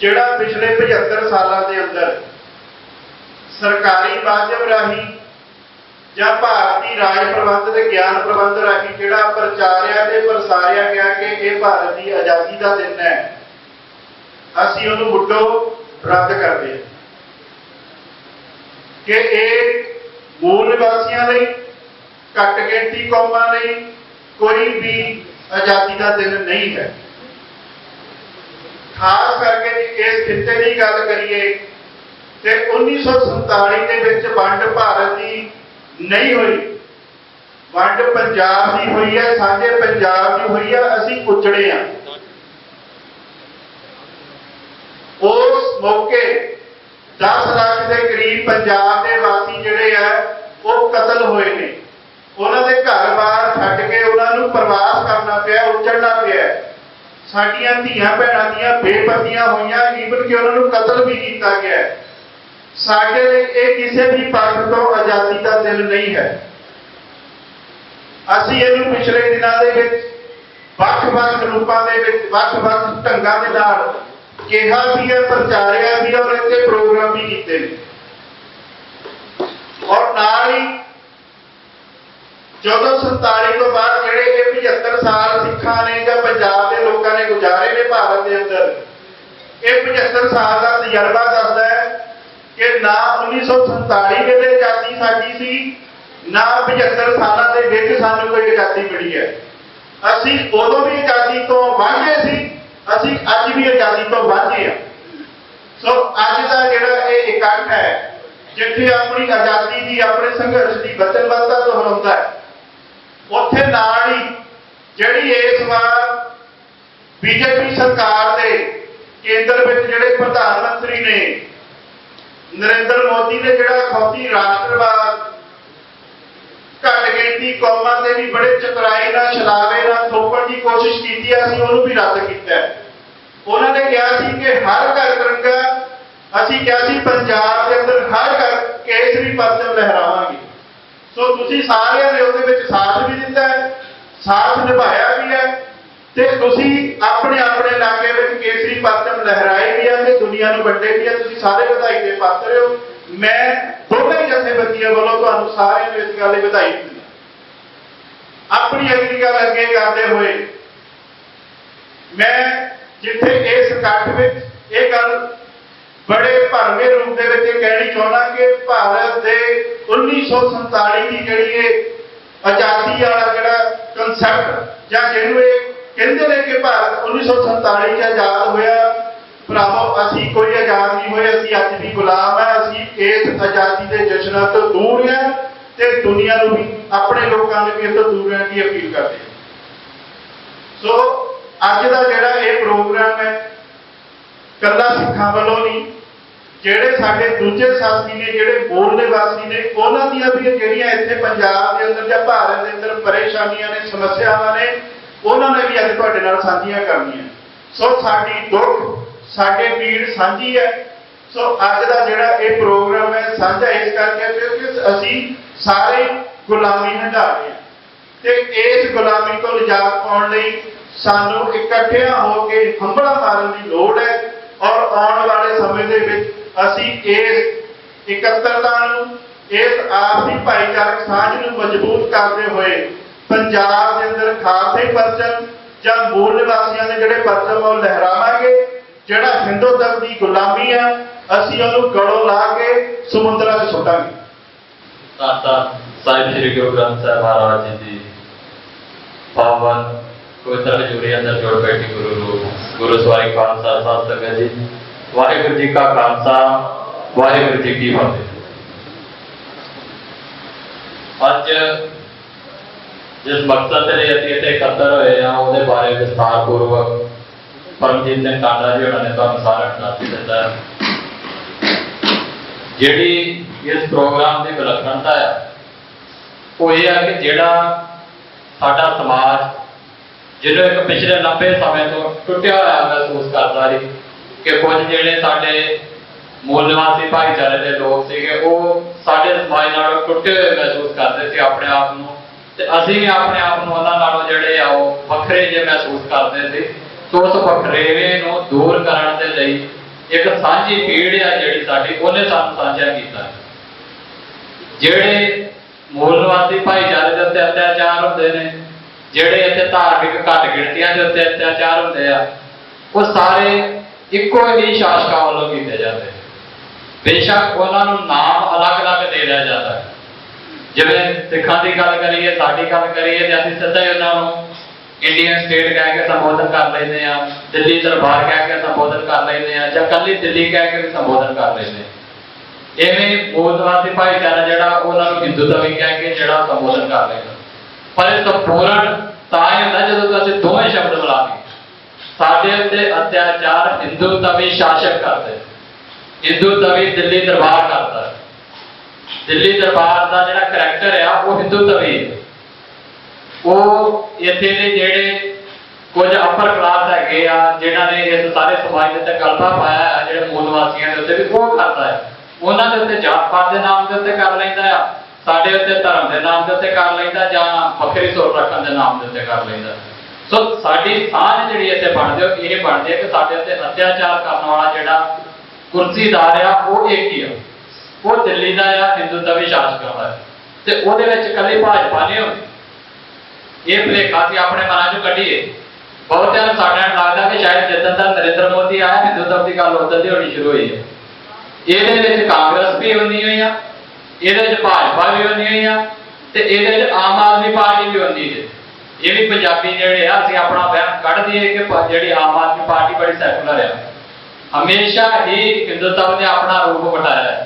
ਜਿਹੜਾ ਪਿਛਲੇ 75 ਸਾਲਾਂ ਦੇ ਅੰਦਰ ਸਰਕਾਰੀ ਮਾਧਿਅਮ ਰਾਹੀਂ ਜਾਂ ਭਾਰਤੀ ਰਾਜ ਪ੍ਰਬੰਧ ਤੇ ਗਿਆਨ ਪ੍ਰਬੰਧ ਰਾਹੀਂ ਜਿਹੜਾ ਪ੍ਰਚਾਰਿਆ ਤੇ ਪ੍ਰਸਾਰਿਆ ਗਿਆ ਕਿ ਇਹ ਭਾਰਤ ਦੀ ਆਜ਼ਾਦੀ ਦਾ ਦਿਨ ਹੈ, ਅਸੀਂ ਉਹਨੂੰ ਮੁੱਢੋਂ ਰੱਦ ਕਰਦੇ ਹਾਂ ਕਿ ਇਹ ਮੂਲ ਨਿਵਾਸੀਆਂ ਲਈ, ਘੱਟ ਗਿਣਤੀ ਕੌਮਾਂ ਲਈ ਕੋਈ ਵੀ ਆਜ਼ਾਦੀ ਦਾ ਦਿਨ ਨਹੀਂ ਹੈ। ਖਾਸ ਕਰਕੇ ਇਸ ਖਿੱਤੇ ਦੀ ਗੱਲ ਕਰੀਏ ਤੇ 1947 ਦੇ ਵਿੱਚ ਵੰਡ ਭਾਰਤ ਦੀ ਨਹੀਂ ਹੋਈ, ਵੰਡ ਪੰਜਾਬ ਦੀ ਹੋਈ ਹੈ, ਸਾਡੇ ਪੰਜਾਬ ਦੀ ਹੋਈ ਹੈ, ਅਸੀਂ ਉਜੜੇ ਹਾਂ। ਉਸ ਮੌਕੇ 10 ਲੱਖ ਦੇ ਕਰੀਬ ਪੰਜਾਬ ਦੇ ਵਾਸੀ ਜਿਹੜੇ ਆ ਉਹ ਕਤਲ ਹੋਏ ਨੇ, ਉਹਨਾਂ ਦੇ ਘਰ-ਬਾਰ ਛੱਡ ਕੇ ਉਹਨਾਂ ਨੂੰ ਪ੍ਰਵਾਸ ਕਰਨਾ ਪਿਆ, ਉਜੜਨਾ ਪਿਆ। ਸਾਡੀਆਂ ਧੀਆਂ ਭੈਣਾਂ ਦੀਆਂ ਬੇਪਤੀਆਂ ਹੋਈਆਂ, ਈਵਨ ਕਿ ਉਹਨਾਂ ਨੂੰ ਕਤਲ ਵੀ ਕੀਤਾ ਗਿਆ। ਸਾਡੇ ਲਈ ਇਹ ਕਿਸੇ ਵੀ ਪੱਖ ਤੋਂ ਆਜ਼ਾਦੀ ਦਾ ਦਿਨ ਨਹੀਂ ਹੈ। ਅਸੀਂ ਇਹਨੂੰ ਪਿਛਲੇ ਦਿਨਾਂ ਦੇ ਵਿੱਚ ਵੱਖ-ਵੱਖ ਰੂਪਾਂ ਦੇ ਵਿੱਚ ਵੱਖ-ਵੱਖ ਢੰਗਾਂ ਦੇ ਨਾਲ ਕਿਹਾ ਵੀ ਹੈ, ਪ੍ਰਚਾਰਿਆ ਵੀ ਔਰ ਇੱਥੇ ਪ੍ਰੋਗਰਾਮ ਵੀ ਕੀਤੇ ਨੇ। ਔਰ ਨਾਲ ਹੀ ਜਦੋਂ 47 ਤੋਂ ਬਾਅਦ ਜਿਹੜੇ ਇਹ 75 ਸਾਲ ਸਿੱਖਾਂ ਨੇ ਜਾਂ ਪੰਜਾਬ ਦੇ ਲੋਕਾਂ ਨੇ ਗੁਜ਼ਾਰੇ ਨੇ ਭਾਰਤ ਦੇ ਅੰਦਰ, ਇਹ 75 ਸਾਲ ਦਾ ਤਜਰਬਾ ਦੱਸਦਾ ਹੈ ਕਿ ਨਾ 1947 ਵੇਲੇ ਆਜ਼ਾਦੀ ਸਾਡੀ ਸੀ, ਨਾ 75 ਸਾਲਾਂ ਦੇ ਵਿੱਚ ਸਾਨੂੰ ਕੋਈ ਆਜ਼ਾਦੀ ਮਿਲੀ ਹੈ। ਅਸੀਂ ਉਦੋਂ ਵੀ ਆਜ਼ਾਦੀ ਤੋਂ ਵਾਂਝੇ ਸੀ, ਅਸੀਂ ਅੱਜ ਵੀ ਆਜ਼ਾਦੀ ਤੋਂ ਵਾਂਝੇ ਹਾਂ। ਸੋ ਅੱਜ ਦਾ ਜਿਹੜਾ ਇਹ ਇਕੱਠ ਹੈ, ਜਿੱਥੇ ਆਪਣੀ ਆਜ਼ਾਦੀ ਦੀ, ਆਪਣੇ ਸੰਘਰਸ਼ ਦੀ ਵਚਨਬੱਧਤਾ ਦੁਹਰਾਉਂਦਾ ਹੈ, ਉੱਥੇ ਨਾਲ ਹੀ ਜਿਹੜੀ ਇਸ ਵਾਰ ਬੀਜੇਪੀ ਸਰਕਾਰ ਦੇ ਕੇਂਦਰ ਵਿੱਚ ਜਿਹੜੇ ਪ੍ਰਧਾਨ ਮੰਤਰੀ ਨੇ ਨਰਿੰਦਰ ਮੋਦੀ ਨੇ ਜਿਹੜਾ ਖੌਤੀ ਰਾਸ਼ਟਰਵਾਦ, ਘੱਟ ਗਿਣਤੀ ਕੌਮਾਂ ਤੇ ਵੀ ਬੜੇ ਚਤੁਰਾਈ ਨਾਲ, ਛਲਾਵੇ ਨਾਲ ਥੋਪਣ ਦੀ ਕੋਸ਼ਿਸ਼ ਕੀਤੀ ਹੈ, ਅਸੀਂ ਉਹਨੂੰ ਵੀ ਰੱਦ ਕੀਤਾ। ਉਹਨਾਂ ਨੇ ਕਿਹਾ ਸੀ ਕਿ ਹਰ ਘਰ ਤਿਰੰਗਾ, ਅਸੀਂ ਕਿਹਾ ਸੀ ਪੰਜਾਬ ਦੇ ਅੰਦਰ ਹਰ ਘਰ ਕੇਸਰੀ ਪਰਚਮ ਲਹਿਰਾਵਾਂਗੇ। ਸੋ ਤੁਸੀਂ ਸਾਰਿਆਂ ਨੇ ਉਹਦੇ ਵਿੱਚ ਸਾਥ ਵੀ ਦਿੱਤਾ ਹੈ, ਸਾਥ ਨਿਭਾਇਆ ਵੀ ਹੈ, ਤੇ ਤੁਸੀਂ ਆਪਣੇ ਆਪਣੇ ਇਲਾਕੇ ਵਿੱਚ ਕੇਸਰੀ ਪਰਚਮ ਲਹਿਰਾਏ ਵੀ ਆ ਤੇ ਦੁਨੀਆ ਨੂੰ ਵੰਡੇ ਵੀ ਆ। ਤੁਸੀਂ ਸਾਰੇ ਵਧਾਈ ਦੇ ਪਾਤਰ ਹੋ। ਮੈਂ ਦੋਵੇਂ ਜਥੇਬੰਦੀਆਂ ਵੱਲੋਂ ਤੁਹਾਨੂੰ ਸਾਰਿਆਂ ਨੂੰ ਇਸ ਗੱਲ ਦੀ ਵਧਾਈ ਦਿੰਦਾ। ਆਪਣੀ ਅਗਲੀ ਗੱਲ ਅੱਗੇ ਕਰਦੇ ਹੋਏ ਮੈਂ ਜਿੱਥੇ ਇਸ ਇਕੱਠ ਵਿੱਚ ਇਹ ਗੱਲ ਬੜੇ ਭਰਵੇਂ ਰੂਪ ਦੇ ਵਿੱਚ ਕਹਿਣੀ ਚਾਹੁੰਦਾ ਕਿ ਭਾਰਤ ਦੇ 1947 ਦੀ ਜਿਹੜੀ ਇਹ ਆਜ਼ਾਦੀ ਵਾਲਾ ਜਿਹੜਾ ਕਨਸੈਪਟ ਜਾਂ ਜਿਹਨੂੰ ਇਹ ਕਹਿੰਦੇ ਨੇ ਕਿ ਭਾਰਤ 1947 ਚ ਆਜ਼ਾਦ ਹੋਇਆ, ਭਰਾਵੋ ਅਸੀਂ ਕੋਈ ਆਜ਼ਾਦ ਨਹੀਂ ਹੋਏ, ਅਸੀਂ ਅੱਜ ਵੀ ਗੁਲਾਮ ਹੈ। ਅਸੀਂ ਇਸ ਆਜ਼ਾਦੀ ਦੇ ਜਸ਼ਨਾਂ ਤੋਂ ਦੂਰ ਹਾਂ ਤੇ ਦੁਨੀਆ ਨੂੰ ਵੀ, ਆਪਣੇ ਲੋਕਾਂ ਨੂੰ ਵੀ ਇਸ ਤੋਂ ਦੂਰ ਰਹਿਣ ਦੀ ਅਪੀਲ ਕਰਦੇ ਹਾਂ। ਸੋ ਅੱਜ ਦਾ ਜਿਹੜਾ ਇਹ ਪ੍ਰੋਗਰਾਮ ਹੈ, ਇਕੱਲਾ ਸਿੱਖਾਂ ਵੱਲੋਂ ਨਹੀਂ, ਜਿਹੜੇ ਸਾਡੇ ਦੂਜੇ ਸਾਥੀ ਨੇ, ਜਿਹੜੇ ਮੂਲ ਨਿਵਾਸੀ ਨੇ, ਉਹਨਾਂ ਦੀਆਂ ਵੀ ਜਿਹੜੀਆਂ ਇੱਥੇ ਪੰਜਾਬ ਦੇ ਅੰਦਰ ਜਾਂ ਭਾਰਤ ਦੇ ਅੰਦਰ ਪਰੇਸ਼ਾਨੀਆਂ ਨੇ, ਸਮੱਸਿਆਵਾਂ ਨੇ, ਉਹਨਾਂ ਨੇ ਵੀ ਅੱਜ ਤੁਹਾਡੇ ਨਾਲ ਸਾਂਝੀਆਂ ਕਰਨੀਆਂ। ਸੋ ਸਾਡੀ ਦੁੱਖ, ਸਾਡੇ ਪੀੜ ਸਾਂਝੀ ਹੈ। ਸੋ ਅੱਜ ਦਾ ਜਿਹੜਾ ਇਹ ਪ੍ਰੋਗਰਾਮ ਹੈ ਸਾਂਝਾ ਇਸ ਕਰਕੇ ਕਿਉਂਕਿ ਅਸੀਂ ਸਾਰੇ ਗੁਲਾਮੀ ਹੰਢਾ ਰਹੇ ਹਾਂ ਤੇ ਇਸ ਗੁਲਾਮੀ ਤੋਂ ਨਿਜਾਤ ਪਾਉਣ ਲਈ ਸਾਨੂੰ ਇਕੱਠਿਆਂ ਹੋ ਕੇ ਹੰਭਲਾ ਮਾਰਨ ਦੀ ਲੋੜ ਹੈ। ਔਰ ਆਉਣ ਵਾਲੇ ਸਮੇਂ ਦੇ ਵਿੱਚ ਅਸੀਂ ਇਸ ਇਕੱਤਰਤਾ ਨੂੰ, ਇਸ ਆਪਸੀ ਭਾਈਚਾਰਕ ਸਾਂਝ ਨੂੰ ਮਜ਼ਬੂਤ ਕਰਦੇ ਹੋਏ ਪੰਜਾਬ ਦੇ ਅੰਦਰ ਖਾਲਸੇ ਪਰਚਮ ਜਾਂ ਮੂਲ ਨਿਵਾਸੀਆਂ ਦੇ ਜਿਹੜੇ ਪਰਚਮ ਉਹ ਲਹਿਰਾਵਾਂਗੇ। ਜਿਹੜਾ ਹਿੰਦੂਤਵ ਦੀ ਗੁਲਾਮੀ ਆ, ਅਸੀਂ ਉਹਨੂੰ ਗਲੋਂ ਲਾ ਕੇ ਸਮੁੰਦਰਾਂ 'ਚ ਸੁੱਟਾਂਗੇ। ਧੰਨ ਸਾਹਿਬ ਸ੍ਰੀ ਗੁਰੂ ਗ੍ਰੰਥ ਸਾਹਿਬ ਮਹਾਰਾਜ ਜੀ ਦੀ ਪਾਵਨ ਪਵਿੱਤਰ ਹਜ਼ੂਰੀ ਅੰਦਰ ਜੋੜ ਬੈਠੀ ਗੁਰੂ ਰੂਪ ਗੁਰੂ ਸਵਾਰੀ ਖਾਲਸਾ ਸਾਧ ਸੰਗਤ ਜੀ, ਵਾਹਿਗੁਰੂ ਜੀ ਕਾ ਖਾਲਸਾ, ਵਾਹਿਗੁਰੂ ਜੀ ਕੀ ਫਤਿਹ। ਅੱਜ ਜਿਸ ਮਕਸਦ ਲਈ ਅਸੀਂ ਇੱਥੇ ਇਕੱਤਰ ਹੋਏ ਹਾਂ ਉਹਦੇ ਬਾਰੇ ਵਿਸਥਾਰ ਪੂਰਵਕ ਪਰਮਜੀਤ ਸਿੰਘ ਟਾਂਡਾ ਜੀ ਉਹਨਾਂ ਨੇ ਤੁਹਾਨੂੰ ਸਾਰਿਆਂ ਨੂੰ ਦੱਸ ਦਿੱਤਾ। ਜਿਹੜੀ ਇਸ ਪ੍ਰੋਗਰਾਮ ਦੀ ਵਿਲੱਖਣਤਾ ਹੈ ਉਹ ਇਹ ਹੈ ਕਿ ਜਿਹੜਾ ਸਾਡਾ ਸਮਾਜ ਜਿਹਨੂੰ ਇੱਕ ਪਿਛਲੇ ਲੰਬੇ ਸਮੇਂ ਤੋਂ ਟੁੱਟਿਆ ਹੋਇਆ ਮਹਿਸੂਸ ਕਰਦਾ ਸੀ ਕਿ ਕੁਝ ਜਿਹੜੇ ਸਾਡੇ ਮੂਲ ਨਿਵਾਸੀ ਭਾਈਚਾਰੇ ਦੇ ਲੋਕ ਸੀਗੇ ਉਹ ਸਾਡੇ ਸਮਾਜ ਨਾਲੋਂ ਟੁੱਟੇ ਹੋਏ ਮਹਿਸੂਸ ਕਰਦੇ ਸੀ ਆਪਣੇ ਆਪ ਨੂੰ, ਤੇ ਅਸੀਂ ਵੀ ਆਪਣੇ ਆਪ ਨੂੰ ਉਹਨਾਂ ਨਾਲੋਂ ਜਿਹੜੇ ਆ ਉਹ ਵੱਖਰੇ ਜਿਹੇ ਮਹਿਸੂਸ ਕਰਦੇ ਸੀ। ਸੋ ਉਸ ਵੱਖਰੇਵੇਂ ਨੂੰ ਦੂਰ ਕਰਨ ਦੇ ਲਈ एक सांझी पीड़ है जिहड़ी साडी उहने सानूं साझा कीता। जिहड़े मूल निवासी भाईचारे दे उत्ते अत्याचार हुंदे ने, जिहड़े इत्थे धार्मिक घट गिणतियां दे उत्ते अत्याचार हुंदे आ, वो सारे इक्को ही शासकां वल्लों कीते जाते। बेशक उन्हां नूं नाम अलग अलग दे दिया जाता है। जिवें सिखां दी गल करिए, साडी गल करिए ते असीं सिद्धा ही उन्हां नूं इंडियन स्टेट कह के संबोधन कर लेंगे हैं, दिल्ली दरबार कह के संबोधन कर लेंगे हैं, या कली दिल्ली कह के भी संबोधन कर लेंगे। इवें मूल निवासी भाईचारा जिहड़ा उन्होंने हिंदूत्वी कह के जिहड़ा संबोधन कर लेगा। पर इस संपूर्ण तां ही हुंदा जदों असीं दोवें शब्द मिला के साडे उत्ते अत्याचार हिंदूत्वी शासक करदे, हिंदूत्वी दिल्ली दरबार करदा। दिल्ली दरबार का जिहड़ा करैक्टर है वो हिंदूत्वी है। वो इत्थे दे जिहड़े कुछ अपर क्लास हैगे आ जिन्हां ने इस सारे समाज दे गलबा पाया है, जिहड़े मूल निवासियों के उत्ते भी वो करता है। उन्हां दे उत्ते जात पात दे नाम दे उत्ते कर लैंदा है, साडे उत्ते धर्म दे नाम दे उत्ते कर लैंदा, जां बखरी सुर रखण दे नाम दे उत्ते कर लैंदा। सो साडी सांझ जिहड़ी इत्थे बनदी है ये बनदी है कि साडे उत्ते अत्याचार करन वाला जिहड़ा कुर्सीदार आ वो एक ही है, वो दिल्ली का आ, हिंदूत्वी शासक है। ते ओहदे विच कल्ली भाजपा नहीं होंदी। ये भुलेखा असीं अपने मनां चों कड्ढीए। बहुतिआं नूं साडे नूं लगदा कि शायद जिद्दण दा नरेंद्र मोदी आया हिंदुत्व की गल उदण दी होनी शुरू हुई है। इहदे विच कांग्रेस भी होनी हुई आ, इहदे विच भाजपा भी होनी हुई आ, ते इहदे विच आम आदमी पार्टी भी होनी है। ये भी पंजाबी जिहड़े आ असीं अपना वहम कढ दईए कि जिहड़ी आम आदमी पार्टी बड़ी सैकुलर है, हमेशा ही हिंदुत्व ने अपना रूप वटाया है।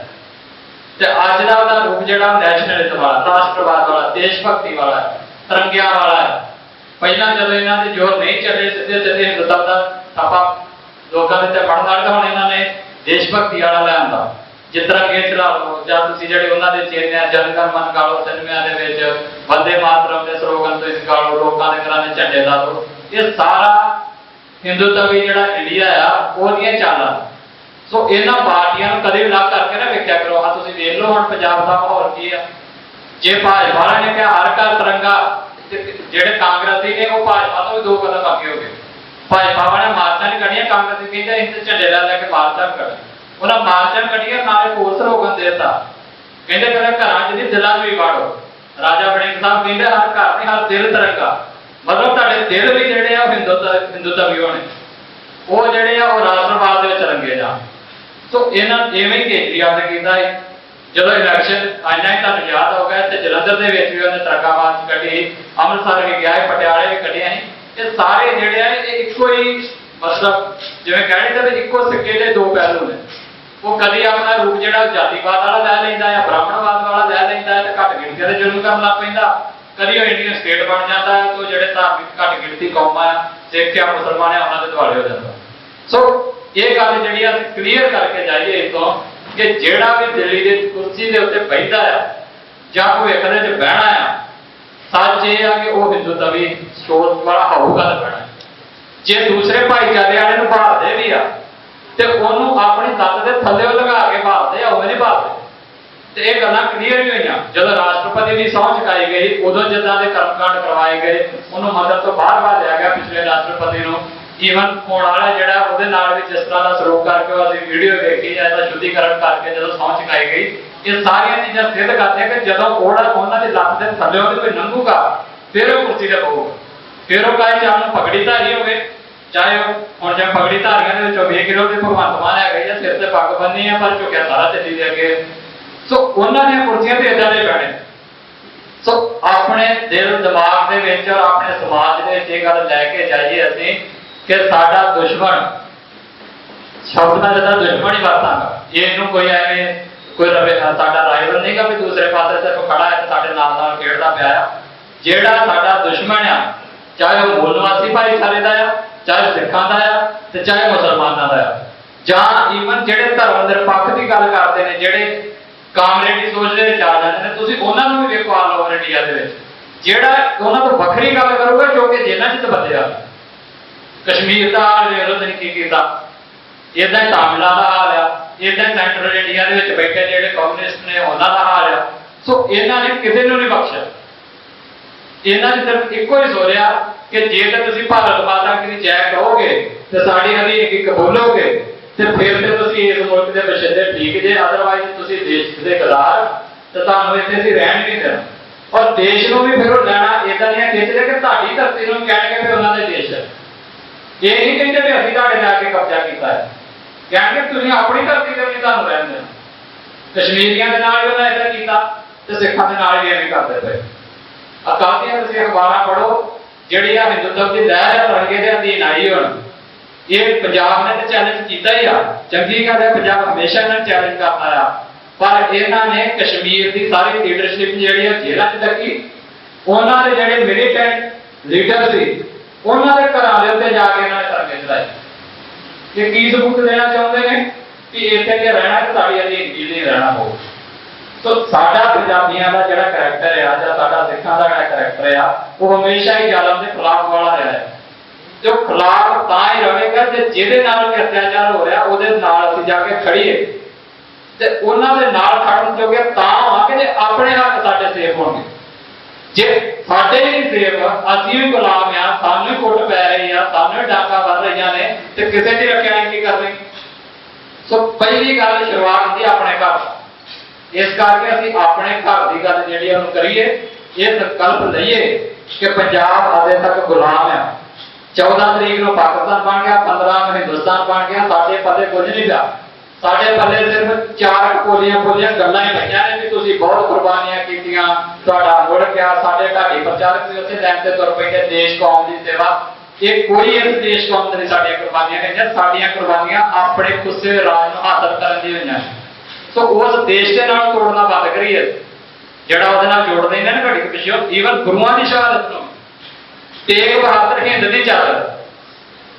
ते अज दा उहदा रूप जिहड़ा नैशनलिज्म वाला, राष्ट्रवाद वाला, देशभक्ति वाला है, तरंगिया वाला है। पहला जब इन्हों के जोर नहीं चले सीधे सीधे हिंदुत्व का छापा लोगों के उत्ते पड़न लग हुण इन्होंने देशभक्ति वाला लिया। जिस तरह के चला लो जां तुसीं जिहड़े उन्हां दे चेले जन गण मन गा लो, सिनेमिਆਂ दे विच वंदे मातरम दे स्लोगन तो इस गा लो, लोकां दे घरां दे झंडे ला लो, ये सारा हिंदुत्वी जिहड़ा इंडिया आ ओहदियां चालां। सो इन्हां पार्टियां नूं कदे भी अलग करके ना वेख्या करो। हाँ तुसीं देख लो हुण पंजाब दा माहौल की आ। जे भाजपा ने कहा हर घर तिरंगा, जेडे कांग्रेसी ने वो भाजपा तो भी दो कदम आगे हो गए। भाजपा वाले मार्चा नहीं कढ़िया, कांग्रेसी कहते इस झंडे ला लैके मार्चा कर, उन्हें मार्चा कढ़िया नाले होर स्लोगन देता, कहते पहले घर च नहीं दिलों भी वाड़ो। राजा वड़िंग साहब कहते हर घर नहीं हर दिल तिरंगा, मतलब तुहाडे दिल भी जिहड़े आ हिंदुत्वी होने, वो जिहड़े आ राष्ट्रवाद दे विच रंगे जाण। सो इन्हां इवें ही केजरीवाल ने कीता है। जब इलैक्शन आया ही तुहानूं याद होगा ते जलंधर दे विच भी उहने तिरंगा मार्च कढ़ी, अमृतसर भी गया, पटियाले भी कढ़िया है। ये सारे जिहड़े आ इक्को ही मतलब जिवें कहणे ते इक्को सिक्के दे दो पहलू ने। वो कभी अपना रूप जिहड़ा जातिवाद वाला लै लैंदा है, ब्राह्मणवाद वाला लै लैंदा है ते घट गिणतियां दे जुल्म करन लग पैंदा। कभी वो इंडियन स्टेट बन जाता है तो जिहड़े धार्मिक घट गिणती कौमां आ, सिख आ, मुसलमान आ, उन्हां दे दुआले हो जाता। सो ये गल जिहड़ी आ क्लीयर करके जाइए इतों कि जिहड़ा भी दिल्ली की कुर्सी के उत्ते बैठा है जां भविख दे विच बहना है, सच ये है कि वह हिंदुत्वी सोच वाला होगा तो बहना। जे दूसरे भाईचारे वाले नूं भालदे भी आ ते उहनूं अपनी लत्त दे थल्ले लगा के भालदे आ, उवें नहीं भालदे। ते ये गल्लां क्लीयर ही होईयां जदों राष्ट्रपति की सौंह चुकाई गई, उदों जिद्दां दे कर्मकांड करवाए गए, उहनूं मदद तो बाहर भालिया गया पिछले राष्ट्रपति नूं। ईवन होण वाला जिहड़ा उहदे नाल भी जिस तरह का सलूक करके असीं वीडियो देखी जां इहदा शुद्धिकरण करके जदों सौंह चुकाई गई, ये सारियां चीज़ां सिद्ध करदियां कि जदों उहनां दी लत्त दे थल्ले कोई लंघूगा फिर वो कुर्सी ते बहूगा। फिर वो चाहे चाहे पगड़ीधारी होवे, चाहे हुण जिवें पगड़ीधारियां दे विचों वेख लो कि भगवंत मान है या सिर ते पग बन्नी है पर झुकिया सारा दिल्ली दे अगे। सो उन्हां दीयां कुर्सियां ते इदां दे बहने। सो अपने दिल दिमाग दे विच और अपने समाज दे विच इह गल लैके जाइए असीं कि साडा दुश्मन शब्द का जिदा दुश्मन ही वरतांगा, इहनूं कोई एवें कोई साडा राइवल नहीं गा भी दूसरे पासे सिर्फ खड़ा है साडे नाल नाल खेडदा पिया आ। जिहड़ा साडा दुश्मन आ चाहे वो मूल निवासी भाईचारे दा आ, चाहे सिखां दा आ ते चाहे मुसलमानां दा आ, जां ईवन जिहड़े धर्म निरपक्ष की गल करदे ने, जिहड़े कामरेडी सोच दे विच आ जांदे ने, तुसीं उहनां नूं भी वेखो ऑल ओवर इंडिया दे विच जिहड़ा उहनां तों वखरी गल करूगा जो कि जेल੍ਹਾਂ 'ਚ बंदे आ। कश्मीर का हाल वेख लो की कीता, इदां ही तामिलां दा हाल आ, इदां ही सेंट्रल इंडिया दे विच बैठे जिहड़े कम्युनिस्ट ने उहनां दा हाल आ। सो इन्हां ने किसी नूं नहीं बख्शिया। इन्हां ने सिर्फ इक्को ही सोचिया कि जे तां तुसीं भारत माता की जय कहोगे ते साडी हरी एक कबूलोगे ਤੇ ਫਿਰ ਤੇ ਤੁਸੀਂ ਇਸ ਮੁਲਕ ਦੇ ਬਸ਼ਿੰਦੇ ਠੀਕ ਜੇ, ਅਦਰਵਾਈਜ਼ ਤੁਸੀਂ ਦੇਸ਼ ਦੇ ਗਦਾਰ ਤੇ ਤੁਹਾਨੂੰ ਇੱਥੇ ਅਸੀਂ ਰਹਿਣ ਨਹੀਂ ਦੇਣਾ। ਔਰ ਦੇਸ਼ ਨੂੰ ਵੀ ਫਿਰ ਉਹ ਲੈਣਾ ਇਦਾਂ ਦੀਆਂ ਖਿੱਚਦੇ ਕਿ ਤੁਹਾਡੀ ਧਰਤੀ ਨੂੰ ਕਹਿਣਗੇ ਵੀ ਉਹਨਾਂ ਦੇ ਦੇਸ਼ ਹੈ। ਇਹ ਨਹੀਂ ਕਹਿੰਦੇ ਵੀ ਅਸੀਂ ਤੁਹਾਡੇ ਨਾਲ ਕੇ ਕਬਜ਼ਾ ਕੀਤਾ ਹੈ, ਕਹਿਣਗੇ ਤੁਸੀਂ ਆਪਣੀ ਧਰਤੀ ਤੇ ਨਹੀਂ ਤੁਹਾਨੂੰ ਰਹਿਣ ਦੇਣਾ। ਕਸ਼ਮੀਰੀਆਂ ਦੇ ਨਾਲ ਵੀ ਉਹਨਾਂ ਇਦਾਂ ਕੀਤਾ ਤੇ ਸਿੱਖਾਂ ਦੇ ਨਾਲ ਵੀ ਐਵੇਂ ਕਰਦੇ ਪਏ। ਕੱਲ੍ਹ ਦੀਆਂ ਤੁਸੀਂ ਅਖਬਾਰਾਂ ਪੜ੍ਹੋ, ਜਿਹੜੀ ਆ ਹਿੰਦੂਤਵ ਦੀ ਲਹਿਰ ਹੈ ਰੰਗੇ ਦੇ ਅਧੀਨ ਆਈ ਹੁਣ। ਇਹ ਪੰਜਾਬ ਨੇ ਤੇ ਚੈਲੰਜ ਕੀਤਾ ਹੀ ਆ, ਚੰਗੀ ਗੱਲ ਹੈ, ਪੰਜਾਬ ਹਮੇਸ਼ਾ ਇਹਨਾਂ ਨੂੰ ਚੈਲੰਜ ਕਰਦਾ ਆ। ਪਰ ਇਹਨਾਂ ਨੇ ਕਸ਼ਮੀਰ ਦੀ ਸਾਰੀ ਲੀਡਰਸ਼ਿਪ ਜਿਹੜੀ ਹੈ ਜੇਲ੍ਹਾਂ 'ਚ ਰੱਖੀ। ਉਹਨਾਂ ਦੇ ਜਿਹੜੇ ਮਿਲੀਟੈਂਟ ਲੀਡਰ ਸੀ ਉਹਨਾਂ ਦੇ ਘਰਾਂ ਦੇ ਉੱਤੇ ਜਾ ਕੇ ਇਹਨਾਂ ਨੇ ਧਰਨੇ ਚਲਾਏ। ਇਹ ਕੀ ਸਬੂਤ ਦੇਣਾ ਚਾਹੁੰਦੇ ਨੇ ਕਿ ਇੱਥੇ ਜੇ ਰਹਿਣਾ ਤੇ ਸਾਡੀ ਅਧੀਨਗੀ ਨਹੀਂ ਰਹਿਣਾ ਹੋਊ। ਸੋ ਸਾਡਾ ਪੰਜਾਬੀਆਂ ਦਾ ਜਿਹੜਾ ਕਰੈਕਟਰ ਆ ਜਾਂ ਸਾਡਾ ਸਿੱਖਾਂ ਦਾ ਜਿਹੜਾ ਕਰੈਕਟਰ ਆ ਉਹ ਹਮੇਸ਼ਾ ਹੀ ਜ਼ਾਲਮ ਦੇ ਖਿਲਾਫ ਵਾਲਾ ਰਿਹਾ ਹੈ। ਤੇ ਉਹ ਖਿਲਾਫ ਤਾਂ ਹੀ ਰਹੇਗਾ ਜੇ ਜਿਹਦੇ ਨਾਲ ਵੀ ਅਤਿਆਚਾਰ ਹੋ ਰਿਹਾ ਉਹਦੇ ਨਾਲ ਅਸੀਂ ਜਾ ਕੇ ਖੜੀਏ ਤੇ ਉਹਨਾਂ ਦੇ ਨਾਲ ਖੜਨ ਜੋਗੇ ਤਾਂ ਹੋਵਾਂਗੇ ਜੇ ਆਪਣੇ ਹੱਕ ਸਾਡੇ ਸੇਫ ਹੋਣਗੇ। ਜੇ ਸਾਡੇ ਹੀ ਸੇਫ ਅਸੀਂ ਵੀ ਗੁਲਾਮ ਆ, ਸਾਨੂੰ ਹੀ ਕੁੱਟ ਪੈ ਰਹੀ ਆ, ਸਾਨੂੰ ਹੀ ਡਾਕਾ ਵੱਧ ਰਹੀਆਂ ਨੇ ਤੇ ਕਿਸੇ ਦੀ ਰੱਖਿਆ ਕੀ ਕਰਨੀ। ਸੋ ਪਹਿਲੀ ਗੱਲ ਸ਼ੁਰੂਆਤ ਹੁੰਦੀ ਆਪਣੇ ਘਰ। ਇਸ ਕਰਕੇ ਅਸੀਂ ਆਪਣੇ ਘਰ ਦੀ ਗੱਲ ਜਿਹੜੀ ਉਹਨੂੰ ਕਰੀਏ, ਇਹ ਸੰਕਲਪ ਲਈਏ ਕਿ ਪੰਜਾਬ ਅਜੇ ਤੱਕ ਗੁਲਾਮ ਆ। 14 ਤਰੀਕ ਨੂੰ ਪਾਕਿਸਤਾਨ ਬਣ ਗਿਆ, 15 ਨੂੰ ਹਿੰਦੁਸਤਾਨ ਬਣ ਗਿਆ, ਸਾਡੇ ਪੱਲੇ ਕੁਝ ਨਹੀਂ ਪਿਆ। ਸਾਡੇ ਪੱਲੇ ਸਿਰਫ 4 ਪੋਲੀਆਂ ਗੱਲਾਂ ਹੀ ਪਈਆਂ ਨੇ ਵੀ ਤੁਸੀਂ ਬਹੁਤ ਕੁਰਬਾਨੀਆਂ ਕੀਤੀਆਂ, ਤੁਹਾਡਾ ਮੁੜ ਗਿਆ। ਸਾਡੇ ਢਾਡੀ ਪ੍ਰਚਾਰਕ ਵੀ ਉੱਥੇ ਲਾਈਨ ਤੇ ਤੁਰ ਪਏ ਦੇਸ਼ ਕੌਮ ਦੀ ਸੇਵਾ। ਇਹ ਕੋਈ ਇਸ ਦੇਸ਼ ਕੌਮ ਦੇ ਸਾਡੀਆਂ ਕੁਰਬਾਨੀਆਂ ਨਹੀਂ, ਸਾਡੀਆਂ ਕੁਰਬਾਨੀਆਂ ਆਪਣੇ ਖੁੱਸੇ ਰਾਜ ਨੂੰ ਹਾਸਲ ਕਰਨ ਦੀ ਹੋਈਆਂ। ਸੋ ਉਸ ਦੇਸ਼ ਦੇ ਨਾਲ ਤੋੜਨਾ ਬੰਦ ਕਰੀਏ ਜਿਹੜਾ ਉਹਦੇ ਨਾਲ ਜੋੜਦੇ ਨੇ ਨਾ ਘੜੀ ਪਿੱਛੋਂ। ਈਵਨ ਗੁਰੂਆਂ ਦੀ ਸ਼ਹਾਦਤ ਨੂੰ, ਤੇਗ ਬਹਾਦਰ ਹਿੰਦ ਦੀ ਚਾਦਰ,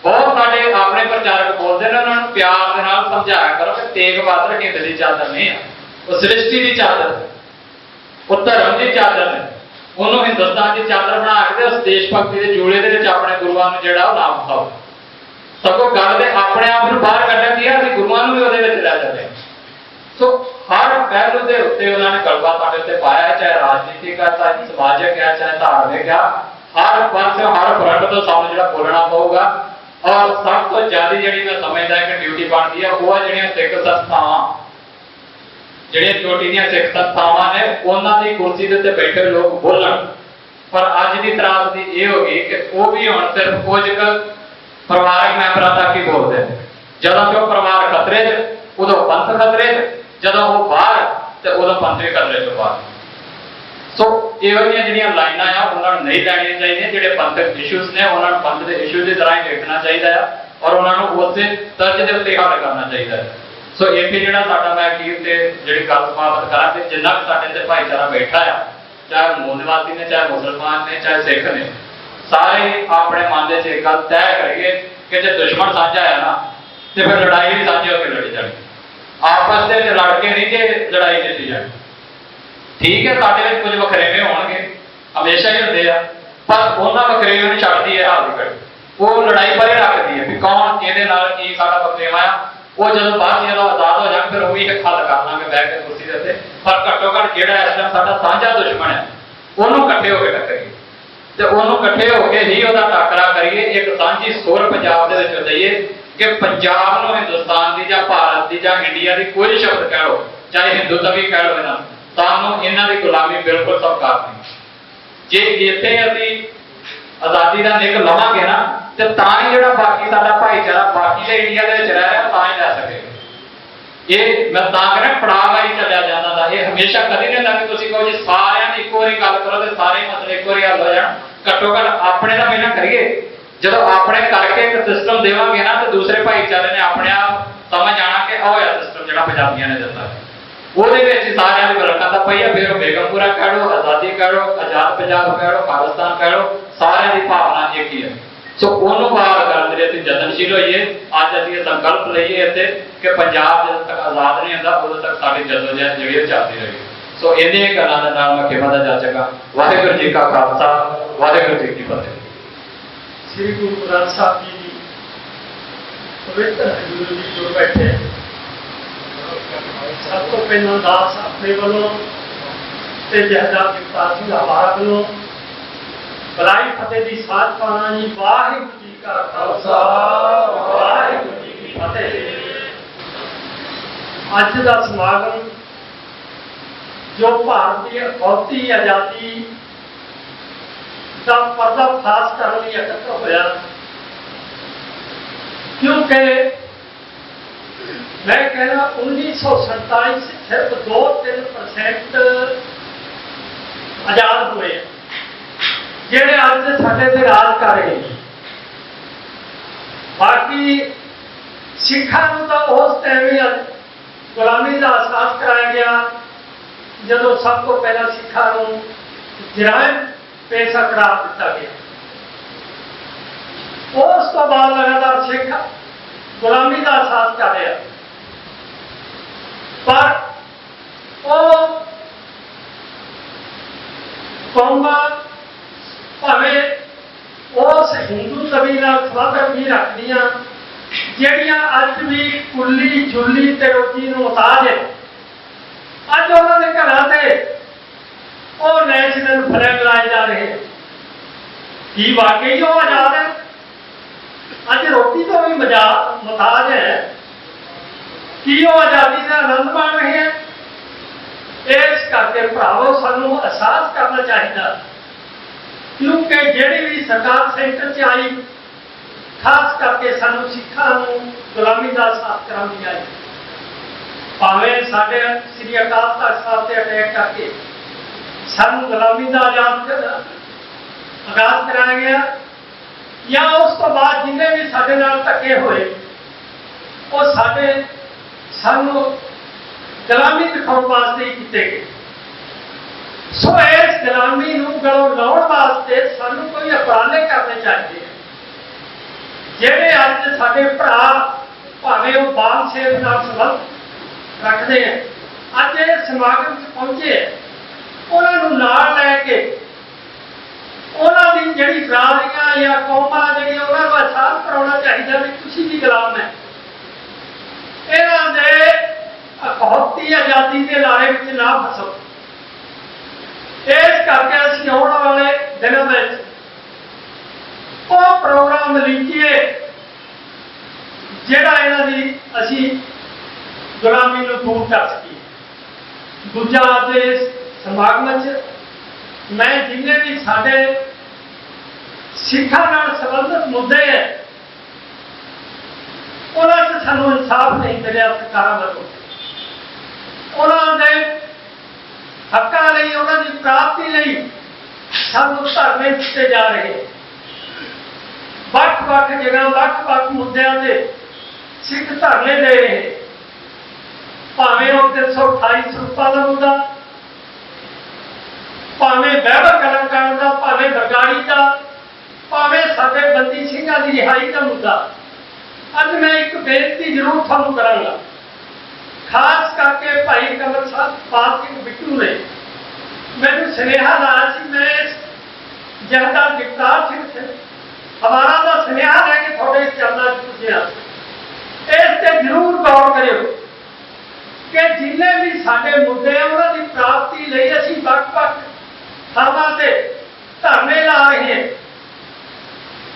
ਬਹੁਤ ਸਾਡੇ ਆਪਣੇ ਪ੍ਰਚਾਰਕ ਬੋਲਦੇ ਨੇ, ਉਹਨਾਂ ਨੂੰ ਪਿਆਰ ਦੇ ਨਾਲ ਸਮਝਾਇਆ ਕਰੋ ਕਿ ਤੇਗ ਬਹਾਦਰ ਹਿੰਦ ਦੀ ਚਾਦਰ ਨਹੀਂ ਆ, ਉਹ ਸ੍ਰਿਸ਼ਟੀ ਦੀ ਚਾਦਰ, ਉਹ ਧਰਮ ਦੀ ਚਾਦਰ ਹੈ। ਉਹਨੂੰ ਹਿੰਦੁਸਤਾਨ ਦੀ ਚਾਦਰ ਬਣਾ ਕੇ ਉਸ ਦੇਸ਼ ਭਗਤੀ ਦੇ ਜੋੜੇ ਦੇ ਵਿੱਚ ਆਪਣੇ ਗੁਰੂਆਂ ਨੂੰ ਜਿਹੜਾ ਉਹ ਨਾਮ ਪਾਓ। ਸਗੋਂ ਗੱਲ ਦੇ ਆਪਣੇ ਆਪ ਨੂੰ ਬਾਹਰ ਕੱਢਣ ਦੀ ਆ, ਅਸੀਂ ਗੁਰੂਆਂ ਨੂੰ ਵੀ ਉਹਦੇ ਵਿੱਚ ਲੈ ਜਾਂਦੇ। ਸੋ ਹਰ ਪਹਿਲੂ ਦੇ ਉੱਤੇ ਉਹਨਾਂ ਨੇ ਗਲਬਾ ਸਾਡੇ ਉੱਤੇ ਪਾਇਆ, ਚਾਹੇ ਰਾਜਨੀਤਿਕ ਆ, ਚਾਹੇ ਸਮਾਜਿਕ ਆ, ਚਾਹੇ ਧਾਰਮਿਕ ਆ, ਹਰ ਪਾਸੇ ਹਰ ਫਰੰਟ ਤੋਂ ਸਾਨੂੰ ਜਿਹੜਾ ਬੋਲਣਾ ਪਊਗਾ। ਔਰ ਸਭ ਤੋਂ ਜ਼ਿਆਦਾ ਜਿਹੜੀ ਮੈਂ ਸਮਝਦਾ ਕਿ ਡਿਊਟੀ ਬਣਦੀ ਆ ਉਹ ਆ ਜਿਹੜੀਆਂ ਸਿੱਖ ਸੰਸਥਾਵਾਂ, ਜਿਹੜੀਆਂ ਚੋਟੀ ਦੀਆਂ ਸਿੱਖ ਸੰਸਥਾਵਾਂ ਨੇ, ਉਹਨਾਂ ਦੀ ਕੁਰਸੀ ਦੇ ਉੱਤੇ ਬੈਠੇ ਲੋਕ ਬੋਲਣ। ਪਰ ਅੱਜ ਦੀ ਤਰਾਸਦੀ ਇਹ ਹੋ ਗਈ ਕਿ ਉਹ ਵੀ ਹੁਣ ਸਿਰਫ ਕੁਝ ਪਰਿਵਾਰਕ ਮੈਂਬਰਾਂ ਤੱਕ ਹੀ ਬੋਲਦੇ ਨੇ। ਜਦੋਂ ਕਿ ਉਹ ਪਰਿਵਾਰ ਖਤਰੇ 'ਚ, ਉਦੋਂ ਪੰਥ ਖਤਰੇ 'ਚ, ਜਦੋਂ ਉਹ ਬਾਹਰ ਤੇ ਉਦੋਂ ਪੰਥ ਵੀ ਖਤਰੇ 'ਚੋਂ ਬਾਹਰ। ਸੋ ਇਹੋ ਜਿਹੀਆਂ ਜਿਹੜੀਆਂ ਲਾਈਨਾਂ ਆ ਉਹਨਾਂ ਨੂੰ ਨਹੀਂ ਲੈਣੀਆਂ ਚਾਹੀਦੀਆਂ। ਜਿਹੜੇ ਪੰਥਕ ਇਸ਼ੂਜ਼ ਨੇ ਉਹਨਾਂ ਨੂੰ ਪੰਥ ਦੇ ਇਸ਼ੂ ਦੀ ਤਰ੍ਹਾਂ ਹੀ ਦੇਖਣਾ ਚਾਹੀਦਾ ਆ ਔਰ ਉਹਨਾਂ ਨੂੰ ਉਸੇ ਤਰਜ ਦੇ ਉੱਤੇ ਹੱਲ ਕਰਨਾ ਚਾਹੀਦਾ ਹੈ। ਸੋ ਇੱਥੇ ਜਿਹੜਾ ਸਾਡਾ ਮੈਂ ਅਖੀਰ ਤੇ ਜਿਹੜੀ ਗੱਲ ਸਮਾਪਤ ਕਰਾਂ ਕਿ ਜਿੰਨਾ ਵੀ ਸਾਡੇ ਤੇ ਭਾਈਚਾਰਾ ਬੈਠਾ ਆ, ਚਾਹੇ ਮੂਲ ਨਿਵਾਸੀ ਨੇ, ਚਾਹੇ ਮੁਸਲਮਾਨ ਨੇ, ਚਾਹੇ ਸਿੱਖ ਨੇ, ਸਾਰੇ ਆਪਣੇ ਮਨ ਦੇ 'ਚ ਇੱਕ ਗੱਲ ਤੈਅ ਕਰੀਏ ਕਿ ਜੇ ਦੁਸ਼ਮਣ ਸਾਂਝਾ ਆ ਨਾ ਤੇ ਫਿਰ ਲੜਾਈ ਵੀ ਸਾਂਝੀ ਹੋ ਕੇ ਲੜੀ ਜਾਣੀ। ਆਪਸ ਦੇ ਵਿੱਚ ਲੜ ਕੇ ਨਹੀਂ ਜੇ ਲੜਾਈ ਜਿੱਤੀ ਜਾਣੀ। ਠੀਕ ਹੈ, ਸਾਡੇ ਵਿੱਚ ਕੁਝ ਵਖਰੇਵੇਂ ਹੋਣਗੇ, ਹਮੇਸ਼ਾ ਹੀ ਹੁੰਦੇ ਆ, ਪਰ ਉਹਨਾਂ ਵਖਰੇਵਿਆਂ ਨੂੰ ਛੱਡਦੀ ਹੈ ਹਾਲ ਦੀ ਘੜੀ। ਉਹ ਲੜਾਈ ਪਰੇ ਰੱਖਦੀ ਹੈ ਵੀ ਕੌਣ ਇਹਦੇ ਨਾਲ ਕੀ ਸਾਡਾ ਵਖਰੇਵਾ ਆ। ਉਹ ਜਦੋਂ ਬਾਅਦ ਜਦੋਂ ਆਜ਼ਾਦ ਹੋ ਜਾਣ ਫਿਰ ਉਹ ਵੀ ਇੱਕ ਹੱਲ ਕਰ ਲਾਂਗੇ ਬੈਠ ਕੇ ਕੁਰਸੀ ਦੇ ਉੱਤੇ। ਪਰ ਘੱਟੋ ਘੱਟ ਜਿਹੜਾ ਇਸ ਟਾਈਮ ਸਾਡਾ ਸਾਂਝਾ ਦੁਸ਼ਮਣ ਹੈ ਉਹਨੂੰ ਇਕੱਠੇ ਹੋ ਕੇ ਟੱਕਰੀਏ ਤੇ ਉਹਨੂੰ ਇਕੱਠੇ ਹੋ ਕੇ ਹੀ ਉਹਦਾ ਟਾਕਰਾ ਕਰੀਏ। ਇੱਕ ਸਾਂਝੀ ਸੁਰ ਪੰਜਾਬ ਦੇ ਵਿੱਚ ਦਈਏ ਕਿ ਪੰਜਾਬ ਨੂੰ ਹਿੰਦੁਸਤਾਨ ਦੀ ਜਾਂ ਭਾਰਤ ਦੀ ਜਾਂ ਇੰਡੀਆ ਦੀ ਕੋਈ ਸ਼ਬਦ ਕਹਿ ਲਓ, ਚਾਹੇ ਹਿੰਦੂਤਵੀ ਕਹਿ ਲਓ, ਇਹਨਾਂ ਸਾਨੂੰ ਇਹਨਾਂ ਦੀ ਗੁਲਾਮੀ ਬਿਲਕੁਲ ਸਵੀਕਾਰ ਨਹੀਂ। ਜੇ ਇੱਥੇ ਅਸੀਂ ਆਜ਼ਾਦੀ ਦਾ ਨਿੱਘ ਲਵਾਂਗੇ ਨਾ ਤੇ ਤਾਂ ਹੀ ਜਿਹੜਾ ਬਾਕੀ ਸਾਡਾ ਭਾਈਚਾਰਾ ਬਾਕੀ ਦੇ ਇੰਡੀਆ ਦੇ ਵਿੱਚ ਰਹਿ ਰਿਹਾ ਤਾਂ ਹੀ ਲੈ ਸਕੇਗਾ। ਇਹ ਮੈਂ ਤਾਂ ਕਹਿੰਦਾ ਪੜਾਅ ਵਾਈ ਚੱਲਿਆ ਜਾਂਦਾ ਦਾ। ਇਹ ਹਮੇਸ਼ਾ ਕਦੀ ਨਹੀਂ ਹੁੰਦਾ ਕਿ ਤੁਸੀਂ ਕਹੋ ਜੀ ਸਾਰਿਆਂ ਦੀ ਇੱਕੋ ਵਾਰੀ ਗੱਲ ਕਰੋ ਤੇ ਸਾਰੇ ਮਸਲੇ ਇੱਕੋ ਵਾਰੀ ਹੱਲ ਹੋ ਜਾਣ। ਘੱਟੋ ਘੱਟ ਆਪਣੇ ਦਾ ਪਹਿਲਾਂ ਕਰੀਏ। ਜਦੋਂ ਆਪਣੇ ਕਰਕੇ ਇੱਕ ਸਿਸਟਮ ਦੇਵਾਂਗੇ ਨਾ ਤੇ ਦੂਸਰੇ ਭਾਈਚਾਰੇ ਨੇ ਆਪਣੇ ਆਪ ਸਮਝ ਆਣਾ ਕਿ ਉਹ ਆ ਸਿਸਟਮ ਜਿਹੜਾ ਪੰਜਾਬੀਆਂ ਨੇ ਦਿੱਤਾ। ਉਹਦੇ ਵਿੱਚ ਸਾਰਿਆਂ ਦੀ ਬਰਕਤ ਪਈ ਆ। ਫਿਰ ਉਹ ਬੇਗਮਪੁਰਾ ਕਹਿ ਲਓ, ਆਜ਼ਾਦੀ ਕਹਿ ਲਓ, ਆਜ਼ਾਦ ਪੰਜਾਬ ਕਹਿ ਲਓ, ਖਾਲਿਸਤਾਨ ਕਹਿ ਲਓ, ਸਾਰਿਆਂ ਦੀ ਭਾਵਨਾ ਇੱਕ ਹੀ ਹੈ। ਸੋ ਉਹਨੂੰ ਬਾਹਰ ਕਰਨ ਦੇ ਲਈ ਅਸੀਂ ਯਤਨਸ਼ੀਲ ਹੋਈਏ। ਅੱਜ ਅਸੀਂ ਇਹ ਸੰਕਲਪ ਲਈਏ ਇੱਥੇ ਕਿ ਪੰਜਾਬ ਜਦੋਂ ਤੱਕ ਆਜ਼ਾਦ ਨਹੀਂ ਹੁੰਦਾ ਉਦੋਂ ਤੱਕ ਸਾਡੀ ਜਦੋਜਹਿਦ ਜਿਹੜੀ ਉਹ ਚੱਲਦੀ ਰਹੇਗੀ। ਸੋ ਇਹਦੀਆਂ ਗੱਲਾਂ ਦੇ ਨਾਲ ਮੈਂ ਖਿਮਾ ਦਾ ਜਾਚਾਂਗਾ। ਵਾਹਿਗੁਰੂ ਜੀ ਕਾ ਖਾਲਸਾ, ਵਾਹਿਗੁਰੂ ਜੀ ਕੀ ਫਤਿਹ। ਸ੍ਰੀ ਗੁਰੂ ਗ੍ਰੰਥ ਸਾਹਿਬ ਜੀ ਦੀ ਪਵਿੱਤਰ ਹਜ਼ੂਰੀ ਵਿੱਚ ਜੁੜ ਬੈਠੇ। ਸਭ ਤੋਂ ਪਹਿਲਾਂ ਦਾਸ ਆਪਣੇ ਵੱਲੋਂ ਤੇ ਜਹਦਾਰ ਜਗਤਾਰ ਸਿੰਘ ਹਵਾਰਾ ਵੱਲੋਂ ਬਲਾਈ ਫਤਿਹ ਦੀ ਸਾਧ ਪਾਣਾ ਜੀ। ਵਾਹਿਗੁਰੂ ਜੀ ਕਾ ਖਾਲਸਾ, ਵਾਹਿਗੁਰੂ ਜੀ ਕੀ ਫਤਿਹ। ਅੱਜ ਦਾ ਸਮਾਗਮ ਜੋ ਭਾਰਤ ਦੀ ਅਖੌਤੀ ਆਜ਼ਾਦੀ ਦਾ ਪਰਦਾਫਾਸ਼ ਕਰਨ ਲਈ ਇਕੱਠਾ ਹੋਇਆ, क्योंकि मैं कहना 1947 से सिर्फ 2-3% आजाद हुए जेड़े आज साडे ते राज कर रहे हैं। बाकी सिखा तो उस टाइम ही गुलामी का एहसास कराया गया जदों सब तो पहला सिखा जराइम पेशा करार दिता गया। उस तो बाद लगातार सिख गुलामी का एहसास कर रहा, पर कौमां भावें उस हिंदू तवी नाल संबंध भी रखदियां जिहड़ियां अज भी कुली जुली ते रोटी नूं मुहताज है। अज उन्होंने घरां ते वो नैशनल फ्लैग लाए जा रहे हैं। की वाकई वो आजाद है? अज रोटी तो भी मुहताज है कि वो आजादी का आनंद मान रहे हैं। इस करके भरावो सानू एहसास करना चाहिए, क्योंकि जिहड़ी भी सरकार सेंटर च आई खास करके सानू सिखां नूं गुलामी का एहसास कराउंदी आई। भावें साडे श्री अकाल तख्त साहब ते अटैक करके सानू गुलामी का आगाज कराया गया, या उस तो बाद जिन्हें भी साडे नाल धक्के होए वो सानू गुलामी दिखाने वास्ते ही कीते गए। सो इस गुलामी नूं गलों लाउण वास्ते सानू कोई उपराले करने चाहिए। जिहड़े अज साडे भरा भावें वो बाल सेव नाल संबंध रखते हैं, अज इस समागम च पहुंचे, उन्हां नूं नाल लैके उन्हां दी जिहड़ी बरादरियां या कौमां जिहड़ियां उन्हां नूं एहसास कराउणा चाहिए भी तुसीं भी गुलाम है। इन्हां दे अखौती आज़ादी के लारे विच ना फसो। इस करके असीं आउण वाले दिनां विच वो प्रोग्राम लीजिए जिहड़ा इन्हां दी असीं गुलामी नूं दूर कर सकीए। दूजा अज इस समागम च मैं जिन्हें भी साडे सिखां नाल संबंधित मुद्दे है उन्हां च सानू इंसाफ नहीं मिलिया। सरकारां वल्लों उन्हां दे हक्कां लई उन्हां दी प्राप्ति लई सानू धरने दिते जा रहे। ਵੱਖ-ਵੱਖ जगह ਵੱਖ-ਵੱਖ मुद्दों से सिख धरने दे रहे, भावें वो 328 ਸਰੂਪਾਂ ਦਾ मुद्दा, भावें बहबर कलमकांड का, भावें बरगाड़ी का, भावें साडे बंदी सिंघां की रिहाई का मुद्दा। अज मैं एक बेनती जरूर थानू करांगा, खास करके भाई कमर साहब पाल सिंह बिट्टू ने मैनूं सुनेहा लाया सी। मैं जहदार जगतार सिंह से हमारा का सुनेहा लैके थोड़े चरणा पुज्या, इस ते जरूर गौर करियो कि जिन्हें भी साडे मुद्दे उन्हां दी प्राप्ति लई असीं वख-वख थावां ते धरने ला रहे हैं।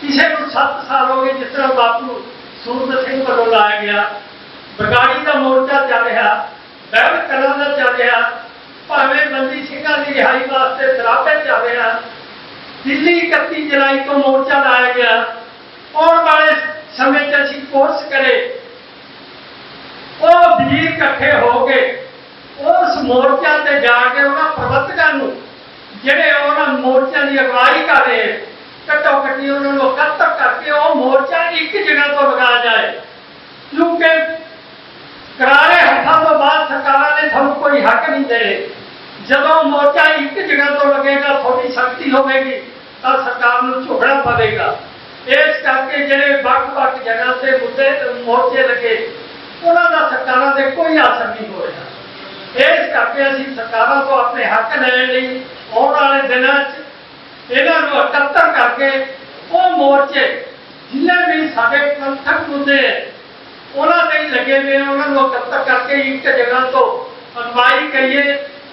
किसी को 7 साल हो गए, जिस तरह बापू सूरत सिंह वालों लाया गया, बरगाड़ी का मोर्चा चल रहा, बहबर कलां का चल रहा, भावें बंदी सिंघां की रिहाई वास्ते सराबे चल रहा, दिल्ली 31 जुलाई को मोर्चा लाया गया। आने वाले समय च असीं कोशिश करें वो वीर इकट्ठे हो गए उस मोर्चा से जाके उन्होंने प्रबंधकों को जिहड़े उन्होंने मोर्चा की अगवाई कर रहे हैं घट्टो घट्टी उन्होंने इकट्ठा करके वो मोर्चा एक जगह तो लगाया जाए, क्योंकि करारे हत्थों तो बाद सरकारों ने थानू कोई हक नहीं दे। जदों मोर्चा एक जगह तो लगेगा, थोड़ी शक्ति होगी तो सरकार को झुकना पड़ेगा। इस करके जिहड़े वख-वख जगह से मुद्दे मोर्चे लगे उन्होंने सरकारों से कोई असर नहीं हो रहा। इस करके असीं सरकारों को अपने हक लैण लई आउण वाले दिनों इन्हां नूं इकट्ठा करके वो मोर्चे जिन्हें भी साडे पंथक मुद्दे है उन्हां ते ही लगे हुए उन्हां नूं इकट्ठा करके एक जगह तो अगवाई करिए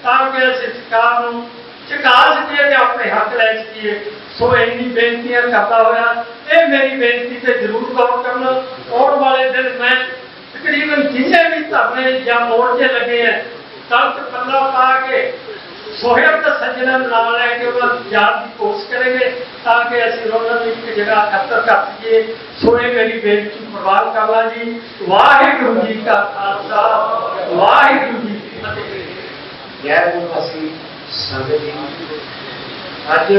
ताकि असीं सरकार नूं झुका सकीए ते अपने हक लै सकीए। सो इन्नी बेनतियां करता होया ये मेरी बेनती से जरूर गौर करना। आने वाले दिन मैं तकरीबन जिन्ने भी धरने या मोर्चे लगे हैं तख्त पन्ना पा के सोहेब का सज्जना नाम लैके उन्होंने याद की कोशिश करेंगे ताकि असं उन्होंने एक जगह इकट्ठा कर सकीए। सो ये मेरी बेनती प्रवान करना जी। वाहिगुरू जी का खालसा वाहिगुरू जी की फतेह। जय गुरु संगत जी, अज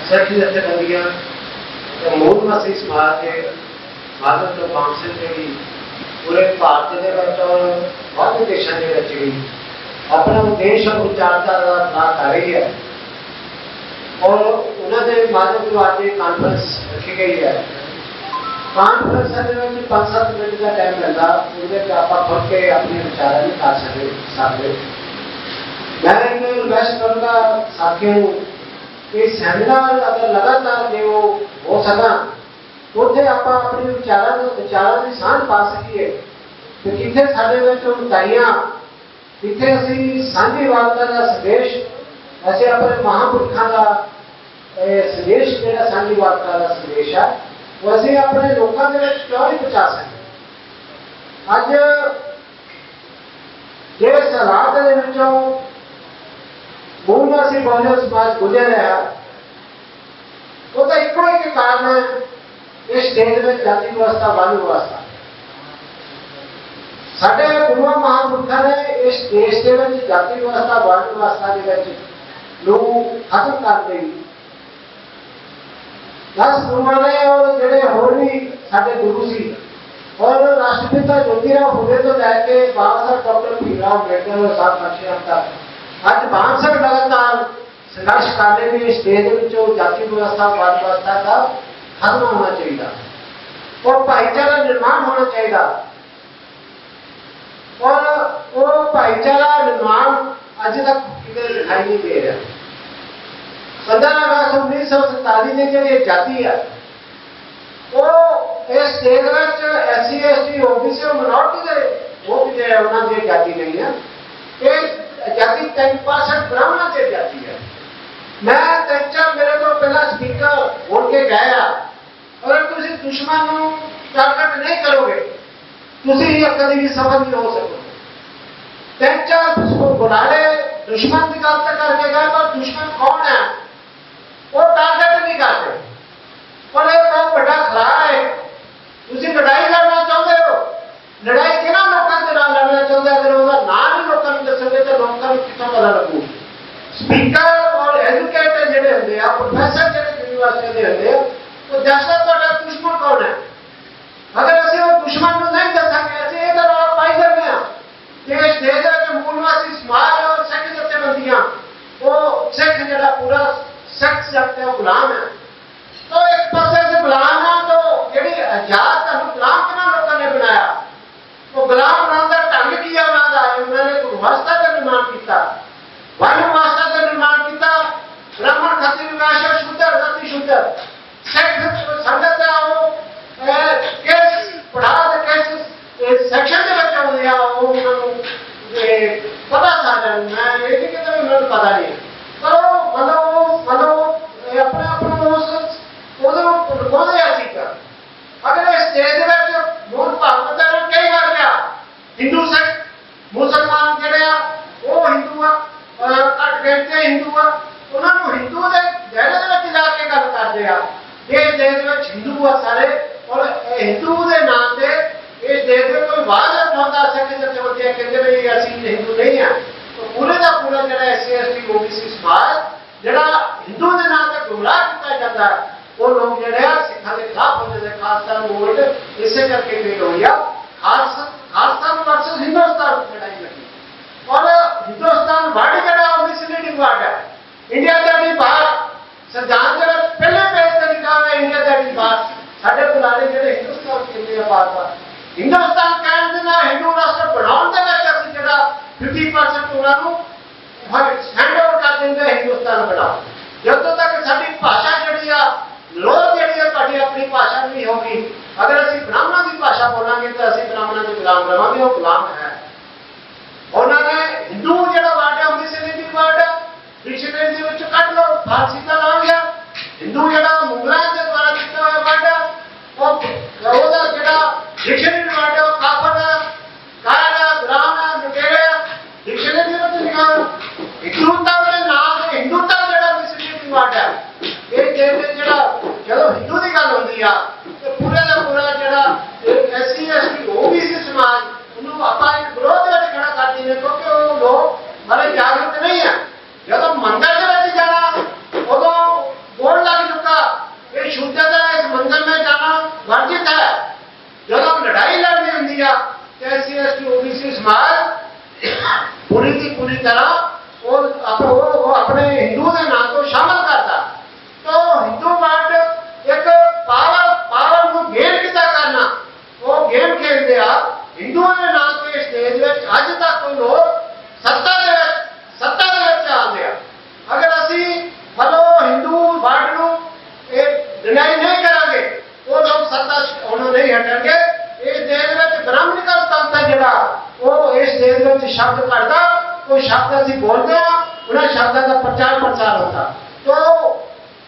सिख जथेबंदियां तो मूल मसीह समाज के माधव तो काउंसिल के भी पूरे भारत के और बहुत देशों के भी अपना उद्देश और विचारधारा अपना कर रही है और उन्होंने माध्यम तो आज कॉन्फ्रेंस रखी गई है। कॉन्फ्रेंस 5-7 मिनट का टाइम मिलता उसमें आप खुद के अपने विचार भी कर सकते। मैं एक रिक्वेस्ट करूँगा साथियों कि सैमीनार अगर लगातार जो हो सका उत्थे आप अपने विचारों की सांझ पा सकीए तो कितने साढ़े उताइयां कितने असी सांझी वार्ता का संदेश असी अपने महापुरखों का संदेश जो सांझी वार्ता का संदेश है वो असी अपने लोगों के क्यों नहीं पहुंचा सकते। अज जिस हालात मूल असी बहुजन समाज गुजर रहा वो तो एको एक कारण है इस देश में जाति व्यवस्था वाली व्यवस्था। साढ़े गुरुआ महापुरखों ने इस देश के जाति व्यवस्था वाली व्यवस्था के लोग खत्म कर दी। 10 गुरुआ ने और जोड़े होर भी साढ़े गुरु सी और राष्ट्रपिता ज्योतिराव फुले तो लैके बाबा साहब डॉक्टर भीमराव अम्बेडकर साहब बख्शी तक अज 5 साल लगातार संघर्ष कर रहे हैं। इस देश जाति व्यवस्था वाली व्यवस्था का खत्म होना चाहिए और भाईचारा निर्माण होना चाहिए और वो भाईचारा निर्माण अज तक किधर दिखाई नहीं दे रहा। 15 अगस्त 1947 की जी आजादी है वो इस देश में SC ST OBC और मिनोरिटी के वोट जो है उन्होंने आजादी नहीं है। ये आजादी 65% ब्राह्मणों की आजादी है। मैं 3-4 मेरे को पहला स्पीकर बोल के गया अगर तुम दुश्मन को टारगेट नहीं करोगे कभी भी सफल नहीं हो सकोगे। 3-4 उसको बुला ले दुश्मन की गल करके गए पर दुश्मन कौन है वो टारगेट नहीं करते पर एक बहुत बड़ा खला है। तुम लड़ाई लड़ना चाहते हो लड़ाई किन्हों लोगों के नाम लड़ना चाहते अगर वह नाम ही लोगों को दसोगे तो लोगों को कितों पता लगू। स्पीकर और एजुकेटर जोड़े होंगे प्रोफेसर जो यूनिवर्सिटी के होंगे वो दसदा तो दुश्मन कौन है। अगर असं वो दुश्मन को नहीं दसा असं ये रौला पाई करते हैं कि इस देश के मूलवासी समाज और सिख जथेबंदियां वो सिख जो पूरा सिख सकते हैं गुलाम है। तो एक पास से गुलाम है तो जी आजाद गुलाम किन्होंने लोगों ने बनाया वो गुलाम बनाने का ढंग की है उन्होंने व्यवस्था का निर्माण किया वन व्यवस्था का निर्माण किया। ब्राह्मण खत्री वैश्य शूद्र जाति शूद्र सिख संगत है वो किस पढ़ा किस सेक्शन के आते हैं वो पता था मैं ये नहीं कहता उन्होंने पता नहीं पर मतलब अपने अपने उस अगर इस देश मूल भागवत कई बार क्या हिंदू सिख मुसलमान जोड़े वो हिंदू घट गिनती हिंदू उन्होंने हिंदू के दायरे में जाके गल करते हैं। इस देश में हिंदू आ सारे और हिंदू के नाम से इस देश में कोई बाहर उठाता सिख जथेबंदियां कहते भाई असं हिंदू नहीं है तो पूरे का पूरा जो SC ST OBC समाज जो हिंदू के नाम से गुमराह किया जाता है वो लोग जो सिखा के खिलाफ हो जाते हैं। खालसा मूवमेंट इसे करके फेल हो गया। खालसा वर्सेस हिंदुस्तान लड़ाई लगी और हिंदुस्तान वर्ड जो मिसलीडिंग वर्ड है। इंडिया दैट बाहर संविधान के पहले पेज से लिखा हुआ है इंडिया दैट बाहर साढ़े बुलाने जो हिंदुस्तान कहते हैं बार हिंदुस्तान कहने देना हिंदू राष्ट्र बनाने जो 50% उन्होंने हैंड ओवर कर देंगे हिंदुस्तान बनाओ। जब तक साड़ी भाषा जी लोग जी अपनी भाषा नहीं होगी अगर असं ब्राह्मणों की भाषा बोलेंगे तो असं ब्राह्मणों के गुलाम रहांगे वो गुलाम है। उन्होंने हिंदू जो वर्ड है मिसलीडिंग वर्ड है डिक्शनरी कट लो फारसी का नाम है हिंदू जो मुगलों के द्वारा किया हुआ वर्ड है वो डिक्शनरी वाडो काफड़ा काला ब्राह्मण निकेरा डिक्शनरी में लिखा हिंदुता के नाम हिंदुता जड़ा मिसलीडिंग वर्ड है ये कहते जड़ा चलो हिंदू की गल होंदी आ ते पूरे दा पूरा जड़ा एससी एसटी ओबीसी समाज उन्होंने आपा एक विरोध विच खड़ा कर दिए क्योंकि वो लोग बड़े जागरूक नहीं है जब मंदिर के विच जाना उदों बोर्ड लग चुका ये शूद्र का इस मंदिर में जाना वर्जित है जब लड़ाई लड़नी होंदी आ एससी एसटी ओबीसी समाज पूरी की पूरी तरह वो अपने हिंदू के नाम को शामिल करता तो हिंदू वर्ड एक पावर को गेन किता करना वो गेम खेलते आ हिंदुओं के नाम के स्टेज में अज तक कोई लोग सत्ता आते हैं अगर असी हलो हिंदू वर्ड को डिनाई नहीं करांगे वो लोग सत्ता उन्होंने नहीं हटेंगे इस देश में ब्राह्मणिकल तंत्र जरा वो इस देश में शब्द करता वो शब्द असी बोलते हैं उन्हें शब्दों का प्रचार प्रसार होता तो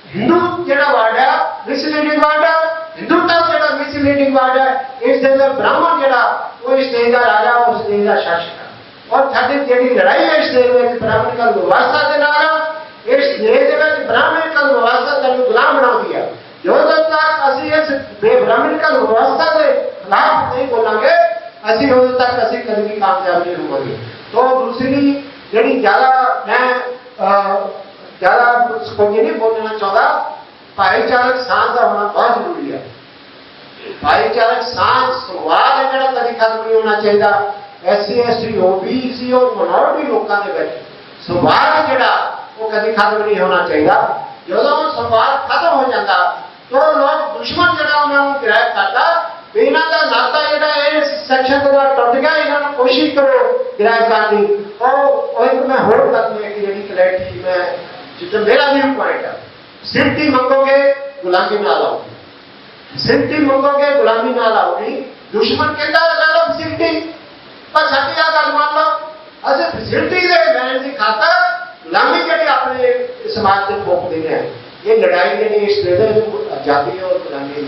हिंदू जरा वर्ड है मिसलीडिंग वर्ड है हिंदुत्व जरा मिसलीडिंग वर्ड है इस देश में ब्राह्मण जरा वो इस देश का राजा उस देश का शासक है और साडी जेडी लड़ाई है इस देश में ब्राह्मणिकल व्यवस्था के नाल इस देश में ब्राह्मणिकल व्यवस्था को गुलाम बना दिया जो तक असी इस ब्राह्मणिकल व्यवस्था के खिलाफ नहीं बोलेंगे असी उस तक असी कभी भी कामयाब नहीं होंगे तो दूसरी जेडी ज्यादा मैं ज्यादा कोई नहीं बोलना चाहता भाईचारक सांझ का होना बहुत जरूरी है भाईचारक सांझ संवाद है जरा कभी खत्म नहीं होना चाहिए एससी एसटी ओबीसी और माइनॉरिटी लोगों के बीच संवाद जरा वो कभी खत्म नहीं होना चाहिए जो संवाद खत्म हो जाता तो लोग दुश्मन जरा उन्होंने गिरफ्तार करता इन्हों का नाता जरा इस सेक्शन का टुट गया इन्होंने कोशिश करो गिरफ्तार की और एक मैं होर करनी है कि जी क्लैरिटी मैं जितना मेरा व्यू पॉइंट है सिमटी मंगोगे गुलामी ना लाओगी सिमटी मंगोगे गुलामी ना लाओगी दुश्मन कहता लगा लो सिमटी पर साडी आ गल मान लो अस सिमटी दे मैन की खातर गुलामी जी अपने समाज से फोक देने हैं ये लड़ाई जी इस आजादी और गुलामी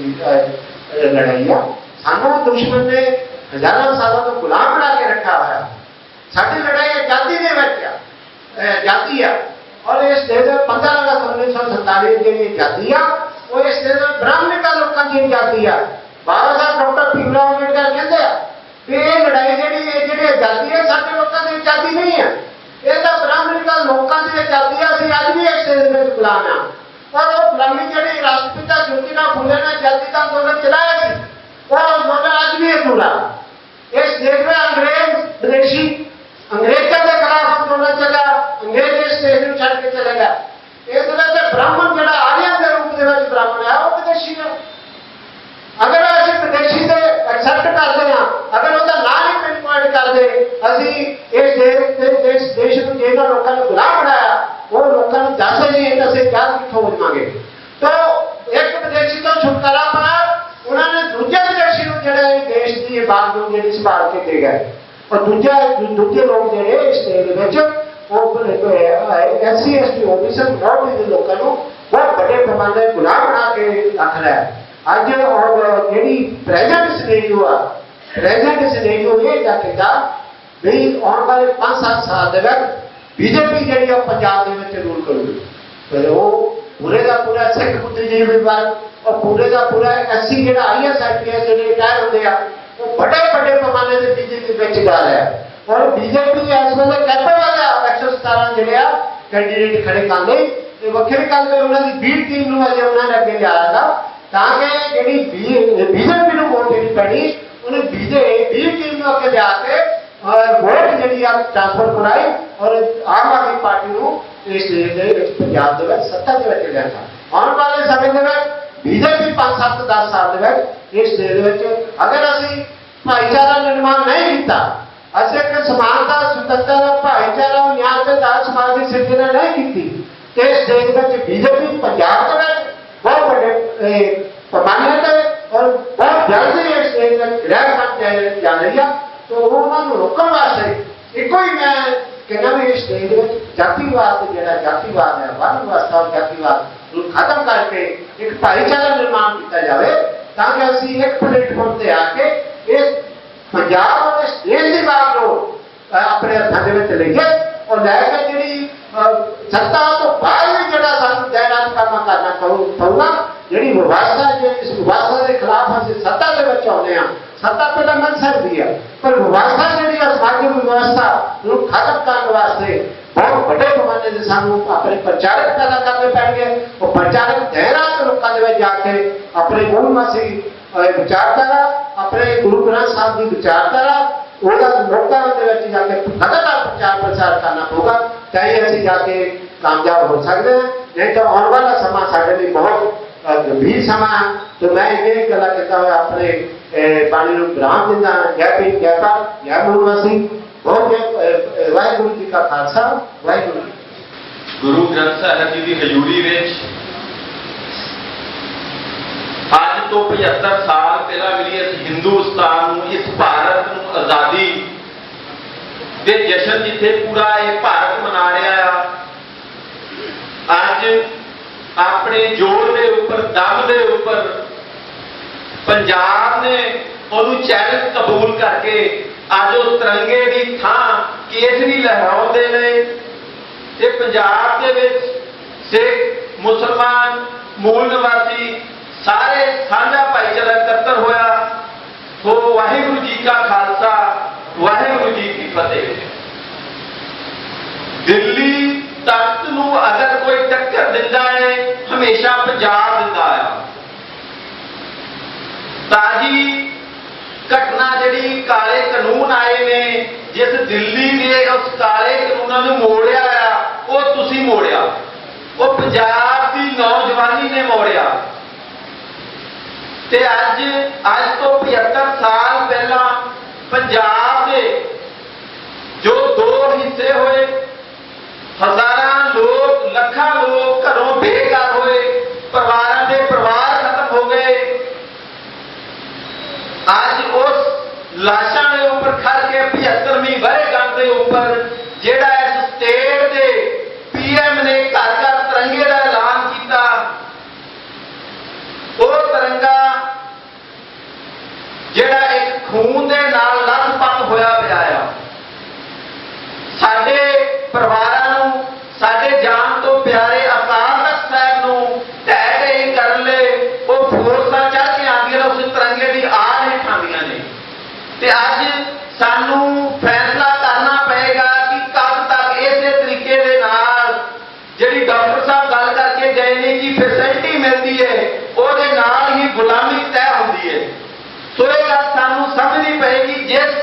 लड़ाई है सानू दुश्मन ने हजारों सालों को गुलाम बना के रखा हुआ है साडी लड़ाई आजादी दे विच आजादी है और इस देश 15 अगस्त 1947 की आजादी है वो इस देश में ब्राह्मणिकल लोगों की आजादी है बाबा साहब डॉक्टर भीमराव अम्बेडकर कहते हैं कि ये लड़ाई जी आजादी है साडे लोगों की आजादी नहीं है ये तो ब्राह्मणिकल लोगों की आजादी है असीं अज भी इस देश में गुलाम हैं और वो गुलामी जी राष्ट्रपिता ज्योतिराव फुले ने आजादी का आंदोलन चलाया थी वो आंदोलन आज भी अधूरा इस देश में अंग्रेज विदेशी अंग्रेजों के खिलाफ आंदोलन चला अंग्रेज इस देश में छड़ के चले गए इस तरह से ब्राह्मण जरा आर्यन के रूप में ब्राह्मण है वो विदेशी है अगर अस विदेशी से एक्सेप्ट करते हैं अगर उसका ना ही पिन पॉइंट करते असी इस देश को जिन्होंने लोगों ने गुलाम बनाया वो लोगों ने दस नहीं अस क्या कितों बुझांगे तो एक विदेशी तो छुटकारा पाया उन्होंने दूजे विदेशी को जो देश की बागडोर जी संभाल के दे गए और दूजे लोग जो इस देश एससी एसटी ओबीसी माइनॉरिटी के लोगों को बहुत बड़े पैमाने गुलाम बना के रख रहा है अज और जी प्रेजेंट सिनेरियो आ प्रेजेंट सिनेरियो ये कहता भी आने वाले 5-7 साल बीजेपी जी पंजाब रूल करूगी फिर वो पूरे का पूरा सिख बुद्धिजीवी विभाग और पूरे का पूरा एससी जो IAS IPS जो रिटायर होते हैं वो बड़े बड़े पैमाने से बीजेपी बेच जा रहा है और बीजेपी इस वेले कैपेबल है 117 जो कैंडीडेट खड़े करने वक्री गल उन्होंने बी टीम अजे उन्होंने अगे लिया था ताकि जी बीजेपी को वोट देनी पैनी उन्हें बी टीम अगे लिया के वोट जी ट्रांसफर कराई और आम आदमी पार्टी को इस पंजाब सत्ता लिया था आने वाले समय बीजेपी 5-7-10 साल इस देश अगर असी भाईचारा निर्माण नहीं किया असं एक समानता स्वतंत्रता भाईचारा न्याय के तहत समाज की सिरजना नहीं की इस देश में बीजेपी पंजाब के बहुत बड़े पैमाने पर और बहुत जल्द इस देश में ग्रह बन जा रही है तो उन्होंने रोकने वास्ते एको ही मैं कहना भी इस देश में जातिवाद जो जातिवाद है वर्ण व्यवस्था और जातिवाद खत्म करके एक भाईचारा निर्माण किया जाए ताकि असी एक प्लेटफॉर्म से आके इस पंजाब और इस देश की बात को अपने हथों के लेके और लैके जी सत्ता तो बाहर भी जो सानू दिन रात काम करना पऊगा। जी व्यवस्था जो इस व्यवस्था के खिलाफ असं सत्ता के आने सत्ता पहले मिल सकती है पर व्यवस्था जी सामाजिक व्यवस्था खत्म करने वास्ते बहुत बड़े पैमाने से सानू अपने प्रचारक पैदा करने पैणगे। और प्रचारक दिन रात लोगों के जाके अपने मूल मासी विचारधारा अपने गुरु ग्रंथ साहब की विचारधारा लोगों के जाके लगातार प्रचार प्रसार करना होगा तभी असं जाके कामयाब हो सकते हैं। नहीं तो आने वाला समा साढ़े लिए बहुत गंभीर समा है। तो मैं ये गला कहता हुआ अपने बाणी को विराम देना। जय भीम जय भारत जय मूलवासी बहुत वाहिगुरु जी का खालसा वाहिगुरु जी। गुरु ग्रंथ साहब जी की हजूरी में आज तो 75 साल पहला मिली इस हिंदुस्तान इस भारत को आजादी के जश्न जिथे पूरा ये भारत मना रहा है। अज अपने जोर के उपर दम के उपर पंजाब ने उन्होंने चैलेंज कबूल करके अज उस तिरंगे की थां केसरी लहराते ने पंजाब के विच सिख मुसलमान मूल निवासी सारे साझा भाईचारा इकट्ठा होया। तो वाहिगुरु जी का खालसा वाहिगुरु जी की फतेह। दिल्ली तख्त नूं अगर कोई टक्कर दिंदा है हमेशा पंजाब दिंदा है। ताजी घटना जिहड़ी काले कानून आए ने जिस दिल्ली के उस काले कानूनों नूं मोड़िया आ वो तुसीं मोड़िया वो पंजाब की नौजवानी ने मोड़िया। ते अज तो 75 साल पहला पंजाब के जो दो हिस्से होए हजारां लोग लखां लोग घरों बेघर होए परिवारों के परिवार खत्म हो गए। आज उस लाशां के उपर खड़ के 75वीं वर्षगांठ के उपर जिहड़ा इस स्टेट के पीएम ने घर घर तिरंगे का ऐलान किया वो तिरंगा जिहड़ा एक खून के नाल लथपथ होया पिया आ। साडे परिवारां नूं साडे जान तो प्यारे अकाल तख्त साहब नूं ढह ढेरी करन लई वो फोर्सां चढ़ के आंदियां उस तिरंगे की आड़ हेठ आंदियां ने। ते अज सानू फैसला करना पएगा कि कब तक इस तरीके दे नाल जिहड़ी डॉक्टर साहब गल करके गए ने कि फैसिलिटी मिलती है ਉਹਦੇ नाल ही गुलामी तय होती है। सो ये गल सानू समझनी पएगी जिस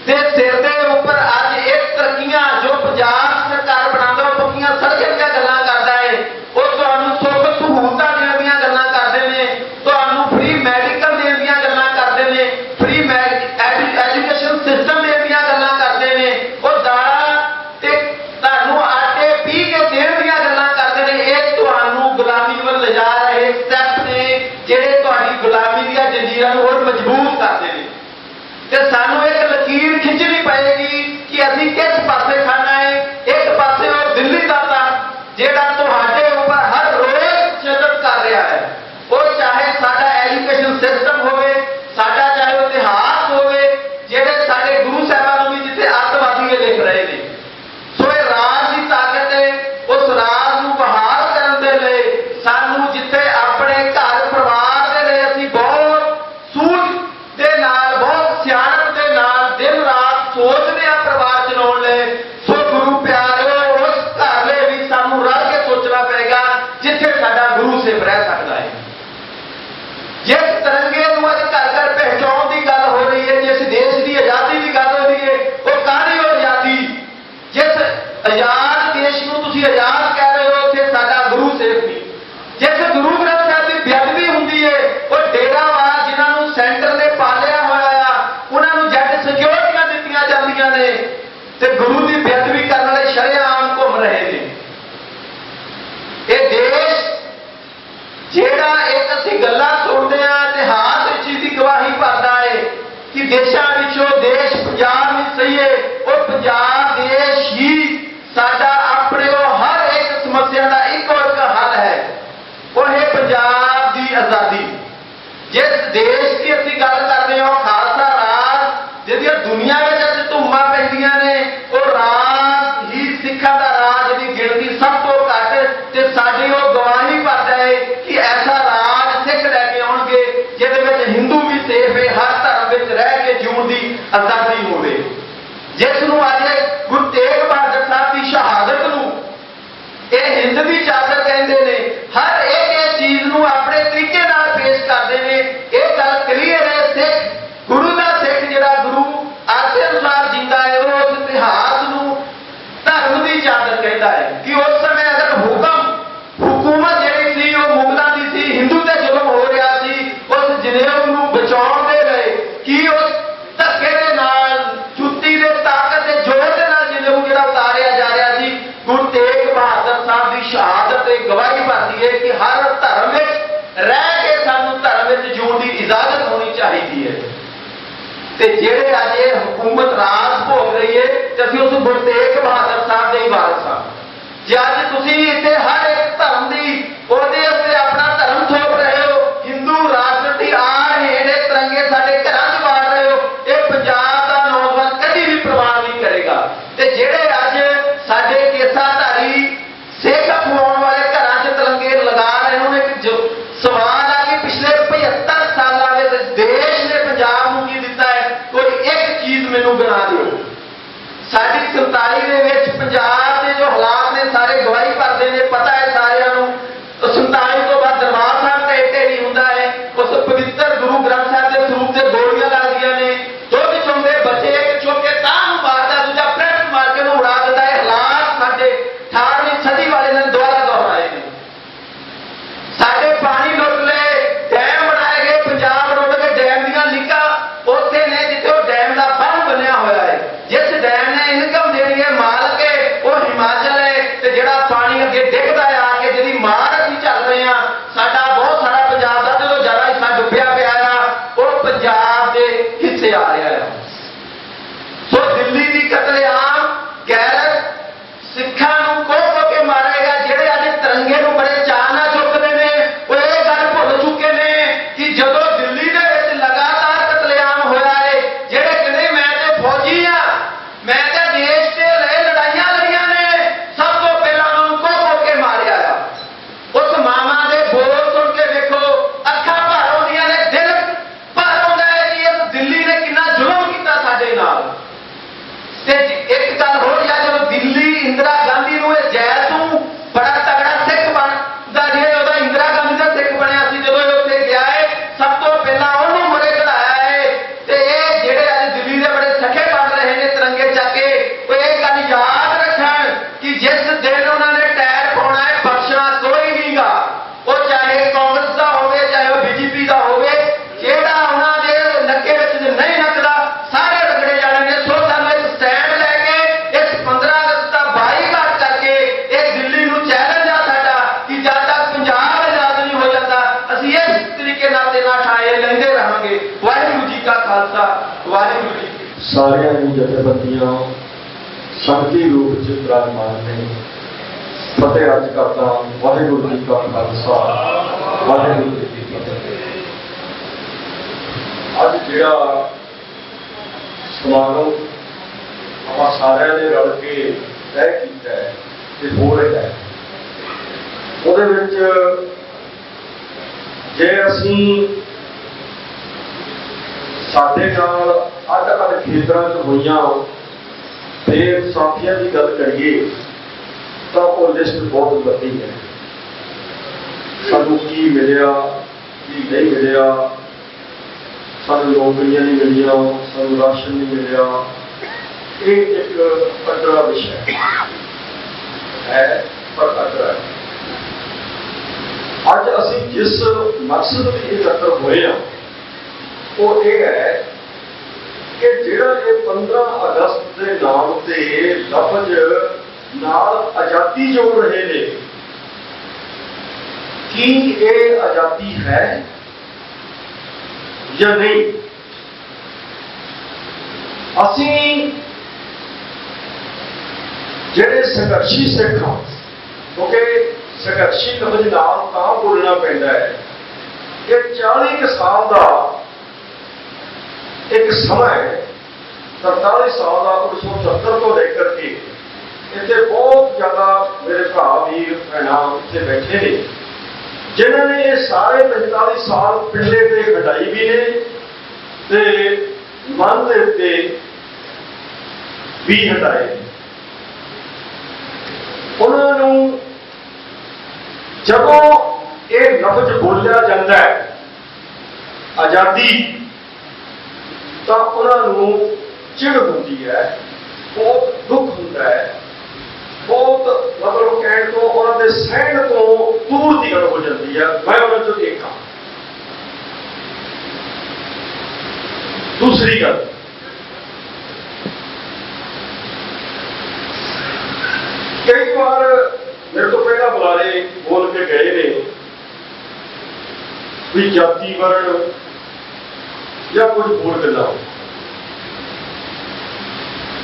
दे सिर दे उपर अज एक तरक्कियां जो पंजाब सरकार बनांदा पक्कियां सड़कां दी गल्लां करदा है वो तुहानू सुख सहूलतां देण दीयां गल्लां करदे ने तुहानू फ्री मैडिकल देण दीयां गल्लां करदे ने फ्री एजुकेशन सिस्टम देण दीयां गल्लां करदे ने वो दाड़ा ते तुहानू आटे पी के देण दीयां गल्लां करदे ने। ये तुहानू गुलामी वल लिजा रहे स्टैप ने जिहड़े तुहाडी गुलामी दी जंजीरां नूं होर मजबूत करदे ने। ते सानू एक लकीर खिंचनी पएगी कि असीं किस पासे खाना है। एक पासे वो दिल्ली दा तख्त जिहड़ा तुहाडे उपर हर रोज तशद्दुद कर रहा है वो चाहे साडा एजुकेशन सिस्टम होवे साडा चाहे इतिहास होवे जिहड़े साडे गुरु साहिबां नूं भी जिथे अतवादी लिख रहे ने। सो ये राज की ताकत है उस राज नूं बहाल करन दे लई सानू जिथे अपने घर परिवार दे लई असीं बहुत सूझ दे नाल बहुत सियाणप दे नाल दिन रात सोचते हैं परिवार चलाउण लई। सो गुरु प्यारे उस घर लई भी सानू रल के सोचना पएगा जिथे साडा गुरु सिर्फ रह सकता है। जिस तिरंगे नूं अज घर घर पहचान की गल हो रही है जिस देश की आज़ादी की गल हो रही है वो काहदी आज़ादी जिस आजाद देश नूं तुसीं आजाद कह रहे हो उत्थे साडा गुरु सिर्फ नहीं। जिस गुरु ग्रंथ साहिब की बेअदबी हुंदी है वो डेरावार जिन्हां नूं सेंटर ने पालिया होया आ उन्हां नूं जट सिक्योरिटियां दित्तियां जांदियां ने ते गुरु की बेअदबी करन वाले शरेआम घुम रहे ने। ये देश जिहड़ा एक असीं गल्लां सुणदे आ इतिहास इस चीज़ की गवाही भरदा है कि देशां विचों देश पंजाब विच सही है वो पंजाब देश ही साडा अपने हर एक समस्या का इको एक हल है वो है पंजाब की आज़ादी। जिस देश की असीं गल करदे हां खालसा ਨੂੰ ਆਪਣੇ ਤਰੀਕੇ ਨਾਲ ਪੇਸ਼ ਕਰਦੇ ਨੇ। ਇਹ ਗੱਲ ਕਲੀਅਰ ਹੈ, ਸਿੱਖ ਗੁਰੂ ਦਾ ਸਿੱਖ ਜਿਹੜਾ ਗੁਰੂ ਆਖੇ ਅਨੁਸਾਰ ਜਿੰਦਾ ਹੈ, ਉਹ ਉਸ ਇਤਿਹਾਸ ਨੂੰ ਧਰਮ ਦੀ ਚਾਦਰ ਕਹਿੰਦਾ ਹੈ ਕਿ ਉਸ ਸਮੇਂ ਅਗਰ ਹੁਕੂਮਤ ਜਿਹੜੀ ਸੀ ਉਹ ਮੁਗਲਾਂ ਦੀ ਸੀ, ਹਿੰਦੂ ਤੇ ਜ਼ੁਲਮ ਹੋ ਰਿਹਾ ਸੀ, ਉਸ ਜਨੇਊ ਨੂੰ ਬਚਾਉਣ ਦੇ ਲਈ ਕਿ ਉਸ ਧੱਕੇ ਦੇ ਨਾਲ, ਜੁੱਤੀ ਦੇ ਤਾਕਤ ਦੇ ਜ਼ੋਰ ਦੇ ਨਾਲ ਜਨੇਊ ਜਿਹੜਾ ਉਤਾਰਿਆ ਜਾ ਰਿਹਾ ਸੀ। ਗੁਰੂ ਤੇਗ ਬਹਾਦਰ ਸਾਹਿਬ ਦੀ ਸ਼ਹਾਦਤ ਇਹ ਗਵਾਹੀ ਭਰਦੀ ਹੈ ਕਿ ਹਰ ਧਰਮ ਵਿੱਚ ਰਹਿ ਕੇ ਸਾਨੂੰ ਧਰਮ ਵਿੱਚ ਜਿਉਣ ਦੀ ਇਜਾਜ਼ਤ ਹੋਣੀ ਚਾਹੀਦੀ ਹੈ। ਤੇ ਜਿਹੜੇ ਅੱਜ ਇਹ ਹਕੂਮਤ ਰਾਜ ਭੋਗ ਰਹੀ ਹੈ ਤੇ ਅਸੀਂ ਉਸ ਗੁਰੂ ਤੇਗ ਬਹਾਦਰ ਸਾਹਿਬ ਦੇ ਹੀ ਵਾਰਸ ਹਾਂ। ਜੇ ਅੱਜ ਤੁਸੀਂ ਇੱਥੇ ਹਰ ਇੱਕ ਧਰਮ ਦੀ ਉਹਦੇ ਉੱਤੇ ਆਪਣਾ ਧਰਮ ਥੋਪ ਰਹੇ ਹੋ, ਹਿੰਦੂ ਰਾਸ਼ਟਰ ਦੀ ਆੜ ਹੇਠ ਇਹ ਤਿਰੰਗੇ ਸਾਡੇ ਘਰਾਂ 'ਚ ਵਾੜ ਰਹੇ ਹੋ, ਇਹ ਪੰਜਾਬ ਦਾ ਨੌਜਵਾਨ ਕਦੀ ਵੀ ਪ੍ਰਵਾਨ ਨਹੀਂ ਕਰੇਗਾ। ਤੇ ਜਿਹੜੇ ਅੱਜ ਸਾਡੇ ਕੇਸਾਧਾਰੀ ਸਿੱਖ ਅਪਣਾਉਣ ਵਾਲੇ ਘਰਾਂ 'ਚ ਤਿਰੰਗੇ ਲਗਾ ਰਹੇ ਨੇ, ਇੱਕ ਸਵਾਲ ਆ ਕਿ ਪਿਛਲੇ 75 ਸਾਲਾਂ ਵਿੱਚ ਦੇਸ਼ ਨੇ ਪੰਜਾਬ ਨੂੰ ਕੀ ਦਿੱਤਾ ਹੈ? ਕੋਈ ਇੱਕ ਚੀਜ਼ ਮੈਨੂੰ ਗਿਣਾ ਦਿਓ। ਸਾਡੀ 47 ਦੇ ਵਿੱਚ ਪੰਜਾਬ ਦੇ ਜੋ ਹਾਲਾਤ ਨੇ ਸਾਰੇ ਗਵਾਹੀ ਭਰਦੇ ਨੇ, ਪਤਾ ਹੈ ਸਾਰਿਆਂ ਨੂੰ। 47 ਤੋਂ ਬਾਅਦ ਦਰਬਾਰ ਸਾਹਿਬ ਢਹਿ ਢੇਰੀ ਹੁੰਦਾ ਹੈ, ਉਸ ਪਵਿੱਤਰ ਗੁਰੂ ਗ੍ਰੰਥ ਸਾਹਿਬ ਦੇ ਸਰੂਪ ਤੇ ਗੋਲੀਆਂ ਲੱਗਦੀਆਂ ਨੇ, ਦੁੱਧ ਚੁੰਦੇ ਬੱਚੇ ਇੱਕ ਚੁੱਕ ਕੇ ਤਾਂ ਨੂੰ ਮਾਰਦਾ, ਦੂਜਾ ਪ੍ਰੈਸ ਮਾਰ ਕੇ ਉਹਨੂੰ ਉਡਾ ਦਿੰਦਾ ਹੈ। ਹਾਲਾਤ ਸਾਡੇ 18ਵੀਂ ਸਦੀ ਵਾਲੇ ਨੇ ਦੁਆਰਾ ਦੁਹਰਾਏ ਨੇ। ਸਾਡੇ ਪਾਣੀ ਲੁੱਟ ਲਏ, ਡੈਮ ਬਣਾਏ ਗਏ, ਪੰਜਾਬ ਰੁੱਟ ਕੇ ਡੈਮ ਦੀਆਂ ਲੀਕਾਂ ਉੱਥੇ ਨੇ ਜਿੱਥੇ ਉਹ ਡੈਮ ਦਾ ਬੰਨ ਬਣਿਆ ਹੋਇਆ ਹੈ। ਜਿਸ ਡੈਮ ਨੇ ਇਨਕਮ ਦੇਣੀ ਹੈ ਮਾਲਕ ਹੈ ਉਹ ਹਿਮਾਚਲ ਹੈ, ਤੇ ਜਿਹੜਾ ਪਾਣੀ ਅੱਗੇ ਡਿੱਗਦਾ ਆ ਕੇ ਜਿਹਦੀ ਮਾਰ ਅਸੀਂ ਚੱਲ ਰਹੇ ਹਾਂ, ਸਾਡਾ ਬਹੁਤ ਸਾਰਾ ਪੰਜਾਬ ਦਾ ਜਦੋਂ ਜ਼ਿਆਦਾ ਹਿੱਸਾ ਡੁੱਬਿਆ ਪਿਆ ਆ, ਉਹ ਪੰਜਾਬ ਦੇ ਹਿੱਸੇ ਆ ਰਿਹਾ ਹੈ। ਸੋ ਦਿੱਲੀ ਦੀ ਕਤਲੇਆਮ ਗੈਰਤ ਸਿੱਖਾਂ ਨੂੰ ਕੋਹ ਕੇ ਮਾਰੇਗਾ। ਜਿਹੜੇ ਅੱਜ ਤਿਰੰਗੇ ਨੂੰ ਬੜੇ ਚਾਅ ਨਾਲ ਚੁੱਕਦੇ ਨੇ, ਉਹ ਇਹ ਗੱਲ ਭੁੱਲ ਚੁੱਕੇ ਨੇ ਕਿ ਜਦੋਂ ਦਿੱਲੀ ਦੇ ਵਿੱਚ ਲਗਾਤਾਰ ਕਤਲੇਆਮ ਹੋਇਆ ਹੈ, ਜਿਹੜੇ ਕਹਿੰਦੇ ਮੈਂ ਤੇ ਫੌਜੀ ਆ, ਮੈਂ ਤੇ ਦੇਸ਼ ਦੇ ਲਈ ਲੜਾਈਆਂ ਲੜੀਆਂ ਨੇ, ਸਭ ਤੋਂ ਪਹਿਲਾਂ ਉਹਨਾਂ ਨੂੰ ਕੋਹ ਕੇ ਮਾਰਿਆ ਆ। ਉਸ ਮਾਵਾਂ ਦੇ ਬੋਲ ਸੁਣ ਕੇ ਵੇਖੋ, ਅੱਖਾਂ ਭਰ ਆਉਂਦੀਆਂ ਨੇ, ਦਿਲ ਭਰ ਆਉਂਦਾ ਹੈ ਕਿ ਇਸ ਦਿੱਲੀ ਨੇ ਕਿੰਨਾ ਜ਼ੁਲਮ ਕੀਤਾ ਸਾਡੇ ਨਾਲ। ਤੇ ਇੱਕ ਗੱਲ ਹੋਰ ਆ, ਜਦੋਂ ਦਿੱਲੀ ਇੰਦਰਾ ਗਾਂਧੀ ਨੂੰ ਇਹ ਜ਼ਹਿਰ ਤੋਂ ਬੜਾ ਤਗੜਾ ਸਿੱਖ ਬਣਦਾ, ਜੇ ਉਹਦਾ ਇੰਦਰਾ ਗਾਂਧੀ ਦਾ ਸਿੱਖ ਬਣਿਆ ਸੀ, ਜਦੋਂ ਇਹ ਉੱਥੇ ਗਿਆ ਹੈ ਸਭ ਤੋਂ ਪਹਿਲਾਂ ਉਹਨੂੰ ਮਰੇ ਕਢਾਇਆ ਹੈ। ਤੇ ਇਹ ਜਿਹੜੇ ਅੱਜ ਦਿੱਲੀ ਦੇ ਬੜੇ ਸਖੇ ਬਣ ਰਹੇ ਨੇ ਤਿਰੰਗੇ ਚੱਕ ਕੇ, ਉਹ ਇਹ ਗੱਲ ਯਾਦ ਰੱਖਣ ਕਿ ਜਿਸ ਦਿਨ ਉਹਨਾਂ ਨੇ ਟਾਇਰ ਪਾਉਣਾ ਹੈ, ਬਖਸ਼ਣਾ ਕੋਈ ਨਹੀਂਗਾ। ਉਹ ਚਾਹੇ ਕਾਂਗਰਸ ਦਾ ਹੋਵੇ, ਚਾਹੇ ਉਹ ਬੀਜੇਪੀ ਦਾ ਹੋਵੇ, ਜਿਹੜਾ ਉਹਨਾਂ ਦੇ ਨੱਕੇ ਵਿੱਚ ਨਹੀਂ ਨੱਕਦਾ ਸਾਰੇ ਰਗੜੇ ਜਾਣੇ ਨੇ। ਸੋ ਸਾਨੂੰ ਇੱਕ ਸਟੈਂਡ ਲੈ ਕੇ ਇਸ 15 ਅਗਸਤ ਦਾ ਬਾਈਕਾਟ ਕਰਕੇ ਇਹ ਦਿੱਲੀ ਨੂੰ ਚੈਲੰਜ ਆ ਸਾਡਾ ਕਿ ਜਦ ਤੱਕ ਪੰਜਾਬ ਆਜ਼ਾਦ ਨਹੀਂ ਹੋ ਜਾਂਦਾ ਅਸੀਂ ਇਸ ਤਰੀਕੇ ਨਾਲ ਤੇ ਨਾ ਠਾਏ ਲੈਂਦੇ ਰਹਾਂਗੇ। ਵਾਹਿਗੁਰੂ ਜੀ ਕਾ ਖਾਲਸਾ, ਵਾਹਿਗੁਰੂ ਜੀ ਕੀ ਫਤਿਹ। ਸਾਰੀਆਂ ਦੀ ਜਥੇਬੰਦੀਆਂ ਸੰਗਤੀ ਰੂਪ ਚ ਵਿਰਾਜਮਾਨ ਨੇ। ਫਤਿਹ ਅਰਜ਼ ਕਰਦਾ ਵਾਹਿਗੁਰੂ ਜੀ ਕਾ ਖਾਲਸਾ, ਵਾਹਿਗੁਰੂ ਜੀ ਕੀ ਫਤਿਹ। ਅੱਜ ਜਿਹੜਾ ਸਮਾਗਮ ਆਪਾਂ ਸਾਰਿਆਂ ਨੇ ਰਲ ਕੇ ਤੈਅ ਕੀਤਾ ਹੈ ਤੇ ਹੋ ਰਿਹਾ ਹੈ, ਉਹਦੇ ਵਿੱਚ ਜੇ ਅਸੀਂ ਸਾਡੇ ਨਾਲ ਅੱਡ-ਅੱਡ ਖੇਤਰਾਂ 'ਚ ਹੋਈਆਂ ਬੇਇਨਸਾਫੀਆਂ ਦੀ ਗੱਲ ਕਰੀਏ ਤਾਂ ਉਹ ਲਿਸਟ ਬਹੁਤ ਲੰਬੀ ਹੈ। ਸਾਨੂੰ ਕੀ ਮਿਲਿਆ, ਕੀ ਨਹੀਂ ਮਿਲਿਆ, ਸਾਨੂੰ ਨੌਕਰੀਆਂ ਨਹੀਂ ਮਿਲੀਆਂ, ਸਾਨੂੰ ਰਾਸ਼ਨ ਨਹੀਂ ਮਿਲਿਆ, ਇਹ ਇੱਕ ਵੱਡਾ ਵਿਸ਼ਾ ਹੈ ਪਰ ਅੱਡਰਾ। ਅੱਜ ਅਸੀਂ ਜਿਸ ਮਕਸਦ ਲਈ ਇਕੱਤਰ ਹੋਏ ਹਾਂ ਉਹ ਇਹ ਹੈ ਕਿ ਜਿਹੜਾ ਇਹ 15 ਅਗਸਤ ਦੇ ਨਾਮ ਤੇ ਲਫ਼ਜ਼ ਨਾਲ ਆਜ਼ਾਦੀ ਜੋੜ ਰਹੇ ਨੇ, ਕੀ ਇਹ ਆਜ਼ਾਦੀ ਹੈ ਜਾਂ ਨਹੀਂ। ਅਸੀਂ ਜਿਹੜੇ ਸੰਘਰਸ਼ੀ ਸਿੱਖ ਹਾਂ, ਕਿਉਂਕਿ ਸੰਘਰਸ਼ੀ ਲਫ਼ਜ਼ ਨਾਲ ਤਾਂ ਬੋਲਣਾ ਪੈਂਦਾ ਹੈ ਕਿ 40 ਕੁ ਸਾਲ ਦਾ ਇੱਕ ਸਮਾਂ ਹੈ, 47 ਸਾਲ ਦਾ 1970 ਤੋਂ ਲੈ ਕਰਕੇ ਇੱਥੇ ਬਹੁਤ ਜ਼ਿਆਦਾ ਮੇਰੇ ਭਰਾ ਵੀਰ ਭੈਣਾਂ ਇੱਥੇ ਬੈਠੇ ਨੇ ਜਿਨ੍ਹਾਂ ਨੇ ਇਹ ਸਾਰੇ 45 ਸਾਲ ਪਿੰਡੇ ਤੇ ਕਢਾਈ ਵੀ ਨੇ ਤੇ ਮਨ ਦੇ ਉੱਤੇ ਵੀ ਹਟਾਏ। ਉਹਨਾਂ ਨੂੰ ਜਦੋਂ ਇਹ ਲਫ਼ਜ਼ ਬੋਲਿਆ ਜਾਂਦਾ ਹੈ ਆਜ਼ਾਦੀ, ਤਾਂ ਉਹਨਾਂ ਨੂੰ ਚਿੜ ਹੁੰਦੀ ਹੈ, ਬਹੁਤ ਦੁੱਖ ਹੁੰਦਾ ਹੈ, ਬਹੁਤ ਮਤਲਬ ਕਹਿਣ ਤੋਂ ਉਹਨਾਂ ਦੇ ਸਹਿਣ ਤੋਂ ਦੂਰ ਦੀ ਗੱਲ ਹੋ ਜਾਂਦੀ ਹੈ। ਮੈਂ ਉਹਨਾਂ ਚੋਂ ਇੱਕ ਹਾਂ। ਦੂਸਰੀ ਗੱਲ, ਕਈ ਵਾਰ ਮੇਰੇ ਤੋਂ ਪਹਿਲਾਂ ਬੁਲਾਰੇ ਬੋਲ ਕੇ ਗਏ ਨੇ ਵੀ ਜਾਤੀ ਵਰਣ ਜਾਂ ਕੁਝ ਹੋਰ ਗੱਲਾਂ।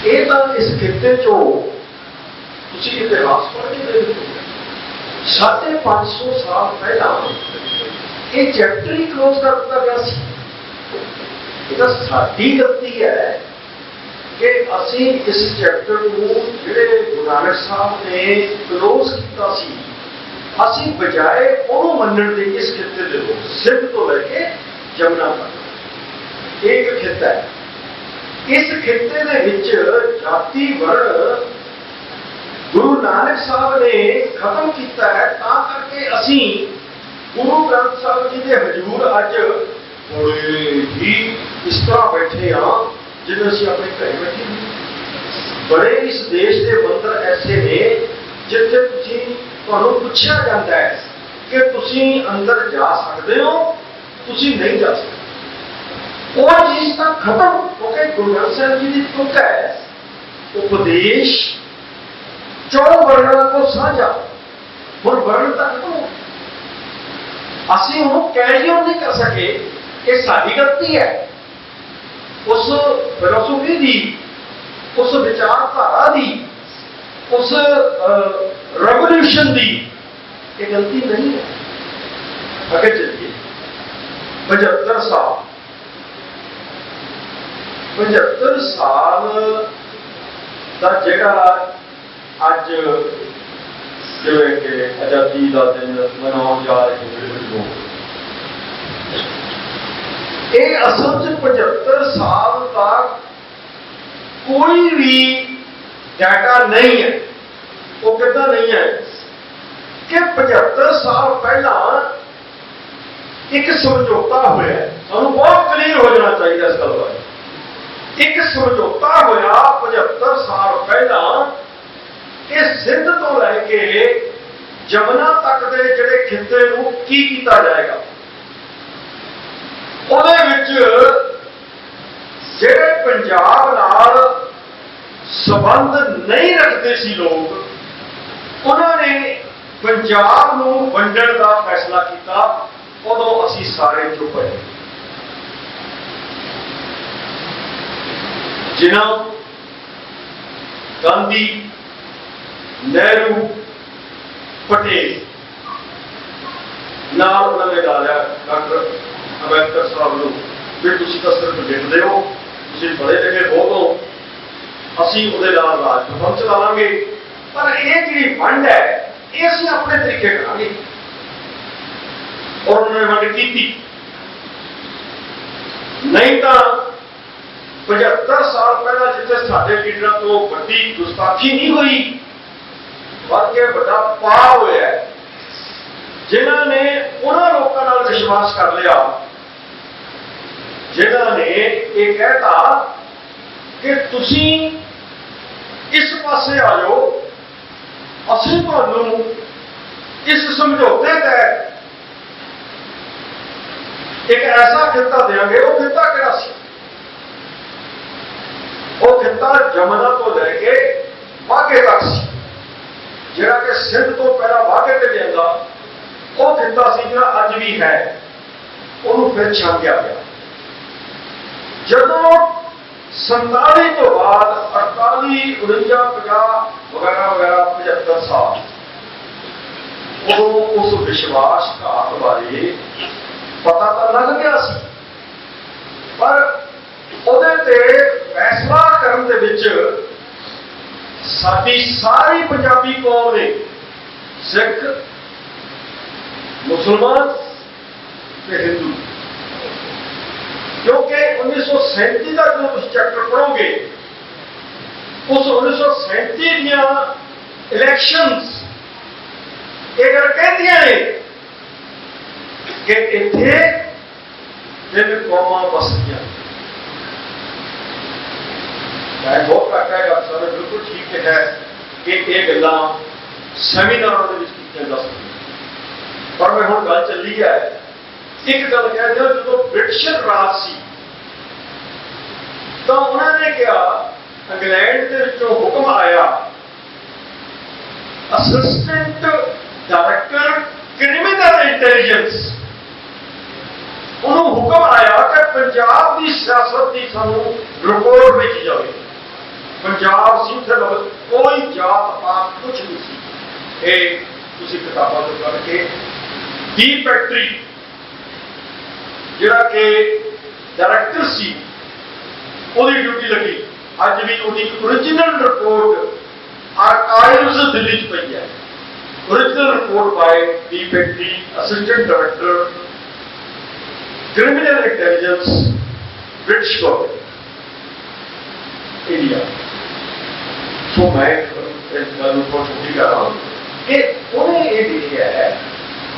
ਇਹ ਤਾਂ ਇਸ ਖਿੱਤੇ ਚੋਂ ਤੁਸੀਂ ਇਤਿਹਾਸ ਪੜ੍ਹ ਕੇ ਦੇਖੋ, 550 ਸਾਲ ਪਹਿਲਾਂ ਇਹ ਚੈਪਟਰ ਹੀ ਕਲੋਜ਼ ਕਰ ਦਿੱਤਾ ਗਿਆ ਸੀ। ਇਹ ਤਾਂ ਸਾਡੀ ਗਲਤੀ ਹੈ ਕਿ ਅਸੀਂ ਇਸ ਚੈਪਟਰ ਨੂੰ ਜਿਹੜੇ ਗੁਰੂ ਨਾਨਕ ਸਾਹਿਬ ਨੇ ਕਲੋਜ਼ ਕੀਤਾ ਸੀ, ਅਸੀਂ ਬਜਾਏ ਉਹਨੂੰ ਮੰਨਣ ਦੇ ਇਸ ਖਿੱਤੇ ਦੇ ਲੋਕ ਸਿੰਧ ਤੋਂ ਲੈ ਕੇ ਜਮਨਾ ਤੱਕ ਇਹ ਇੱਕ ਖਿੱਤਾ ਹੈ। ਇਸ ਖਿੱਤੇ ਦੇ ਵਿੱਚ ਜਾਤੀ ਵਰਣ ਗੁਰੂ ਨਾਨਕ ਸਾਹਿਬ ਨੇ ਖਤਮ ਕੀਤਾ ਹੈ, ਤਾਂ ਕਰਕੇ ਅਸੀਂ ਗੁਰੂ ਗ੍ਰੰਥ ਸਾਹਿਬ ਜੀ ਦੇ ਹਜ਼ੂਰ ਅੱਜ ਬੜੇ ਹੀ ਇਸ ਤਰ੍ਹਾਂ ਬੈਠੇ ਹਾਂ ਜਿਵੇਂ ਅਸੀਂ ਆਪਣੇ ਘਰੇ ਬੈਠੇ ਹਾਂ। ਬੜੇ ਇਸ ਦੇਸ਼ ਦੇ ਮੰਦਰ ਐਸੇ ਨੇ ਜਿੱਥੇ ਤੁਹਾਨੂੰ ਪੁੱਛਿਆ ਜਾਂਦਾ ਹੈ ਕਿ ਤੁਸੀਂ ਅੰਦਰ ਜਾ ਸਕਦੇ ਹੋ, ਤੁਸੀਂ ਨਹੀਂ ਜਾ ਸਕਦੇ। ਉਹ ਚੀਜ਼ ਤਾਂ ਖਤਮ, ਕਿਉਂਕਿ ਗੁਰੂ ਗ੍ਰੰਥ ਸਾਹਿਬ ਜੀ ਦੀ ਤੁਕ ਹੈ ਉਪਦੇਸ਼ ਚੌ ਵਰਣਾਂ ਕੋ ਸਾਂਝਾ। ਹੁਣ ਵਰਣ ਤੱਕ ਤੋਂ ਅਸੀਂ ਉਹਨੂੰ ਕੈਰੀਅਰ ਨਹੀਂ ਕਰ ਸਕੇ, ਇਹ ਸਾਡੀ ਗਲਤੀ ਹੈ। ਉਸ ਫਿਲਾਸਫੀ ਦੀ, ਉਸ ਵਿਚਾਰਧਾਰਾ ਦੀ, ਉਸ ਰੈਵੋਲੂਸ਼ਨ ਦੀ ਇਹ ਗਲਤੀ ਨਹੀਂ ਹੈ। ਅੱਗੇ ਚੱਲੀਏ। 75 ਸਾਲ ਦਾ ਜਿਹੜਾ ਅੱਜ ਜਿਵੇਂ ਕਿ ਆਜ਼ਾਦੀ ਦਾ ਦਿਨ ਮਨਾਉਣ ਜਾ ਰਹੇ ਲੋਕ, ਇਹ ਅਸਲ 'ਚ 75 ਸਾਲ ਤੱਕ ਕੋਈ ਵੀ ਡਾਟਾ ਨਹੀਂ ਹੈ। ਉਹ ਕਿੱਦਾਂ ਨਹੀਂ ਹੈ ਕਿ 75 ਸਾਲ ਪਹਿਲਾਂ ਇੱਕ ਸਮਝੌਤਾ ਹੋਇਆ। ਸਾਨੂੰ ਬਹੁਤ ਕਲੀਅਰ ਹੋ ਜਾਣਾ ਚਾਹੀਦਾ ਇਸ ਗੱਲ ਬਾਰੇ। ਇੱਕ ਸਮਝੌਤਾ ਹੋਇਆ 75 ਸਾਲ ਪਹਿਲਾਂ ਕਿ ਸਿੰਧ ਤੋਂ ਲੈ ਕੇ ਜਮਨਾ ਤੱਕ ਦੇ ਜਿਹੜੇ ਖਿੱਤੇ ਨੂੰ ਕੀ ਕੀਤਾ ਜਾਏਗਾ। ਉਹਦੇ ਵਿੱਚ ਜਿਹੜੇ ਪੰਜਾਬ ਨਾਲ ਸੰਬੰਧ ਨਹੀਂ ਰੱਖਦੇ ਸੀ ਲੋਕ, ਉਹਨਾਂ ਨੇ ਪੰਜਾਬ ਨੂੰ ਵੰਡਣ ਦਾ ਫੈਸਲਾ ਕੀਤਾ। ਉਦੋਂ ਅਸੀਂ ਸਾਰੇ ਚੁੱਪ ਰਹੇ। ਜਿਨ੍ਹਾਂ ਗਾਂਧੀ, ਨਹਿਰੂ, ਪਟੇਲ ਨਾਲ ਉਹਨਾਂ ਨੇ ਲਾ ਲਿਆ ਡਾਕਟਰ ਅੰਬੇਦਕਰ ਸਾਹਿਬ ਨੂੰ ਵੀ ਤੁਸੀਂ ਤਾਂ ਸਿਰਫ ਲਿਖਦੇ ਹੋ, ਤੁਸੀਂ ਪੜ੍ਹੇ ਲਿਖੇ ਬਹੁਤ ਹੋ, ਅਸੀਂ ਉਹਦੇ ਨਾਲ ਰਾਜ ਨੂੰ ਚਲਾਵਾਂਗੇ, ਪਰ ਇਹ ਜਿਹੜੀ ਵੰਡ ਹੈ ਇਹ ਅਸੀਂ ਆਪਣੇ ਤਰੀਕੇ ਕਰਾਂਗੇ। ਔਰ ਉਹਨਾਂ ਨੇ ਵੰਡ ਕੀਤੀ। ਨਹੀਂ ਤਾਂ 75 ਸਾਲ ਪਹਿਲਾਂ ਜਿੱਥੇ ਸਾਡੇ ਲੀਡਰਾਂ ਤੋਂ ਵੱਡੀ ਗੁਸਤਾਖੀ ਨਹੀਂ ਹੋਈ, ਵੱਧ ਕੇ ਵੱਡਾ ਪਾਪ ਹੋਇਆ ਜਿਨ੍ਹਾਂ ਨੇ ਉਹਨਾਂ ਲੋਕਾਂ ਨਾਲ ਵਿਸ਼ਵਾਸ ਕਰ ਲਿਆ ਜਿਨ੍ਹਾਂ ਨੇ ਇਹ ਕਹਿਤਾ ਕਿ ਤੁਸੀਂ ਇਸ ਪਾਸੇ ਆ ਜਾਓ, ਅਸੀਂ ਤੁਹਾਨੂੰ ਇਸ ਸਮਝੌਤੇ ਤਹਿਤ ਇੱਕ ਐਸਾ ਖਿੱਤਾ ਦੇਵਾਂਗੇ। ਉਹ ਖਿੱਤਾ ਕਿਹੜਾ ਸੀ? ਉਹ ਖਿੱਤਾ ਜਮਨਾ ਤੋਂ ਲੈ ਕੇ ਵਾਘੇ ਤੱਕ ਸੀ, ਜਿਹੜਾ ਕਿ ਸਿੰਧ ਤੋਂ ਪਹਿਲਾਂ ਵਾਘੇ ਤੇ ਜਾਂਦਾ। ਉਹ ਖਿੱਤਾ ਸੀ ਜਿਹੜਾ ਅੱਜ ਵੀ ਹੈ, ਉਹਨੂੰ ਫਿਰ ਛਾਪਿਆ ਗਿਆ। ਜਦੋਂ 47 ਤੋਂ ਬਾਅਦ 48, 49, 50 ਵਗੈਰਾ ਵਗੈਰਾ 75 ਸਾਲ ਉਦੋਂ ਉਸ ਵਿਸ਼ਵਾਸਘਾਤ ਬਾਰੇ ਪਤਾ ਤਾਂ ਲੱਗ ਗਿਆ ਸੀ, ਪਰ ਉਹਦੇ ਤੇ ਫੈਸਲਾ ਕਰਨ ਦੇ ਵਿੱਚ ਸਾਡੀ ਸਾਰੀ ਪੰਜਾਬੀ ਕੌਮ ਨੇ, ਸਿੱਖ, ਮੁਸਲਮਾਨ ਤੇ ਹਿੰਦੂ, ਕਿਉਂਕਿ 1937 ਦਾ ਜਦੋਂ ਤੁਸੀਂ ਚੈਪਟਰ ਪੜ੍ਹੋਗੇ, ਉਸ 1937 ਦੀਆਂ ਇਲੈਕਸ਼ਨਸ ਇਹ ਗੱਲ ਕਹਿੰਦੀਆਂ ਨੇ कि इत्थे 3 कौमां बसदियां। मैं बहुत घट है गल सारे बिल्कुल ठीक है कि ये गल्लां सैमीनारां दे विच कीतियां जा सकदियां, पर मैं हुण गल चली है एक गल कह दिओ, जो ब्रिटिशर राज सी तो उन्होंने कहा इंग्लैंड के विचों हुक्म आया, असिस्टेंट डायरेक्टर क्रिमिनल इंटैलीजेंस, उन्होंने हुक्म आया कि पंजाब की सियासत की सानू रिपोर्ट भेजी जाए। पंजाब सी थे कोई जात पात कुछ नहीं सी। ये तुसी किताबां तो करके डी फैक्ट्री जिहड़ा कि डायरेक्टर सी ਉਹਦੀ ड्यूटी लगी, अज भी ਉਹਦੀ ओरिजिनल रिपोर्ट आर्काइव्स दिल्ली च पई है। Original report by D Petrie assistant director criminal intelligence British government India. So मैं इस गल को छुट्टी कर रहा हूँ कि उन्हें ये लिखा है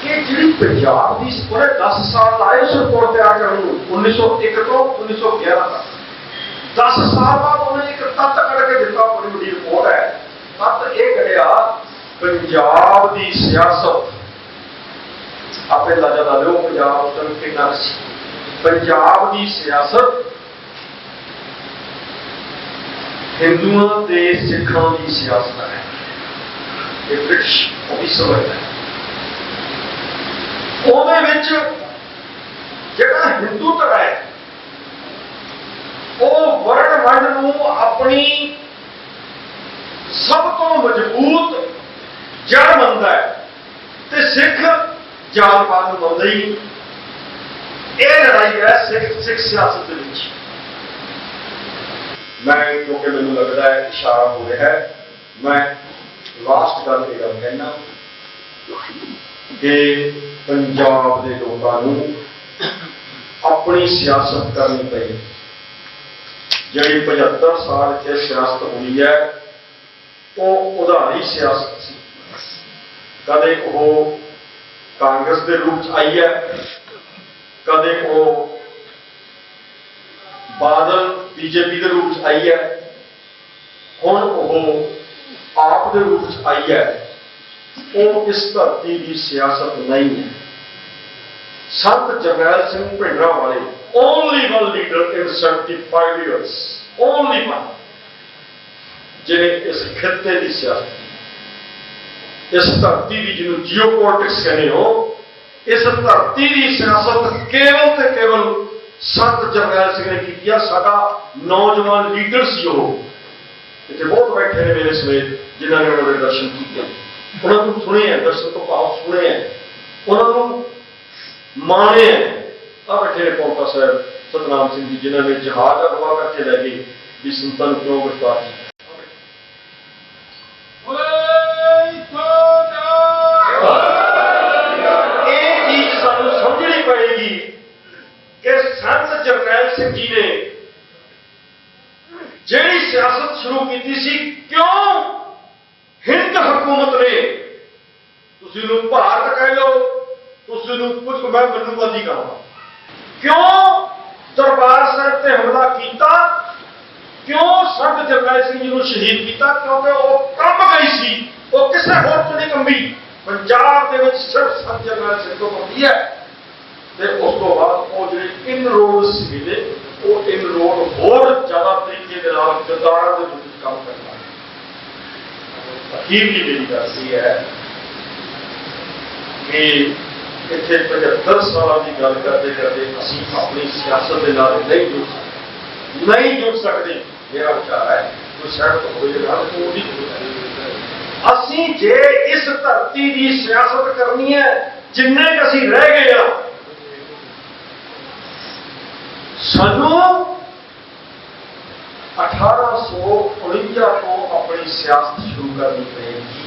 कि जी पंजाब की पूरे 10 साल लाए उस रिपोर्ट तैयार करने 1901 तो 1911 तक। 10 साल बाद उन्हें एक तत्त करके दिता, बड़ी बड़ी रिपोर्ट है। तत्त यह करिया पंजाब की सियासत आपे अंदाजा ला लो पंजाब उस टाइम कितना सी। पंजाब की सियासत हिंदुओं के सिखों की सियासत है, ये ब्रिटिश ऑफिसर है। ਉਹਦੇ ਵਿੱਚ ਜਿਹੜਾ ਹਿੰਦੂ ਧੜਾ ਹੈ ਉਹ ਵਰਣ ਵੰਡ ਨੂੰ ਆਪਣੀ ਸਭ ਤੋਂ ਮਜ਼ਬੂਤ ਜੜ ਮੰਨਦਾ ਹੈ ਤੇ ਸਿੱਖ ਜਾਤ ਪਾਤ ਨੂੰ ਮੰਨਦਾ ਹੀ ਨਹੀਂ। ਇਹ ਲੜਾਈ ਹੈ ਸਿੱਖ ਸਿਆਸਤ ਦੇ ਵਿੱਚ। ਮੈਂ ਕਿਉਂਕਿ ਮੈਨੂੰ ਲੱਗਦਾ ਹੈ ਇਸ਼ਾਰਾ ਹੋ ਰਿਹਾ ਹੈ, ਮੈਂ ਲਾਸਟ ਗੱਲ ਇਹ ਗੱਲ ਕਹਿਣਾ कि पंजाब के लोगों अपनी सियासत करनी पई। जी 75 साल च सियासत हुई है वो उधारी सियासत सी। कदे वो कांग्रेस के रूप च आई है, कदे वो बादल बीजेपी के रूप च आई है, हुण वो आप के रूप च आई है। वो इस धरती की सियासत नहीं है। संत जरनैल सिंह भिंडरा वाले only one leader in 75 years, only one जिन्हें इस खिते की सियासत की, इस धरती की जिन्होंने जियोपॉलिटिक्स कहने हो, इस धरती की सियासत केवल ते केवल संत जरनैल सिंह ने की। साडा नौजवान लीडर सी वो, इतने बहुत बैठे ने मेरे समेत जिन्होंने उन्होंने दर्शन किए, उन्होंने सुने हैं, दर्शन तो भाव सुने हैं, उन्होंने माने हैं। आ बैठे पौंटा साहब सतनाम सिंह जी जिन्होंने जहाज अगवा करके लै गए भी संतान क्यों गिरफ्तार किया। ये चीज सानू समझनी पड़ेगी कि संत जरनैल सिंह जी ने जिहड़ी सियासत शुरू की सी, क्यों हिंद हुकूमत ने तुसीं भारत कह लो, तुसीं कुछ मैं मनुवादी कहूँगा, क्यों दरबार साहिब ते हमला किया, क्यों संत जरनैल सिंह जी को शहीद किया? क्योंकि वो कम गई सी, वो किसी होर तो नहीं कंबी। पंजाब के विच सिर्फ संत जरनैल सिंह को कंबी है। ते उस तो बाद वो जिहड़े इन रोड सीगे वो इन रोड होर ज़्यादा तरीके के नाल गद्दारां दे विच काम करना। अखीरली मेरी गल यह है कि इतने 75 साल की गल करते करते असी अपनी सियासत के नाल नहीं जुड़ सकते। मेरा विचार है कोई सहमत हो असी जे इस धरती की सियासत करनी है, जिन्ने असी रह गए हैं, सानू 1849 को अपनी सियासत शुरू करनी पड़ेगी।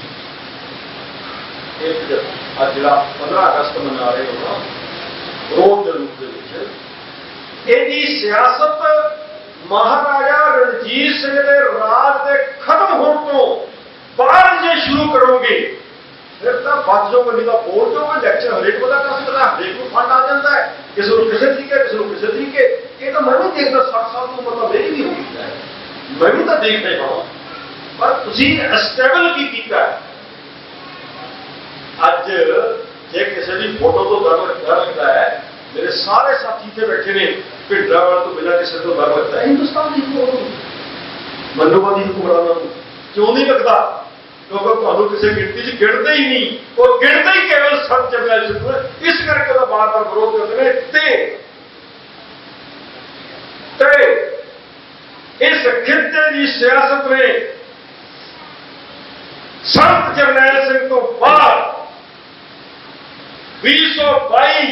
आज जो 15 अगस्त मना रहे हो ना, रोज के रूप में सियासत महाराजा रणजीत सिंह के राज के खत्म होने तो बाद जे शुरू करोगे फिर तो बच जाओगे, नहीं तो बोल जाओगे। लैक्चर हरेक बंदा कर सकता, हरेक को फंड आ जाता है, किसी को किसी तरीके, किसी को किसी तरीके। ये तो मैं भी देखना 60 साल तो मतलब मेरी भी होगी है, मैं भी तो देख रहा हूं, पर तुसी स्टेबल की कीता है। अज जे किसी की फोटो तो डर लगता है, मेरे सारे साथी थे बैठे ने भिंडरा तो बिना किसी को डर लगता है। हिंदुस्तान की फोटो मनोवादी हुक्मरानों को क्यों नहीं लगता? क्योंकि तुहानू किसी गिनती च गिनते ही नहीं, और गिनते ही केवल संत जरनैल सिद्धू है, इस करके तो बार बार विरोध करते हैं। इस खिते की सियासत में संत जरनैल सिंह तो बाद 2022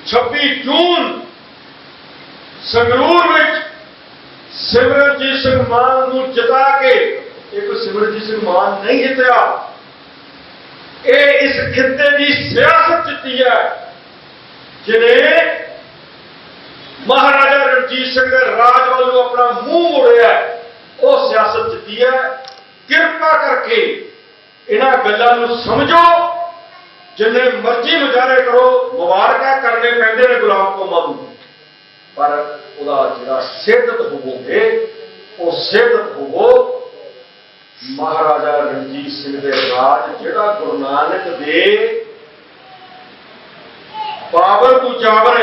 26 जून संगरूर में सिमरनजीत सिंह मान को जिता के, एक सिमरनजीत सिंह मान नहीं जितया, ये इस खिते की सियासत जीती है जिन्हें महाराजा रणजीत सिंह के राज वालों अपना मुंह मोड़िया, वो सियासत जीती है। कृपा करके इन्हां गल्लां नूं समझो, जिन्हें मर्जी मुजाहरे करो, मुबारक करने पैंदे ने गुलाम कौमां नूं, पर ਉਹਦਾ ਜਿਹੜਾ ਸਿੱਧਤ ਹੋਵੋਗੇ ਉਹ ਸਿੱਧਤ ਹੋਵੋ ਮਹਾਰਾਜਾ ਰਣਜੀਤ ਸਿੰਘ ਦੇ ਰਾਜ, ਜਿਹੜਾ ਗੁਰੂ ਨਾਨਕ ਦੇ ਬਾਬਰ ਤੋਂ ਜਾਬਰ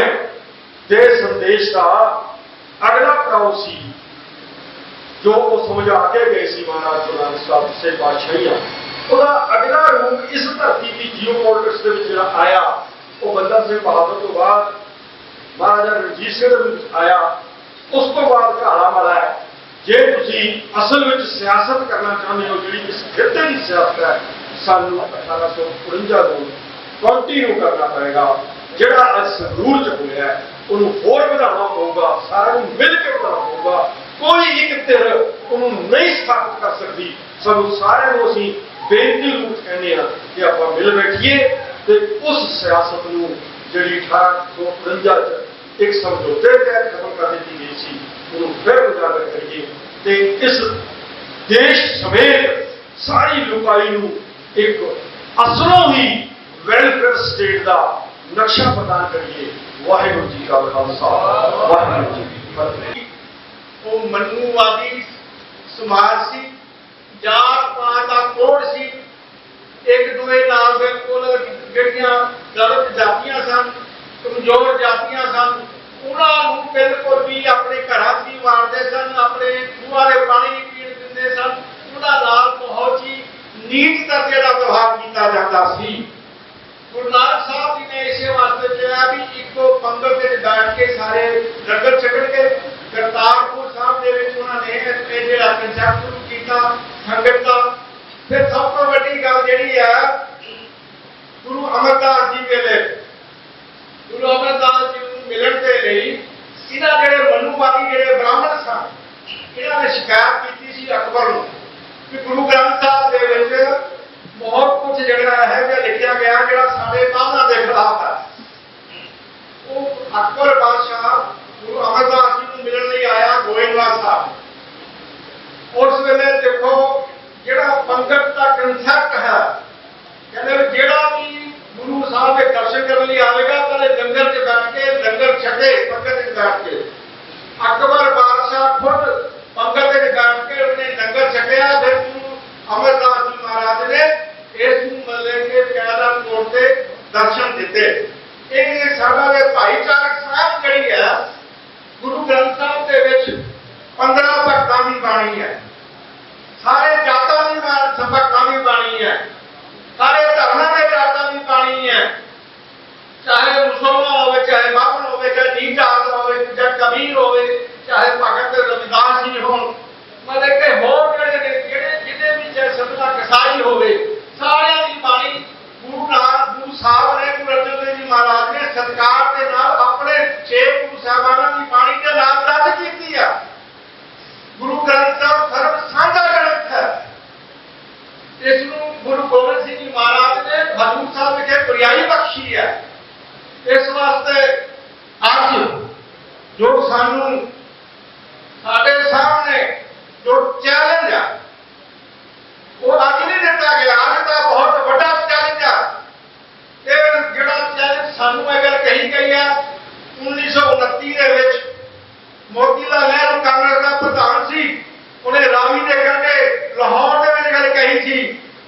ਦੇ ਸੰਦੇਸ਼ ਦਾ ਅਗਲਾ ਪੜਾਅ ਸੀ, ਜੋ ਉਹ ਸਮਝਾ ਕੇ ਗਏ ਸੀ ਮਹਾਰਾਜ ਗੁਰੂ ਨਾਨਕ ਸਾਹਿਬ ਸੇ ਪਾਤਸ਼ਾਹੀਆਂ। ਉਹਦਾ ਅਗਲਾ ਰੂਪ ਇਸ ਧਰਤੀ ਦੀ ਜੀਓਪੋਲਿਟਿਕਸ ਦੇ ਵਿੱਚ ਜਿਹੜਾ ਆਇਆ, ਉਹ ਬੰਦਾ ਸਿੰਘ ਬਹਾਦਰ ਤੋਂ ਬਾਅਦ महाराजा रणजीत सिंह आया, उस तो बाद घाड़ा मारा है। जे तुसी असल में सियासत करना चाहते हो, जी इस खिते की सियासत है, सानू 1849 को कंटिन्यू करना पड़ेगा। जोड़ा अज संगरूर च होया है उन्होंने होर बढ़ाना पड़ेगा, सारा मिल के बढ़ाना पड़ेगा। कोई एक धिर उन्होंने नहीं स्थापित कर सकती। सानू सारे असीं बेनती रूप कहने कि आप मिल बैठिए तो उस सियासत को ਜਿਹੜੀ 1849 एक समझौते तहत खत्म कर दी गई थी, उन्होंने फिर उजागर करिए ते इस देश समेत सारी लुकाई नूं एक असलों ही वेलफेयर स्टेट का नक्शा प्रदान करिए। वाहिगुरू जी का खालसा, वाहिगुरू जी की फतेह। वो मनुवादी समाज सी, जात पात का कोड सी, एक दूए नाल बिल्कुल ਜਿਹੜੀਆਂ ਦਲਿਤ ਜਾਤੀਆਂ ਸਨ, ਕਮਜ਼ੋਰ ਜਾਤੀਆਂ ਸਨ, ਉਹਨਾਂ ਨੂੰ ਬਿਲਕੁਲ ਵੀ ਆਪਣੇ ਘਰਾਂ 'ਚ ਹੀ ਮਾਰਦੇ ਸਨ, ਆਪਣੇ ਖੂਹਾਂ ਦੇ ਪਾਣੀ ਨਹੀਂ ਪੀਣ ਦਿੰਦੇ ਸਨ। ਉਹਨਾਂ ਨਾਲ ਬਹੁਤ ਹੀ ਨੀਚ ਦਾ ਜਿਹੜਾ ਵਿਵਹਾਰ ਕੀਤਾ ਜਾਂਦਾ ਸੀ। ਗੁਰੂ ਨਾਨਕ ਸਾਹਿਬ ਜੀ ਨੇ ਇਸੇ ਵਾਸਤੇ ਕਿਹਾ ਵੀ ਇੱਕੋ ਪੰਗਤ ਵਿੱਚ ਬੈਠ ਕੇ ਸਾਰੇ ਲੰਗਰ ਛਕਣਗੇ। ਕਰਤਾਰਪੁਰ ਸਾਹਿਬ ਦੇ ਵਿੱਚ ਉਹਨਾਂ ਨੇ ਇਹ ਜਿਹੜਾ ਕੰਸੈਪਟ ਸ਼ੁਰੂ ਕੀਤਾ ਸੰਗਤ ਦਾ। ਫਿਰ ਸਭ ਤੋਂ ਵੱਡੀ ਗੱਲ ਜਿਹੜੀ ਆ, गुरु अमरदास जी वेले गुरु अमरदास जी को मिलन के लिए इन्हां जेड़े मनुवादी जेड़े ब्राह्मण सन, इन्हां ने शिकायत की सी अकबर नूं कि गुरु ग्रंथ साहब दे विच बहुत कुछ जिहड़ा है कि लिखिया गया जिहड़ा साडे कानूनां दे खिलाफ है। वो अकबर बादशाह गुरु अमरदास जी को मिलन लई आया गोइंदवाल साहब। उस वेले देखो जिहड़ा पंगत का कंसैप्ट है, कहते जेड़ा भी गुरु साहब के दर्शन करने लिए आएगा पहले लंगर से बैठ के लंगर छके पंगत में बैठ के। अकबर बादशाह खुद पंगत में बैठ के उन्हें लंगर छकया। फिर गुरु अमरदास जी महाराज ने इस मतलब के प्यादा तौर से दर्शन दिते। ये साडा दे भाईचारक साहब जड़ी है गुरु ग्रंथ साहब के विच 15 भगतां दी बाणी है, सारे जातां दी भगतां दी बाणी है, सारे धर्मां के जातां की बाणी है, चाहे मुसलमान हो, चाहे बामन हो, चाहे नीच जात हो, चाहे कबीर हो, चाहे भगत रविदास जी हो, मतलब कि होर जिन्हें भी चाहे सतना कसाई हो, सारिया की बाणी गुरु साहब ने गुरु अर्जन देव जी महाराज ने सत्कार के नाल अपने 6 गुरु साहबाना की बाणी के नाम दर्ज की है। गुरु ग्रंथ साहब सर्व साझा ग्रंथ है। इसनूं गुरु गोबिंद सिंह जी महाराज ने हजूर साहब विखे पर्याई बख्शी है। इस वास्ते अज जो सानू साडे सामने जो चैलेंज है वो अज नहीं दिता गया, अज का बहुत बड़ा चैलेंज है। ये जिहड़ा चैलेंज सानू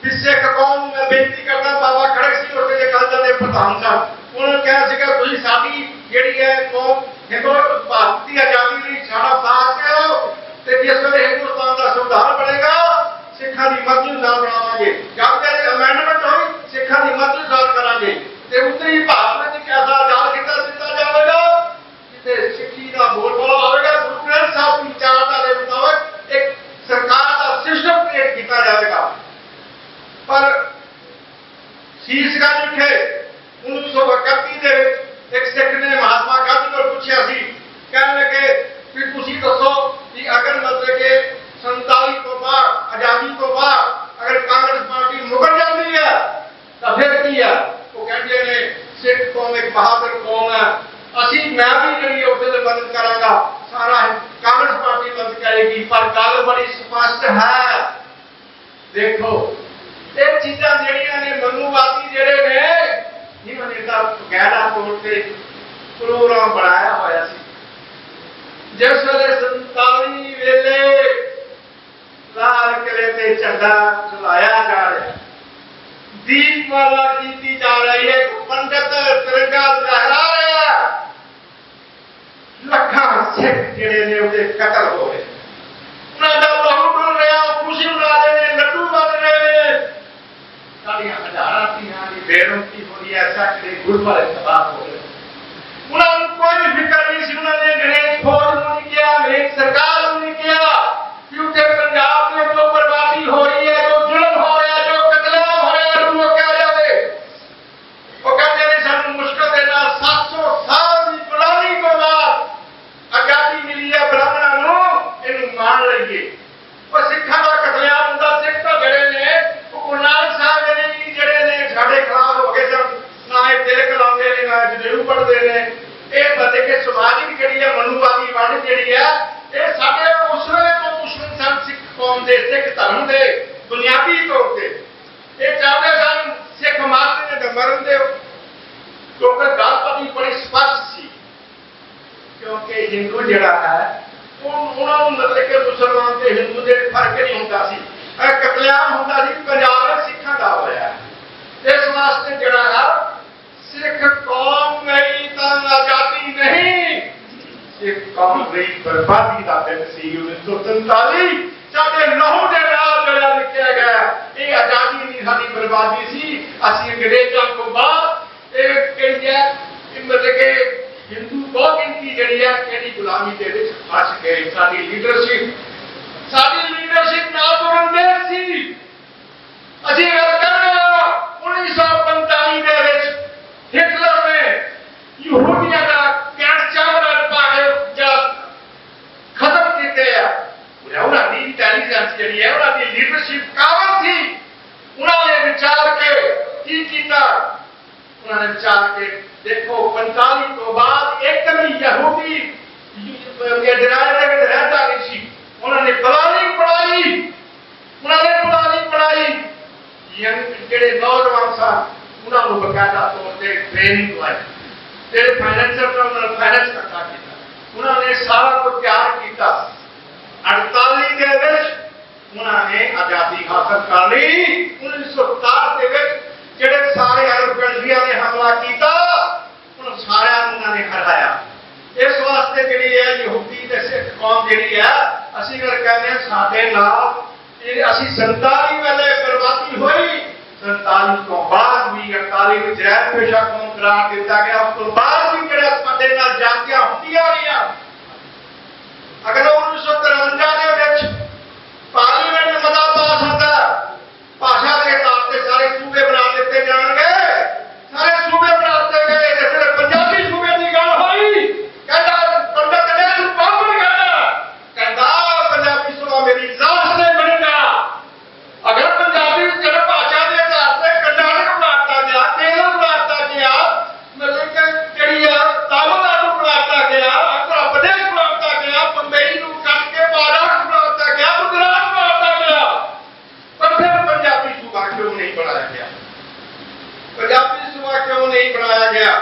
कि सिख कौम मैं बेनती करना बाबा खड़क सिंह उस वे कल दे प्रधान साहब उन्होंने कहा सीगा तुसीं साडी जिहड़ी है कौम हिंदू भारत की आजादी लई साडा साथ दिओ ते जिस वे हिंदुस्तान का संविधान बनेगा सिखां दी मर्जी अनुसार बनावांगे जब तक अमेंडमेंट होई सिखां दी मर्जी अनुसार करांगे ते उत्तरी भारत में कैसा आजाद किता दिता जाएगा जिथे सिक्खी का बोलबाला होगा गुरु ग्रंथ साहब की विचारधारा के मुताबिक एक सरकार का सिस्टम क्रिएट किया जाएगा पर शीशगंज विखे 1931 एक सिख ने महात्मा गांधी को पूछा सी कहने लगे कि तुसी दसो कि अगर मतलब के 47 तो बाद आजादी तो बाद अगर कांग्रेस पार्टी मुकर जाती है तो फिर की है वो कहते ने सिख कौम एक बहादुर कौम है असी मैं भी जी उससे मदद करांगा सारा कांग्रेस पार्टी मदद करेगी पर गल बड़ी स्पष्ट है देखो ये चीज़ां ਜਿਹੜੀਆਂ ने मनुवादी ਜਿਹੜੇ ने इन्होंने ਤਾਂ गहरा तौर ਤੇ प्रोग्राम बनाया होया सी जिस वेले 47 वेले लाल किले ते झंडा चलाया जा रहा दीपमाला की जा रही है पंडित तिरंगा लहरा रहा लखां सिख ਜਿਹੜੇ ਨੇ ਉਹਦੇ कतल हो गए उन्होंने लहू डुल रहा खुशी उड़ा रहे हैं लड्डू बन रहे हैं साड़ियां हजारां धीआं दी बेरुखी हो रही है सैकड़े गुरुद्वारे तबाह हो गए उन्होंने कोई फिक्र नहीं सी उन्होंने अंग्रेज फौज नूं नहीं किया अंग्रेज सरकार नूं नहीं किया कि उत्थे पंजाब में जो बर्बादी हो रही है जो जुल्म हो रहा है जो कतलेआम हो रहा है उन्हें रोका जाए वो कहते हैं सानू मुश्किल दे नाल 700 साल की गुलामी तो बाद आजादी मिली है ब्राह्मणों नूं इहनूं मान लईए और सिखां दा कतलेआम हुंदा सिख तो जड़े ने गुरु नानक साहब ने भी जड़े ने साडे खिलाफ हो गए सन ना ये तिलक लाउंदे ने ना जनेऊ पढ़दे ने ये बदे के समाजिक जिहड़ी है मनुवादी वंड जिहड़ी है ये साडे उस वेले तो दुश्मन सन सिख कौम दे सिख धर्म दे बुनियादी तौर ते ये चाहते सन सिख मारने ते मरन दे क्योंकि गल पती बड़ी स्पष्ट सी क्योंकि हिंदू जिहड़ा है उन्होंने मतलब कि मुसलमान ते हिंदू दे फर्क नहीं हुंदा सी कतलेआम हुंदा सी पंजाब में सिखां दा होया इस वास्ते जिहड़ा है सिख कौम नहीं तां आजादी नहीं सिख कौम दी बर्बादी दा दिन सी 1947 साडे लहू दे नाल जिहड़ा लिखिया गया ये आजादी नहीं साडी बर्बादी सी असीं अंग्रेजां तो बाद ये कहिया मतलब कि हिंदू बहुत गिनती जिहड़ी है किहड़ी गुलामी दे विच फस गए साडी लीडरशिप ना तुरन दे सी असीं गल कर रहे हां 1945 दे विच हिटलर ने यहूदियों का कैंसर पागे जा खत्म कीते आ उन्हां दी इंटेलिजेंस जिहड़ी है उन्हां दी लीडरशिप काबल थी उन्होंने विचार के की कीता उन्होंने विचार के देखो 45 तो बाद एक भी यहूदी इजराइल में रहता नहीं सी उन्होंने प्लानिंग पढ़ाई जेडे नौजवान सन उन्होंने बकायदा तौर पर ट्रेनिंग लाई जेडे फाइनेंशियल उन्होंने फाइनेंस इकट्ठा किया उन्होंने सारा कुछ तैयार किया 48 के विच उन्होंने आजादी हासिल कर ली 1967 के विच जेडे सारे अरब कंट्रियां ने हमला किया उन सारे उन्होंने हराया इस वास्ते जिहड़ी है यहूदी ते सिख कौम जिहड़ी है असीं गल कहंदे हां साडे नाल असीं 47 वेले बर्बादी होई 47 तो बाद भी 48 में जैर पेशा कौम करार दिता गया उस तो बाद भी जिहड़ा साडे नाल जातियां हुंदियां रहियां अगर 1953 दे विच पार्लीमेंट में मता पास होता भाषा के आधार पर सारे सूबे बना दिते जाएंगे सारे सूबे बना दिते गए जैसे पंजाबी सूबे की गल हुई कहता पंडित ने बाबर कहता पंजाबी सूबा मेरी जात से बनेगा अगर पंजाबी जड़ भाषा के आधार पर कर्नाटक बनाता गया केरल बनाता गया मतलब कि जी तमिलनाडु बनाता गया आंध्र प्रदेश बनाता गया बंबई को कट के महाराष्ट्र बनाता गया गुजरात बनाता गया पर फिर पंजाबी सूबा क्यों नहीं बनाया गया पंजाबी सूबा क्यों नहीं बनाया गया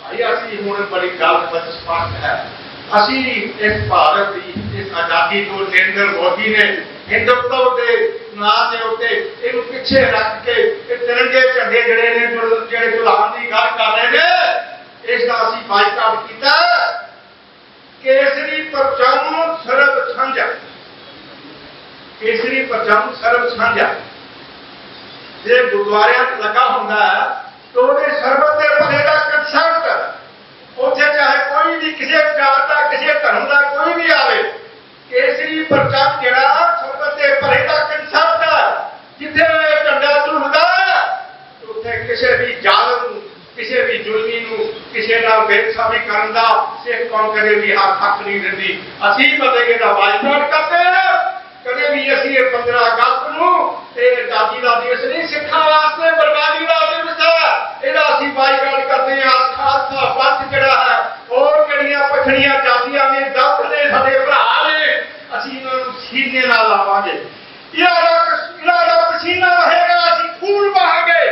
भाई असी हुण बड़ी गल स्पष्ट है असी इस भारत की इस आजादी को नरेंद्र मोदी ने ਹਿੰਦੂਤਵ ਦੇ ਨਾਂ ਦੇ ਉੱਤੇ ਇਹਨੂੰ ਪਿੱਛੇ ਰੱਖ ਕੇ ਇਹ ਤਿਰੰਗੇ ਝੰਡੇ ਜਿਹੜੇ ਨੇ ਜਿਹੜੇ ਚੁਲਾਉਣ ਦੀ ਗੱਲ ਕਰ ਰਹੇ ਨੇ, ਇਸ ਦਾ ਅਸੀਂ ਬਾਈਕਾਟ ਕੀਤਾ। ਕੇਸਰੀ ਪਰਚਮ ਸਰਬ ਸਾਂਝਾ, ਕੇਸਰੀ ਪਰਚਮ ਸਰਬ ਸਾਂਝਾ ਜੇ ਗੁਰਦੁਆਰਿਆਂ 'ਚ ਲੱਗਾ ਹੁੰਦਾ ਹੈ ਤਾਂ ਉਹਦੇ ਸਰਬਤ ਦੇ ਭਲੇ ਦਾ ਕੰਸੈਪਟ, ਉੱਥੇ ਚਾਹੇ ਕੋਈ ਵੀ ਕਿਸੇ ਜਾਤ ਦਾ ਕਿਸੇ ਧਰਮ ਦਾ ਕੋਈ ਵੀ ਆਵੇ, ਕੇਸਰੀ ਪਰਚਮ ਜਿਹੜਾ ਸਰਬਤ ਦੇ ਭਲੇ ਦਾ ਕੰਸੈਪਟ ਹੈ। ਜਿੱਥੇ ਝੰਡਾ ਝੁਲਦਾ ਉੱਥੇ ਕਿਸੇ ਵੀ ਜ਼ਾਲਮ ਨੂੰ, ਕਿਸੇ ਵੀ ਜ਼ੁਲਮੀ ਨੂੰ, ਕਿਸੇ ਨਾਲ ਬੇਇਨਸਾਫੀ ਕਰਨ ਦਾ ਸਿੱਖ ਕੌਮ ਕਦੇ ਵੀ ਹੱਕ ਨਹੀਂ ਦਿੰਦੀ। ਅਸੀਂ ਬਦਲੇ ਦਾ ਬਾਈਕਾਟ ਕਰਦੇ ਹਾਂ। ਕਦੇ ਵੀ ਅਸੀਂ ਇਹ 15 ਅਗਸਤ ਨੂੰ ਇਹ ਆਜ਼ਾਦੀ ਦਾ ਦਿਵਸ ਨਹੀਂ, ਸਿੱਖਾਂ ਵਾਸਤੇ ਬਰਬਾਦੀ ਦਾ ਦਿਵਸ ਹੈ, ਇਹਦਾ ਅਸੀਂ ਬਾਈਕਾਟ ਕਰਦੇ ਹਾਂ। ਖਾਲਸਾ ਪੰਥ ਜਿਹੜਾ ਹੈ, ਹੋਰ ਜਿਹੜੀਆਂ ਪਛੜੀਆਂ ਜਾਤੀਆਂ ਨੇ, ਦਲਿਤ ਨੇ, ਸਾਡੇ ਭਰਾ ਨੇ, ਅਸੀਂ ਇਹਨਾਂ ਨੂੰ ਸੀਨੇ ਨਾਲ ਲਾਵਾਂਗੇ। ਇਹਨਾਂ ਦਾ ਪਸੀਨਾ ਵਹੇਗਾ, ਅਸੀਂ ਖੂਨ ਬਹਾਂਗੇ।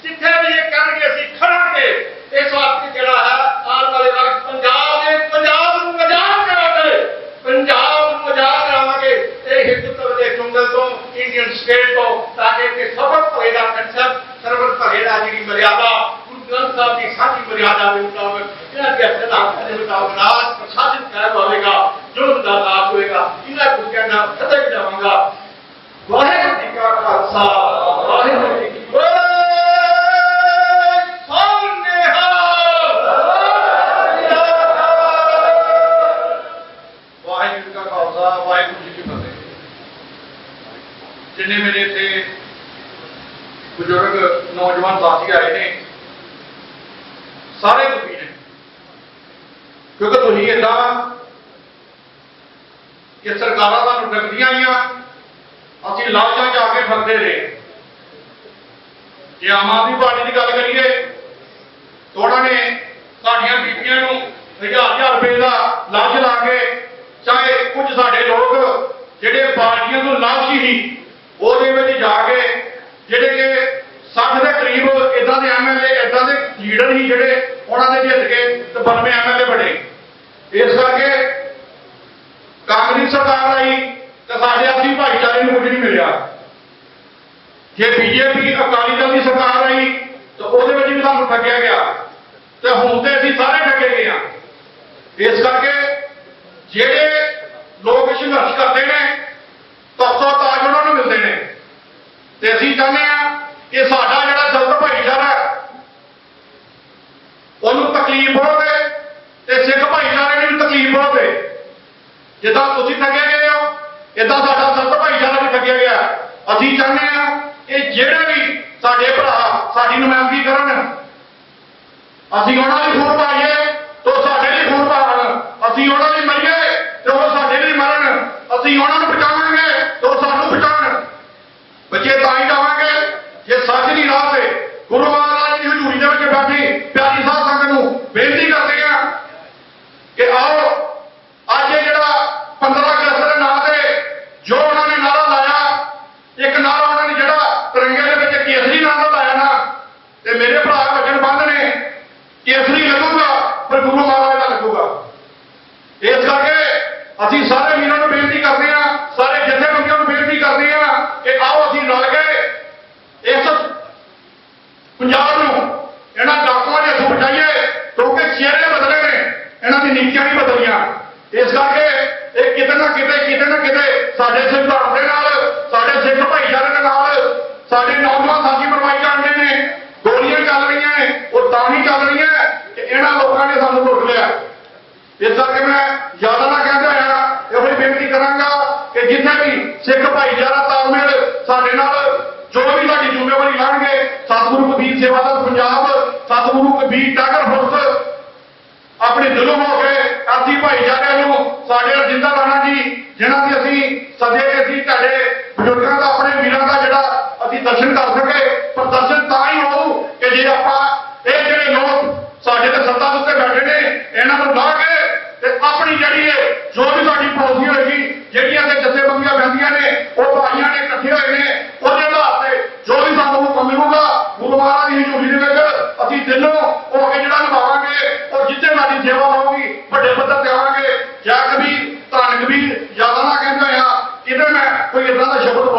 ਜਿੱਥੇ ਵੀ ਇਹ ਕਰਨਗੇ ਅਸੀਂ ਖੜਾਂਗੇ। ਇਸ ਵਾਸਤੇ ਜਿਹੜਾ ਹੈ ਆਉਣ ਵਾਲੇ ਵਕਤ ਪੰਜਾਬ ਨੂੰ ਆਜ਼ਾਦ ਕਰਾਂਗੇ, ਪੰਜਾਬ ਨੂੰ ਆਜ਼ਾਦ ਕਰਾਵਾਂਗੇ ਇਹ ਹਿੰਦੂਤਵ ਦੇ ਜੰਗਲ ਤੋਂ, ਇੰਡੀਅਨ ਸਟੇਟ ਤੋਂ, ਤਾਂ ਕਿ ਇੱਥੇ ਸਬਕ ਭਲੇ ਦਾ ਕੰਸੈਪਟ, ਸਰਬਤ ਭਲੇ ਦਾ ਜਿਹੜੀ ਮਰਿਆਦਾ, ਗੁਰੂ ਗ੍ਰੰਥ ਸਾਹਿਬ ਦੀ ਸਾਂਝੀ ਮਰਿਆਦਾ ਦੇ ਮੁਤਾਬਕ, ਇਹਨਾਂ ਦੇ ਸਿਧਾਂਤਾਂ ਦੇ ਮੁਤਾਬਕ ਰਾਜ ਪ੍ਰਸ਼ਾਸਿਤ ਕਾਇਮ ਹੋਵੇਗਾ, ਜ਼ੁਲਮ ਦਾ ਨਾਸ਼ ਹੋਏਗਾ। ਇਹਨਾਂ ਕੁਝ ਕਹਿੰਦਾ ਖਤਮ ਜਾਵਾਂਗਾ। ਵਾਹਿਗੁਰੂ ਜੀ ਕਾ ਖਾਲਸਾ, ਵਾਹਿਗੁਰੂ ਜੀ ਕੀ ਫਤਿਹ। ਵਾਹਿਗੁਰੂ ਦਾ ਖਾਲਸਾ, ਵਾਹਿਗੁਰੂ ਜੀ ਕੀ ਫਤਿਹ। ਜਿੰਨੇ ਮੇਰੇ ਇੱਥੇ ਬਜ਼ੁਰਗ ਨੌਜਵਾਨ ਸਾਥੀ ਆਏ ਨੇ, ਸਾਰੇ ਦੁਖੀ ਨੇ, ਕਿਉਂਕਿ ਤੁਸੀਂ ਏਦਾਂ ਕਿ ਸਰਕਾਰਾਂ ਤੁਹਾਨੂੰ ਡੱਕਦੀਆਂ ਆਈਆਂ, ਅਸੀਂ ਲਾਲਚਾਂ 'ਚ ਆ ਕੇ ਫਸਦੇ ਰਹੇ। ਜੇ ਆਮ ਆਦਮੀ ਪਾਰਟੀ ਦੀ ਗੱਲ ਕਰੀਏ ਤਾਂ ਉਹਨਾਂ ਨੇ ਸਾਡੀਆਂ ਬੀਬੀਆਂ ਨੂੰ 1000 ਰੁਪਏ ਦਾ ਲਾਲਚ ਲਾ ਕੇ, ਚਾਹੇ ਕੁਝ ਸਾਡੇ ਲੋਕ ਜਿਹੜੇ ਪਾਰਟੀਆਂ ਤੋਂ ਲਾਲਚੀ ਸੀ, ਉਹਦੇ ਵਿੱਚ ਜਾ ਕੇ ਜਿਹੜੇ ਕਿ 60 ਦੇ ਕਰੀਬ ਇਦਾਂ ਦੇ ਐਮਐਲਏ, ਇਦਾਂ ਦੇ ਲੀਡਰ ਸੀ ਜਿਹੜੇ ਉਹਨਾਂ ਦੇ ਜਿੱਤ ਕੇ ਤੇ 92 ਐਮਐਲਏ ਬਣੇ। ਇਸ ਕਰਕੇ ਕਾਂਗਰਸ ਸਰਕਾਰ ਆਈ ਤੇ ਸਾਡੇ ਆਪਸੀ ਭਾਈਚਾਰੇ ਨੂੰ ਕੁਝ ਨਹੀਂ ਮਿਲਿਆ। ਜੇ ਬੀਜੇਪੀ ਅਕਾਲੀ ਦਲ ਦੀ ਸਰਕਾਰ ਆਈ ਤਾਂ ਉਹਦੇ ਵਿੱਚ ਵੀ ਸਾਨੂੰ ਠੱਗਿਆ ਗਿਆ, ਤੇ ਹੁਣ ਤੇ ਅਸੀਂ ਸਾਰੇ ਠੱਗੇ ਗਏ ਹਾਂ। ਇਸ ਕਰਕੇ ਜਿਹੜੇ ਲੋਕ ਸੰਘਰਸ਼ ਕਰਦੇ ਨੇ ਤਖਤੋਂ ਤਾਜ ਉਹਨਾਂ ਨੂੰ ਮਿਲਦੇ ਨੇ, ਤੇ ਅਸੀਂ ਚਾਹੁੰਦੇ ਹਾਂ ਕਿ ਸਾਡਾ ਜਿਹੜਾ ਦਲਿਤ ਭਾਈਚਾਰਾ ਉਹਨੂੰ ਤਕਲੀਫ ਹੋਵੇ ਤੇ ਸਿੱਖ ਭਾਈਚਾਰੇ ਨੂੰ ਵੀ ਤਕਲੀਫ ਹੋਵੇ। ਜਿੱਦਾਂ ਤੁਸੀਂ ਠੱਗੇ ਗਏ ਹੋ, ਇਦਾਂ ਸਾਡਾ ਦਲਿਤ ਭਾਈਚਾਰਾ ਵੀ ਠੱਗਿਆ ਗਿਆ। ਅਸੀਂ ਚਾਹੁੰਦੇ ਹਾਂ ਕਿ ਜਿਹੜੇ ਵੀ ਸਾਡੇ ਭਰਾ ਸਾਡੀ ਨੁਮਾਇੰਦਗੀ ਕਰਨ, ਅਸੀਂ ਉਹਨਾਂ ਦੀ ਖੂਨ ਪਾਈਏ ਤਾਂ ਸਾਡੇ ਲਈ ਖੂਨ ਪਾਉਣ, ਅਸੀਂ ਉਹਨਾਂ ਲਈ ਮਰੀਏ ਤੇ ਉਹ ਸਾਡੇ ਲਈ ਮਰਨ, ਅਸੀਂ ਉਹਨਾਂ ਨੂੰ ਬਚਾਵਾਂਗੇ ਤੇ ਉਹ ਸਾਨੂੰ ਬਚਾਉਣ। ਬੱਚੇ ਤਾਂ ਹੀ ਜਾਵਾਂਗੇ ਜੇ ਸੱਚ ਦੀ ਰਾਹ ਤੇ ਗੁਰੂ ਮਹਾਰਾਜ ਦੀ ਹਜ਼ੂਰੀ ਦੇ ਵਿੱਚ ਬੈਠੀ ਪਿਆਰੀ ਸਾਧ ਸੰਗਤ ਨੂੰ ਬੇਨਤੀ ਕਰਦੇ ਹਾਂ ਕਿ ਆਓ ਅੱਜ ਇਹ ਜਿਹੜਾ 15 ਅਗਸਤ ਦੇ ਨਾਂ ਤੇ ਜੋ ਉਹਨਾਂ ਨੇ ਨਾਰਾ ਲਾਇਆ, ਇੱਕ ਨਾਰਾ ਉਹਨਾਂ ਨੇ ਜਿਹੜਾ ਤਿਰੰਗੇ ਦੇ ਵਿੱਚ ਕੇਸਰੀ ਨਾਰਾ ਲਾਇਆ ਨਾ, ਤੇ ਮੇਰੇ ਭਰਾ ਵਚਨਬੱਧ ਨੇ ਕੇਸਰੀ ਲੱਗੂਗਾ ਪਰ ਗੁਰੂ ਮਹਾਰਾਜ ਦਾ ਲੱਗੂਗਾ। ਇਸ ਕਰਕੇ ਅਸੀਂ ਸਾਰੇ ਵੀਰਾਂ ਨੂੰ ਬੇਨਤੀ ਕਰਦੇ ਹਾਂ, ਸਾਰੇ ਜਥੇਬੰਦੀਆਂ ਨੂੰ ਬੇਨਤੀ ਕਰਦੇ ਹਾਂ ਕਿ ਆਓ ਅਸੀਂ ਰਲ ਕੇ ਇਸ ਪੰਜਾਬ ਨੂੰ ਇਹਨਾਂ ਡਾਕੂਆਂ ਦੇ ਹੱਥੋਂ ਬਚਾਈਏ, ਕਿਉਂਕਿ ਚਿਹਰੇ ਬਦਲੇ ਨੇ, ਇਹਨਾਂ ਦੀ ਨੀਤੀਆਂ ਨਹੀਂ ਬਦਲੀਆਂ। ਇਸ ਕਰਕੇ ਇਹ ਕਿਤੇ ਨਾ ਕਿਤੇ ਸਾਡੇ ਸਿਧਾਂਤ ਦੇ ਨਾਲ, ਸਾਡੇ ਸਿੱਖ ਭਾਈਚਾਰੇ ਦੇ ਨਾਲ ਸਾਡੇ ਨੌਜਵਾਨ ਸਾਥੀ ਮਰਵਾਈ ਜਾਂਦੇ ਨੇ। ਗੋਲੀਆਂ ਚੱਲ ਰਹੀਆਂ ਨੇ, ਉਹ ਤਾਂ ਨਹੀਂ ਚੱਲ ਰਹੀਆਂ ਕਿ ਇਹਨਾਂ ਲੋਕਾਂ ਨੇ ਸਾਨੂੰ ਲੁੱਟ ਲਿਆ। ਇਸ ਕਰਕੇ ਮੈਂ ਜ਼ਿਆਦਾ ਨਾ ਕਹਿੰਦਾ ਹੋਇਆ ਇਹੋ ਹੀ ਬੇਨਤੀ ਕਰਾਂਗਾ ਕਿ ਜਿੱਥੇ ਵੀ ਸਿੱਖ ਭਾਈਚਾਰਾ ਤਾਲਮੇਲ ਸਾਡੇ ਨਾਲ ਜੋ ਵੀ ਸਾਡੀ ਜ਼ਿੰਮੇਵਾਰੀ ਲਾਣਗੇ, ਸਤਿਗੁਰੂ ਕਬੀਰ ਸੇਵਾਦਲ ਪੰਜਾਬ, ਸਤਿਗੁਰੂ ਕਬੀਰ ਟਾਗਰ ਫੋਰਸ ਆਪਣੇ ਦਿਲੋਂ ਹੋ ਕੇ ਅਸੀਂ ਭਾਈਚਾਰੇ ਨੂੰ ਸਾਡੇ ਜਿੰਦਾ ਰਹਿਣਾ ਜੀ, ਜਿਨ੍ਹਾਂ ਦੀ ਅਸੀਂ ਸਦੇ ਕੇ ਅਸੀਂ ਤੁਹਾਡੇ ਬਜ਼ੁਰਗਾਂ ਦਾ, ਆਪਣੇ ਵੀਰਾਂ ਦਾ ਜਿਹੜਾ ਅਸੀਂ ਦਰਸ਼ਨ ਕਰ ਸਕੇ। ਪਰ ਦਰਸ਼ਨ ਤਾਂ ਹੀ ਹੋਊ ਕਿ ਜੇ ਆਪਾਂ ਇਹ ਜਿਹੜੇ ਲੋਕ ਸਾਡੇ ਤੇ ਸੱਤਾ ਦੇ ਉੱਤੇ ਬੈਠੇ ਨੇ ਇਹਨਾਂ ਨੂੰ ਲਾ ਕੇ ਤੇ ਆਪਣੀ ਜਿਹੜੀ ਹੈ ਜੋ ਵੀ ਸਾਡੀ ਪਾਲਿਸੀ ਹੋਏਗੀ, ਜਿਹੜੀਆਂ ਤੇ ਜਥੇਬੰਦੀਆਂ ਬੈਠੀਆਂ ਨੇ, ਉਹ ਭਾਈਆਂ ਨੇ ਇਕੱਠੇ ਹੋਏ ਨੇ, ਉਹਦੇ ਆਧਾਰ ਤੇ ਜੋ ਵੀ ਸਾਨੂੰ ਹੁਕਮ ਮਿਲੂਗਾ ਗੁਰੂ ਮਹਾਰਾਜ ਦੀ ਹਜ਼ੂਰੀ ਦੇ ਵਿੱਚ ਅਸੀਂ ਦਿਲੋਂ ਹੋ ਕੇ ਜਿਹੜਾ ਨਿਭਾਵਾਂਗੇ। ਔਰ ਜਿੱਥੇ ਸਾਡੀ ਸੇਵਾ ਹੋਊਗੀ ਵੱਡੇ ਪੱਧਰ ਤੇ ਆਵਾਂਗੇ। ਜੈ ਕਬੀਰ, ਧੰਨ ਕਬੀਰ। ਜ਼ਿਆਦਾ ਨਾ ਕਹਿੰਦਾ ਹੋਇਆ ਕਿਤੇ ਮੈਂ ਕੋਈ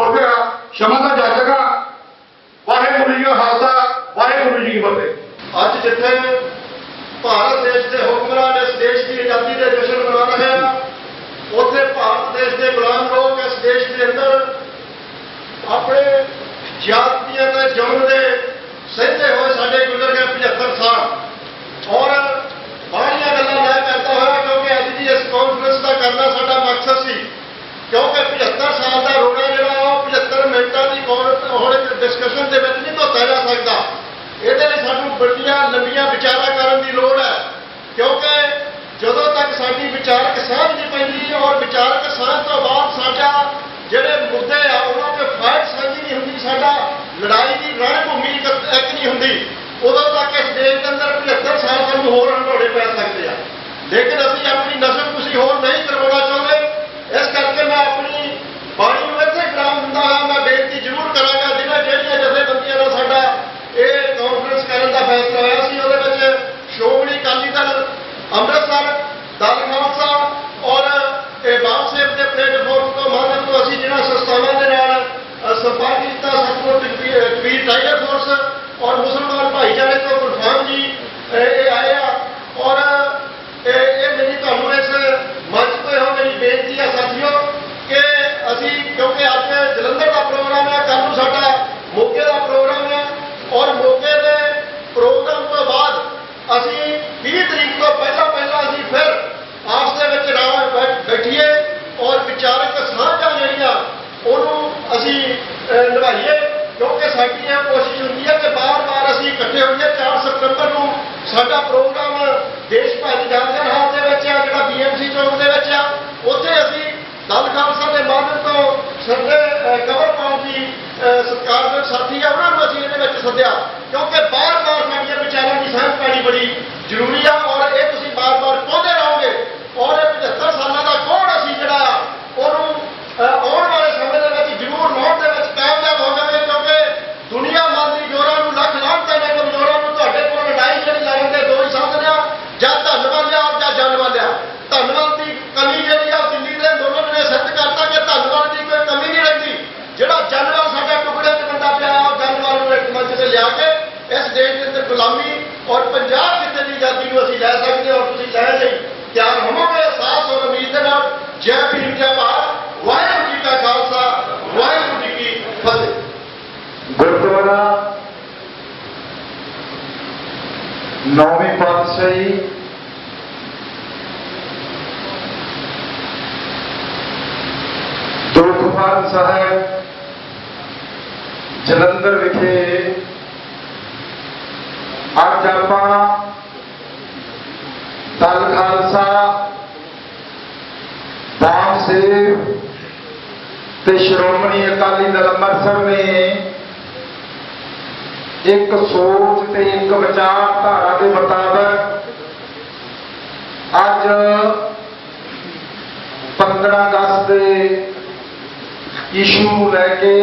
ਸ਼ਮਾ ਦਾ ਜਾਚਗਾ। ਵਾਹਿਗੁਰੂ ਜੀ ਕਾ ਖਾਲਸਾ, ਵਾਹਿਗੁਰੂ ਜੀ ਕੀ ਫਤਿਹ। ਅੱਜ ਜਿੱਥੇ ਭਾਰਤ ਦੇਸ਼ ਦੇ ਹੁਕਮਰਾਨ ਇਸ ਦੇਸ਼ ਦੀ ਆਜ਼ਾਦੀ ਦੇ ਜਸ਼ਨ ਮਨਾ ਰਹੇ ਆ, ਉੱਥੇ ਭਾਰਤ ਦੇਸ਼ ਦੇ ਗੁਲਾਮ ਲੋਕ ਇਸ ਦੇਸ਼ ਦੇ ਅੰਦਰ ਆਪਣੇ ਜਾਤੀਆਂ ਦੇ ਜੁਰਮ ਦੇ ਸਹਿੰਦੇ ਹੋਏ ਸਾਡੇ ਗੁਜ਼ਰ ਗਏ 75 ਸਾਲ। ਔਰ ਬਾਹਰੀਆਂ ਗੱਲਾਂ ਮੈਂ ਕਰਦਾ ਹੋਇਆ ਕਿਉਂਕਿ ਅੱਜ ਦੀ ਇਸ ਕਾਨਫਰੰਸ ਦਾ ਕਰਨਾ ਸਾਡਾ ਮਕਸਦ ਸੀ, ਕਿਉਂਕਿ 75 ਸਾਲ ਦਾ ਰੋਣਾ ਜਿਹੜਾ ਉਹ 75 ਮਿੰਟਾਂ ਦੀ ਹੁਣ ਡਿਸਕਸ਼ਨ ਦੇ ਵਿੱਚ ਨਹੀਂ ਧੋਤਾ ਜਾ ਸਕਦਾ। ਇਹਦੇ ਲਈ ਸਾਨੂੰ ਵੱਡੀਆਂ ਲੰਬੀਆਂ ਵਿਚਾਰਾਂ ਕਰਨ ਦੀ ਲੋੜ ਹੈ, ਕਿਉਂਕਿ ਜਦੋਂ ਤੱਕ ਸਾਡੀ ਵਿਚਾਰਕ ਸਾਂਝ ਨਹੀਂ ਪੈਂਦੀ ਔਰ ਵਿਚਾਰਕ ਸਾਂਝ ਤੋਂ ਬਾਅਦ ਸਾਡਾ ਜਿਹੜੇ ਮੁੱਦੇ ਆ ਉਹਨਾਂ 'ਤੇ ਫਾਈਟ ਸਾਂਝੀ ਨਹੀਂ ਹੁੰਦੀ, ਸਾਡਾ ਲੜਾਈ ਦੀ ਰਣਭੂਮੀ ਇੱਕ ਨਹੀਂ ਹੁੰਦੀ, ਉਦੋਂ ਤੱਕ ਇਸ ਦੇਸ਼ ਦੇ ਅੰਦਰ 75 ਸਾਲ ਸਾਨੂੰ ਹੋਰ ਹੰਡੋੜੇ ਪੈ ਸਕਦੇ ਆ। ਲੇਕਿਨ ਅਸੀਂ ਆਪਣੀ ਨਸਲ ਕੁਸ਼ੀ ਹੋਰ ਨਹੀਂ ਕਰਵਾਉਣਾ ਚਾਹੁੰਦੇ। ਇਸ ਕਰਕੇ ਮੈਂ ਆਪਣੀ ਬਾਣੀ ਨੂੰ ਇੱਥੇ ਵਿਰਾਮ ਦਿੰਦਾ ਹਾਂ। ਮੈਂ ਬੇਨਤੀ ਜ਼ਰੂਰ ਕਰਾਂਗਾ, ਜਿਹੜੀਆਂ ਜਥੇਬੰਦੀਆਂ ਨਾਲ ਸਾਡਾ ਇਹ ਕਾਨਫਰੰਸ ਕਰਨ ਦਾ ਫੈਸਲਾ ਹੋਇਆ ਸੀ, ਉਹਦੇ ਵਿੱਚ ਸ਼੍ਰੋਮਣੀ ਅਕਾਲੀ ਦਲ ਅੰਮ੍ਰਿਤਸਰ, ਦਲ ਖਾਲਸਾ ਔਰ ਬਾਲ ਸੇਵ ਦੇ ਪਲੇਟਫਾਰਮ ਤੋਂ ਮਾਧਿਅਮ ਤੋਂ ਅਸੀਂ ਜਿਹੜਾ ਸੰਸਥਾਵਾਂ ਦੇ ਨਾਲ ਸੰਪਰਕ ਕੀਤਾ, ਸਤਿਗੁਰੂ ਕਬੀਰ ਟਾਈਗਰ ਫੋਰਸ ਔਰ ਮੁਸਲਮਾਨ ਭਾਈਚਾਰੇ ਤੋਂ ਗੁਰਫਾਮ ਜੀ ਇਹ ਆਏ ਆ। ਔਰ ਇਹ ਮੇਰੀ ਤੁਹਾਨੂੰ ਇਸ ਮੰਚ ਤੇ ਹੋ ਮੇਰੀ ਬੇਨਤੀ ਹੈ ਸਾਥੀਓ ਕਿ ਅਸੀਂ, ਕਿਉਂਕਿ ਅੱਜ ਜਲੰਧਰ ਦਾ ਪ੍ਰੋਗਰਾਮ ਹੈ, ਕੱਲ੍ਹ ਨੂੰ ਸਾਡਾ ਮੋਗੇ ਦਾ ਪ੍ਰੋਗਰਾਮ ਹੈ ਔਰ ਮੋਗੇ ਦੇ ਪ੍ਰੋਗਰਾਮ ਤੋਂ ਬਾਅਦ ਅਸੀਂ 20 ਤਰੀਕ ਤੋਂ ਪਹਿਲਾਂ ਅਸੀਂ ਫਿਰ ਆਪਸ ਦੇ ਵਿੱਚ ਬੈਠੀਏ ਔਰ ਵਿਚਾਰਕ ਸਾਂਝਾਂ ਜਿਹੜੀਆਂ ਉਹਨੂੰ ਅਸੀਂ ਨਿਭਾਈਏ, ਕਿਉਂਕਿ ਸਾਡੀ ਇਹ ਕੋਸ਼ਿਸ਼ ਹੁੰਦੀ ਹੈ ਕਿ ਬਾਰ-ਬਾਰ ਅਸੀਂ ਇਕੱਠੇ ਹੋਈਏ। 4 ਸਤੰਬਰ ਨੂੰ ਸਾਡਾ ਪ੍ਰੋਗਰਾਮ ਦੇਸ਼ ਭਾਈ ਜਾਗਰਣ ਹਾਲ ਦੇ ਵਿੱਚ ਆ, ਜਿਹੜਾ BMC ਚੌਂਕ ਦੇ ਵਿੱਚ ਆ। ਉੱਥੇ ਅਸੀਂ ਦਲ ਖਾਲਸਾ ਦੇ ਮਾਧਿਅਮ ਤੋਂ ਸਾਡੇ ਕਵਰਪਾਲ ਜੀ ਸਤਿਕਾਰਯੋਗ ਸਾਥੀ ਆ, ਉਹਨਾਂ ਨੂੰ ਅਸੀਂ ਇਹਦੇ ਵਿੱਚ ਸੱਦਿਆ, ਕਿਉਂਕਿ ਬਾਰ-ਬਾਰ ਸਾਡੀਆਂ ਵਿਚਾਰਾਂ ਦੀ ਸਾਂਝ ਪਾਣੀ ਬੜੀ ਜ਼ਰੂਰੀ ਆ ਔਰ ਇਹ ਤੁਸੀਂ ਬਾਰ-ਬਾਰ ਪਾਉਂਦੇ ਰਹੋਗੇ। ਔਰ ਇਹ 75 ਸਾਲਾਂ ਦਾ ਕੋੜ ਅਸੀਂ ਜਿਹੜਾ ਉਹਨੂੰ ਆਉਣ ਵਾਲੇ ਸਮੇਂ ਦੇ ਵਿੱਚ ਜ਼ਰੂਰ ਲਾਉਣ ਦੇ ਵਿੱਚ ਕਾਮਯਾਬ ਹੋ ਜਾਵੇ, ਕਿਉਂਕਿ ਦੁਨੀਆ ਮੰਨਦੀ ਜ਼ੋਰਾਂ ਨੂੰ ਲੱਖ ਲਾਹਨਤਾਂ ਨੇ, ਕਮਜ਼ੋਰਾਂ ਨੂੰ ਤੁਹਾਡੇ ਕੋਲ ਲੜਾਈ ਜਿਹੜੀ ਲੜਨ ਦੇ ਦੋ ਹੀ ਸਾਧਨ ਆ, ਜਾਂ ਧਨ ਵਾਲਿਆ ਜਾਂ ਜਨ ਵਾਲਿਆ। ਧੰਨਵਾਦ ਦੀ ਕਮੀ ਜਿਹੜੀ ਆ ਦਿੱਲੀ ਦੇ ਅੰਦੋਲਨ ਨੇ ਸਿੱਧ ਕਰਤਾ ਕਿ ਧੰਨਵਾਦ ਦੀ ਕੋਈ ਕਮੀ ਨਹੀਂ ਰਹਿੰਦੀ। ਜਿਹੜਾ ਜਨਰਲ ਸਾਡਾ ਟੁਕੜੇ 'ਚ ਬੰਦਾ ਪਿਆ ਉਹ ਜਨਰਲ ਨੂੰ ਇੱਕ ਮੰਚ ਤੇ ਲਿਆ ਕੇ ਇਸ ਦੇਸ਼ ਦੇ ਅੰਦਰ ਗੁਲਾਮੀ ਔਰ ਪੰਜਾਬ ਕਿਤੇ ਦੀ ਆਜ਼ਾਦੀ ਨੂੰ ਅਸੀਂ ਲੈ ਸਕਦੇ ਔਰ ਤੁਸੀਂ ਲੈਣ ਲਈ ਤਿਆਰ ਹੋਵੋਗੇ। ਸਾਥ ਔਰ ਉਮੀਦ ਦੇ ਨਾਲ ਜੈ ਭੀਮ ਜੈ ਭਾਰਤ। ਵਾਹਿਗੁਰੂ ਜੀ ਕਾ ਖਾਲਸਾ, ਵਾਹਿਗੁਰੂ ਜੀ ਕੀ ਫਤਿਹ। ਗੁਰਦੁਆਰਾ 9ਵੀਂ ਪਾਤਸ਼ਾਹੀ ਦੁਖਪਾਲ ਸਾਹਿਬ ਜਲੰਧਰ ਵਿਖੇ ਅੱਜ ਆਪਾਂ ਦਲ ਖਾਲਸਾ, ਬਾਲ ਸੇਵ ਤੇ ਸ਼੍ਰੋਮਣੀ ਅਕਾਲੀ ਦਲ ਅੰਮ੍ਰਿਤਸਰ ਨੇ ਇੱਕ ਸੋਚ ਤੇ ਇੱਕ ਵਿਚਾਰਧਾਰਾ ਦੇ ਮੁਤਾਬਕ ਅੱਜ 15 ਅਗਸਤ ਦੇ ਇਸ਼ੂ ਨੂੰ ਲੈ ਕੇ,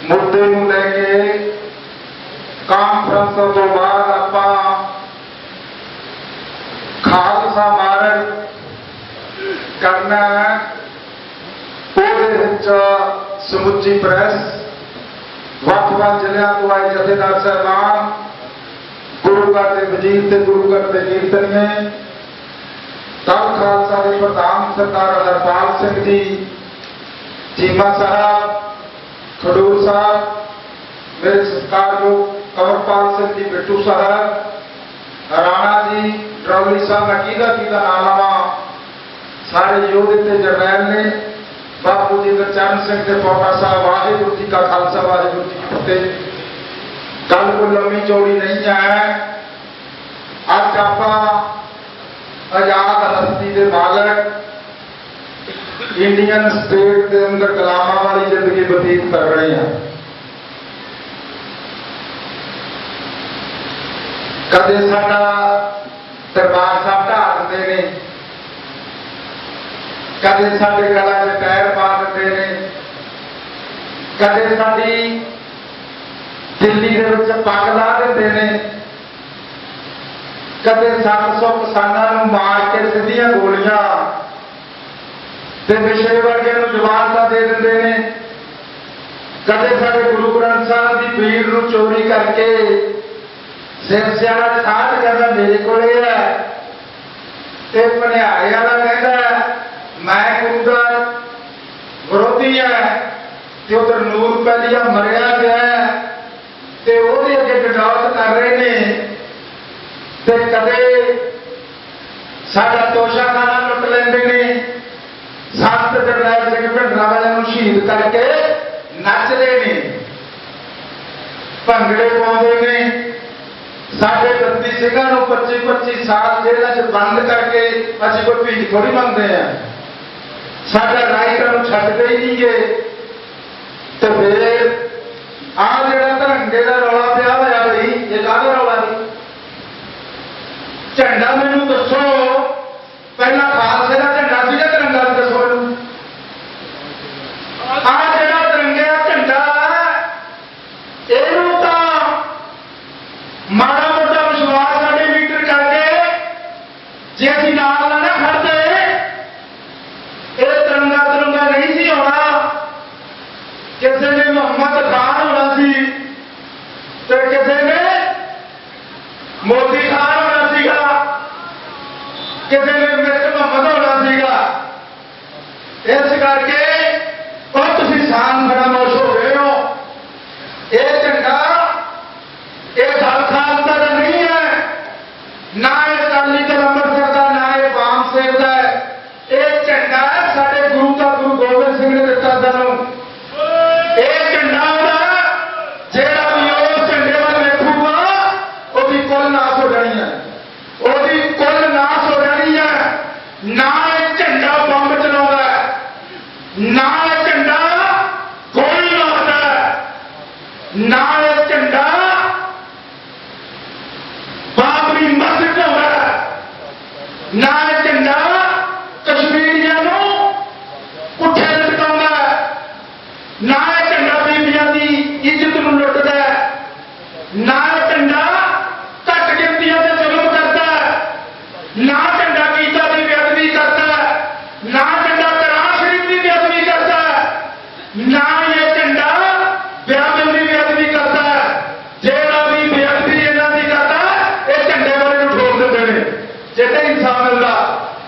ਮੁੱਦੇ ਨੂੰ ਲੈ ਕੇ ਕਾਨਫਰੰਸ ਤੋਂ ਬਾਅਦ ਆਪਾਂ ਖਾਲਸਾ ਮਾਰਚ ਕਰਨਾ ਹੈ। ਉਹਦੇ ਵਿੱਚ ਸਮੁੱਚੀ ਪ੍ਰੈਸ, ਵੱਖ-ਵੱਖ ਜ਼ਿਲ੍ਹਿਆਂ ਤੋਂ ਆਏ ਜਥੇਦਾਰ ਸਾਹਿਬਾਨ, ਗੁਰੂ ਘਰ ਦੇ ਵਜ਼ੀਰ ਤੇ ਗੁਰੂ ਘਰ ਦੇ ਕੀਰਤਨੀਏ, ਦਲ ਖਾਲਸਾ ਦੇ ਪ੍ਰਧਾਨ ਸਰਦਾਰ ਹਰਪਾਲ ਸਿੰਘ ਜੀ ਚੀਮਾ ਸਾਹਿਬ, ਖਡੂਰ ਸਾਹਿਬ, ਮੇਰੇ ਸਤਿਕਾਰਯੋਗ ਕਵਰਪਾਲ ਸਿੰਘ ਜੀ ਬਿੱਟੂ ਸਾਹਿਬ, ਰਾਣਾ ਜੀ ਡਰੌਲੀ ਸਾਹਿਬ, ਮੈਂ ਕਿਹਦਾ ਨਾਮ ਲਵਾਂ, ਸਾਰੇ ਯੋਧੇ ਤੇ ਜਰਨੈਲ ਨੇ, ਬਾਪੂ ਜੀ ਗੁਰਚਰਨ ਸਿੰਘ ਤੇ ਪੌਟਾ ਸਾਹਿਬ। ਵਾਹਿਗੁਰੂ ਜੀ ਕਾ ਖਾਲਸਾ, ਵਾਹਿਗੁਰੂ ਜੀ ਕੀ ਫਤਿਹ। ਗੱਲ ਕੋਈ ਲੰਮੀ ਚੌੜੀ ਨਹੀਂ ਹੈ। ਅੱਜ ਆਪਾਂ ਆਜ਼ਾਦ ਹਸਤੀ ਦੇ ਮਾਲਕ, ਇੰਡੀਅਨ ਸਟੇਟ ਦੇ ਅੰਦਰ ਗੁਲਾਮਾਂ ਵਾਲੀ ਜ਼ਿੰਦਗੀ ਬਤੀਤ ਕਰ ਰਹੇ ਹਾਂ। ਕਦੇ ਸਾਡਾ ਦਰਬਾਰ ਸਾਹਿਬ ਢਾਹ ਦਿੰਦੇ ਨੇ, ਕਦੇ ਸਾਡੇ ਗਲਾਂ 'ਚ ਟਾਇਰ ਪਾ ਦਿੰਦੇ ਨੇ, ਕਦੇ ਸਾਡੀ ਦਿੱਲੀ ਦੇ ਵਿੱਚ ਪੱਗ ਲਾ ਦਿੰਦੇ ਨੇ, ਕਦੇ 700 ਕਿਸਾਨਾਂ ਨੂੰ ਮਾਰ ਕੇ ਸਿੱਧੀਆਂ ਗੋਲੀਆਂ ਤੇ ਵਿਸ਼ੇ ਵਰਗੇ ਨੂੰ ਜ਼ਮਾਨਤਾਂ ਦੇ ਦਿੰਦੇ ਨੇ। ਕਦੇ ਸਾਡੇ ਗੁਰੂ ਗ੍ਰੰਥ ਸਾਹਿਬ ਦੀ ਭੀੜ ਨੂੰ ਚੋਰੀ ਕਰਕੇ ਸਿਰ ਸਿਆਣਾ ਸਾਧ ਕਹਿੰਦਾ ਮੇਰੇ ਕੋਲੇ ਹੈ, ਤੇ ਭਨਿਆਰੇ ਵਾਲਾ ਕਹਿੰਦਾ ਮੈਂ ਗੁਰੂ ਦਾ ਵਿਰੋਧੀ ਹੈ, ਤੇ ਉਧਰ ਨੂਰ ਪਹਿਲੀਆ ਮਰਿਆ ਗਿਆ ਤੇ ਉਹਦੇ ਅੱਗੇ ਡਡੌਤ ਕਰ ਰਹੇ ਨੇ। ਤੇ ਕਦੇ ਸਾਡਾ ਤੋਸ਼ਾਖਾਨਾ ਲੁੱਟ ਲੈਂਦੇ ਨੇ, ਸੰਤ ਜਰਨੈਲ ਸਿੰਘ ਭਿੰਡਰਾਂ ਵਾਲਿਆਂ ਨੂੰ ਸ਼ਹੀਦ ਕਰਕੇ ਨੱਚਦੇ ਨੇ, ਭੰਗੜੇ ਪਾਉਂਦੇ ਨੇ। ਸਾਡੇ 32 ਸਿੰਘਾਂ ਨੂੰ 25-25 ਸਾਲ ਜੇਲ੍ਹਾਂ 'ਚ ਬੰਦ ਕਰਕੇ ਅਸੀਂ ਕੋਈ ਭੀਖ ਥੋੜੀ ਮੰਗਦੇ ਆ, ਸਾਡਾ ਰਾਈਟਾਂ ਨੂੰ ਛੱਡਦੇ ਹੀ ਨਹੀਂ ਗਏ। ਤੇ ਫਿਰ ਆਹ ਜਿਹੜਾ ਧਰੰਗੇ ਦਾ ਰੌਲਾ ਪਿਆ ਹੋਇਆ ਬਈ, ਇਹ ਕਾਹਦਾ ਰੌਲਾ ਸੀ? ਝੰਡਾ ਮੈਨੂੰ ਦੱਸੋ, ਪਹਿਲਾਂ ਖਾਲਸੇ ਦਾ ਝੰਡਾ ਸੀਗਾ, ਤਿਰੰਗਾ ਵੀ ਦੱਸੋ ਮੈਨੂੰ। ਆਹ ਜਿਹੜਾ ਤਿਰੰਗੇ ਦਾ ਝੰਡਾ ਇਹਨੂੰ ਤਾਂ ਮਾੜਾ ਮੋਟਾ ਵਿਸ਼ਵਾਸ ਸਾਡੇ ਮੀਟਰ ਕਰਕੇ ਜੇ ਅਸੀਂ ਨਾਲ ਨਾ ਖੜਦੇ ਇਹ ਤਿਰੰਗਾ ਨਹੀਂ ਸੀ ਹੋਣਾ। ਕਿਸੇ ਨੇ ਮੁਹੰਮਦ ਖਾਨ ਹੋਣਾ ਸੀ ਤੇ ਕਿਸੇ ਨੇ ਮੋਦੀ ਖਾਨ ਹੋਣਾ ਸੀਗਾ, ਕਿਸੇ ਨੇ ਮਿਸਟਰ ਮੁਹੰਮਦ ਹੋਣਾ ਸੀਗਾ। ਇਸ ਕਰਕੇ ਉਹ ਤੁਸੀਂ ਸਾਨ ਫਰਾਮੋਸ਼ ਹੋ ਗਏ ਹੋ। ਇਹ ਝੰਡਾ ਇਹ ਦਲ ਖਾਲਸਾ ਦਾ ਨਹੀਂ ਹੈ, ਨਾ ਇਹ ਅਕਾਲੀ ਦਲ ਅੰਮ੍ਰਿਤਸਰ ਦਾ, ਨਾ ਇਹ ਵਾਮ ਸੇਵ ਦਾ ਹੈ। ਇਹ ਝੰਡਾ ਸਾਡੇ ਗੁਰੂ ਦਾ ਗੁਰੂ ਗੋਬਿੰਦ ਸਿੰਘ ਨੇ ਦਿੱਤਾ ਸਾਨੂੰ। ਇਹ ਝੰਡਾ ਉਹਦਾ ਜਿਹੜਾ ਵੀ ਉਸ ਝੰਡੇ ਵੱਲ ਵੇਖੂਗਾ ਉਹਦੀ ਕੁੱਲ ਨਾਸ ਹੋ ਜਾਣੀ ਹੈ, ਉਹਦੀ ਕੁੱਲ ਨਾਸ ਹੋ ਜਾਣੀ ਹੈ। ਨਾ ਇਹ ਝੰਡਾ ਬੰਬ ਚਲਾਉਂਦਾ, ਨਾ ਇਹ ਝੰਡਾ ਗੋਲੀ ਮਾਰਦਾ, ਨਾ ਇਹ ਝੰਡਾ ਬਾਬਰੀ ਮਸਜਿਦ ਢਾਉਂਦਾ, ਨਾ ਇਹ ਝੰਡਾ ਕਸ਼ਮੀਰੀਆਂ ਨੂੰ ਪੁੱਠੇ ਲਟਕਾਉਂਦਾ, ਨਾ ਇਹ ਝੰਡਾ ਬੀਬੀਆਂ ਦੀ ਇੱਜ਼ਤ ਨੂੰ ਲੁੱਟਦਾ, ਨਾ ਇਹ ਝੰਡਾ ਘੱਟ ਗਿਣਤੀਆਂ ਤੇ ਜ਼ੁਲਮ ਕਰਦਾ, ਨਾ ਝੰਡਾ ਗੀਤਾ ਦੀ ਬੇਅਦਬੀ ਕਰਦਾ, ਨਾ ਝੰਡਾ ਕੁਰਾਨ ਸ਼ਰੀਫ ਦੀ ਬੇਅਦਬੀ ਕਰਦਾ, ਨਾ ਇਹ ਝੰਡਾ ਬਿਆਦਬ ਦੀ ਬੇਅਦਬੀ ਕਰਦਾ। ਜਿਹੜਾ ਵੀ ਬੇਅਦਬੀ ਇਹਨਾਂ ਦੀ ਕਰਦਾ ਇਹ ਝੰਡੇ ਵਾਲੇ ਨੂੰ ਠੋਕ ਦਿੰਦੇ ਨੇ, ਜਿੱਥੇ ਇਨਸਾਨ ਮਿਲਦਾ।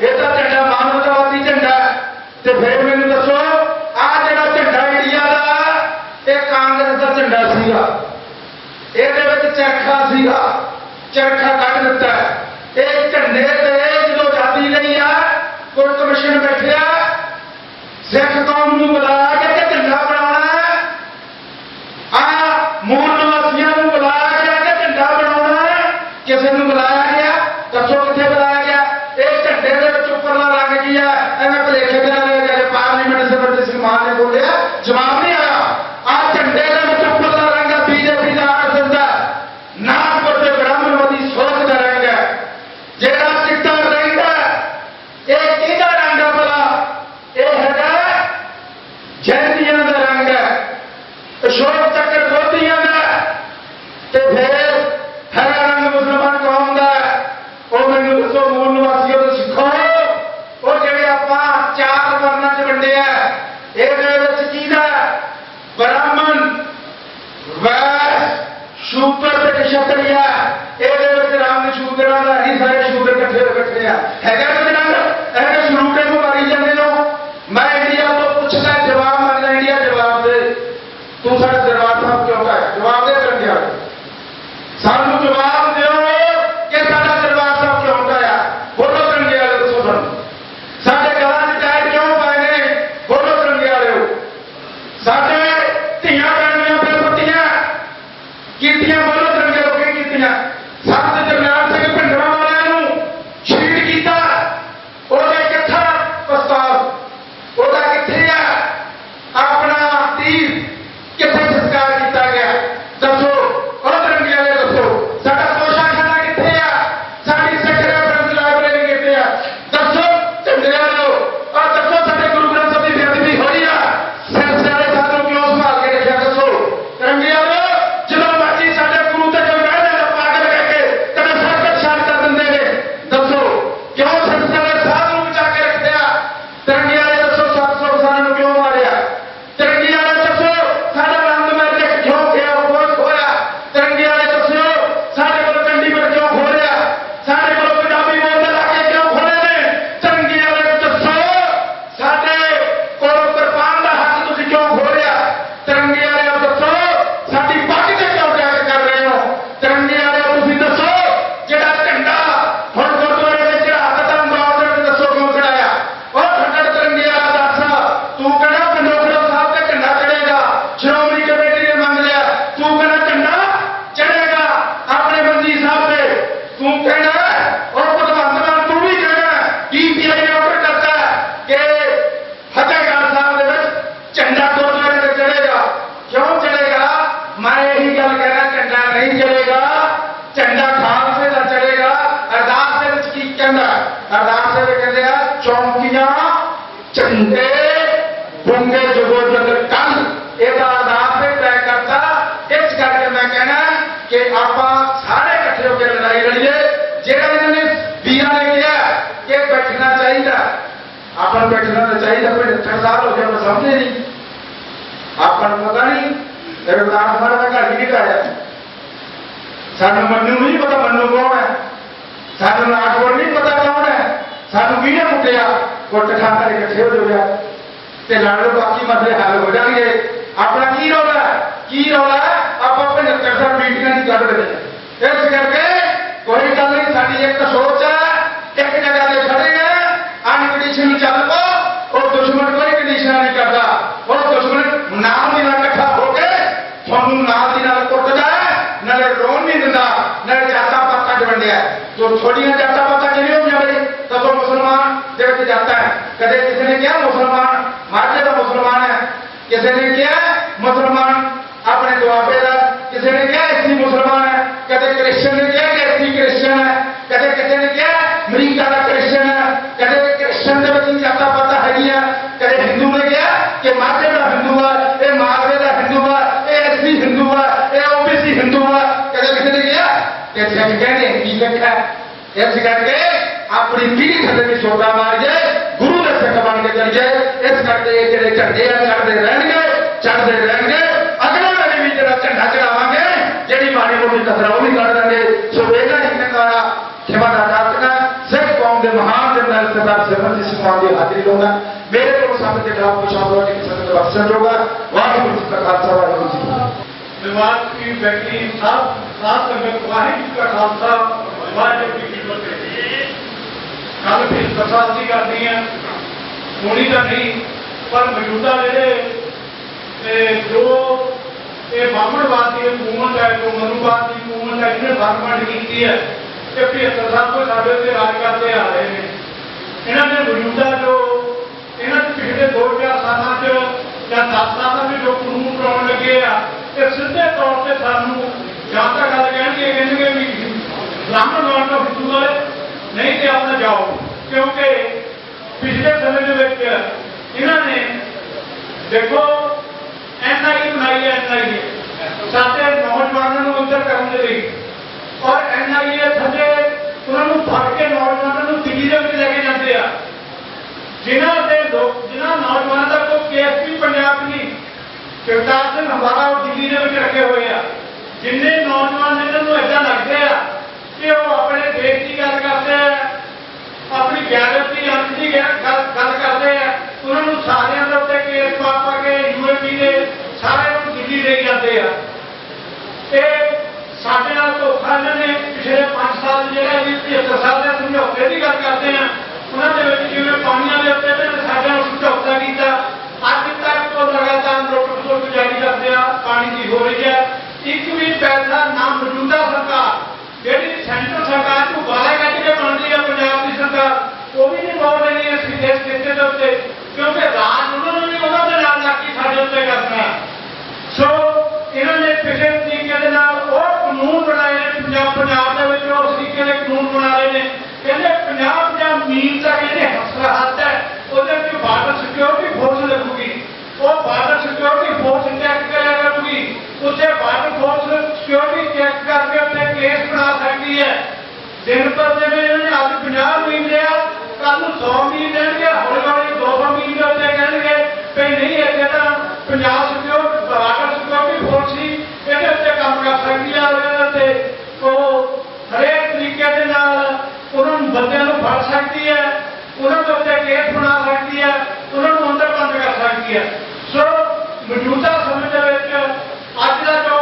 ਇਹ ਤਾਂ ਝੰਡਾ ਮਾਨਵਤਾਵਾਦੀ ਝੰਡਾ। ਤੇ ਫਿਰ ਮੈਨੂੰ ਦੱਸੋ, ਆਹ ਜਿਹੜਾ ਝੰਡਾ ਇੰਡੀਆ ਦਾ ਇਹ ਕਾਂਗਰਸ ਦਾ ਝੰਡਾ ਸੀਗਾ, ਇਹਦੇ ਵਿੱਚ ਚਰਖਾ ਸੀਗਾ, ਚਰਖਾ ਕੱਢ ਦਿੱਤਾ। ਇਹ ਝੰਡੇ ਤੇ ਜਦੋਂ ਆਜ਼ਾਦੀ ਲਈ ਆ ਕੋਈ ਕਮਿਸ਼ਨ ਬੈਠਿਆ, ਸਿੱਖ ਕੌਮ ਨੂੰ ਬੁਲਾਇਆ ਕਿ ਝੰਡਾ ਬਣਾਉਣਾ ਹੈ, ਆ ਮੂਲ ਨਿਵਾਸੀਆਂ ਨੂੰ ਬੁਲਾਇਆ ਗਿਆ ਕਿ ਝੰਡਾ ਬਣਾਉਣਾ ਹੈ। ਕਿਸੇ ਨੂੰ ਬੁਲਾਇਆ ਗਿਆ? ਦੱਸੋ ਕਿੱਥੇ ਬੁਲਾਇਆ ਗਿਆ? ਇਹ ਝੰਡੇ ਦੇ ਵਿੱਚ ਉੱਪਰਲਾ ਰੰਗ ਕੀ ਹੈ? ਐਵੇਂ ਭੁਲੇਖੇ ਬਿਨਾਂ ਲੈ ਗਏ। ਪਾਰਲੀਮੈਂਟ ਸਭਾ ਸਿੰਘ ਮਾਨ ਨੇ ਬੋਲਿਆ, ਜਵਾਬ ਨਹੀਂ ਆਇਆ। ਆਹ ਝੰਡੇ ਦੇ ਵਿੱਚ ਉੱਪਰਲਾ ਰੰਗ ਹੈ ਬੀਜੇਪੀ ਦਾ, ਆਰਐਸਐਸ ਦਾ, ਨਾਗਪੁਰ ਦੇ ਬ੍ਰਾਹਮਣਵਾਦੀ ਸੋਚ ਦਾ ਰੰਗ ਹੈ। ਜਿਹੜਾ ਚਿੱਟਾ ਰੰਗ ਹੈ ਇਹ ਕਿਹਦਾ ਰੰਗ ਹੈ ਭਲਾ? ਇਹ ਹੈਗਾ ਜੈਨੀਆਂ ਦਾ ਰੰਗ ਹੈ, ਅਸ਼ੋਕ ਚੱਕਰ ਵਿਰੋਧੀਆਂ ਦਾ। ਤੇ ਫਿਰ ਹਰਾ ਰੰਗ ਮੁਸਲਮਾਨ ਕੌਮ ਦਾ। ਉਹ ਮੈਨੂੰ ਦੱਸੋ ਮੂਲ ਨਿਵਾਸੀਆਂ ਤੋਂ ਸਿੱਖੋ, ਉਹ ਜਿਹੜੇ ਆਪਾਂ 4 ਵਰਨਾਂ 'ਚ ਵੰਡੇ ਆ, ਇਹਦੇ ਵਿੱਚ ਕਿਹਦਾ? ਬ੍ਰਾਹਮਣ, ਵੈਸ਼, ਸ਼ੂਦਰ ਤੇ ਕਸ਼ਤਰੀਆ। ਇਹਦੇ ਵਿੱਚ ਰੰਗ ਸ਼ੂਦਰਾਂ ਦਾ ਹੀ, ਸਾਰੇ ਸ਼ੂਦਰ ਇਕੱਠੇ ਆ। ਹੈਗਾ ਕੋਈ ਰੰਗ? ਇਹਦੇ ਸ਼ਰੂਟੇ ਨੂੰ ਮਾਰੀ ਜਾਂਦੇ ਹੋ। ਮੈਂ ਇੰਡੀਆ ਤੋਂ ਪੁੱਛਦਾ, ਜਵਾਬ ਮੰਗਦਾ, ਇੰਡੀਆ ਜਵਾਬ ਦੇ। ਤੂੰ ਸਾਡਾ ਦਰਬਾਰ ਸਾਹਿਬ ਕਿਉਂ ਹੈ? ਜਵਾਬ ਦੇ ਕਰਨਗੇ, ਸਾਨੂੰ ਜਵਾਬ ਦਿਓ ਕਿ ਸਾਡਾ ਦਰਬਾਰ ਸਾਹਿਬ ਕਿਉਂ ਹੁੰਦਾ ਆ। ਬੋਲੋ ਕਰਨਗੇ ਵਾਲੇ, ਦੱਸੋ ਸਾਨੂੰ। ਸਾਡੇ ਗਲਾਂ 'ਚ ਟਾਇਰ ਕਿਉਂ ਪਾਏ ਨੇ? ਬੋਲੋ ਕਰਨਗੇ ਵਾਲਿਓ। ਸਾਡੇ ਧੀਆਂ ਭੈਣਾਂ ਫਿਰ ਪੱਤੀਆਂ ਕੀਤੀਆਂ, ਬੋਲੋ ਕਰਨਗੇ ਵਾਲਿਓ, ਕੀ ਕੀਤੀਆਂ? ਸੰਤ ਜਰਨੈਲ ਸਿੰਘ ਭਿੰਡਰਾਂ ਵਾਲਿਆਂ ਨੂੰ ਸ਼ਹੀਦ ਕੀਤਾ, ਉਹਦਾ ਕਿੱਥਾ ਪ੍ਰਸਤਾਵ? ਉਹਦਾ ਕਿੱਥੇ ਆ ਆਪਣਾ ਤੀਰ? ਕਿੱਥੇ ਸੰਸਕਾਰ ਕੀਤਾ ਗਿਆ? ਦੱਸੋ ਉਹ ਤਿਰੰਗੇ ਵਾਲੇ, ਦੱਸੋ। ਸਾਡਾ ਤੋਸ਼ਾਖਾਨਾ ਕਿੱਥੇ ਆ? ਸਾਡੀ ਸਿੱਖ ਰੈਫਰੈਂਸ ਲਾਇਬ੍ਰੇਰੀ ਕਿੱਥੇ ਆ? ਦੱਸੋ ਝੰਡੇ ਵਾਲਿਓ। ਆਹ ਦੱਸੋ ਸਾਡੇ ਗੁਰੂ ਗ੍ਰੰਥ ਸਾਹਿਬ ਦੀ ਬੇਅਦਬੀ ਹੋਈ ਆ, ਸਿਰ ਸਿਆਣੇ ਸਾਨੂੰ ਕਿਉਂ ਸੰਭਾਲ ਕੇ ਰੱਖਿਆ? ਦੱਸੋ ਤਿਰੰਗੇ ਵਾਲਿਓ। ਜਦੋਂ ਮਰਜ਼ੀ ਸਾਡੇ ਗੁਰੂ कहना कि आप सारे इकट्ठे होकर लड़ाई लड़िए। जेड़ा इन्होंने वीर ने कहा कि बैठना चाहिए, अपन बैठना तो चाहिए, कोई 70 साल हो गया, समझे नहीं, अपन पता नहीं रविदास महाराज का घर भी नहीं आया। सानू मन्नू नहीं पता मन्नू कौन है, सानू नागपुर नहीं पता कौन है, सानू की कुटिया कुट खाकर इकट्ठे हो गया ते लड़ बाकी मसले हल हो जाएंगे। अपना की रौला आप 75 साल मीटिंग की कर रहे हैं। इस करके कोई गल नहीं, साड़ी एक सोच है, एक जगह से खड़े हैं, अनकंडीशन चल पो, और दुश्मन कोई कंडीशन नहीं करता, और दुश्मन नाल दी नाल इकट्ठा होके थानू नाल दी नाल कुटदा है, नाले रोन नहीं दिंदा, नाले जाता पाता च वंडिया। जो थोड़ियां जाता पाता किवें होईयां बई, दसो मुसलमान दे विच जाता है, कदे किसी ने कहा मुसलमान माਝੇ ਦਾ मुसलमान है, किसी ने कहा मुसलमान अपने दुआबे का, किसी ने कहा एसी मुसलमान है, कदे क्रिश्चियन ने कहा कि एसी क्रिश्चियन है, कदे किसी ने कहा अमरीका का क्रिश्चियन है, कदे क्रिश्चियन के बच्चे जाता पता है, कदे हिंदू ने कहा कि माਝੇ का हिंदू है, ये मालवे का हिंदू है, ये एसी हिंदू है, ये ओबीसी हिंदू है, कदे किसी ने कहा कि सिख कहने की सिख है। इस करके अपनी पीढ़ी थले की सोटा मारिए, गुरु के सिख बन के चलिए। इस करके जो झंडे चढ़ते रहेंगे, अगले वाले भी जो झंडा चढ़ावे, जी माड़ी मोटी कसर वो भी कर देंगे। सो बेटा इनका क्षमा का प्रार्थना सिख कौम के महान जनरल सरदार सिमरजीत सिंह मान की हाजिरी लूंगा। मेरे को शब्द के खिलाफ कुछ और संगत बख्शा होगा। वाहिगुरू जी का खालसा, वाहिगुरू जी की फतेह। समाज की व्यक्ति साथ संगत वाहिगुरू का खालसा, वाहिगुरू जी की फतेह। कल फिर प्रसादी करनी है, होनी तो नहीं, पर मौजूदा जो ये ब्राह्मणवाद की हुकूमत है, जो मनुवाद की हुकूमत है, इन्हें भरमंड की है, ये 75 साल को साढ़े से राज करते आ रहे हैं। इन्होंने मौजूदा जो इन्होंने पिछले 2-4 साल या 10 साल में जो कानून बनाने लगे आ, सीधे तौर पर सानू जहाँ तक गल कहेंगे भी ब्राह्मण मान लो हिंदू वाले नहीं तो अपना जाओ, क्योंकि पिछले समय के इन्होंने देखो NIA बनाई है, NIA साढ़े नौजवानों को उधर करने लगी, और NIA थले उन्होंने फड़ के नौजवानों दिल्ली के लेके जाते हैं, जिन्होंने नौजवानों का कोई केस भी पंजाब नहीं, जगतार सिंह हमारा वो दिल्ली के रखे हुए हैं। जिन्हें नौजवान इन्होंने ऐसा लगते हैं कि वो अपने देश की गल करते हैं, अपनी गैरत की अंत की गल करते हैं, उन्होंने सारे उत्ते केस पा के UAP के सारे दिल्ली ले जाते हैं। साढ़े नाल धोखा इन्होंने पिछले 5 साल जो 75 साल के समझौते की गल करते हैं, उन्होंने जिम्मे पानिया के उत्ते साढ़े समझौता किया, अज तक तो लगातार लुट जारी करते हैं, पानी की हो रही है। एक भी पैसा ना मौजूदा सरकार जी सेंटर सरकार को गाले कट के बन रही है, पंजाब की सरकार वो भी नहीं बोल रही है इस खिते के उत्ते, क्योंकि राज उन्होंने भी उन्होंने नाल लग के साढ़े उत्ते करना है। सो इन्होंने पिछले तरीके के कानून बनाए पंजाब के उस तरीके के कानून बना रहे हैं, कहते पंजाब या मील तक ये हद है, वो बार्डर सिक्योरिटी फोर्स लगूगी, वो बार्डर सिक्योरिटी फोर्स चेक करा करूगी, उसे बार्डर फोर्स सिक्योरिटी चेक करके उत्ते केस बना सकती है। दिन पर दिन इन्होंने अज 50 मील लिया, कल 100 मील देंगे, हौली हौली 200 मील के उत्ते कहेंगे भी नहीं अगे तो Punjab security border security force ही ये उत्ते काम कर सकती है, तो हरेक तरीके के उन्होंने बंदे फड़ सकती है, उन्होंने उत्ते केस बना सकती है, उन्होंने अंदर बंद कर सकती है। सो मौजूदा समय के अज का जो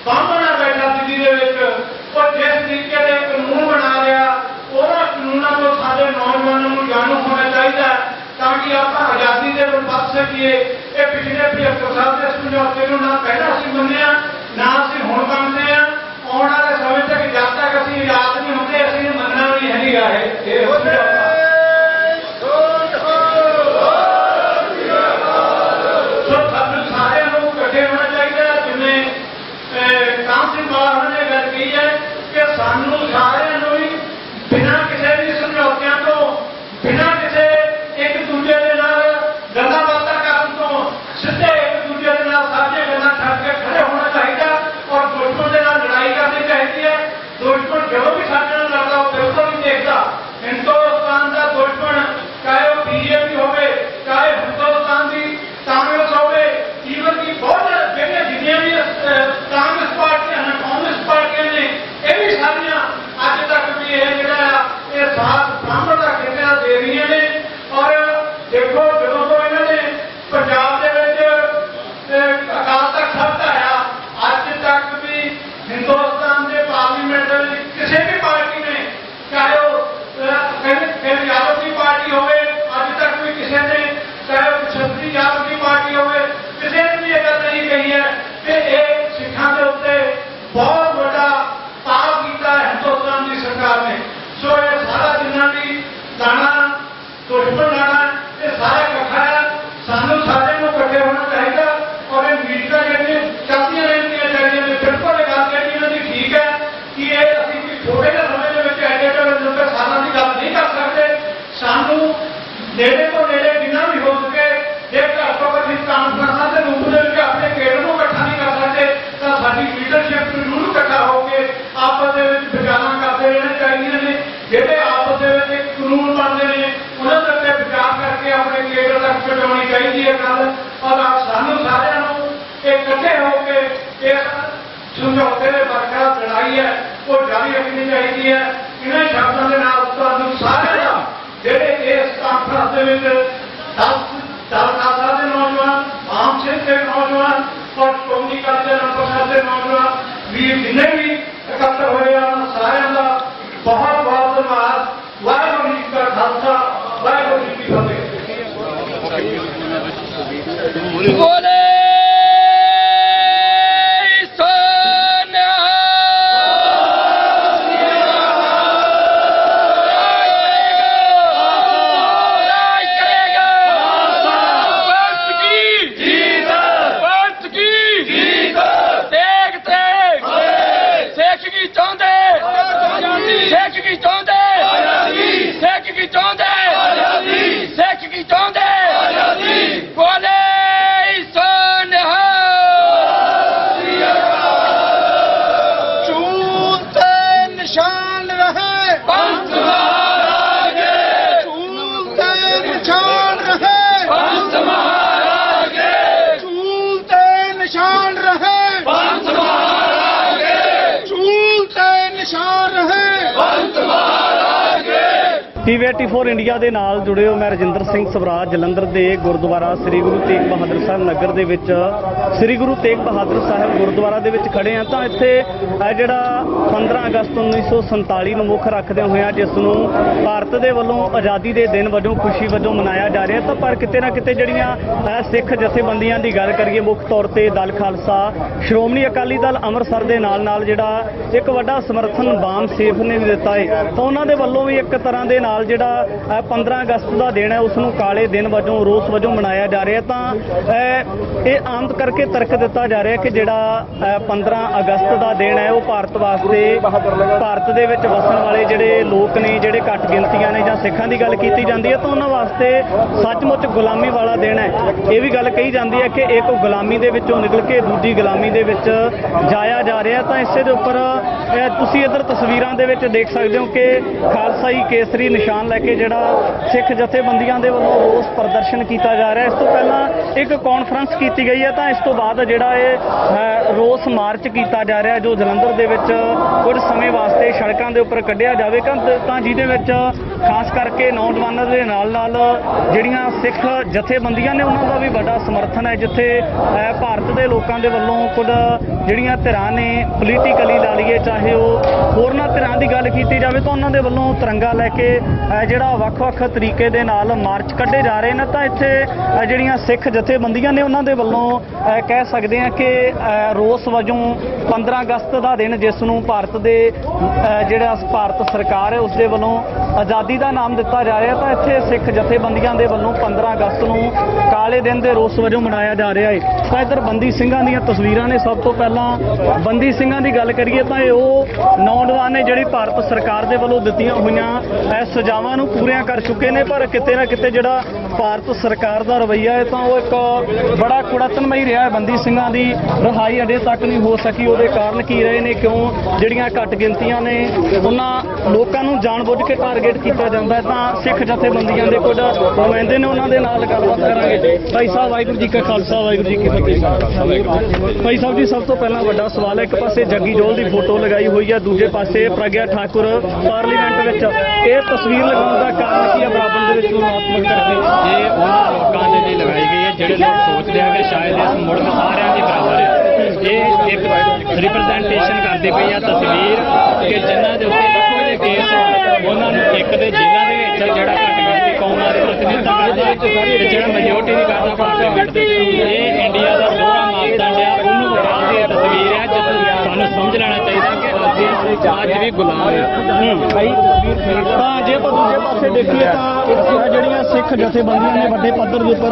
बामना बैठा दिल्ली के और जिस तरीके के कानून बना रहा, उन्होंने कानूनों को सारे नौजवानों को जानू होना चाहिए, ताकि आप आज़ादी से बच सकीए। ये पिछले 75 साल के समझौते को ना पहला असीं मन्निया, ना असीं हुण मनते हैं, आने वाले समय तक जब तक असीं आज़ाद नहीं होंगे असीं मनना भी है नहीं है। सानू सारे बिना किसी भी समझौतिया तो बिना किसी एक दूजे के गल्लां बातां करन तो सीधे एक दूजे के साझे गल्लां छड्ड के खड़े होना चाहिए, और ਸਮਝੌਤੇ ਦੇ ਬਰਕਰਾਰ ਲੜਾਈ ਹੈ ਉਹ ਜਾਰੀ ਰੱਖਣੀ ਚਾਹੀਦੀ ਹੈ। ਇਹਨਾਂ ਸ਼ਬਦਾਂ ਦੇ ਨਾਲ ਤੁਹਾਨੂੰ ਸਾਰਿਆਂ ਦਾ ਜਿਹੜੇ ਇਸ ਕਾਨਫਰੰਸ ਦੇ ਵਿੱਚ ਦਲ ਦੇ ਨੌਜਵਾਨ, ਆਮ ਸਿੰਘ ਦੇ ਨੌਜਵਾਨ ਔਰ ਸ਼੍ਰੋਮਣੀ ਅਕਾਲੀ ਦਲ ਅੰਮ੍ਰਿਤਸਰ ਦੇ ਨੌਜਵਾਨ ਵੀਰ ਜਿੰਨੇ ਵੀ ਇਕੱਤਰ ਹੋਏ ਆ, ਸਾਰਿਆਂ ਦਾ ਬਹੁਤ ਬਹੁਤ ਧੰਨਵਾਦ। ਵਾਹਿਗੁਰੂ ਜੀ ਕਾ ਖਾਲਸਾ, ਵਾਹਿਗੁਰੂ ਜੀ ਕੀ ਫਤਿਹ। TV84 ਇੰਡੀਆ ਦੇ ਨਾਲ ਜੁੜੇ ਹੋ। ਮੈਂ ਰਜਿੰਦਰ ਸਿੰਘ ਸਵਰਾਜ ਜਲੰਧਰ ਦੇ ਗੁਰਦੁਆਰਾ ਸ੍ਰੀ ਗੁਰੂ ਤੇਗ ਬਹਾਦਰ ਸਾਹਿਬ ਨਗਰ ਦੇ ਵਿੱਚ ਸ੍ਰੀ ਗੁਰੂ ਤੇਗ ਬਹਾਦਰ ਸਾਹਿਬ ਗੁਰਦੁਆਰਾ ਦੇ ਵਿੱਚ ਖੜੇ ਹਾਂ। ਤਾਂ ਇੱਥੇ ਜਿਹੜਾ 15 ਅਗਸਤ 1947 ਨੂੰ ਮੁੱਖ ਰੱਖਦਿਆਂ ਹੋਇਆਂ ਜਿਸ ਨੂੰ ਭਾਰਤ ਦੇ ਵੱਲੋਂ ਆਜ਼ਾਦੀ ਦੇ ਦਿਨ ਵਜੋਂ ਖੁਸ਼ੀ ਵਜੋਂ ਮਨਾਇਆ ਜਾ ਰਿਹਾ, ਤਾਂ ਪਰ ਕਿਤੇ ਨਾ ਕਿਤੇ ਜਿਹੜੀਆਂ ਸਿੱਖ ਜਥੇਬੰਦੀਆਂ ਦੀ ਗੱਲ ਕਰੀਏ, ਮੁੱਖ ਤੌਰ ਤੇ ਦਲ ਖਾਲਸਾ, ਸ਼੍ਰੋਮਣੀ ਅਕਾਲੀ ਦਲ ਅੰਮ੍ਰਿਤਸਰ ਦੇ ਨਾਲ ਜਿਹੜਾ ਇੱਕ ਵੱਡਾ ਸਮਰਥਨ ਬਾਮ ਸੇਫ ਨੇ ਵੀ ਦਿੱਤਾ ਹੈ, ਤਾਂ ਉਹਨਾਂ ਦੇ ਵੱਲੋਂ ਵੀ ਇੱਕ ਤਰ੍ਹਾਂ ਦੇ ਨਾਲ ਜਿਹੜਾ 15 ਅਗਸਤ ਦਾ ਦਿਨ ਹੈ ਉਸ ਨੂੰ ਕਾਲੇ ਦਿਨ ਵਜੋਂ, ਰੋਸ ਵਜੋਂ ਮਨਾਇਆ ਜਾ ਰਿਹਾ। ਤਾਂ ਇਹ ਆਮ ਕਰਕੇ ਤਰਕ ਦਿੱਤਾ ਜਾ ਰਿਹਾ ਕਿ ਜਿਹੜਾ 15 ਅਗਸਤ ਦਾ ਦਿਨ ਹੈ ਉਹ ਭਾਰਤ ਵਾਸਤੇ, ਭਾਰਤ ਦੇ ਵਿੱਚ ਵਸਣ ਵਾਲੇ ਜਿਹੜੇ ਲੋਕ ਨੇ, ਜਿਹੜੇ ਘੱਟ ਗਿਣਤੀਆਂ ਨੇ ਜਾਂ ਸਿੱਖਾਂ ਦੀ ਗੱਲ ਕੀਤੀ ਜਾਂਦੀ ਹੈ, ਤਾਂ ਉਹਨਾਂ ਵਾਸਤੇ ਸੱਚਮੁੱਚ ਗੁਲਾਮੀ ਵਾਲਾ ਦਿਨ ਹੈ। ਇਹ ਵੀ ਗੱਲ ਕਹੀ ਜਾਂਦੀ ਹੈ ਕਿ ਇੱਕ ਗੁਲਾਮੀ ਦੇ ਵਿੱਚੋਂ ਨਿਕਲ ਕੇ ਦੂਜੀ ਗੁਲਾਮੀ ਦੇ ਵਿੱਚ ਜਾਇਆ ਜਾ ਰਿਹਾ। ਤਾਂ ਇਸੇ ਦੇ ਉੱਪਰ ਤੁਸੀਂ ਇੱਧਰ ਤਸਵੀਰਾਂ ਦੇ ਵਿੱਚ ਦੇਖ ਸਕਦੇ ਹੋ ਕਿ ਖਾਲਸਾਈ ਕੇਸਰੀ ਨਿਸ਼ਾਨ ਲੈ ਕੇ ਜਿਹੜਾ ਸਿੱਖ ਜਥੇਬੰਦੀਆਂ ਦੇ ਵੱਲੋਂ ਰੋਸ ਪ੍ਰਦਰਸ਼ਨ ਕੀਤਾ ਜਾ ਰਿਹਾ। ਇਸ ਤੋਂ ਪਹਿਲਾਂ ਇੱਕ ਕਾਨਫਰੰਸ ਕੀਤੀ ਗਈ ਹੈ, ਤਾਂ ਇਸ ਤੋਂ ਬਾਅਦ ਜਿਹੜਾ ਇਹ ਰੋਸ ਮਾਰਚ ਕੀਤਾ ਜਾ ਰਿਹਾ ਜੋ ਜਲੰਧਰ ਦੇ ਵਿੱਚ ਕੁਝ ਸਮੇਂ ਵਾਸਤੇ ਸੜਕਾਂ ਦੇ ਉੱਪਰ ਕੱਢਿਆ ਜਾਵੇਗਾ, ਤਾਂ ਜਿਹਦੇ ਵਿੱਚ ਖਾਸ ਕਰਕੇ ਨੌਜਵਾਨਾਂ ਦੇ ਨਾਲ ਜਿਹੜੀਆਂ ਸਿੱਖ ਜਥੇਬੰਦੀਆਂ ਨੇ ਉਹਨਾਂ ਦਾ ਵੀ ਵੱਡਾ ਸਮਰਥਨ ਹੈ। ਜਿੱਥੇ ਭਾਰਤ ਦੇ ਲੋਕਾਂ ਦੇ ਵੱਲੋਂ ਕੁਝ ਜਿਹੜੀਆਂ ਧਿਰਾਂ ਨੇ ਪੋਲੀਟੀਕਲੀ ਲਾ ਲਈਏ, ਚਾਹੇ ਉਹ ਹੋਰਨਾਂ ਧਿਰਾਂ ਦੀ ਗੱਲ ਕੀਤੀ ਜਾਵੇ, ਤਾਂ ਉਹਨਾਂ ਦੇ ਵੱਲੋਂ ਤਿਰੰਗਾ ਲੈ ਕੇ ਜਿਹੜਾ ਵੱਖ-ਵੱਖ ਤਰੀਕੇ ਦੇ ਨਾਲ ਮਾਰਚ ਕੱਢੇ ਜਾ ਰਹੇ ਨੇ। ਤਾਂ ਇੱਥੇ ਜਿਹੜੀਆਂ ਸਿੱਖ ਜਥੇਬੰਦੀਆਂ ਨੇ ਉਹਨਾਂ ਦੇ ਵੱਲੋਂ ਕਹਿ ਸਕਦੇ ਹਾਂ ਕਿ ਰੋਸ ਵਜੋਂ 15 ਅਗਸਤ ਦਾ ਦਿਨ ਜਿਸ ਨੂੰ ਭਾਰਤ ਦੇ ਜਿਹੜਾ ਭਾਰਤ ਸਰਕਾਰ ਹੈ ਉਸ ਦੇ ਵੱਲੋਂ ਆਜ਼ਾਦੀ ਦਾ ਨਾਮ ਦਿੱਤਾ ਜਾ ਰਿਹਾ, ਤਾਂ ਇੱਥੇ ਸਿੱਖ ਜਥੇਬੰਦੀਆਂ ਦੇ ਵੱਲੋਂ 15 ਅਗਸਤ ਨੂੰ ਕਾਲੇ ਦਿਨ ਦੇ ਰੋਸ ਵਜੋਂ ਮਨਾਇਆ ਜਾ ਰਿਹਾ ਹੈ। ਤਾਂ ਇੱਧਰ ਬੰਦੀ ਸਿੰਘਾਂ ਦੀਆਂ ਤਸਵੀਰਾਂ ਨੇ। ਸਭ ਤੋਂ ਪਹਿਲਾਂ ਬੰਦੀ ਸਿੰਘਾਂ ਦੀ ਗੱਲ ਕਰੀਏ ਤਾਂ ਇਹ ਉਹ ਨੌਜਵਾਨ ਨੇ ਜਿਹੜੀ ਭਾਰਤ ਸਰਕਾਰ ਦੇ ਵੱਲੋਂ ਦਿੱਤੀਆਂ ਹੋਈਆਂ ਸਜ਼ਾਵਾਂ ਨੂੰ ਪੂਰੀਆਂ ਕਰ ਚੁੱਕੇ ਨੇ, ਪਰ ਕਿਤੇ ਨਾ ਕਿਤੇ ਜਿਹੜਾ ਭਾਰਤ ਸਰਕਾਰ ਦਾ ਰਵੱਈਆ ਹੈ ਤਾਂ ਉਹ ਇੱਕ ਬੜਾ ਕੁੜੱਤਨਮਈ ਰਿਹਾ ਹੈ। ਬੰਦੀ ਸਿੰਘਾਂ ਦੀ ਰਿਹਾਈ ਅਜੇ ਤੱਕ ਨਹੀਂ ਹੋ ਸਕੀ। ਉਹਦੇ ਕਾਰਨ ਕੀ ਰਹੇ ਨੇ, ਕਿਉਂ ਜਿਹੜੀਆਂ ਘੱਟ ਗਿਣਤੀਆਂ ਨੇ ਉਹਨਾਂ ਲੋਕਾਂ ਨੂੰ ਜਾਣਬੁੱਝ ਕੇ ਟਾਰਗੇਟ ਕੀਤਾ ਜਾਂਦਾ ਹੈ। ਤਾਂ ਸਿੱਖ ਜਥੇਬੰਦੀਆਂ ਦੇ ਕੁਝ ਨੁਮਾਇੰਦੇ ਨੇ, ਉਹਨਾਂ ਦੇ ਨਾਲ ਗੱਲਬਾਤ ਕਰਾਂਗੇ। ਭਾਈ ਸਾਹਿਬ, ਵਾਹਿਗੁਰੂ ਜੀ ਕਾ ਖਾਲਸਾ, ਵਾਹਿਗੁਰੂ ਜੀ ਕੀ ਫਤਿਹ। ਭਾਈ ਸਾਹਿਬ ਜੀ, ਸਭ ਤੋਂ ਪਹਿਲਾਂ ਵੱਡਾ ਸਵਾਲ ਹੈ, ਇੱਕ ਪਾਸੇ ਜੱਗੀ ਜੋਲ ਦੀ ਫੋਟੋ ਲਗਾਈ ਹੋਈ ਹੈ, ਦੂਜੇ ਪਾਸੇ ਪ੍ਰਗਿਆ ਠਾਕੁਰ ਪਾਰਲੀਮੈਂਟ ਵਿੱਚ, ਇਹ ਤਸਵੀਰ ਲਗਾਉਣ ਦਾ ਕਾਰਨ ਕੀ ਹੈ ਬਰਾਬਰ ਦੇ ਵਿੱਚ ਤੁਲਨਾਤਮਕ ਕਰਕੇ? ਇਹ ਉਹਨਾਂ ਲੋਕਾਂ ਦੇ ਲਈ ਲਗਾਈ ਗਈ ਹੈ ਜਿਹੜੇ ਲੋਕ ਸੋਚਦੇ ਆ ਕਿ ਸ਼ਾਇਦ ਇਸ ਮੁਲਕ ਸਾਰਿਆਂ ਦੀ ਬਰਾਬਰ ਹੈ। ਇਹ ਇੱਕ ਰਿਪਰੈਜ਼ੈਂਟੇਸ਼ਨ ਕਰਦੀ ਪਈ ਆ ਤਸਵੀਰ ਕਿ ਜਿਨ੍ਹਾਂ ਦੇ ਉੱਤੇ ਲੱਖੋ ਦੇ ਕੇਸ ਉਹਨਾਂ ਨੂੰ ਇੱਕ ਦੇ ਜੇਲ੍ਹਾਂ ਦੇ ਵਿੱਚ ਜਿਹੜਾ ਘੱਟ ਗਿਣਤੀ ਕੌਮਾਂ ਦੇ ਪ੍ਰਤੀਨਿਧਤਾ ਕਰਦਾ ਤੇ ਜਿਹੜਾ ਮੈਜੋਰਟੀ ਨਹੀਂ ਕਰਦਾ ਪਾਰਲੀਮੈਂਟ ਦੇ। ਇਹ ਇੰਡੀਆ ਦਾ ਦੋਹਰਾ ਮਾਪਦੰਡ ਆ, ਉਹਨੂੰ ਵਿਖਾਉਣ ਦੀ ਤਸਵੀਰ ਹੈ ਜਦੋਂ ਸਾਨੂੰ ਸਮਝ ਲੈਣਾ ਚਾਹੀਦਾ ਕਿ ਅਸੀਂ ਅੱਜ ਵੀ ਗੁਲਾਮ ਹਾਂ। ਤਾਂ ਜੇ ਆਪਾਂ ਦੂਜੇ ਪਾਸੇ ਦੇਖੀਏ ਤਾਂ ਜਿਹੜੀਆਂ ਸਿੱਖ ਜਥੇਬੰਦੀਆਂ ਨੇ ਵੱਡੇ ਪੱਧਰ ਦੇ ਉੱਪਰ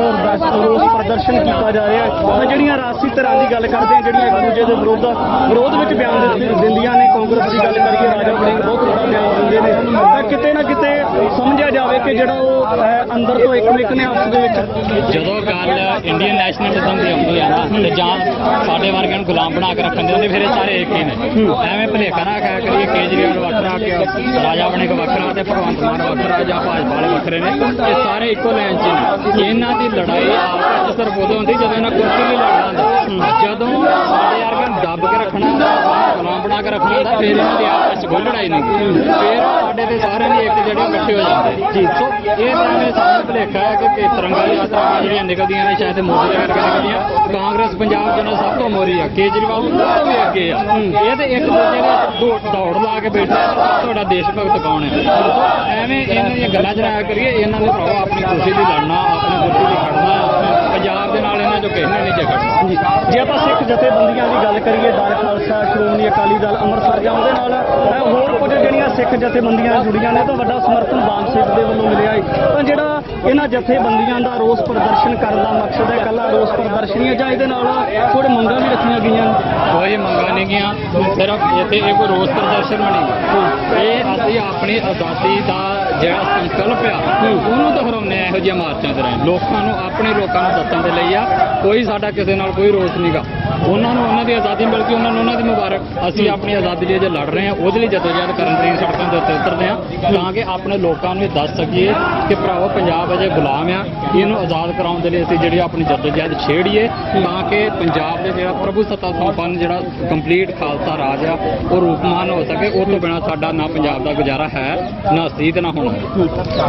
ਰੋਸ ਪ੍ਰਦਰਸ਼ਨ ਕੀਤਾ ਜਾ ਰਿਹਾ ਹੈ। ਤਾਂ ਜਿਹੜੀਆਂ ਰਾਜਸੀ ਧਿਰਾਂ ਦੀ ਗੱਲ ਕਰਦੇ ਆ, ਜਿਹੜੀਆਂ ਇੱਕ ਦੂਜੇ ਦੇ ਵਿਰੋਧ ਵਿੱਚ ਬਿਆਨ ਦਿੰਦੀਆਂ ਨੇ, ਕਾਂਗਰਸ ਦੀ ਗੱਲ ਕਰੀਏ, ਰਾਜਾ ਵੜਿੰਗ ਬਹੁਤ ਵੱਡਾ ਬਿਆਨ ਦਿੰਦੇ ਨੇ, ਤਾਂ ਕਿਤੇ ਨਾ ਕਿਤੇ ਸਮਝਿਆ ਜਾਵੇ ਕਿ ਜਿਹੜਾ ਉਹ ਅੰਦਰ ਤੋਂ ਇੱਕ ਨੇ ਆਪਸ ਦੇ ਵਿੱਚ ਜਦੋਂ ਗੱਲ ਇੰਡੀਅਨ ਨੈਸ਼ਨਲਿਜ਼ਮ ਦੀ ਆਉਂਦੀ ਆ ਨਾ, ਤੇ ਜਾਂ ਸਾਡੇ ਵਰਗਿਆਂ ਨੂੰ ਗੁਲਾਮ ਬਣਾ ਕੇ ਰੱਖਣ ਦੇ ਹੁੰਦੇ, ਫਿਰ ਇਹ ਸਾਰੇ ਇੱਕ ਹੀ ਨੇ। ਐਵੇਂ ਭੁਲੇਖਾ ਨਾ ਖਾਇਆ ਕਰੀਏ ਕੇਜਰੀਵਾਲ ਵੱਖਰਾ, ਕਿ ਰਾਜਾ ਵੜਿੰਗ ਵੱਖਰਾ ਤੇ ਭਗਵੰਤ ਮਾਨ ਵੱਖਰਾ ਜਾਂ ਭਾਜਪਾ ਵਾਲੇ ਵੱਖਰੇ ਨੇ, ਇਹ ਸਾਰੇ ਇੱਕੋ ਲਾਈਨ 'ਚ ਨੇ। ਇਹਨਾਂ ਦੀ ਲੜਾਈ ਆਪਸ 'ਚ ਸਿਰਫ ਉਦੋਂ ਹੁੰਦੀ ਜਦੋਂ ਇਹਨਾਂ ਕੁਰਸੀ ਲਈ ਲੜਨਾ ਹੁੰਦਾ। ਜਦੋਂ ਸਾਡੇ ਵਰਗਿਆਂ ਨੂੰ ਦੱਬ ਕੇ ਰੱਖਣਾ ਹੁੰਦਾ ਰੱਖਣਾ ਦਾ ਫਿਰ ਇਹਨਾਂ ਦੀ ਆਪਸ ਚ ਕੋਈ ਲੜਾਈ ਨਹੀਂ ਫਿਰ ਸਾਡੇ ਤੇ ਸਾਰਿਆਂ ਦੀ ਇੱਕ ਜਿਹੜੇ ਇਕੱਠੇ ਹੋ ਜਾਂਦੇ ਜੀ ਸੋ ਇਹ ਤਾਂ ਐਵੇਂ ਸਾਨੂੰ ਭੁਲੇਖਾ ਹੈ ਕਿ ਤਿਰੰਗਾ ਯਾਤਰਾਵਾਂ ਜਿਹੜੀਆਂ ਨਿਕਲਦੀਆਂ ਨੇ ਸ਼ਾਇਦ ਮੋਦੀ ਦੇ ਕਰਕੇ ਨਿਕਲਦੀਆਂ ਕਾਂਗਰਸ ਪੰਜਾਬ ਚ ਸਭ ਤੋਂ ਮੋਹਰੀ ਆ ਕੇਜਰੀਵਾਲ ਤੋਂ ਵੀ ਅੱਗੇ ਆ ਇਹ ਤੇ ਇੱਕ ਦੂਜੇ ਦੇ ਦੌੜ ਲਾ ਕੇ ਬੈਠਾ ਤੁਹਾਡਾ ਦੇਸ਼ ਭਗਤ ਕੌਣ ਹੈ ਐਵੇਂ ਇਹਨਾਂ ਦੀਆਂ ਗੱਲਾਂ ਚ ਨਾ ਕਰੀਏ ਇਹਨਾਂ ਦੇ ਭਰਾ ਆਪਣੀ ਖੁਸ਼ੀ ਲਈ ਲੜਨਾ ਆਪਣੀ ਗੁਰਤੀ ਲਈ ਖੜਨਾ ਪੰਜਾਬ ਦੇ ਨਾਲ ਇਹਨਾਂ ਚੋਂ ਕਿਸੇ ਨੇ ਨਹੀਂ ਝਗੜਨਾ ਜੇ ਆਪਾਂ ਸਿੱਖ ਜਥੇਬੰਦੀਆਂ ਦੀ ਗੱਲ ਕਰੀਏ ਦਲ ਖਾਲਸਾ ਸ਼੍ਰੋਮਣੀ ਅਕਾਲੀ ਦਲ ਅੰਮ੍ਰਿਤਸਰ ਜਾਂ ਉਹਦੇ ਨਾਲ ਹੋਰ ਕੁਝ ਜਿਹੜੀਆਂ ਸਿੱਖ ਜਥੇਬੰਦੀਆਂ ਜੁੜੀਆਂ ਨੇ ਤਾਂ ਵੱਡਾ ਸਮਰਥਨ ਬਾਨ ਸਿੰਘ ਦੇ ਵੱਲੋਂ ਮਿਲਿਆ ਹੈ ਤਾਂ ਜਿਹੜਾ ਇਹਨਾਂ ਜਥੇਬੰਦੀਆਂ ਦਾ ਰੋਸ ਪ੍ਰਦਰਸ਼ਨ ਕਰਨ ਦਾ ਮਕਸਦ ਹੈ ਇਕੱਲਾ ਰੋਸ ਪ੍ਰਦਰਸ਼ਨ ਹੈ ਜਾਂ ਇਹਦੇ ਨਾਲ ਥੋੜੇ ਮੰਗਾਂ ਵੀ ਰੱਖੀਆਂ ਗਈਆਂ ਕੋਈ ਮੰਗਾਂ ਨਹੀਂ ਗਈਆਂ ਸਿਰਫ ਇੱਥੇ ਇਹ ਕੋਈ ਰੋਸ ਪ੍ਰਦਰਸ਼ਨ ਨਹੀਂ ਇਹ ਅਸੀਂ ਆਪਣੀ ਆਜ਼ਾਦੀ ਦਾ ਜਿਹੜਾ ਸੰਕਲਪ ਆ ਉਹਨੂੰ ਦੁਹਰਾਉਂਦੇ ਆ ਇਹੋ ਜਿਹੀਆਂ ਮਾਰਚਾਂ ਦੇ ਰਾਹੀਂ ਲੋਕਾਂ ਨੂੰ ਆਪਣੇ ਲੋਕਾਂ ਨੂੰ ਦੱਸਣ ਦੇ ਲਈ ਆ ਕੋਈ ਸਾਡਾ ਕਿਸੇ ਨਾਲ ਕੋਈ ਰੋਸ ਨਹੀਂਗਾ ਉਹਨਾਂ ਨੂੰ ਉਹਨਾਂ ਦੀ ਆਜ਼ਾਦੀ ਮਿਲ ਗਈ ਉਹਨਾਂ ਨੂੰ ਉਹਨਾਂ ਦੀ ਮੁਬਾਰਕ ਅਸੀਂ ਆਪਣੀ ਆਜ਼ਾਦੀ ਲਈ ਜੇ ਲੜ ਰਹੇ ਹਾਂ ਉਹਦੇ ਲਈ ਜਦੋਜਹਿਦ ਕਰਨ ਲਈ ਸੜਕਾਂ ਦੇ ਉੱਤੇ ਉਤਰਦੇ ਹਾਂ ਤਾਂ ਕਿ ਆਪਣੇ ਲੋਕਾਂ ਨੂੰ ਇਹ ਦੱਸ ਸਕੀਏ ਕਿ ਭਰਾਵੋ ਪੰਜਾਬ ਅਜੇ ਗੁਲਾਮ ਆ ਇਹਨੂੰ ਆਜ਼ਾਦ ਕਰਾਉਣ ਦੇ ਲਈ ਅਸੀਂ ਜਿਹੜੀ ਆਪਣੀ ਜਦੋਜਹਿਦ ਛੇੜੀਏ ਤਾਂ ਕਿ ਪੰਜਾਬ ਦੇ ਜਿਹੜਾ ਪ੍ਰਭੂ ਸੱਤਾ ਸੰਪੰਨ ਜਿਹੜਾ ਕੰਪਲੀਟ ਖਾਲਸਾ ਰਾਜ ਆ ਉਹ ਰੂਪਮਾਨ ਹੋ ਸਕੇ ਉਹ ਤੋਂ ਬਿਨਾਂ ਸਾਡਾ ਨਾ ਪੰਜਾਬ ਦਾ ਗੁਜ਼ਾਰਾ ਹੈ ਨਾ ਸੀ ਤੇ ਨਾ ਹੋਣਾ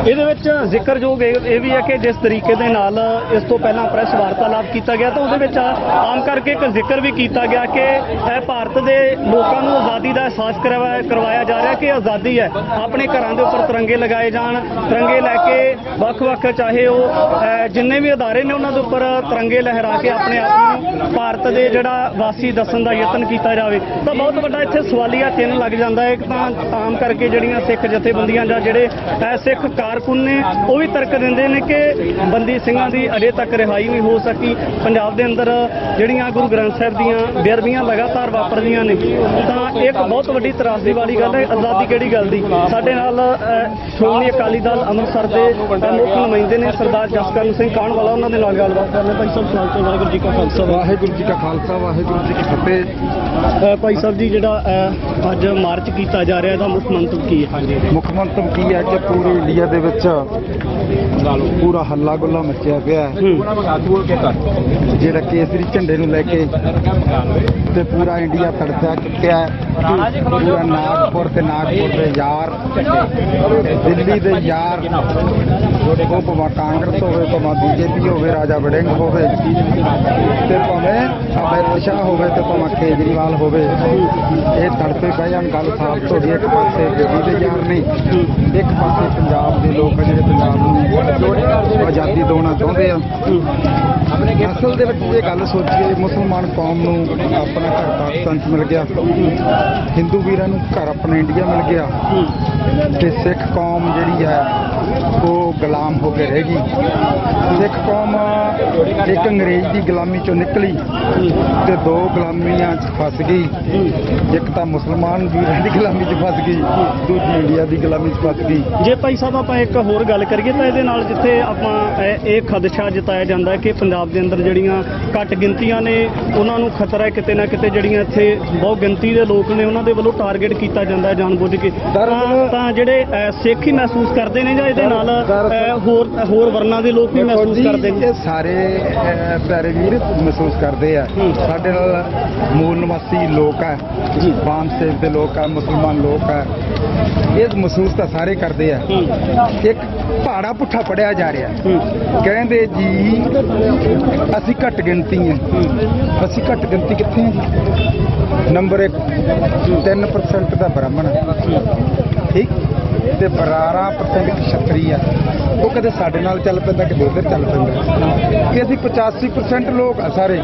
ਇਹਦੇ ਵਿੱਚ ਜ਼ਿਕਰਯੋਗ ਇਹ ਵੀ ਹੈ ਕਿ ਜਿਸ ਤਰੀਕੇ ਦੇ ਨਾਲ ਇਸ ਤੋਂ ਪਹਿਲਾਂ ਪ੍ਰੈਸ ਵਾਰਤਾਲਾਪ ਕੀਤਾ ਗਿਆ ਤਾਂ ਉਹਦੇ ਵਿੱਚ ਆਮ ਕਰਕੇ ਇੱਕ ਜ਼ਿਕਰ ਵੀ ਕੀਤਾ ਗਿਆ ਕਿ ਇਹ ਭਾਰਤ ਦੇ ਲੋਕਾਂ ਨੂੰ ਆਜ਼ਾਦੀ ਦਾ ਅਹਿਸਾਸ ਕਰਵਾਇਆ ਜਾ ਰਿਹਾ ਕਿ ਆਜ਼ਾਦੀ ਹੈ ਆਪਣੇ ਘਰਾਂ ਦੇ ਉੱਪਰ ਤਿਰੰਗੇ ਲਗਾਏ ਜਾਣ ਤਿਰੰਗੇ ਲੈ ਕੇ ਵੱਖ-ਵੱਖ ਚਾਹੇ ਉਹ ਜਿੰਨੇ ਵੀ ਅਦਾਰੇ ਨੇ ਉਹਨਾਂ ਦੇ ਉੱਪਰ ਤਿਰੰਗੇ ਲਹਿਰਾ ਕੇ ਆਪਣੇ ਆਪ ਨੂੰ ਭਾਰਤ ਦੇ ਜਿਹੜਾ ਵਾਸੀ ਦੱਸਣ ਦਾ ਯਤਨ ਕੀਤਾ ਜਾਵੇ ਤਾਂ ਬਹੁਤ ਵੱਡਾ ਇੱਥੇ ਸਵਾਲੀਆ ਚਿੰਨ੍ਹ ਲੱਗ ਜਾਂਦਾ ਹੈ। ਇੱਕ ਤਾਂ ਆਮ ਕਰਕੇ ਜਿਹੜੀਆਂ ਸਿੱਖ ਜਥੇਬੰਦੀਆਂ ਜਾਂ ਜਿਹੜੇ ਸਿੱਖ ਕਾਰਕੁਨ ਨੇ ਉਹ ਵੀ ਤਰਕ ਦਿੰਦੇ ਨੇ ਕਿ ਬੰਦੀ ਸਿੰਘਾਂ ਦੀ ਅਜੇ ਤੱਕ ਰਿਹਾਈ ਨਹੀਂ ਹੋ ਸਕੀ ਪੰਜਾਬ ਦੇ ਅੰਦਰ ਜਿਹੜੀਆਂ ਗੁਰੂ ਗ੍ਰੰਥ ਸਾਹਿਬ ਦੀਆਂ ਬੇਅਦਬੀਆਂ ਲਗਾਤਾਰ ਵਾਪਰਦੀਆਂ ਨੇ ਤਾਂ ਇੱਕ ਬਹੁਤ ਵੱਡੀ ਤਰਾਸਦੀ ਵਾਲੀ ਗੱਲ ਹੈ। ਆਜ਼ਾਦੀ ਕਿਹੜੀ ਗੱਲ ਦੀ ਸਾਡੇ ਨਾਲ ਸ਼੍ਰੋਮਣੀ ਅਕਾਲੀ ਦਲ ਅੰਮ੍ਰਿਤਸਰ ਦੇ ਮੁੱਖ ਨੁਮਾਇੰਦੇ ਨੇ ਸਰਦਾਰ ਜਸਕਰਨ ਸਿੰਘ ਕਾਹਨਵਾਲਾ ਉਹਨਾਂ ਦੇ ਨਾਲ ਗੱਲਬਾਤ ਕਰਦੇ ਭਾਈ ਸਾਹਿਬ ਸਵਾਲ ਤੋਂ ਵਾਹਿਗੁਰੂ ਜੀ ਕਾ ਖਾਲਸਾ ਵਾਹਿਗੁਰੂ ਜੀ ਕਾ ਖਾਲਸਾ ਵਾਹਿਗੁਰੂ ਜੀ ਕੀ ਫਤਿਹ। ਭਾਈ ਸਾਹਿਬ ਜੀ ਜਿਹੜਾ ਅੱਜ ਮਾਰਚ ਕੀਤਾ ਜਾ ਰਿਹਾ ਇਹਦਾ ਮੁੱਖ ਮੰਤਵ ਕੀ ਹੈ? ਹਾਂਜੀ ਮੁੱਖ ਮੰਤਵ ਕੀ ਹੈ ਕਿ ਪੂਰੀ ਇੰਡੀਆ ਦੇ ਵਿੱਚ ਪੂਰਾ ਹੱਲਾ ਗੁੱਲਾ ਮੱਚਿਆ ਪਿਆ ਜਿਹੜਾ ਕੇਸਰੀ ਝੰਡੇ ਨੂੰ ਲੈ ਕੇ ਤੇ ਪੂਰਾ ਇੰਡੀਆ ਤੜਫਿਆ ਚੁੱਕਿਆ ਪੂਰਾ ਨਾਗਪੁਰ ਤੇ ਨਾਗਪੁਰ ਦੇ ਯਾਰ ਦਿੱਲੀ ਦੇ ਯਾਰ ਉਹ ਭਾਵੇਂ ਕਾਂਗਰਸ ਹੋਵੇ ਭਾਵੇਂ ਬੀਜੇਪੀ ਹੋਵੇ ਰਾਜਾ ਵੜਿੰਗ ਹੋਵੇ ਤੇ ਭਾਵੇਂ ਅਮਿਤ ਸ਼ਾਹ ਹੋਵੇ ਤੇ ਭਾਵੇਂ ਕੇਜਰੀਵਾਲ ਹੋਵੇ ਇਹ ਤੜਪੇ ਪੈ ਜਾਣ ਗੱਲ ਸਾਫ਼ ਤੁਹਾਡੀ ਇੱਕ ਪਾਸੇ ਦਿੱਲੀ ਦੇ ਯਾਰ ਨੇ ਇੱਕ ਪਾਸੇ ਪੰਜਾਬ ਦੇ ਲੋਕ ਜਿਹੜੇ ਪੰਜਾਬ ਨੂੰ ਆਜ਼ਾਦੀ ਦਿਵਾਉਣਾ ਚਾਹੁੰਦੇ ਆ ਅਸਲ ਦੇ ਵਿੱਚ ਇਹ ਗੱਲ ਸੋਚੀਏ ਮੁਸਲਮਾਨ ਕੌਮ ਨੂੰ ਆਪਣਾ ਘਰ ਪਾਕਿਸਤਾਨ 'ਚ ਮਿਲ ਗਿਆ ਹਿੰਦੂ ਵੀਰਾਂ ਨੂੰ ਘਰ ਆਪਣਾ ਇੰਡੀਆ ਮਿਲ ਗਿਆ ਤੇ ਸਿੱਖ ਕੌਮ ਜਿਹੜੀ ਹੈ ਉਹ ਗੁਲਾਮ ਹੋ ਕੇ ਰਹਿ ਗਈ। ਸਿੱਖ ਕੌਮ ਇੱਕ ਅੰਗਰੇਜ਼ ਦੀ ਗੁਲਾਮੀ ਚੋਂ ਨਿਕਲੀ ਤੇ ਦੋ ਗੁਲਾਮੀਆਂ 'ਚ ਫਸ ਗਈ ਇੱਕ ਤਾਂ ਮੁਸਲਮਾਨ ਵੀਰਾਂ ਦੀ ਗੁਲਾਮੀ 'ਚ ਫਸ ਗਈ ਦੂਜੀ ਇੰਡੀਆ ਦੀ ਗੁਲਾਮੀ 'ਚ ਫਸ ਗਈ। ਜੇ ਭਾਈ ਸਾਹਿਬ ਆਪਾਂ ਇੱਕ ਹੋਰ ਗੱਲ ਕਰੀਏ ਤਾਂ ਇਹਦੇ ਨਾਲ ਜਿੱਥੇ ਆਪਾਂ ਇਹ ਖਦਸ਼ਾ ਜਤਾਇਆ ਜਾਂਦਾ ਹੈ ਕਿ ਪੰਜਾਬ ਦੇ ਅੰਦਰ ਜਿਹੜੀਆਂ ਘੱਟ ਗਿਣਤੀਆਂ ਨੇ ਉਹਨਾਂ ਨੂੰ ਖਤਰਾ ਹੈ ਕਿਤੇ ਨਾ ਕਿਤੇ ਜਿਹੜੀਆਂ ਇੱਥੇ ਬਹੁਤ ਗਿਣਤੀ ਦੇ ਲੋਕ ਨੇ ਉਹਨਾਂ ਦੇ ਵੱਲੋਂ ਟਾਰਗੇਟ ਕੀਤਾ ਜਾਂਦਾ ਹੈ ਜਾਣਬੁੱਝ ਕੇ ਤਾਂ ਜਿਹੜੇ ਸਿੱਖ ਹੀ ਮਹਿਸੂਸ ਕਰਦੇ ਨੇ ਜਾਂ ਇਹਦੇ ਨਾਲ ਹੋਰ ਵਰਨਾਂ ਦੇ ਲੋਕ ਵੀ ਮਹਿਸੂਸ ਕਰਦੇ ਨੇ? ਸਾਰੇ ਪਿਆਰੇ ਵੀਰ ਮਹਿਸੂਸ ਕਰਦੇ ਆ ਸਾਡੇ ਨਾਲ ਮੂਲ ਨਿਵਾਸੀ ਲੋਕ ਆ ਬਾਮ ਸੇਖ ਦੇ ਲੋਕ ਆ ਮੁਸਲਮਾਨ ਲੋਕ ਆ ਇਹ ਮਹਿਸੂਸ ਤਾਂ ਸਾਰੇ ਕਰਦੇ ਆ। ਇੱਕ ਪਹਾੜਾ ਪੁੱਠਾ ਪੜਿਆ ਜਾ ਰਿਹਾ ਕਹਿੰਦੇ ਜੀ ਅਸੀਂ ਘੱਟ ਗਿਣਤੀ ਆ ਅਸੀਂ ਘੱਟ ਗਿਣਤੀ ਕਿੱਥੇ ਆ ਜੀ ਨੰਬਰ 1 3% ਦਾ ਬ੍ਰਾਹਮਣ ਠੀਕ ਤੇ 12% ਛਤਰੀ ਆ ਉਹ ਕਦੇ ਸਾਡੇ ਨਾਲ ਚੱਲ ਪੈਂਦਾ ਕਿ ਉਧਰ ਚੱਲ ਪੈਂਦਾ ਕਿ ਅਸੀਂ 85% ਲੋਕ ਆ ਸਾਰੇ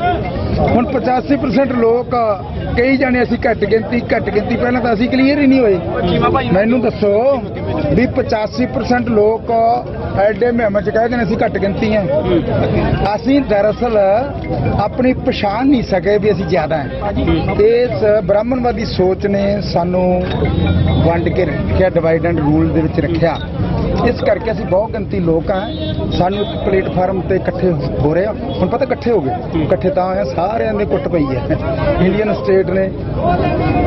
ਹੁਣ 85% ਲੋਕ ਕਈ ਜਾਣੇ ਅਸੀਂ ਘੱਟ ਗਿਣਤੀ ਪਹਿਲਾਂ ਤਾਂ ਅਸੀਂ ਕਲੀਅਰ ਹੀ ਨਹੀਂ ਹੋਏ ਮੈਨੂੰ ਦੱਸੋ ਵੀ 85% ਲੋਕ ਐਡੇ ਮਹਿਮਾ ਚ ਕਹਿੰਦੇ ਨੇ ਅਸੀਂ ਘੱਟ ਗਿਣਤੀ ਆ ਅਸੀਂ ਦਰਅਸਲ ਆਪਣੀ ਪਛਾਣ ਨਹੀਂ ਸਕੇ ਵੀ ਅਸੀਂ ਜ਼ਿਆਦਾ ਹਾਂ। ਇਸ ਬ੍ਰਾਹਮਣਵਾਦੀ ਸੋਚ ਨੇ ਸਾਨੂੰ ਵੰਡ ਕੇ ਰੱਖਿਆ ਡਿਵਾਈਡ ਐਂਡ ਰੂਲ ਦੇ ਵਿੱਚ ਰੱਖਿਆ ਇਸ ਕਰਕੇ ਅਸੀਂ ਬਹੁਤ ਗਿਣਤੀ ਲੋਕ ਆ ਸਾਨੂੰ ਇੱਕ ਪਲੇਟਫਾਰਮ ਤੇ ਇਕੱਠੇ ਹੋ ਰਹੇ ਆ ਹੁਣ ਪਤਾ ਇਕੱਠੇ ਹੋ ਗਏ ਇਕੱਠੇ ਤਾਂ ਆ ਸਾਰਿਆਂ ਦੇ ਕੁੱਟ ਪਈ ਹੈ ਇੰਡੀਅਨ ਸਟੇਟ ਨੇ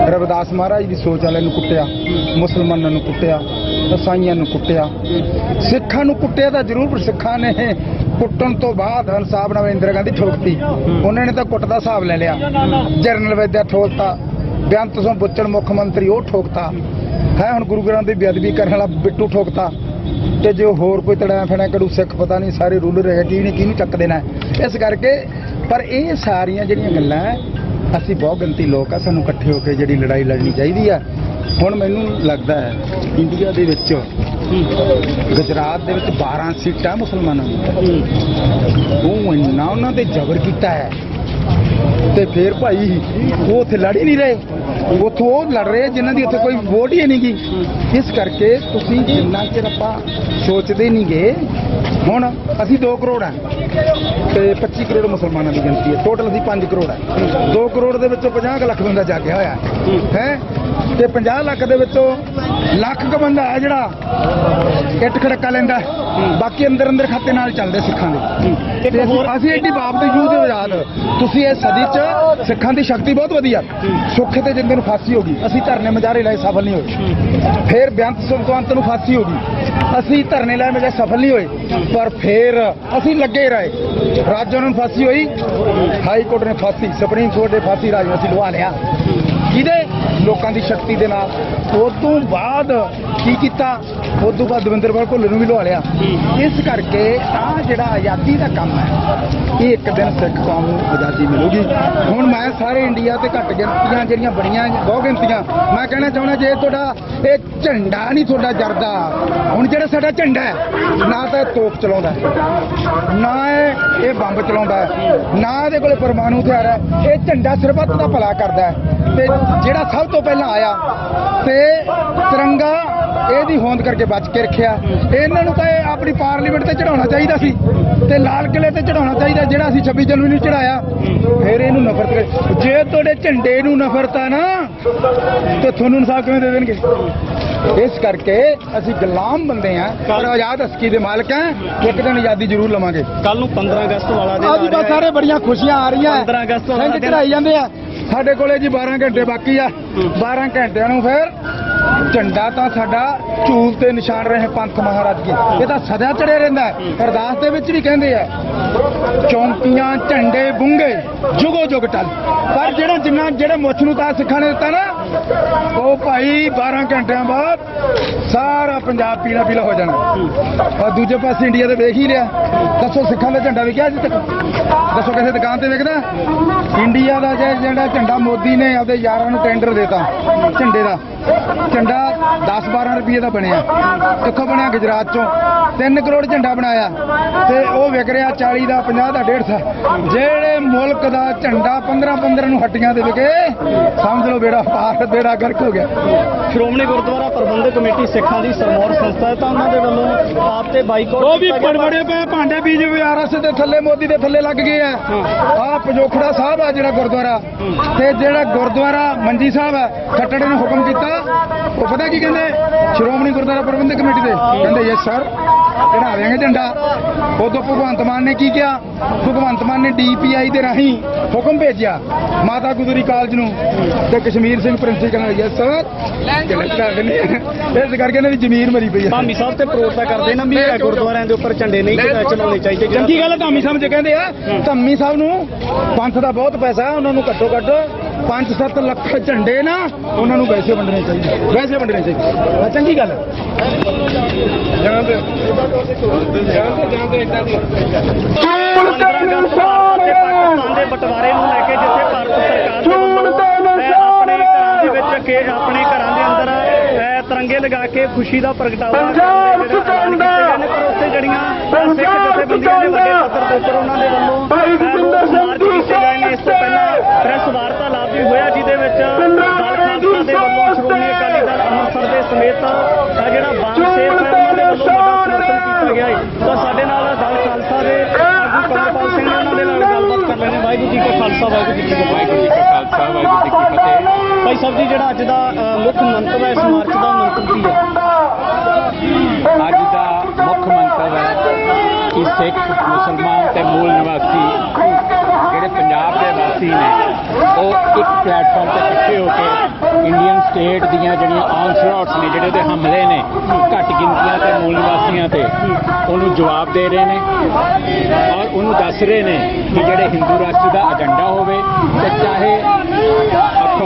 ਰਵਿਦਾਸ ਮਹਾਰਾਜ ਦੀ ਸੋਚ ਵਾਲਿਆਂ ਨੂੰ ਕੁੱਟਿਆ ਮੁਸਲਮਾਨਾਂ ਨੂੰ ਕੁੱਟਿਆ ਈਸਾਈਆਂ ਨੂੰ ਕੁੱਟਿਆ ਸਿੱਖਾਂ ਨੂੰ ਕੁੱਟਿਆ ਤਾਂ ਜ਼ਰੂਰ ਪਰ ਸਿੱਖਾਂ ਨੇ ਕੁੱਟਣ ਤੋਂ ਬਾਅਦ ਹਿਸਾਬ ਨਾਲ ਇੰਦਰਾ ਗਾਂਧੀ ਠੋਕਤੀ ਉਹਨਾਂ ਨੇ ਤਾਂ ਕੁੱਟ ਦਾ ਹਿਸਾਬ ਲੈ ਲਿਆ ਜਰਨਲ ਵੈਦਿਆ ਠੋਕਤਾ ਬੇਅੰਤ ਸਿੰਘ ਬੁੱਚੜ ਮੁੱਖ ਮੰਤਰੀ ਉਹ ਠੋਕਤਾ ਹੈ। ਹੁਣ ਗੁਰੂ ਗ੍ਰੰਥ ਦੀ ਬੇਅਦਬੀ ਕਰਨ ਵਾਲਾ ਬਿੱਟੂ ਠੋਕਤਾ ਤੇ ਜੋ ਹੋਰ ਕੋਈ ਤੜਾ ਫਣਾ ਕਰੂ ਸਿੱਖ ਪਤਾ ਨਹੀਂ ਸਾਰੇ ਰੂਲਰ ਹੈ ਕਿਹਨੂੰ ਚੱਕ ਦੇਣਾ। ਇਸ ਕਰਕੇ ਪਰ ਇਹ ਸਾਰੀਆਂ ਜਿਹੜੀਆਂ ਗੱਲਾਂ ਅਸੀਂ ਬਹੁਤ ਗਿਣਤੀ ਲੋਕ ਆ, ਸਾਨੂੰ ਇਕੱਠੇ ਹੋ ਕੇ ਜਿਹੜੀ ਲੜਾਈ ਲੜਨੀ ਚਾਹੀਦੀ ਆ। ਹੁਣ ਮੈਨੂੰ ਲੱਗਦਾ ਹੈ ਇੰਡੀਆ ਦੇ ਵਿੱਚ ਗੁਜਰਾਤ ਦੇ ਵਿੱਚ 12 ਸੀਟਾਂ ਮੁਸਲਮਾਨਾਂ ਦੀਆਂ, ਉਹ ਇੰਨਾ ਉਹਨਾਂ ਤੇ ਜ਼ਬਰ ਕੀਤਾ ਹੈ ਤੇ ਫਿਰ ਭਾਈ ਉਹ ਉੱਥੇ ਲੜ ਹੀ ਨਹੀਂ ਰਹੇ, ਉੱਥੋਂ ਉਹ ਲੜ ਰਹੇ ਜਿਨ੍ਹਾਂ ਦੀ ਉੱਥੇ ਕੋਈ ਵੋਟ ਹੀ ਨਹੀਂ ਗੀ। ਇਸ ਕਰਕੇ ਤੁਸੀਂ ਜਿੰਨਾ ਚਿਰ ਆਪਾਂ ਸੋਚਦੇ ਨਹੀਂ ਗਏ, ਹੁਣ ਅਸੀਂ 2 ਕਰੋੜ ਆ ਤੇ 25 ਕਰੋੜ ਮੁਸਲਮਾਨਾਂ ਦੀ ਗਿਣਤੀ ਹੈ, ਟੋਟਲ ਅਸੀਂ 5 ਕਰੋੜ ਆ। 2 ਕਰੋੜ ਦੇ ਵਿੱਚੋਂ 50 ਲੱਖ ਬੰਦਾ ਜਾਗਿਆ ਹੋਇਆ ਹੈ ਤੇ 50 ਲੱਖ ਦੇ ਵਿੱਚੋਂ ਲੱਖ ਕੁ ਬੰਦਾ ਹੈ ਜਿਹੜਾ ਇੱਟ ਖੜਕਾ ਲੈਂਦਾ, ਬਾਕੀ ਅੰਦਰ ਖਾਤੇ ਨਾਲ ਚੱਲਦੇ ਸਿੱਖਾਂ ਦੇ। ਤੇ ਅਸੀਂ ਐਡੀ ਬਾਪ ਦੇ ਯੂਥ ਆਜ਼ਾਦ, ਤੁਸੀਂ ਇਸ ਸਦੀ 'ਚ ਸਿੱਖਾਂ ਦੀ ਸ਼ਕਤੀ ਬਹੁਤ ਵਧੀਆ। ਸੁੱਖ ਤੇ ਜਿੰਦੇ ਨੂੰ ਫਾਂਸੀ ਹੋ ਗਈ, ਅਸੀਂ ਧਰਨੇ ਮੁਜ਼ਾਹਰੇ ਲਾਏ ਸਫਲ ਨਹੀਂ ਹੋਏ। ਫਿਰ ਬੇਅੰਤ ਸੁਲਤਾਨ ਨੂੰ ਫਾਂਸੀ ਹੋ ਗਈ, ਅਸੀਂ ਧਰਨੇ ਲਾਏ ਮੁਜ਼ਾਹਰੇ ਸਫਲ ਨਹੀਂ ਹੋਏ। ਪਰ ਫਿਰ ਅਸੀਂ ਲੱਗੇ ਰਹੇ, ਰਾਜਾ ਨੂੰ ਫਾਂਸੀ ਹੋਈ, ਹਾਈ ਕੋਰਟ ਨੇ ਫਾਂਸੀ, ਸੁਪਰੀਮ ਕੋਰਟ ਨੇ ਫਾਂਸੀ ਰਾਜ ਨੂੰ ਅਸੀਂ ਲਵਾ ਲਿਆ। ਕਿਹਦੇ ਲੋਕਾਂ ਦੀ ਸ਼ਕਤੀ ਦੇ ਨਾਲ। ਉਸ ਤੋਂ ਬਾਅਦ ਕੀ ਕੀਤਾ, ਉਸ ਤੋਂ ਬਾਅਦ ਦਵਿੰਦਰਪਾਲ ਭੁੱਲਰ ਨੂੰ ਵੀ ਲਵਾ ਲਿਆ। ਇਸ ਕਰਕੇ ਆਹ ਜਿਹੜਾ ਆਜ਼ਾਦੀ ਦਾ ਕੰਮ ਹੈ, ਇਹ ਇੱਕ ਦਿਨ ਸਿੱਖ ਕੌਮ ਨੂੰ ਆਜ਼ਾਦੀ ਮਿਲੂਗੀ। ਹੁਣ ਮੈਂ ਸਾਰੇ ਇੰਡੀਆ ਤੇ ਘੱਟ ਗਿਣਤੀਆਂ ਜਿਹੜੀਆਂ ਬਣੀਆਂ ਬਹੁਤ ਗਿਣਤੀਆਂ, ਮੈਂ ਕਹਿਣਾ ਚਾਹੁੰਦਾ ਜੇ ਤੁਹਾਡਾ ਇਹ ਝੰਡਾ ਨਹੀਂ ਤੁਹਾਡਾ ਜਰਦਾ, ਹੁਣ ਜਿਹੜਾ ਸਾਡਾ ਝੰਡਾ ਹੈ ਨਾ ਤਾਂ ਇਹ ਤੋਪ ਚਲਾਉਂਦਾ, ਨਾ ਇਹ ਬੰਬ ਚਲਾਉਂਦਾ, ਨਾ ਇਹਦੇ ਕੋਲੇ ਪਰਮਾਣੂ ਹਥਿਆਰ ਹੈ। ਇਹ ਝੰਡਾ ਸਰਬੱਤ ਦਾ ਭਲਾ ਕਰਦਾ ਹੈ ਤੇ ਜਿਹੜਾ ਸਭ ਤੋਂ ਪਹਿਲਾਂ ਆਇਆ ਤੇ ਤਿਰੰਗਾ ਇਹਦੀ ਹੋਂਦ ਕਰਕੇ ਬਚ ਕੇ ਰੱਖਿਆ। ਇਹਨਾਂ ਨੂੰ ਤਾਂ ਇਹ ਆਪਣੀ ਪਾਰਲੀਮੈਂਟ ਤੇ ਚੜਾਉਣਾ ਚਾਹੀਦਾ ਸੀ ਤੇ ਲਾਲ ਕਿਲੇ ਤੇ ਚੜਾਉਣਾ ਚਾਹੀਦਾ, ਜਿਹੜਾ ਅਸੀਂ 26 ਜਨਵਰੀ ਨੂੰ ਚੜਾਇਆ। ਫਿਰ ਇਹਨੂੰ ਨਫ਼ਰਤ ਕਰ, ਜੇ ਤੁਹਾਡੇ ਝੰਡੇ ਨੂੰ ਨਫ਼ਰਤ ਆ ਨਾ ਤੇ ਤੁਹਾਨੂੰ ਇਨਸਾਫ ਕਿਵੇਂ ਦੇ ਦੇਣਗੇ। ਇਸ ਕਰਕੇ ਅਸੀਂ ਗੁਲਾਮ ਬੰਦੇ ਆ ਪਰ ਆਜ਼ਾਦ ਹਸਕੀ ਦੇ ਮਾਲਕ ਆ। ਇੱਕ ਦਿਨ ਆਜ਼ਾਦੀ ਜ਼ਰੂਰ ਲਵਾਂਗੇ। ਕੱਲ ਨੂੰ 15 ਅਗਸਤ ਵਾਲਾ ਦਿਨ ਅੱਜ ਬਸ ਸਾਰੇ ਬੜੀਆਂ ਖੁਸ਼ੀਆਂ ਆ ਰਹੀਆਂ, 15 ਅਗਸਤ ਵਾਲਾ ਦਿਨ ਚੜਾਈ ਜਾਂਦੇ ਆ। ਸਾਡੇ ਕੋਲੇ ਜੀ 12 ਘੰਟੇ ਬਾਕੀ ਆ, 12 ਘੰਟਿਆਂ ਨੂੰ ਫਿਰ ਝੰਡਾ ਤਾਂ ਸਾਡਾ ਝੂਲ ਤੇ ਨਿਸ਼ਾਨ ਰਹੇ ਪੰਥ ਮਹਾਰਾਜ ਕੀ, ਇਹ ਤਾਂ ਸਦਾ ਚੜਿਆ ਰਹਿੰਦਾ। ਅਰਦਾਸ ਦੇ ਵਿੱਚ ਵੀ ਕਹਿੰਦੇ ਆ ਚੌਂਕੀਆਂ ਝੰਡੇ ਬੁੰਗੇ ਜੁਗੋ ਜੁਗ ਟਲ। ਪਰ ਜਿਹੜੇ ਮੁੱਛ ਨੂੰ ਤਾਂ ਸਿੱਖਾਂ ਨੇ ਦਿੱਤਾ ਨਾ, ਉਹ ਭਾਈ 12 ਘੰਟਿਆਂ ਬਾਅਦ ਸਾਰਾ ਪੰਜਾਬ ਪੀਲਾ ਪੀਲਾ ਹੋ ਜਾਣਾ। ਔਰ ਦੂਜੇ ਪਾਸੇ ਇੰਡੀਆ ਤੇ ਵੇਖ ਹੀ ਲਿਆ, ਦੱਸੋ ਸਿੱਖਾਂ ਦਾ ਝੰਡਾ ਵਿਕਿਆ ਅਜੇ ਤੱਕ? ਦੱਸੋ ਕਿਸੇ ਦੁਕਾਨ ਤੇ ਵਿਕਦਾ? ਇੰਡੀਆ ਦਾ ਜਿਹੜਾ ਝੰਡਾ ਮੋਦੀ ਨੇ ਆਪਦੇ ਯਾਰਾਂ ਨੂੰ ਟੈਂਡਰ ਦੇਤਾ ਝੰਡੇ ਦਾ, ਝੰਡਾ 10-12 ਰੁਪਏ ਦਾ ਬਣਿਆ। ਕਿੱਥੋਂ ਬਣਿਆ? ਗੁਜਰਾਤ ਚੋਂ 3 ਕਰੋੜ ਝੰਡਾ ਬਣਾਇਆ ਤੇ ਉਹ ਵਿਕ ਰਿਹਾ 40 ਦਾ, 50 ਦਾ, 150। ਜਿਹੜੇ ਮੁਲਕ ਦਾ ਝੰਡਾ 15-15 ਨੂੰ ਹੱਟੀਆਂ ਦੇ ਵਿਕੇ, ਸਮਝ ਲਓ ਬੇੜਾ ਪਾਰ, ਬੇੜਾ ਗਰਕ ਹੋ ਗਿਆ। ਸ਼੍ਰੋਮਣੀ ਗੁਰਦੁਆਰਾ ਪ੍ਰਬੰਧਕ ਕਮੇਟੀ ਸਿੱਖਾਂ ਦੀ ਸਰਮੌਰ ਸੰਸਥਾ ਹੈ ਤਾਂ ਉਹਨਾਂ ਦੇ ਵੱਲੋਂ ਆਪ ਤੇ ਬਾਈਕਾਟ ਉਹ ਵੀ ਬੜੇ ਪਏ ਭਾਂਡੇ ਬੀਜੇਪੀ ਆਰਐਸ ਦੇ ਥੱਲੇ, ਮੋਦੀ ਦੇ ਥੱਲੇ ਲੱਗ ਗਏ ਆ। ਆਹ ਪਜੋਖੜਾ ਸਾਹਿਬ ਆ ਜਿਹੜਾ ਗੁਰਦੁਆਰਾ, ਤੇ ਜਿਹੜਾ ਗੁਰਦੁਆਰਾ ਮੰਜੀ ਸਾਹਿਬ ਹੈ, ਖੱਟੜ ਨੇ ਹੁਕਮ ਕੀਤਾ, ਉਹ ਪਤਾ ਕੀ ਕਹਿੰਦੇ ਸ਼੍ਰੋਮਣੀ ਗੁਰਦੁਆਰਾ ਪ੍ਰਬੰਧਕ ਕਮੇਟੀ ਦੇ, ਕਹਿੰਦੇ ਯੈਸ ਸਰ ਚੜਾ ਦੇਵਾਂਗੇ ਝੰਡਾ। ਉਦੋਂ ਭਗਵੰਤ ਮਾਨ ਨੇ ਕੀ ਕਿਹਾ? ਭਗਵੰਤ ਮਾਨ ਨੇ DPI ਦੇ ਰਾਹੀਂ ਹੁਕਮ ਭੇਜਿਆ ਮਾਤਾ ਗੁਜਰੀ ਕਾਲਜ ਨੂੰ ਤੇ ਕਸ਼ਮੀਰ ਸਿੰਘ ਪ੍ਰਿੰਸੀਪਲ ਨਾਲ, ਯੈਸ ਸਰ ਚੜਾ ਦਿੰਦੇ। ਇਸ ਕਰਕੇ ਇਹਨਾਂ ਦੀ ਜ਼ਮੀਰ ਮਰੀ ਪਈ ਹੈ। ਧਾਮੀ ਸਾਹਿਬ ਤੇ ਭਰੋਸਾ ਕਰਦੇ ਨਾ ਵੀ ਇਹ ਗੁਰਦੁਆਰਿਆਂ ਦੇ ਉੱਪਰ ਝੰਡੇ ਨਹੀਂ ਚਲਾਉਣੇ ਚਾਹੀਦੇ। ਚੰਗੀ ਗੱਲ ਹੈ, ਧਾਮੀ ਸਾਹਿਬ ਜੇ ਕਹਿੰਦੇ ਆ, ਧਾਮੀ ਸਾਹਿਬ ਨੂੰ ਪੰਥ ਦਾ ਬਹੁਤ ਪੈਸਾ, ਉਹਨਾਂ ਨੂੰ ਘੱਟੋ ਘੱਟ 5-7 ਲੱਖ ਝੰਡੇ ਨਾ ਉਹਨਾਂ ਨੂੰ ਵੈਸੇ ਵੰਡਣੇ ਚਾਹੀਦੇ, ਵੈਸੇ ਵੰਡਣੇ ਚਾਹੀਦੇ। ਚੰਗੀ ਗੱਲ ਹੈ। ਪਾਕਿਸਤਾਨ ਦੇ ਬਟਵਾਰੇ ਨੂੰ ਲੈ ਕੇ ਜਿੱਥੇ ਭਾਰਤ ਸਰਕਾਰ ਦੇ ਵੱਲੋਂ ਆਪਣੇ ਘਰਾਂ ਦੇ ਅੰਦਰ ਤਿਰੰਗੇ ਲਗਾ ਕੇ ਖੁਸ਼ੀ ਦਾ ਪ੍ਰਗਟਾਵਾ ਪਰ ਉੱਥੇ ਜਿਹੜੀਆਂ ਸਿੱਖ ਜਥੇਬੰਦੀਆਂ ਦੇ ਵੱਡੇ ਪੱਧਰ ਦੇ ਉੱਪਰ ਉਹਨਾਂ ਦੇ ਵੱਲੋਂ ਮਾਰਚ ਕੀਤੇ ਗਏ ਨੇ। ਇਸ ਤੋਂ ਪਹਿਲਾਂ ਪ੍ਰੈਸ ਵਾਰਤਾ ਲਾਭ ਵੀ ਹੋਇਆ ਜਿਹਦੇ ਵਿੱਚ ਦਲ ਖਾਲਸਾ ਦੇ ਵੱਲੋਂ ਸ਼੍ਰੋਮਣੀ ਅਕਾਲੀ ਦਲ ਅੰਮ੍ਰਿਤਸਰ ਦੇ ਸਮੇਤ ਜਿਹੜਾ ਬਾਮ ਸੇਖ ਹੈ ਉਹਨਾਂ ਦੇ ਵੱਲੋਂ ਵੱਡਾ ਸਮਰਥਨ ਕੀਤਾ ਗਿਆ ਹੈ। ਤਾਂ ਸਾਡੇ ਨਾਲ ਦਲ ਖਾਲਸਾ ਦੇ ਆਗੂ ਕਮਲਪਾਲ ਸਿੰਘ ਨੇ ਉਹਨਾਂ ਦੇ ਨਾਲ ਗੱਲਬਾਤ ਕਰ ਲੈਣੇ। ਵਾਹਿਗੁਰੂ ਜੀ ਕਾ ਖਾਲਸਾ, ਵਾਹਿਗੁਰੂ ਜੀ ਕੀ ਫਤਿਹ। ਵਾਹਿਗੁਰੂ ਜੀ ਕਾ ਖਾਲਸਾ, ਵਾਹਿਗੁਰੂ ਜੀ ਕੀ ਫਤਿਹ। ਭਾਈ ਸਾਹਿਬ ਜੀ, ਜਿਹੜਾ ਅੱਜ ਦਾ ਮੁੱਖ ਮੰਤਵ ਹੈ ਇਸ ਮਾਰਚ ਦਾ, ਮੰਤਵ ਕੀ ਹੈ? ਅੱਜ ਦਾ ਮੁੱਖ ਮੰਤਵ ਹੈ ਕਿ ਸਿੱਖ, ਮੁਸਲਮਾਨ ਤੇ ਮੂਲ ਨਿਵਾਸੀ ਜਿਹੜੇ ਪੰਜਾਬ ਦੇ ਵਾਸੀ ਨੇ ਉਹ ਇੱਕ ਪਲੇਟਫਾਰਮ ਤੇ ਇਕੱਠੇ ਹੋ ਕੇ ਇੰਡੀਅਨ ਸਟੇਟ ਦੀਆਂ ਜਿਹੜੀਆਂ ਆਨਸਲੌਟਸ ਨੇ, ਜਿਹੜੇ ਉਹਦੇ ਹਮਲੇ ਨੇ ਘੱਟ ਗਿਣਤੀਆਂ ਤੇ ਮੂਲ ਨਿਵਾਸੀਆਂ ਤੇ, ਉਹਨੂੰ ਜਵਾਬ ਦੇ ਰਹੇ ਨੇ ਔਰ ਉਹਨੂੰ ਦੱਸ ਰਹੇ ਨੇ ਕਿ ਜਿਹੜੇ ਹਿੰਦੂ ਰਾਸ਼ਟਰ ਦਾ ਏਜੰਡਾ ਹੋਵੇ ਤੇ ਚਾਹੇ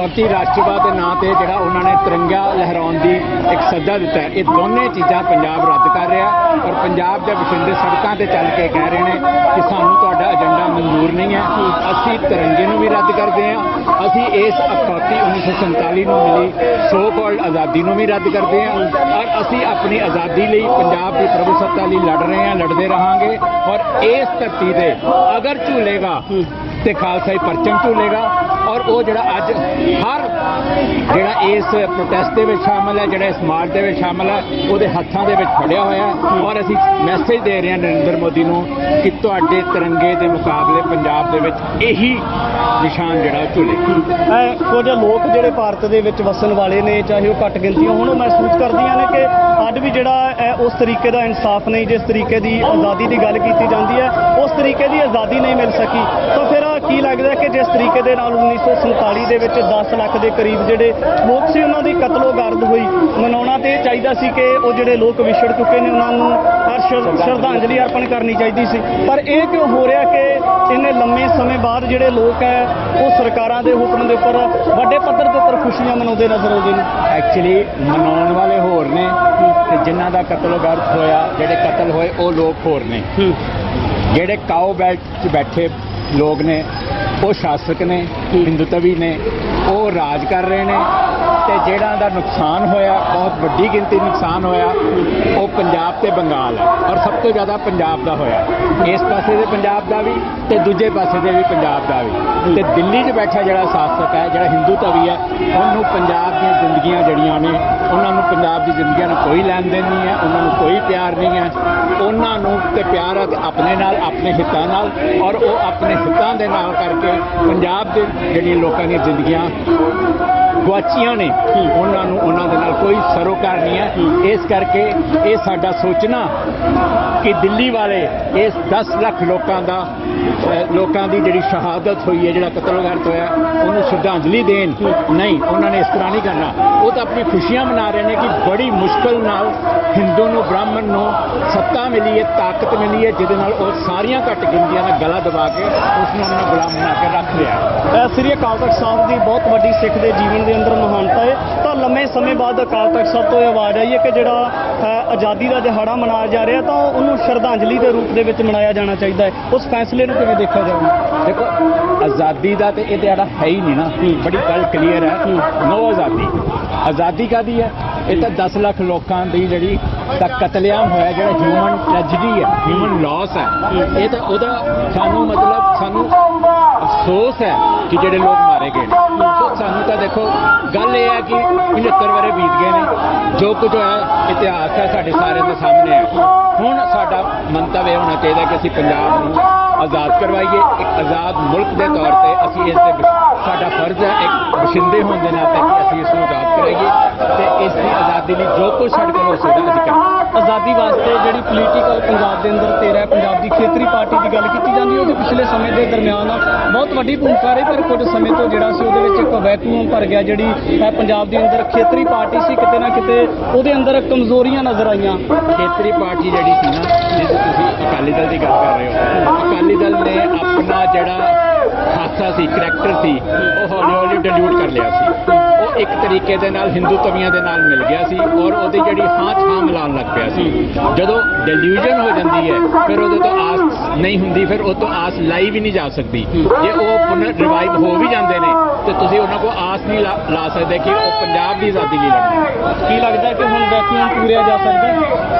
ਭਾਰਤੀ ਰਾਸ਼ਟਰਵਾਦ ਦੇ ਨਾਂ ਤੇ ਜਿਹੜਾ ਉਹਨਾਂ ਨੇ ਤਿਰੰਗਾ ਲਹਿਰਾਉਣ ਦੀ ਇੱਕ ਸੱਦਾ ਦਿੱਤਾ ਹੈ, ਇਹ ਦੋਨੇ ਚੀਜ਼ਾਂ ਪੰਜਾਬ ਰੱਦ ਕਰ ਰਿਹਾ ਔਰ ਪੰਜਾਬ ਦੇ ਵਸਿੰਦੇ ਸੜਕਾਂ ਤੇ ਚੱਲ ਕੇ ਕਹਿ ਰਹੇ ਨੇ ਕਿ ਸਾਨੂੰ ਤੁਹਾਡਾ ਏਜੰਡਾ ਮਨਜ਼ੂਰ ਨਹੀਂ ਹੈ। ਅਸੀਂ ਤਿਰੰਗੇ ਨੂੰ ਵੀ ਰੱਦ ਕਰਦੇ ਹਾਂ, ਅਸੀਂ ਇਸ ਅਖੌਤੀ 1947 ਨੂੰ ਮਿਲੀ ਸੋ ਕਾਲਡ ਆਜ਼ਾਦੀ ਨੂੰ ਵੀ ਰੱਦ ਕਰਦੇ ਹਾਂ ਔਰ ਅਸੀਂ ਆਪਣੀ ਆਜ਼ਾਦੀ ਲਈ ਪੰਜਾਬ ਦੀ ਪ੍ਰਭੂਸੱਤਾ ਲਈ ਲੜ ਰਹੇ ਹਾਂ, ਲੜਦੇ ਰਹਾਂਗੇ ਔਰ ਇਸ ਧਰਤੀ ਤੇ ਅਗਰ ਝੂਲੇਗਾ ਤੇ ਖਾਲਸਾ ਹੀ ਪਰਚਮ ਝੂਲੇਗਾ ਔਰ ਉਹ ਜਿਹੜਾ ਅੱਜ ਹਰ ਜਿਹੜਾ ਇਸ ਪ੍ਰੋਟੈਸਟ ਦੇ ਵਿੱਚ ਸ਼ਾਮਲ ਹੈ, ਜਿਹੜਾ ਇਸ ਮਾਰਚ ਦੇ ਵਿੱਚ ਸ਼ਾਮਲ ਹੈ, ਉਹਦੇ ਹੱਥਾਂ ਦੇ ਵਿੱਚ ਫੜਿਆ ਹੋਇਆ ਔਰ ਅਸੀਂ ਮੈਸੇਜ ਦੇ ਰਹੇ ਹਾਂ ਨਰਿੰਦਰ ਮੋਦੀ ਨੂੰ ਕਿ ਤੁਹਾਡੇ ਤਿਰੰਗੇ ਦੇ ਮੁਕਾਬਲੇ ਪੰਜਾਬ ਦੇ ਵਿੱਚ ਇਹੀ ਨਿਸ਼ਾਨ ਜਿਹੜਾ ਝੂਲੇ। ਕੁਝ ਲੋਕ ਜਿਹੜੇ ਭਾਰਤ ਦੇ ਵਿੱਚ ਵਸਣ ਵਾਲੇ ਨੇ, ਚਾਹੇ ਉਹ ਘੱਟ ਗਿਣਤੀਆਂ ਹੋਣ, ਉਹ ਮਹਿਸੂਸ ਕਰਦੀਆਂ ਨੇ ਕਿ ਅੱਜ ਵੀ ਜਿਹੜਾ ਉਸ ਤਰੀਕੇ ਦਾ ਇਨਸਾਫ ਨਹੀਂ, ਜਿਸ ਤਰੀਕੇ ਦੀ ਆਜ਼ਾਦੀ ਦੀ ਗੱਲ ਕੀਤੀ ਜਾਂਦੀ ਹੈ ਉਸ ਤਰੀਕੇ ਦੀ ਆਜ਼ਾਦੀ ਨਹੀਂ ਮਿਲ ਸਕੀ। ਤਾਂ ਫਿਰ ਕੀ ਲੱਗਦਾ ਕਿ ਜਿਸ ਤਰੀਕੇ ਦੇ ਨਾਲ 1947 ਦੇ ਵਿੱਚ 10 ਲੱਖ ਦੇ ਕਰੀਬ ਜਿਹੜੇ ਲੋਕ ਸੀ ਉਹਨਾਂ ਦੀ ਕਤਲੋਗਾਰਦ ਹੋਈ, ਮਨਾਉਣਾ ਤੇ ਚਾਹੀਦਾ ਸੀ ਕਿ ਉਹ ਜਿਹੜੇ ਲੋਕ ਵਿਛੜ ਚੁੱਕੇ ਨੇ ਉਹਨਾਂ ਨੂੰ ਸ਼ਰਧਾਂਜਲੀ ਅਰਪਣ ਕਰਨੀ ਚਾਹੀਦੀ ਸੀ, ਪਰ ਇਹ ਕਿਉਂ ਹੋ ਰਿਹਾ ਕਿ ਇੰਨੇ ਲੰਮੇ ਸਮੇਂ ਬਾਅਦ ਜਿਹੜੇ ਲੋਕ ਹੈ ਉਹ ਸਰਕਾਰਾਂ ਦੇ ਹੁਕਮ ਦੇ ਉੱਪਰ ਵੱਡੇ ਪੱਧਰ ਦੇ ਉੱਪਰ ਖੁਸ਼ੀਆਂ ਮਨਾਉਂਦੇ ਨਜ਼ਰ ਆਉਂਦੇ ਨੇ? ਐਕਚੁਅਲੀ ਮਨਾਉਣ ਵਾਲੇ ਹੋਰ ਨੇ ਤੇ ਜਿਨ੍ਹਾਂ ਦਾ ਕਤਲੋਗਾਰਦ ਹੋਇਆ, ਜਿਹੜੇ ਕਤਲ ਹੋਏ ਉਹ ਲੋਕ ਹੋਰ ਨੇ। ਜਿਹੜੇ ਕਾਓ ਬੈਲਟ 'ਚ ਬੈਠੇ ਲੋਕ ਨੇ ਉਹ ਸ਼ਾਸਕ ਨੇ, ਹਿੰਦੂਤਵੀ ਨੇ, ਉਹ ਰਾਜ ਕਰ ਰਹੇ ਨੇ ਤੇ ਜਿਹੜਾ ਦਾ ਨੁਕਸਾਨ ਹੋਇਆ, ਬਹੁਤ ਵੱਡੀ ਗਿਣਤੀ ਨੁਕਸਾਨ ਹੋਇਆ, ਉਹ ਪੰਜਾਬ ਤੇ ਬੰਗਾਲ ਹੈ ਔਰ ਸਭ ਤੋਂ ਜ਼ਿਆਦਾ ਪੰਜਾਬ ਦਾ ਹੋਇਆ। ਇਸ ਪਾਸੇ ਦੇ ਪੰਜਾਬ ਦਾ ਵੀ ਤੇ ਦੂਜੇ ਪਾਸੇ ਦੇ ਵੀ ਪੰਜਾਬ ਦਾ ਵੀ। ਤੇ ਦਿੱਲੀ 'ਚ ਬੈਠਾ ਜਿਹੜਾ ਸ਼ਾਸਕ ਹੈ, ਜਿਹੜਾ ਹਿੰਦੂਤਵੀ ਹੈ, ਉਹਨੂੰ ਪੰਜਾਬ ਦੀਆਂ ਜ਼ਿੰਦਗੀਆਂ ਜਿਹੜੀਆਂ ਨੇ, ਉਹਨਾਂ ਨੂੰ ਪੰਜਾਬ ਦੀ ਜ਼ਿੰਦਗੀਆਂ ਨਾਲ ਕੋਈ ਲੈਣ ਦੇਣ ਨਹੀਂ ਹੈ, ਉਹਨਾਂ ਨੂੰ ਕੋਈ ਪਿਆਰ ਨਹੀਂ ਹੈ। ਉਹਨਾਂ ਨੂੰ ਤੇ ਪਿਆਰ ਹੈ ਆਪਣੇ ਨਾਲ, ਆਪਣੇ ਹਿੱਤਾਂ ਨਾਲ ਔਰ ਉਹ ਆਪਣੇ ਹਿੱਤਾਂ ਦੇ ਨਾਲ ਕਰਕੇ ਪੰਜਾਬ ਦੇ ਜਿਹੜੀਆਂ ਲੋਕਾਂ ਦੀਆਂ ਜ਼ਿੰਦਗੀਆਂ ਗੁਆਚੀਆਂ ਨੇ, ਉਹਨਾਂ ਨੂੰ ਉਹਨਾਂ ਦੇ ਨਾਲ ਕੋਈ ਸਰੋਕਾਰ ਨਹੀਂ ਹੈ। ਇਸ ਕਰਕੇ ਇਹ ਸਾਡਾ ਸੋਚਣਾ ਕਿ ਦਿੱਲੀ ਵਾਲੇ ਇਸ 10 ਲੱਖ ਲੋਕਾਂ ਦੀ ਜਿਹੜੀ ਸ਼ਹਾਦਤ ਹੋਈ ਹੈ, ਜਿਹੜਾ ਕਤਲੋਗਾਰਦ ਹੋਇਆ, ਉਹਨੂੰ ਸ਼ਰਧਾਂਜਲੀ ਦੇਣ, ਨਹੀਂ, ਉਹਨਾਂ ਨੇ ਇਸ ਤਰ੍ਹਾਂ ਨਹੀਂ ਕਰਨਾ। ਉਹ ਤਾਂ ਆਪਣੀ ਖੁਸ਼ੀਆਂ ਮਨਾ ਰਹੇ ਨੇ ਕਿ ਬੜੀ ਮੁਸ਼ਕਲ ਨਾਲ ਹਿੰਦੂ ਨੂੰ, ਬ੍ਰਾਹਮਣ ਨੂੰ ਸੱਤਾ ਮਿਲੀ ਹੈ, ਤਾਕਤ ਮਿਲੀ ਹੈ, ਜਿਹਦੇ ਨਾਲ ਉਹ ਸਾਰੀਆਂ ਘੱਟ ਗਿਣਤੀਆਂ ਦਾ ਗਲਾ ਦਬਾ ਕੇ ਉਸ ਨੂੰ ਆਪਣਾ ਗੁਲਾਮ ਬਣਾ ਕੇ ਰੱਖ ਲਿਆ। ਸ੍ਰੀ ਅਕਾਲ ਤਖਤ ਸਾਹਿਬ ਦੀ ਬਹੁਤ ਵੱਡੀ ਸਿੱਖ ਦੇ ਜੀਵਨ ਦੇ ਅੰਦਰ ਮਹਾਨਤਾ ਹੈ, ਤਾਂ ਲੰਮੇ ਸਮੇਂ ਬਾਅਦ ਅਕਾਲ ਤਖਤ ਸਾਹਿਬ ਤੋਂ ਇਹ ਆਵਾਜ਼ ਆਈ ਹੈ ਕਿ ਜਿਹੜਾ ਆਜ਼ਾਦੀ ਦਾ ਦਿਹਾੜਾ ਮਨਾਇਆ ਜਾ ਰਿਹਾ ਤਾਂ ਉਹਨੂੰ ਸ਼ਰਧਾਂਜਲੀ ਦੇ ਰੂਪ ਦੇ ਵਿੱਚ ਮਨਾਇਆ ਜਾਣਾ ਚਾਹੀਦਾ ਹੈ। ਉਸ ਫੈਸਲੇ ਨੂੰ ਕਿਵੇਂ ਦੇਖਿਆ ਜਾਊਗਾ? ਦੇਖੋ, ਆਜ਼ਾਦੀ ਦਾ ਤੇ ਇਹ ਦਿਹਾੜਾ ਹੈ ਹੀ ਨਹੀਂ ਨਾ, ਬੜੀ ਗੱਲ ਕਲੀਅਰ ਹੈ। ਨੋ ਆਜ਼ਾਦੀ ਕਾਹਦੀ ਹੈ? ਇਹ ਤਾਂ 10 ਲੱਖ ਲੋਕਾਂ ਦੀ ਜਿਹੜੀ ਤਾਂ ਕਤਲੇਆਮ ਹੋਇਆ, ਜਿਹੜਾ ਹਿਊਮਨ ਟ੍ਰੈਜਡੀ ਹੈ, ਹਿਊਮਨ ਲਾਸ ਹੈ, ਇਹ ਤਾਂ ਉਹਦਾ ਸਾਨੂੰ ਅਫਸੋਸ ਹੈ ਕਿ ਜਿਹੜੇ ਲੋਕ ਮਾਰੇ ਗਏ ਨੇ। ਸੋ ਸਾਨੂੰ ਤਾਂ ਦੇਖੋ, ਗੱਲ ਇਹ ਹੈ ਕਿ 75 ਵਰੇ ਬੀਤ ਗਏ ਨੇ, ਜੋ ਕੁਝ ਹੋਇਆ ਇਤਿਹਾਸ ਹੈ, ਸਾਡੇ ਸਾਰਿਆਂ ਦੇ ਸਾਹਮਣੇ ਹੈ। ਹੁਣ ਸਾਡਾ ਮੰਤਵ ਇਹ ਹੋਣਾ ਚਾਹੀਦਾ ਕਿ ਅਸੀਂ ਪੰਜਾਬ ਨੂੰ ਆਜ਼ਾਦ ਕਰਵਾਈਏ, ਇੱਕ ਆਜ਼ਾਦ ਮੁਲਕ ਦੇ ਤੌਰ ਤੇ ਅਸੀਂ ਇਸ ਦੇ ਸਾਡਾ ਫਰਜ਼ ਹੈ ਇੱਕ ਵਸਿੰਦੇ ਹੋਣ ਦੇ ਨਾਤੇ ਕਿ ਅਸੀਂ ਇਸ ਨੂੰ ਆਜ਼ਾਦ ਕਰਾਈਏ ਤੇ ਇਸ ਦੀ ਆਜ਼ਾਦੀ ਲਈ ਜੋ ਕੁਝ ਸਾਡੇ ਕੋਲ ਹੋ ਸਕਦਾ ਅਸੀਂ ਕਰੀਏ। ਆਜ਼ਾਦੀ ਵਾਸਤੇ ਜਿਹੜੀ ਪੋਲੀਟੀਕਲ ਪੰਜਾਬ ਦੇ ਅੰਦਰ 13 ਪੰਜਾਬ ਦੀ ਖੇਤਰੀ ਪਾਰਟੀ ਦੀ ਗੱਲ ਕੀਤੀ ਜਾਂਦੀ ਹੈ, ਉਹਦੇ ਪਿਛਲੇ ਸਮੇਂ ਦੇ ਦਰਮਿਆਨ ਬਹੁਤ ਵੱਡੀ ਭੂਮਿਕਾ ਰਹੀ, ਪਰ ਕੁਝ ਸਮੇਂ ਤੋਂ ਜਿਹੜਾ ਸੀ ਉਹਦੇ ਵਿੱਚ ਇੱਕ ਵੈਕੂਮ ਭਰ ਗਿਆ। ਜਿਹੜੀ ਪੰਜਾਬ ਦੇ ਅੰਦਰ ਖੇਤਰੀ ਪਾਰਟੀ ਸੀ, ਕਿਤੇ ਨਾ ਕਿਤੇ ਉਹਦੇ ਅੰਦਰ ਕਮਜ਼ੋਰੀਆਂ ਨਜ਼ਰ ਆਈਆਂ। ਖੇਤਰੀ ਪਾਰਟੀ ਜਿਹੜੀ ਸੀ ਨਾ, ਜਿਸ ਤੁਸੀਂ ਅਕਾਲੀ ਦਲ ਦੀ ਗੱਲ ਕਰ ਰਹੇ ਹੋ, ਅਕਾਲੀ ਦਲ ਨੇ ਆਪਣਾ ਜਿਹੜਾ ਖਾਸਾ ਸੀ, ਕਰੈਕਟਰ ਸੀ, ਉਹ ਹੌਲੀ ਹੌਲੀ ਡਿਲੂਟ ਕਰ ਲਿਆ ਸੀ। ਉਹ ਇੱਕ ਤਰੀਕੇ ਦੇ ਨਾਲ ਹਿੰਦੂਤਵੀਆਂ ਦੇ ਨਾਲ ਮਿਲ ਗਿਆ ਸੀ ਔਰ ਉਹਦੀ ਜਿਹੜੀ ਹਾਂ ਮਿਲਾਉਣ ਲੱਗ ਪਿਆ ਸੀ। ਜਦੋਂ ਡਿਲੂਜਨ ਹੋ ਜਾਂਦੀ ਹੈ ਫਿਰ ਉਹਦੇ ਤੋਂ ਆਸ ਨਹੀਂ ਹੁੰਦੀ, ਫਿਰ ਉਹ ਤੋਂ ਆਸ ਲਾਈ ਵੀ ਨਹੀਂ ਜਾ ਸਕਦੀ। ਜੇ ਉਹ ਪੁਨਰ ਰਿਵਾਈਵ ਹੋ ਵੀ ਜਾਂਦੇ ਨੇ ਤੇ ਤੁਸੀਂ ਉਹਨਾਂ ਕੋਲ ਆਸ ਨਹੀਂ ਲਾ ਸਕਦੇ ਕਿ ਉਹ ਪੰਜਾਬ ਦੀ ਆਜ਼ਾਦੀ ਲਈ ਲੜਨਗੇ। ਕੀ ਲੱਗਦਾ ਕਿ ਹੁਣ ਵੈਕਿਊਮ ਪੂਰਿਆ ਜਾ ਸਕਦਾ?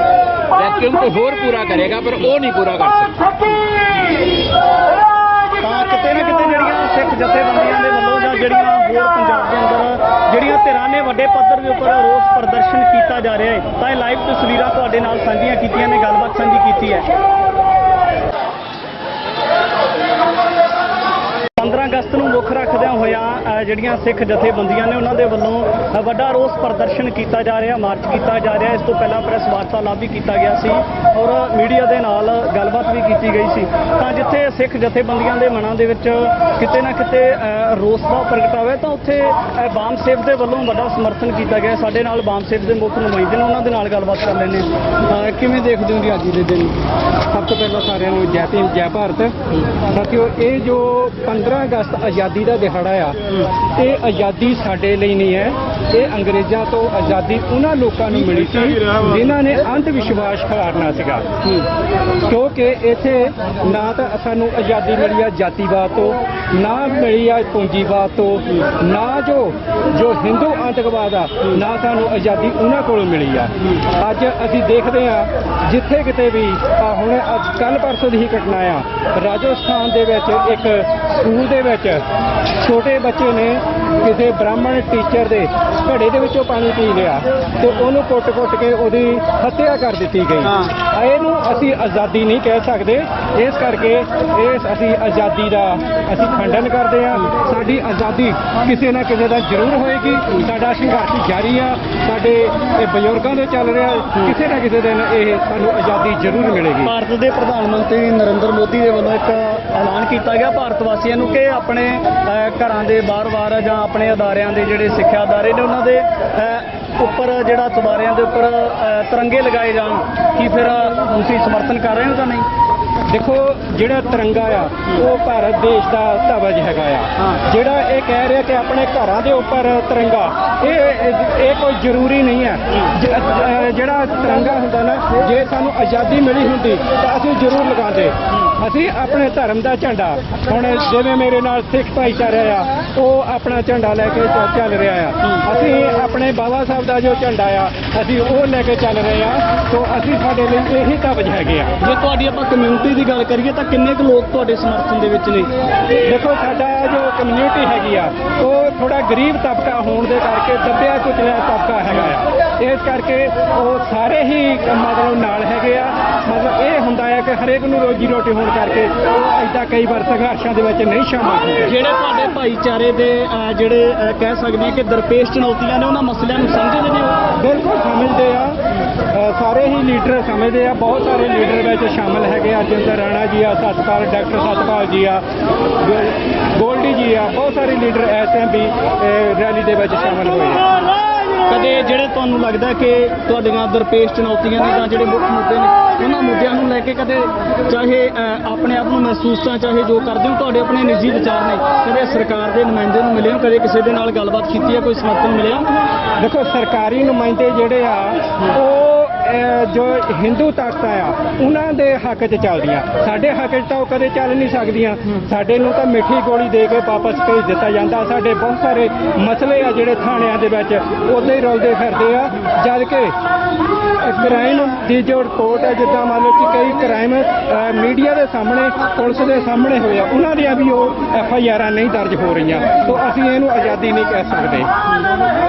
ਵੈਕਿਊਮ ਕੋਈ ਹੋਰ ਪੂਰਾ ਕਰੇਗਾ ਪਰ ਉਹ ਨਹੀਂ ਪੂਰਾ ਕਰ ਸਕਦਾ। ਤਾਂ ਕਿਤੇ ਨਾ ਕਿਤੇ ਜਿਹੜੀਆਂ ਸਿੱਖ ਜਥੇਬੰਦੀਆਂ ਦੇ ਵੱਲੋਂ ਜਾਂ ਜਿਹੜੀਆਂ ਹੋਰ ਪੰਜਾਬ ਦੇ ਅੰਦਰ ਜਿਹੜੀਆਂ ਧਿਰਾਂ ਨੇ ਵੱਡੇ ਪੱਧਰ ਦੇ ਉੱਪਰ ਰੋਸ ਪ੍ਰਦਰਸ਼ਨ ਕੀਤਾ ਜਾ ਰਿਹਾ ਹੈ, ਤਾਂ ਇਹ ਲਾਈਵ ਤਸਵੀਰਾਂ ਤੁਹਾਡੇ ਨਾਲ ਸਾਂਝੀਆਂ ਕੀਤੀਆਂ ਨੇ, ਗੱਲਬਾਤ ਸਾਂਝੀ ਕੀਤੀ ਹੈ। 15 ਅਗਸਤ ਨੂੰ ਮੁੱਖ ਰੱਖਦਿਆਂ ਹੋਇਆਂ ਜਿਹੜੀਆਂ ਸਿੱਖ ਜਥੇਬੰਦੀਆਂ ਨੇ ਉਹਨਾਂ ਦੇ ਵੱਲੋਂ ਵੱਡਾ ਰੋਸ ਪ੍ਰਦਰਸ਼ਨ ਕੀਤਾ ਜਾ ਰਿਹਾ, ਮਾਰਚ ਕੀਤਾ ਜਾ ਰਿਹਾ। ਇਸ ਤੋਂ ਪਹਿਲਾਂ ਪ੍ਰੈਸ ਵਾਰਤਾਲਾਪ ਵੀ ਕੀਤਾ ਗਿਆ ਸੀ ਔਰ ਮੀਡੀਆ ਦੇ ਨਾਲ ਗੱਲਬਾਤ ਵੀ ਕੀਤੀ ਗਈ ਸੀ। ਤਾਂ ਜਿੱਥੇ ਸਿੱਖ ਜਥੇਬੰਦੀਆਂ ਦੇ ਮਨਾਂ ਦੇ ਵਿੱਚ ਕਿਤੇ ਨਾ ਕਿਤੇ ਰੋਸ ਦਾ ਪ੍ਰਗਟਾਵਾ, ਤਾਂ ਉੱਥੇ ਬਾਮ ਸੇਵ ਦੇ ਵੱਲੋਂ ਵੱਡਾ ਸਮਰਥਨ ਕੀਤਾ ਗਿਆ। ਸਾਡੇ ਨਾਲ ਬਾਮ ਸੇਵ ਦੇ ਮੁੱਖ ਨੁਮਾਇੰਦੇ ਨੇ, ਉਹਨਾਂ ਦੇ ਨਾਲ ਗੱਲਬਾਤ ਕਰ ਲੈਂਦੇ ਹਾਂ। ਕਿਵੇਂ ਦੇਖਦੇ ਹੋ ਜੀ ਅੱਜ ਦੇ ਦਿਨ? ਸਭ ਤੋਂ ਪਹਿਲਾਂ ਸਾਰਿਆਂ ਨੂੰ ਜੈ ਭੀਮ, ਜੈ ਭਾਰਤ। ਸਾਥੀਓ, ਇਹ ਜੋ 15 ਅਗਸਤ ਆਜ਼ਾਦੀ ਦਾ ਦਿਹਾੜਾ ਆ, ਇਹ ਆਜ਼ਾਦੀ ਸਾਡੇ ਲਈ ਨਹੀਂ ਹੈ, ਇਹ ਅੰਗਰੇਜ਼ਾਂ ਤੋਂ ਆਜ਼ਾਦੀ ਉਹਨਾਂ ਲੋਕਾਂ ਨੂੰ ਮਿਲੀ ਸੀ ਜਿਨ੍ਹਾਂ ਨੇ ਅੰਧ ਵਿਸ਼ਵਾਸ ਖਿਲਾਰਨਾ ਸੀਗਾ। ਕਿਉਂਕਿ ਇੱਥੇ ਨਾ ਤਾਂ ਸਾਨੂੰ ਆਜ਼ਾਦੀ ਮਿਲੀ ਆ ਜਾਤੀਵਾਦ ਤੋਂ, ਨਾ ਮਿਲੀ ਆ ਪੂੰਜੀਵਾਦ ਤੋਂ, ਨਾ ਜੋ ਹਿੰਦੂ ਆਤੰਕਵਾਦ ਆ, ਨਾ ਸਾਨੂੰ ਆਜ਼ਾਦੀ ਉਹਨਾਂ ਕੋਲੋਂ ਮਿਲੀ ਆ। ਅੱਜ ਅਸੀਂ ਦੇਖਦੇ ਹਾਂ ਜਿੱਥੇ ਕਿਤੇ ਵੀ ਹੁਣ ਅੱਜ ਕੱਲ੍ਹ ਪਰਸੋਂ ਦੀ ਹੀ ਘਟਨਾ ਆ, ਰਾਜਸਥਾਨ ਦੇ ਵਿੱਚ ਇੱਕ ਸਕੂਲ ਦੇ ਵਿੱਚ ਛੋਟੇ ਬੱਚੇ ਨੇ ਕਿਸੇ ਬ੍ਰਾਹਮਣ ਟੀਚਰ ਦੇ ਘੜੇ ਦੇ ਵਿੱਚੋਂ ਪਾਣੀ ਪੀ ਲਿਆ ਤੇ ਉਹਨੂੰ ਕੁੱਟ-ਕੁੱਟ ਕੇ ਉਹਦੀ ਹੱਤਿਆ ਕਰ ਦਿੱਤੀ ਗਈ। ਇਹਨੂੰ ਅਸੀਂ ਆਜ਼ਾਦੀ ਨਹੀਂ ਕਹਿ ਸਕਦੇ। ਇਸ ਕਰਕੇ ਅਸੀਂ ਆਜ਼ਾਦੀ ਦਾ ਅਸੀਂ ਖੰਡਨ ਕਰਦੇ ਹਾਂ। ਸਾਡੀ ਆਜ਼ਾਦੀ ਕਿਸੇ ਨਾ ਕਿਸੇ ਦਾ ਜ਼ਰੂਰ ਹੋਏਗੀ। ਸਾਡਾ ਸੰਘਰਸ਼ ਜਾਰੀ ਆ, ਸਾਡੇ ਬਜ਼ੁਰਗਾਂ ਦੇ ਚੱਲ ਰਿਹਾ, ਕਿਸੇ ਨਾ ਕਿਸੇ ਦਿਨ ਇਹ ਸਾਨੂੰ ਆਜ਼ਾਦੀ ਜ਼ਰੂਰ ਮਿਲੇਗੀ। ਭਾਰਤ ਦੇ ਪ੍ਰਧਾਨ ਮੰਤਰੀ ਨਰਿੰਦਰ ਮੋਦੀ ਦੇ ਵੱਲੋਂ ਇੱਕ ਐਲਾਨ ਕੀਤਾ ਗਿਆ ਭਾਰਤ ਵਾਸੀਆਂ ਨੂੰ ਕਿ ਆਪਣੇ ਘਰਾਂ ਦੇ ਬਾਰ-ਬਾਰ ਜਾਂ ਆਪਣੇ ਅਦਾਰਿਆਂ ਦੇ ਜਿਹੜੇ ਸਿੱਖਿਆ ਅਦਾਰੇ ਨੇ ਉਹਨਾਂ ਦੇ ਉੱਪਰ ਜਿਹੜਾ ਚੁਬਾਰਿਆਂ ਦੇ ਉੱਪਰ ਤਿਰੰਗੇ ਲਗਾਏ ਜਾਣ। ਕੀ ਫਿਰ ਤੁਸੀਂ ਸਮਰਥਨ ਕਰ ਰਹੇ ਹੋ ਜਾਂ ਨਹੀਂ? ਦੇਖੋ, ਜਿਹੜਾ ਤਿਰੰਗਾ ਆ ਉਹ ਭਾਰਤ ਦੇਸ਼ ਦਾ ਧਵਜ ਹੈਗਾ ਆ। ਜਿਹੜਾ ਇਹ ਕਹਿ ਰਿਹਾ ਕਿ ਆਪਣੇ ਘਰਾਂ ਦੇ ਉੱਪਰ ਤਿਰੰਗਾ, ਇਹ ਕੋਈ ਜ਼ਰੂਰੀ ਨਹੀਂ ਹੈ। ਜਿਹੜਾ ਤਿਰੰਗਾ ਹੁੰਦਾ ਨਾ, ਜੇ ਸਾਨੂੰ ਆਜ਼ਾਦੀ ਮਿਲੀ ਹੁੰਦੀ ਤਾਂ ਅਸੀਂ ਜ਼ਰੂਰ ਲਗਾਉਂਦੇ। ਅਸੀਂ ਆਪਣੇ ਧਰਮ ਦਾ ਝੰਡਾ, ਹੁਣ ਜਿਵੇਂ ਮੇਰੇ ਨਾਲ ਸਿੱਖ ਭਾਈਚਾਰਾ ਆ, ਉਹ ਆਪਣਾ ਝੰਡਾ ਲੈ ਕੇ ਚੱਲ ਰਿਹਾ ਆ। ਅਸੀਂ ਆਪਣੇ ਬਾਬਾ ਸਾਹਿਬ ਦਾ ਜੋ ਝੰਡਾ ਆ ਅਸੀਂ ਉਹ ਲੈ ਕੇ ਚੱਲ ਰਹੇ ਆ। ਤੋਂ ਅਸੀਂ ਸਾਡੇ ਲਈ ਇਹੀ ਧਵਜ ਹੈਗੇ ਆ। ਜੇ ਤੁਹਾਡੀ ਆਪਾਂ ਕਮਿਊਨਿਟੀ ਦੀ ਗੱਲ ਕਰੀਏ ਤਾਂ ਕਿੰਨੇ ਕੁ ਲੋਕ ਤੁਹਾਡੇ ਸਮਰਥਨ ਦੇ ਵਿੱਚ ਨੇ? ਦੇਖੋ, ਸਾਡਾ ਜੋ ਕਮਿਊਨਿਟੀ ਹੈਗੀ ਆ ਉਹ ਥੋੜਾ ਗਰੀਬ ਤਬਕਾ ਹੋਣ ਦੇ ਕਰਕੇ ਦੱਬਿਆ ਕੁਚਲਿਆ ਤਬਕਾ ਹੈਗਾ ਆ। ਇਸ ਕਰਕੇ ਉਹ ਸਾਰੇ ਹੀ ਮਤਲਬ ਨਾਲ ਹੈਗੇ ਆ। ਮਤਲਬ ਇਹ ਹੁੰਦਾ ਹੈ ਕਿ ਹਰੇਕ ਨੂੰ ਰੋਜੀ ਰੋਟੀ ਹੋਣ ਕਰਕੇ ਉਹ ਇੱਦਾਂ ਕਈ ਵਾਰ ਸੰਘਰਸ਼ਾਂ ਦੇ ਵਿੱਚ ਨਹੀਂ ਸ਼ਾਮਲ ਹੁੰਦੇ। ਜਿਹੜੇ ਤੁਹਾਡੇ ਭਾਈਚਾਰੇ ਦੇ ਜਿਹੜੇ ਕਹਿ ਸਕਦੇ ਆ ਕਿ ਦਰਪੇਸ਼ ਚੁਣੌਤੀਆਂ ਨੇ, ਉਹਨਾਂ ਮਸਲਿਆਂ ਨੂੰ ਸਮਝਦੇ ਨੇ? ਬਿਲਕੁਲ ਸਮਝਦੇ ਆ, ਸਾਰੇ ਹੀ ਲੀਡਰ ਸਮਝਦੇ ਆ। ਬਹੁਤ ਸਾਰੇ ਲੀਡਰ ਵਿੱਚ ਸ਼ਾਮਲ ਹੈਗੇ ਆ। ਜਿੰਦਰ ਰਾਣਾ ਜੀ ਆ, ਸਤਪਾਲ, ਡਾਕਟਰ ਸਤਪਾਲ ਜੀ ਆ, ਗੋਲਡੀ ਜੀ ਆ, ਬਹੁਤ ਸਾਰੇ ਲੀਡਰ ਐਸੇ ਵੀ ਰੈਲੀ ਦੇ ਵਿੱਚ ਸ਼ਾਮਲ ਹੋਏ ਆ। ਕਦੇ ਜਿਹੜੇ ਤੁਹਾਨੂੰ ਲੱਗਦਾ ਕਿ ਤੁਹਾਡੀਆਂ ਦਰਪੇਸ਼ ਚੁਣੌਤੀਆਂ ਨੇ ਜਾਂ ਜਿਹੜੇ ਮੁੱਖ ਮੁੱਦੇ ਨੇ, ਉਹਨਾਂ ਮੁੱਦਿਆਂ ਨੂੰ ਲੈ ਕੇ ਕਦੇ ਚਾਹੇ ਆਪਣੇ ਆਪ ਨੂੰ ਮਹਿਸੂਸ ਤਾਂ ਚਾਹੇ ਜੋ ਕਰਦੇ ਹੋ, ਤੁਹਾਡੇ ਆਪਣੇ ਨਿੱਜੀ ਵਿਚਾਰ ਨੇ, ਕਦੇ ਸਰਕਾਰ ਦੇ ਨੁਮਾਇੰਦੇ ਨੂੰ ਮਿਲੇ ਹੋ, ਕਦੇ ਕਿਸੇ ਦੇ ਨਾਲ ਗੱਲਬਾਤ ਕੀਤੀ ਹੈ, ਕੋਈ ਸਮਰਥਨ ਮਿਲਿਆ? ਦੇਖੋ, ਸਰਕਾਰੀ ਨੁਮਾਇੰਦੇ ਜਿਹੜੇ ਆ ਉਹ ਜੋ ਹਿੰਦੂ ਤਾਕਤਾਂ ਆ ਉਹਨਾਂ ਦੇ ਹੱਕ 'ਚ ਚੱਲਦੀਆਂ। ਸਾਡੇ ਹੱਕ 'ਚ ਤਾਂ ਉਹ ਕਦੇ ਚੱਲ ਨਹੀਂ ਸਕਦੀਆਂ। ਸਾਡੇ ਨੂੰ ਤਾਂ ਮਿੱਠੀ ਗੋਲੀ ਦੇ ਕੇ ਵਾਪਸ ਭੇਜ ਦਿੱਤਾ ਜਾਂਦਾ। ਸਾਡੇ ਬਹੁਤ ਸਾਰੇ ਮਸਲੇ ਆ ਜਿਹੜੇ ਥਾਣਿਆਂ ਦੇ ਵਿੱਚ ਉੱਦਾਂ ਹੀ ਰੁਲਦੇ ਫਿਰਦੇ ਆ। ਜਦ ਕਿ ਕ੍ਰਾਈਮ ਦੀ ਜੋ ਰਿਪੋਰਟ ਹੈ, ਜਿੱਦਾਂ ਮੰਨ ਲਓ ਕਿ ਕਈ ਕ੍ਰਾਈਮ ਮੀਡੀਆ ਦੇ ਸਾਹਮਣੇ, ਪੁਲਿਸ ਦੇ ਸਾਹਮਣੇ ਹੋਏ ਆ, ਉਹਨਾਂ ਦੀਆਂ ਵੀ ਉਹ FIR ਨਹੀਂ ਦਰਜ ਹੋ ਰਹੀਆਂ। ਤਾਂ ਅਸੀਂ ਇਹਨੂੰ ਆਜ਼ਾਦੀ ਨਹੀਂ ਕਹਿ ਸਕਦੇ।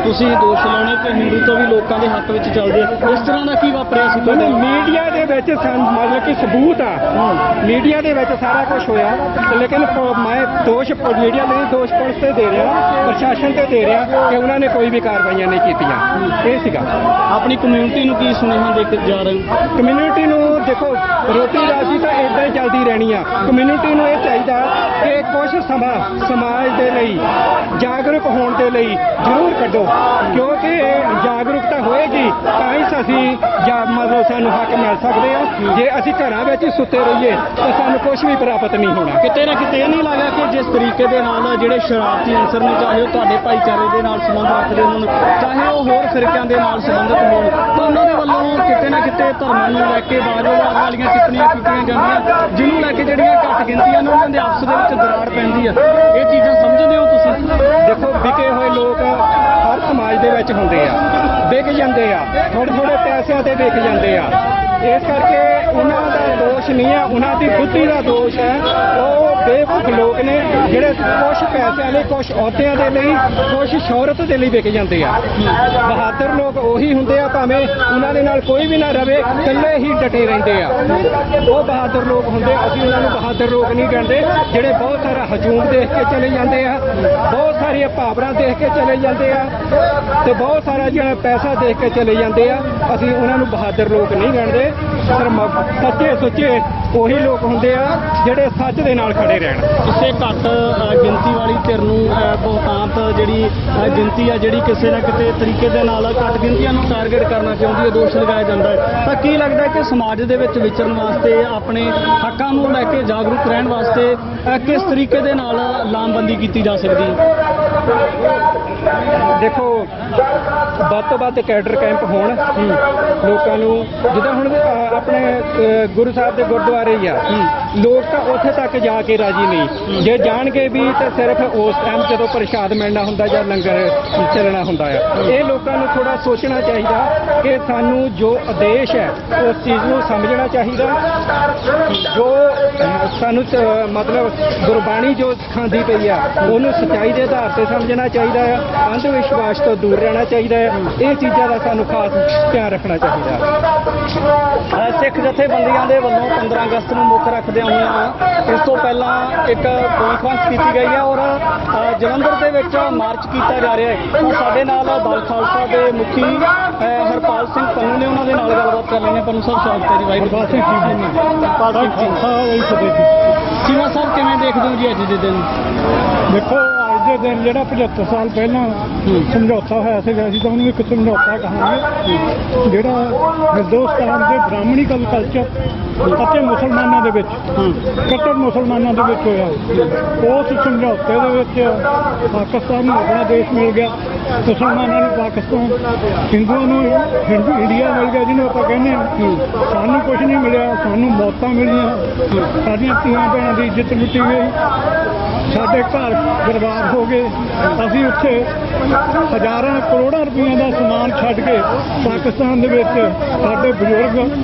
ਤੁਸੀਂ ਦੋਸ਼ ਲਾਉਣੇ ਕਿ ਹਿੰਦੂ ਤੋਂ ਵੀ ਲੋਕਾਂ ਦੇ ਹੱਕ ਵਿੱਚ ਚੱਲਦੇ, ਇਸ ਤਰ੍ਹਾਂ ਦਾ ਕੀ ਵਾਪਰਿਆ ਸੀ? ਮੀਡੀਆ ਦੇ ਵਿੱਚ ਮਤਲਬ ਕਿ ਸਬੂਤ ਆ, ਮੀਡੀਆ ਦੇ ਵਿੱਚ ਸਾਰਾ ਕੁਝ ਹੋਇਆ, ਲੇਕਿਨ ਮੈਂ ਦੋਸ਼ ਮੀਡੀਆ ਨਹੀਂ, ਦੋਸ਼ ਪੁਲਿਸ ਤੇ ਦੇ ਰਿਹਾ, ਪ੍ਰਸ਼ਾਸਨ ਤੇ ਦੇ ਰਿਹਾ ਕਿ ਉਹਨਾਂ ਨੇ ਕੋਈ ਵੀ ਕਾਰਵਾਈਆਂ ਨਹੀਂ ਕੀਤੀਆਂ। ਇਹ ਸੀਗਾ। ਆਪਣੀ ਕਮਿਊਨਿਟੀ ਨੂੰ ਕੀ ਸੁਨੇਹਾ ਦੇ ਕੇ ਜਾ ਰਹੇ ਹੋ? ਕਮਿਊਨਿਟੀ ਨੂੰ ਦੇਖੋ, ਰੋਟੀ ਰਾਜੀ ਤਾਂ ਇੱਦਾਂ ਹੀ ਚੱਲਦੀ ਰਹਿਣੀ ਆ। ਕਮਿਊਨਿਟੀ ਨੂੰ ਇਹ ਚਾਹੀਦਾ ਕਿ ਕੁਝ ਸਮਾਂ ਸਮਾਜ ਦੇ ਲਈ ਜਾਗਰੂਕ ਹੋਣ ਦੇ ਲਈ ਜ਼ਰੂਰ ਕੱਢੋ, ਕਿਉਂਕਿ ਜਾਗਰੂਕਤਾ ਹੋਏਗੀ ਤਾਂ ਹੀ ਅਸੀਂ ਮਤਲਬ ਸਾਨੂੰ ਹੱਕ ਮਿਲ ਸਕਦੇ ਆ। ਜੇ ਅਸੀਂ ਘਰਾਂ ਵਿੱਚ ਹੀ ਸੁੱਤੇ ਰਹੀਏ ਤਾਂ ਸਾਨੂੰ ਕੁਝ ਵੀ ਪ੍ਰਾਪਤ ਨਹੀਂ ਹੋਣਾ। ਕਿਤੇ ਨਾ ਕਿਤੇ ਇਹ ਨਹੀਂ ਲੱਗਾ ਕਿ ਜਿਸ ਤਰੀਕੇ ਦੇ ਨਾਲ ਜਿਹੜੇ ਸ਼ਰਾਰਤੀ ਅੰਸਰ ਨੇ, ਚਾਹੇ ਉਹ ਤੁਹਾਡੇ ਭਾਈਚਾਰੇ ਦੇ ਨਾਲ ਸੰਬੰਧ ਰੱਖਦੇ ਹੋਣ, ਚਾਹੇ ਉਹ ਹੋਰ ਫਿਰਕਿਆਂ ਦੇ ਨਾਲ ਸੰਬੰਧਿਤ ਹੋਣ, ਤਾਂ ਉਹਨਾਂ ਦੇ ਵੱਲੋਂ ਕਿਤੇ ਨਾ ਕਿਤੇ ਧਰਮਾਂ ਨੂੰ ਲੈ ਕੇ ਬਾਜ਼ੋਵਾਦ ਵਾਲੀਆਂ ਟਿੱਪਣੀਆਂ ਕੀਤੀਆਂ ਜਾਂਦੀਆਂ, ਜਿਹਨੂੰ ਲੈ ਕੇ ਜਿਹੜੀਆਂ ਘੱਟ ਗਿਣਤੀਆਂ ਨੇ ਉਹਨਾਂ ਦੇ ਆਪਸ ਦੇ ਵਿੱਚ ਦਰਾੜ ਪੈਂਦੀ ਆ। ਇਹ ਚੀਜ਼ਾਂ ਸਮਝਦੇ ਹੋ ਤੁਸੀਂ? ਦੇਖੋ, ਵਿਕੇ ਹੋਏ ਲੋਕ ਹਰ ਸਮਾਜ ਦੇ ਵਿੱਚ ਹੁੰਦੇ ਆ, ਵਿਕ ਜਾਂਦੇ ਆ, ਥੋੜੇ ਪੈਸਿਆਂ ਤੇ ਵਿਕ ਜਾਂਦੇ ਆ। ਇਸ ਕਰਕੇ ਉਹਨਾਂ ਦਾ ਦੋਸ਼ ਨਹੀਂ ਆ, ਉਹਨਾਂ ਦੀ ਬੁੱਧੀ ਦਾ ਦੋਸ਼ ਹੈ। ਉਹ ਬੇਵਕੂਫ ਲੋਕ ਨੇ ਜਿਹੜੇ ਕੁਛ ਪੈਸਿਆਂ ਲਈ, ਕੁਛ ਅਹੁਦਿਆਂ ਦੇ ਲਈ, ਕੁਛ ਸ਼ੋਹਰਤ ਦੇ ਲਈ ਵਿਕ ਜਾਂਦੇ ਆ। ਬਹਾਦਰ ਲੋਕ ਉਹੀ ਹੁੰਦੇ ਆ, ਭਾਵੇਂ ਉਹਨਾਂ ਦੇ ਨਾਲ ਕੋਈ ਵੀ ਨਾ ਰਵੇ, ਇਕੱਲੇ ਹੀ ਡਟੇ ਰਹਿੰਦੇ ਆ। ਉਹ ਬਹਾਦਰ ਲੋਕ ਹੁੰਦੇ। ਅਸੀਂ ਉਹਨਾਂ ਨੂੰ ਬਹਾਦਰ ਲੋਕ ਨਹੀਂ ਕਹਿੰਦੇ ਜਿਹੜੇ ਬਹੁਤ ਸਾਰਾ ਹਜੂਮ ਦੇਖ ਕੇ ਚਲੇ ਜਾਂਦੇ ਆ, ਬਹੁਤ ਸਾਰੀਆਂ ਪਾਵਰਾਂ ਦੇਖ ਕੇ ਚਲੇ ਜਾਂਦੇ ਆ, ਤੇ ਬਹੁਤ ਸਾਰਾ ਜਿਹੜਾ ਪੈਸਾ ਦੇਖ ਕੇ ਚਲੇ ਜਾਂਦੇ ਆ। ਅਸੀਂ ਉਹਨਾਂ ਨੂੰ ਬਹਾਦਰ ਲੋਕ ਨਹੀਂ ਕਹਿੰਦੇ। ਸੱਚੇ ਸੁੱਚੇ ਉਹੀ ਲੋਕ ਹੁੰਦੇ ਆ ਜਿਹੜੇ ਸੱਚ ਦੇ ਨਾਲ ਖੜੇ ਰਹਿਣ। ਕਿਸੇ ਘੱਟ ਗਿਣਤੀ ਵਾਲੀ ਧਿਰ ਨੂੰ ਬਹੁਤਾਂਤ ਜਿਹੜੀ ਗਿਣਤੀ ਆ, ਜਿਹੜੀ ਕਿਸੇ ਨਾ ਕਿਸੇ ਤਰੀਕੇ ਦੇ ਨਾਲ ਘੱਟ ਗਿਣਤੀਆਂ ਨੂੰ ਟਾਰਗੇਟ ਕਰਨਾ ਚਾਹੁੰਦੀ ਹੈ, ਦੋਸ਼ ਲਗਾਇਆ ਜਾਂਦਾ ਹੈ। ਤਾਂ ਕੀ ਲੱਗਦਾ ਕਿ ਸਮਾਜ ਦੇ ਵਿੱਚ ਵਿਚਰਨ ਵਾਸਤੇ, ਆਪਣੇ ਹੱਕਾਂ ਨੂੰ ਲੈ ਕੇ ਜਾਗਰੂਕ ਰਹਿਣ ਵਾਸਤੇ ਕਿਸ ਤਰੀਕੇ ਦੇ ਨਾਲ ਲਾਮਬੰਦੀ ਕੀਤੀ ਜਾ ਸਕਦੀ ਹੈ? ਦੇਖੋ ਵੱਧ ਤੋਂ ਵੱਧ ਕੈਡਰ ਕੈਂਪ ਹੋਣ ਲੋਕਾਂ ਨੂੰ, ਜਿੱਦਾਂ ਹੁਣ ਆਪਣੇ ਗੁਰੂ ਸਾਹਿਬ ਦੇ ਗੁਰਦੁਆਰੇ ਹੀ ਆ, ਲੋਕ ਤਾਂ ਉੱਥੇ ਤੱਕ ਜਾ ਕੇ ਰਾਜੀ ਨਹੀਂ, ਜੇ ਜਾਣਗੇ ਵੀ ਤਾਂ ਸਿਰਫ ਉਸ ਟਾਈਮ ਜਦੋਂ ਪ੍ਰਸ਼ਾਦ ਮਿਲਣਾ ਹੁੰਦਾ ਜਾਂ ਲੰਗਰ ਚੱਲਣਾ ਹੁੰਦਾ ਆ। ਇਹ ਲੋਕਾਂ ਨੂੰ ਥੋੜਾ ਸੋਚਣਾ ਚਾਹੀਦਾ ਕਿ ਸਾਨੂੰ ਜੋ ਆਦੇਸ਼ ਹੈ ਉਸ ਚੀਜ਼ ਨੂੰ ਸਮਝਣਾ ਚਾਹੀਦਾ, ਜੋ ਸਾਨੂੰ ਮਤਲਬ ਗੁਰਬਾਣੀ ਜੋ ਸਿਖਾਉਂਦੀ ਪਈ ਆ ਉਹਨੂੰ ਸੱਚਾਈ ਦੇ ਆਧਾਰ ਤੇ ਸਮਝਣਾ ਚਾਹੀਦਾ ਆ, ਅੰਧ ਵਿਸ਼ਵਾਸ ਤੋਂ ਦੂਰ ਰਹਿਣਾ ਚਾਹੀਦਾ ਹੈ। ਇਹ ਚੀਜ਼ਾਂ ਦਾ ਸਾਨੂੰ ਖਾਸ ਧਿਆਨ ਰੱਖਣਾ ਚਾਹੀਦਾ ਹੈ। ਸਿੱਖ ਜਥੇਬੰਦੀਆਂ ਦੇ ਵੱਲੋਂ 15 ਅਗਸਤ ਨੂੰ ਮੁੱਖ ਰੱਖਦਿਆਂ ਹੋਇਆਂ ਇਸ ਤੋਂ ਪਹਿਲਾਂ ਇੱਕ ਕਾਨਫਰੰਸ ਕੀਤੀ ਗਈ ਹੈ ਔਰ ਜਲੰਧਰ ਦੇ ਵਿੱਚ ਮਾਰਚ ਕੀਤਾ ਜਾ ਰਿਹਾ ਹੈ। ਤਾਂ ਸਾਡੇ ਨਾਲ ਦਲ ਖਾਲਸਾ ਦੇ ਮੁਖੀ ਹਰਪਾਲ ਸਿੰਘ ਪੰਨੂ ਨੇ, ਉਹਨਾਂ ਦੇ ਨਾਲ ਗੱਲਬਾਤ ਕਰ ਲੈਣੇ। ਪੰਨੂ ਸਾਹਿਬ ਸਵਾਗਤ ਹੈ ਜੀ। ਵਾਹਿਗੁਰੂ ਸਿੰਘ ਚੀਮਾ ਸਾਹਿਬ ਕਿਵੇਂ ਦੇਖਦੇ ਹੋ ਜੀ ਅੱਜ ਦੇ ਦਿਨ? ਦੇਖੋ ਅੱਜ ਦੇ ਦਿਨ ਜਿਹੜਾ 75 ਸਾਲ ਪਹਿਲਾਂ ਸਮਝੌਤਾ ਹੋਇਆ ਸੀਗਾ, ਅਸੀਂ ਤਾਂ ਉਹਨੂੰ ਇੱਕ ਸਮਝੌਤਾ ਕਹਾਂਗੇ, ਜਿਹੜਾ ਹਿੰਦੁਸਤਾਨ ਦੇ ਬ੍ਰਾਹਮਣੀਕਲ ਕਲਚਰ ਅਤੇ ਮੁਸਲਮਾਨਾਂ ਦੇ ਵਿੱਚ, ਕੱਟੜ ਮੁਸਲਮਾਨਾਂ ਦੇ ਵਿੱਚ ਹੋਇਆ। ਉਸ ਸਮਝੌਤੇ ਦੇ ਵਿੱਚ ਪਾਕਿਸਤਾਨ ਨੂੰ ਆਪਣਾ ਦੇਸ਼ ਮਿਲ ਗਿਆ, ਮੁਸਲਮਾਨਾਂ ਨੂੰ ਪਾਕਿਸਤਾਨ, ਹਿੰਦੂਆਂ ਨੂੰ ਇੰਡੀਆ ਮਿਲ ਗਿਆ, ਜਿਹਨੂੰ ਆਪਾਂ ਕਹਿੰਦੇ ਹਾਂ। ਸਾਨੂੰ ਕੁਝ ਨਹੀਂ ਮਿਲਿਆ, ਸਾਨੂੰ ਮੌਤਾਂ ਮਿਲੀਆਂ, ਸਾਡੀਆਂ ਧੀਆਂ ਭੈਣਾਂ ਦੀ ਇੱਜ਼ਤ ਲੁੱਟੀ ਗਈ, ਸਾਡੇ ਘਰ ਬਰਬਾਦ ਹੋ ਗਏ। ਅਸੀਂ ਉੱਥੇ ਹਜ਼ਾਰਾਂ ਕਰੋੜਾਂ ਰੁਪਈਆਂ ਦਾ ਸਮਾਨ ਛੱਡ ਕੇ ਪਾਕਿਸਤਾਨ ਦੇ ਵਿੱਚ ਸਾਡੇ ਬਜ਼ੁਰਗ,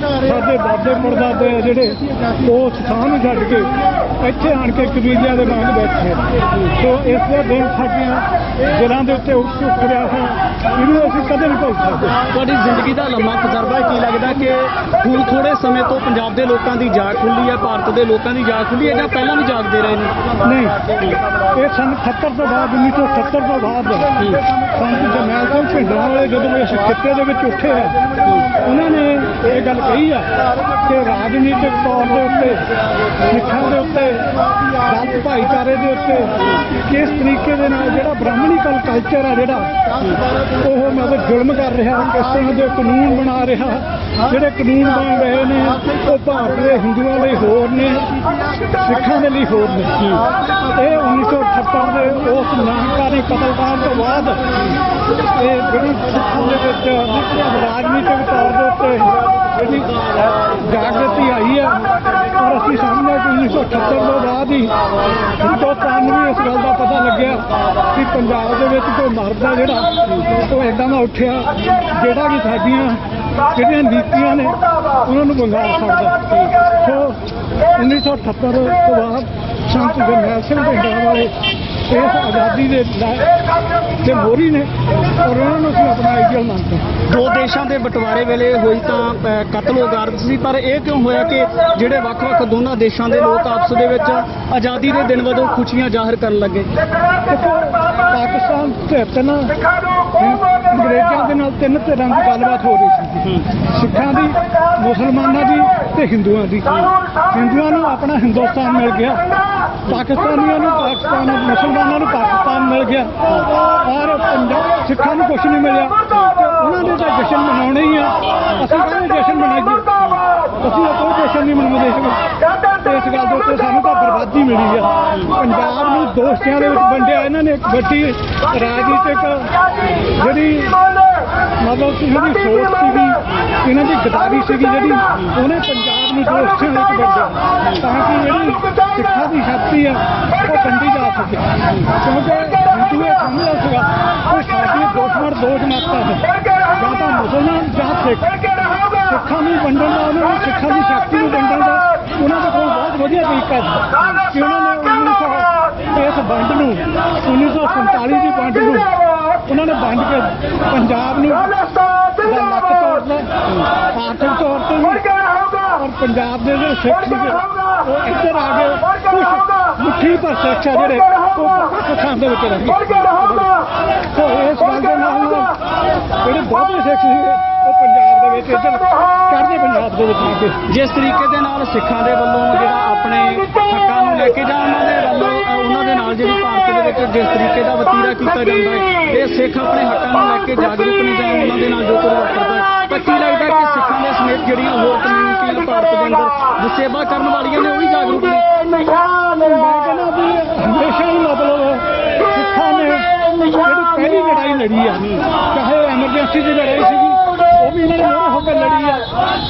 ਸਾਡੇ ਦਾਦੇ ਪੜਦਾਦੇ ਆ ਜਿਹੜੇ, ਉਹ ਸਥਾਨ ਨੂੰ ਛੱਡ ਕੇ ਇੱਥੇ ਆਣ ਕੇ ਕਬੀਲਿਆਂ ਦੇ ਵਾਂਗ ਬੈਠੇ। ਸੋ ਇਸ ਦੇ ਦਿਨ ਸਾਡੀਆਂ ਦਿਲਾਂ ਦੇ ਉੱਤੇ ਉੱਠ ਰਿਹਾ ਹੈ, ਇਹਨੂੰ ਅਸੀਂ ਕਦੇ ਨਹੀਂ ਭੁੱਲ ਸਕਦੇ। ਤੁਹਾਡੀ ਜ਼ਿੰਦਗੀ ਦਾ ਲੰਮਾ ਤਜਰਬਾ, ਕੀ ਲੱਗਦਾ ਕਿ ਹੁਣ ਥੋੜੇ ਸਮੇਂ ਤੋਂ ਪੰਜਾਬ ਦੇ ਲੋਕਾਂ ਦੀ ਜਾਗ ਖੁੱਲੀ ਹੈ, ਭਾਰਤ ਦੇ ਲੋਕਾਂ ਦੀ ਜਾਗ ਖੁੱਲੀ ਹੈ, ਜਾਂ ਪਹਿਲਾਂ ਵੀ ਜਾਗਦੇ ਰਹੇ ਨੇ? ਨਹੀਂ, ਇਹ ਸੰਨ 78 ਤੋਂ ਬਾਅਦ, 1978 ਤੋਂ ਬਾਅਦ ਸੰਤ ਜਰਨੈਲ ਸਿੰਘ ਭਿੰਡਰਾਂ ਵਾਲੇ ਜਦੋਂ ਇਸ ਖਿੱਤੇ ਦੇ ਵਿੱਚ ਉੱਠੇ ਆ, ਉਹਨਾਂ ਨੇ ਇਹ ਗੱਲ ਕਹੀ ਆ ਕਿ ਰਾਜਨੀਤਿਕ ਤੌਰ ਦੇ ਉੱਤੇ, ਸਿੱਖਾਂ ਦੇ ਉੱਤੇ, ਦਲਿਤ ਭਾਈਚਾਰੇ ਦੇ ਉੱਤੇ ਕਿਸ ਤਰੀਕੇ ਦੇ ਨਾਲ ਜਿਹੜਾ ਬ੍ਰਾਹਮਣੀਕਲ ਕਲਚਰ ਆ, ਜਿਹੜਾ ਉਹ ਮਤਲਬ ਜ਼ੁਲਮ ਕਰ ਰਿਹਾ, ਕਿਸ ਤਰ੍ਹਾਂ ਦੇ ਕਾਨੂੰਨ ਬਣਾ ਰਿਹਾ, ਜਿਹੜੇ ਕਾਨੂੰਨ ਬਣ ਰਹੇ ਨੇ ਉਹ ਭਾਰਤ ਦੇ ਹਿੰਦੂਆਂ ਲਈ ਹੋਰ ਨੇ, ਸਿੱਖਾਂ ਦੇ ਲਈ ਹੋਰ ਨੇ। ਇਹ 1978 ਦੇ ਉਸ ਨਾਮਕਾਰੀ ਕਤਲकांड ਤੋਂ ਬਾਅਦ ਇਹ ਜਿਹੜੀ ਸਿੱਖਾਂ ਦੇ ਵਿੱਚ ਰਾਜਨੀਤਿਕ ਤੌਰ ਦੇ ਉੱਤੇ ਜਿਹੜੀ ਜਾਗ੍ਰਿਤੀ ਆਈ ਹੈ, ਔਰ ਅਸੀਂ ਸਮਝਦੇ ਕਿ 1978 ਤੋਂ ਬਾਅਦ ਹੀ ਹਿੰਦੁਸਤਾਨ ਨੂੰ ਵੀ ਇਸ ਗੱਲ ਦਾ ਪਤਾ ਲੱਗਿਆ ਕਿ ਪੰਜਾਬ ਦੇ ਵਿੱਚ ਕੋਈ ਮਰਦ ਆ ਜਿਹੜਾ ਉਹ ਇੱਦਾਂ ਦਾ ਉੱਠਿਆ ਜਿਹੜਾ ਕਿ ਸਾਡੀਆਂ ਜਿਹੜੀਆਂ ਨੀਤੀਆਂ ਨੇ ਉਹਨਾਂ ਨੂੰ ਬੰਗਾਲ ਸਕਦਾ। ਸੋ 1978 ਤੋਂ ਬਾਅਦ ਸੰਤ ਜਰਨੈਲ ਸਿੰਘ ਭਿੰਡਰਾਂ ਵਾਲੇ ਇਸ ਆਜ਼ਾਦੀ ਦੇ ਮੋਹਰੀ ਨੇ, ਔਰ ਉਹਨਾਂ ਨੂੰ ਅਸੀਂ ਆਪਣਾ ਆਈਡੀਅਲ ਮੰਨਦੇ ਹਾਂ। ਦੋ ਦੇਸ਼ਾਂ ਦੇ ਬਟਵਾਰੇ ਵੇਲੇ ਹੋਈ ਤਾਂ ਕਤਲ-ਓ-ਗਾਰਤ ਸੀ, ਪਰ ਇਹ ਕਿਉਂ ਹੋਇਆ ਕਿ ਜਿਹੜੇ ਵੱਖ-ਵੱਖ ਦੋਨਾਂ ਦੇਸ਼ਾਂ ਦੇ ਲੋਕ ਆਪਸ ਦੇ ਵਿੱਚ ਆਜ਼ਾਦੀ ਦੇ ਦਿਨ ਵਜੋਂ ਖੁਸ਼ੀਆਂ ਜ਼ਾਹਰ ਕਰਨ ਲੱਗੇ? ਦੇਖੋ, ਪਾਕਿਸਤਾਨ ਤੇ ਅੰਗਰੇਜ਼ਾਂ ਦੇ ਨਾਲ ਤਿੰਨ ਧਿਰਾਂ ਦੀ ਗੱਲਬਾਤ ਹੋ ਰਹੀ ਸੀ, ਸਿੱਖਾਂ ਦੀ, ਮੁਸਲਮਾਨਾਂ ਦੀ ਤੇ ਹਿੰਦੂਆਂ ਦੀ। ਹਿੰਦੂਆਂ ਨੂੰ ਆਪਣਾ ਹਿੰਦੁਸਤਾਨ ਮਿਲ ਗਿਆ, ਪਾਕਿਸਤਾਨੀਆਂ ਨੂੰ ਪਾਕਿਸਤਾਨ, ਮੁਸਲਮਾਨਾਂ ਨੂੰ ਪਾਕਿਸਤਾਨ ਮਿਲ ਗਿਆ, ਔਰ ਸਿੱਖਾਂ ਨੂੰ ਕੁਛ ਨਹੀਂ ਮਿਲਿਆ। ਉਹਨਾਂ ਨੇ ਤਾਂ ਜਸ਼ਨ ਮਨਾਉਣੇ ਹੀ ਆ, ਅਸੀਂ ਕਹਿੰਦੇ ਜਸ਼ਨ ਮਨਾਈਏ, ਅਸੀਂ ਕੋਈ ਜਸ਼ਨ ਨਹੀਂ ਮਨਾਉਂਦੇ। ਇਸ ਗੱਲ ਦੇ ਉੱਤੇ ਸਾਨੂੰ ਤਾਂ ਬਰਬਾਦੀ ਮਿਲੀ ਆ। ਪੰਜਾਬ ਨੂੰ ਦੋ ਹਿੱਸਿਆਂ ਦੇ ਵਿੱਚ ਵੰਡਿਆ ਇਹਨਾਂ ਨੇ। ਇੱਕ ਵੱਡੀ ਰਾਜਨੀਤਿਕ ਜਿਹੜੀ ਮਤਲਬ ਇਹਨਾਂ ਦੀ ਸੋਚ ਸੀਗੀ, ਇਹਨਾਂ ਦੀ ਗਦਾਰੀ ਸੀਗੀ, ਜਿਹੜੀ ਉਹਨੇ ਪੰਜਾਬ ਨੂੰ ਦੋ ਹਿੱਸਿਆਂ ਵਿੱਚ ਵੰਡਿਆ ਤਾਂ ਕਿ ਜਿਹੜੀ ਸਿੱਖਾਂ ਦੀ ਸ਼ਕਤੀ ਆ ਉਹ ਵੰਡੀ ਜਾ ਸਕੇ। ਕਿਉਂਕਿ ਹਿੰਦੂ ਇਹ ਸਮਝਦਾ ਸੀਗਾ ਕਿ ਸਾਡੀ ਦੁਸ਼ਮਣ ਦੋ ਜਮਾਤਾਂ ਨੇ, ਜਾਂ ਤਾਂ ਮੁਸਲਮਾਨ ਜਾਂ ਸਿੱਖ। ਸਿੱਖਾਂ ਨੂੰ ਵੰਡਣ ਦਾ, ਉਹਨਾਂ ਨੂੰ ਸਿੱਖਾਂ ਦੀ ਸ਼ਕਤੀ ਨੂੰ ਵੰਡਣ ਦਾ ਉਹਨਾਂ ਦੇ ਕੋਲ ਬਹੁਤ ਵਧੀਆ ਤਰੀਕਾ ਸੀ ਕਿ ਉਹਨਾਂ ਨੇ ਇਸ ਵੰਡ ਨੂੰ 1947 ਦੀ ਵੰਡ ਨੂੰ ਉਹਨਾਂ ਨੇ ਵੰਡ ਕੇ ਪੰਜਾਬ ਨੂੰ ਲੱਕ ਤੋੜਨਾ, ਆਰਥਿਕ ਤੌਰ ਤੇ ਵੀ, ਔਰ ਪੰਜਾਬ ਦੇ ਜਿਹੜੇ ਸਿੱਖ ਸੀਗੇ ਉਹ ਇੱਧਰ ਆ ਗਏ। ਕੁਛ ਮੁੱਠੀ ਪਰ ਸਿੱਖ ਆ ਜਿਹੜੇ ਉਹ ਪਾਕਿਸਤਾਨ ਦੇ ਵਿੱਚ ਰਹਿ ਗਏ। ਸੋ ਇਸ ਗੱਲ ਦੇ ਨਾਲ ਜਿਹੜੇ ਬਹੁਤੇ ਸਿੱਖ ਸੀਗੇ ਉਹ ਪੰਜਾਬ ਦੇ ਵਿੱਚ ਇੱਧਰ ਚੜ੍ਹਦੇ ਪੰਜਾਬ ਦੇ ਵਿੱਚ ਆ ਗਏ। ਜਿਸ ਤਰੀਕੇ ਦੇ ਨਾਲ ਸਿੱਖਾਂ ਦੇ ਵੱਲੋਂ ਜਿਹੜਾ ਆਪਣੇ ਹੱਕਾਂ ਨੂੰ ਲੈ ਕੇ ਜਾਂ ਉਹਨਾਂ ਦੇ ਵੱਲੋਂ ਉਹਨਾਂ ਦੇ ਨਾਲ ਜਿਹੜੀ ਭਾਰਤ ਦੇ ਵਿੱਚ ਜਿਸ ਤਰੀਕੇ ਦਾ ਵਤੀਰਾ ਕੀਤਾ ਜਾਂਦਾ ਹੈ, ਇਹ ਸਿੱਖ ਆਪਣੇ ਹੱਕਾਂ ਨੂੰ ਲੈ ਕੇ ਜਾਗਰੂਕ ਨਹੀਂ ਜਾਂ ਉਹਨਾਂ ਦੇ ਨਾਲ ਜੋ ਕੁਝ ਵਾਪਰਦਾ ਹੈ, ਤਾਂ ਕੀ ਲੱਗਦਾ ਕਿ ਸਿੱਖਾਂ ਦੇ ਸਮੇਤ ਜਿਹੜੀਆਂ ਹੋਰ ਕਮਿਊਨਿਟੀਆਂ ਭਾਰਤ ਦੇ ਅੰਦਰ ਸੇਵਾ ਕਰਨ ਵਾਲੀਆਂ ਨੇ ਉਹ ਵੀ ਜਾਗਰੂਕ ਨੇ? ਮੈਂ ਕਹਿੰਦਾ ਵੀ ਹਮੇਸ਼ਾ ਹੀ ਮਤਲਬ ਸਿੱਖਾਂ ਨੇ ਪਹਿਲੀ ਲੜਾਈ ਲੜੀ ਆ, ਚਾਹੇ ਐਮਰਜੈਂਸੀ ਦੀ ਲੜਾਈ ਸੀਗੀ ਉਹ ਵੀ ਇਹਨਾਂ ਨੇ ਮੋਹਰੇ ਹੋ ਕੇ ਲੜੀ ਆ,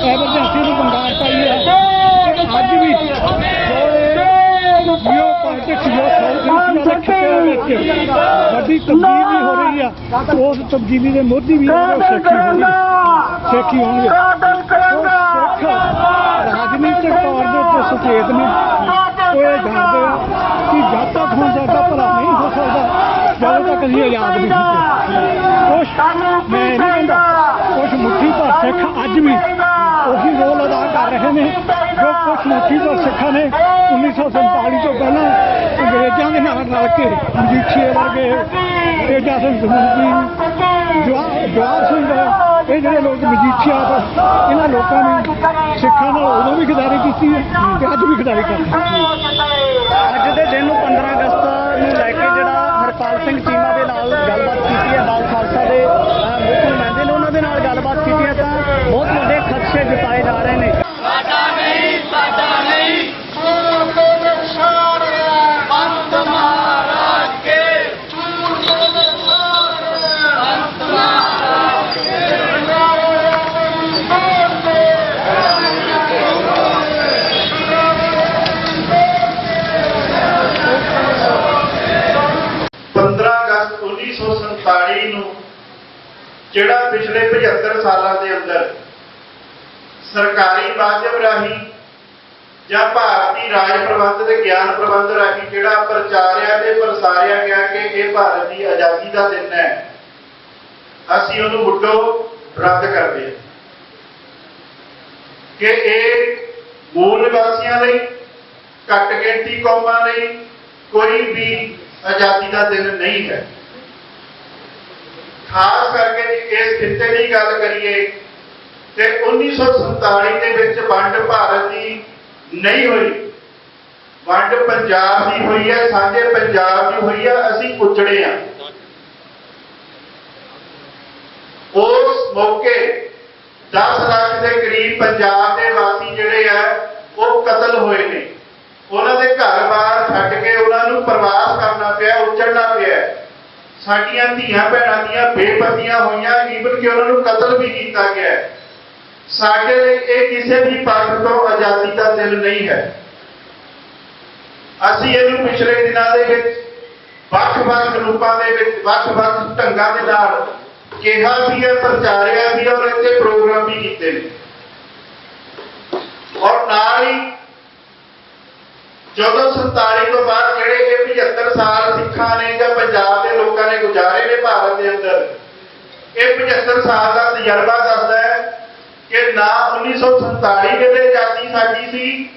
ਐਮਰਜੈਂਸੀ ਨੂੰ ਬੰਗਾਲ ਪਾਈ ਆ। ਤੇ ਅੱਜ ਵੀ ਜਿਓ ਪੋਲਿਟਿਕਸ ਜੋ ਸੌ ਦੇ ਖਿੱਤੇ ਵਿੱਚ ਵੱਡੀ ਤਬਦੀਲੀ ਵੀ ਹੋ ਰਹੀ ਆ, ਉਸ ਤਬਦੀਲੀ ਦੇ ਮੋਢੀ ਵੀ ਸੇਖੀ ਹੋਣਗੇ। ਰਾਜਨੀਤਿਕ ਤੌਰ ਦੇ ਉੱਤੇ ਸੁਚੇਤ ਨੇ, ਉਹ ਇਹ ਜਾਣਦੇ ਆ ਕਿ ਜਦ ਤੱਕ ਹੁਣ ਸਾਡਾ ਭਲਾ ਨਹੀਂ ਹੋ ਸਕਦਾ ਜਦੋਂ ਤੱਕ ਅਸੀਂ ਆਜ਼ਾਦ ਨਹੀਂ ਹੁੰਦੇ। ਕੁਛ ਮੈਂ ਨਹੀਂ ਕਹਿੰਦਾ, ਕੁਛ ਮੁੱਠੀ ਭਰ ਸਿੱਖ ਅੱਜ ਵੀ ਉਹੀ ਰੋਲ ਅਦਾ ਕਰ ਰਹੇ ਨੇ ਜੋ ਕੁਛ ਮੁੱਠੀ ਭਰ ਸਿੱਖਾਂ ਨੇ 1947 ਤੋਂ ਪਹਿਲਾਂ ਅੰਗਰੇਜ਼ਾਂ ਦੇ ਨਾਲ ਰਲ ਕੇ ਮਜੀਠੀਏ ਵਰਗੇ, ਤੇਜਾ ਸਿੰਘ ਸਮੁੰਦਰੀ, ਜਵਾਹਰ ਸਿੰਘ, ਇਹ ਜਿਹੜੇ ਲੋਕ ਮਜੀਠੀਆ ਤੋਂ ਇਹਨਾਂ ਲੋਕਾਂ ਨੇ ਸਿੱਖਾਂ ਨਾਲ ਉਦੋਂ ਵੀ ਗਦਾਰੀ ਕੀਤੀ ਹੈ ਤੇ ਅੱਜ ਵੀ ਗਦਾਰੀ ਕਰਦੇ। ਅੱਜ ਦੇ ਦਿਨ ਨੂੰ 15 ਅਗਸਤ ਨੂੰ ਲੈ ਕੇ ਜਿਹੜਾ ਹਰਪਾਲ ਸਿੰਘ ਚੀਮਾ ਦੇ ਨਾਲ ਗੱਲਬਾਤ ਕੀਤੀ ਹੈ, ਬਾਲ ਖਾਲਸਾ ਦੇ ਮੁੱਖ ਨੁਮਾਇੰਦੇ ਨੇ ਉਹਨਾਂ ਦੇ ਨਾਲ ਗੱਲਬਾਤ ਕੀਤੀ ਹੈ ਤਾਂ ਬਹੁਤ ਵੱਡੇ ਖਦਸ਼ੇ ਜਤਾਏ ਜਾ ਰਹੇ ਨੇ। ਜਿਹੜਾ ਪਿਛਲੇ 75 ਸਾਲਾਂ ਦੇ ਅੰਦਰ ਸਰਕਾਰੀ ਮਾਧਿਅਮ ਰਾਹੀਂ ਜਾਂ ਭਾਰਤੀ ਰਾਜ ਪ੍ਰਬੰਧ ਤੇ ਗਿਆਨ ਪ੍ਰਬੰਧ ਰਾਹੀਂ ਜਿਹੜਾ ਪ੍ਰਚਾਰਿਆ ਤੇ ਪ੍ਰਸਾਰਿਆ ਗਿਆ ਕਿ ਇਹ ਭਾਰਤ ਦੀ ਆਜ਼ਾਦੀ ਦਾ ਦਿਨ ਹੈ, ਅਸੀਂ ਉਹਨੂੰ ਮੁੱਢੋਂ ਰੱਦ ਕਰਦੇ ਹਾਂ ਕਿ ਇਹ ਮੂਲ ਨਿਵਾਸੀਆਂ ਲਈ, ਘੱਟ ਗਿਣਤੀ ਕੌਮਾਂ ਲਈ ਕੋਈ ਵੀ ਆਜ਼ਾਦੀ ਦਾ ਦਿਨ ਨਹੀਂ ਹੈ। ਖਾਸ ਕਰਕੇ ਇਸ ਖਿੱਤੇ ਦੀ ਗੱਲ ਕਰੀਏ ਤੇ 1947 ਦੇ ਵਿੱਚ ਵੰਡ ਭਾਰਤ ਦੀ ਨਹੀਂ ਹੋਈ, ਵੰਡ ਪੰਜਾਬ ਦੀ ਹੋਈ ਹੈ, ਸਾਡੇ ਪੰਜਾਬ ਦੀ ਹੋਈ ਹੈ, ਅਸੀਂ ਉਜੜੇ ਹਾਂ। ਉਸ ਮੌਕੇ 10 ਲੱਖ ਦੇ ਕਰੀਬ ਪੰਜਾਬ ਦੇ ਵਾਸੀ ਜਿਹੜੇ ਆ ਉਹ ਕਤਲ ਹੋਏ ਨੇ, ਉਹਨਾਂ ਦੇ ਘਰ-ਬਾਰ ਛੱਡ ਕੇ ਉਹਨਾਂ ਨੂੰ ਪ੍ਰਵਾਸ ਕਰਨਾ ਪਿਆ, ਉਜੜਨਾ ਪਿਆ। ਸਾਡੀਆਂ ਧੀਆਂ ਭੈਣਾਂ ਦੀਆਂ ਬੇਪਤੀਆਂ ਹੋਈਆਂ, ਈਵਨ ਕਿ ਉਹਨਾਂ ਨੂੰ ਕਤਲ ਵੀ ਕੀਤਾ ਗਿਆ। ਸਾਡੇ ਲਈ ਇਹ ਕਿਸੇ ਵੀ ਪੱਖ ਤੋਂ ਆਜ਼ਾਦੀ ਦਾ ਦਿਨ ਨਹੀਂ ਹੈ। ਅਸੀਂ ਇਹਨੂੰ ਪਿਛਲੇ ਦਿਨਾਂ ਦੇ ਵਿੱਚ ਵੱਖ-ਵੱਖ ਰੂਪਾਂ ਦੇ ਵਿੱਚ ਵੱਖ-ਵੱਖ ਢੰਗਾਂ ਦੇ ਨਾਲ ਕਿਹਾ ਵੀ ਹੈ, ਪ੍ਰਚਾਰਿਆ ਵੀ, ਔਰ ਇੱਥੇ ਪ੍ਰੋਗਰਾਮ ਵੀ ਕੀਤੇ ਨੇ। ਔਰ ਨਾਲ ਹੀ ਜਦੋਂ 47 ਤੋਂ ਬਾਅਦ ਜਿਹੜੇ ਇਹ 75 ਸਾਲ ਸਿੱਖਾਂ ਨੇ ਜਾਂ ਪੰਜਾਬ ਦੇ ਲੋਕਾਂ ਨੇ ਗੁਜ਼ਾਰੇ ਨੇ ਭਾਰਤ ਦੇ ਅੰਦਰ, ਇਹ 75 ਸਾਲ ਦਾ ਤਜਰਬਾ ਦੱਸਦਾ ਹੈ ਕਿ ਨਾ 1947 ਵੇਲੇ ਆਜ਼ਾਦੀ ਸਾਡੀ ਸੀ,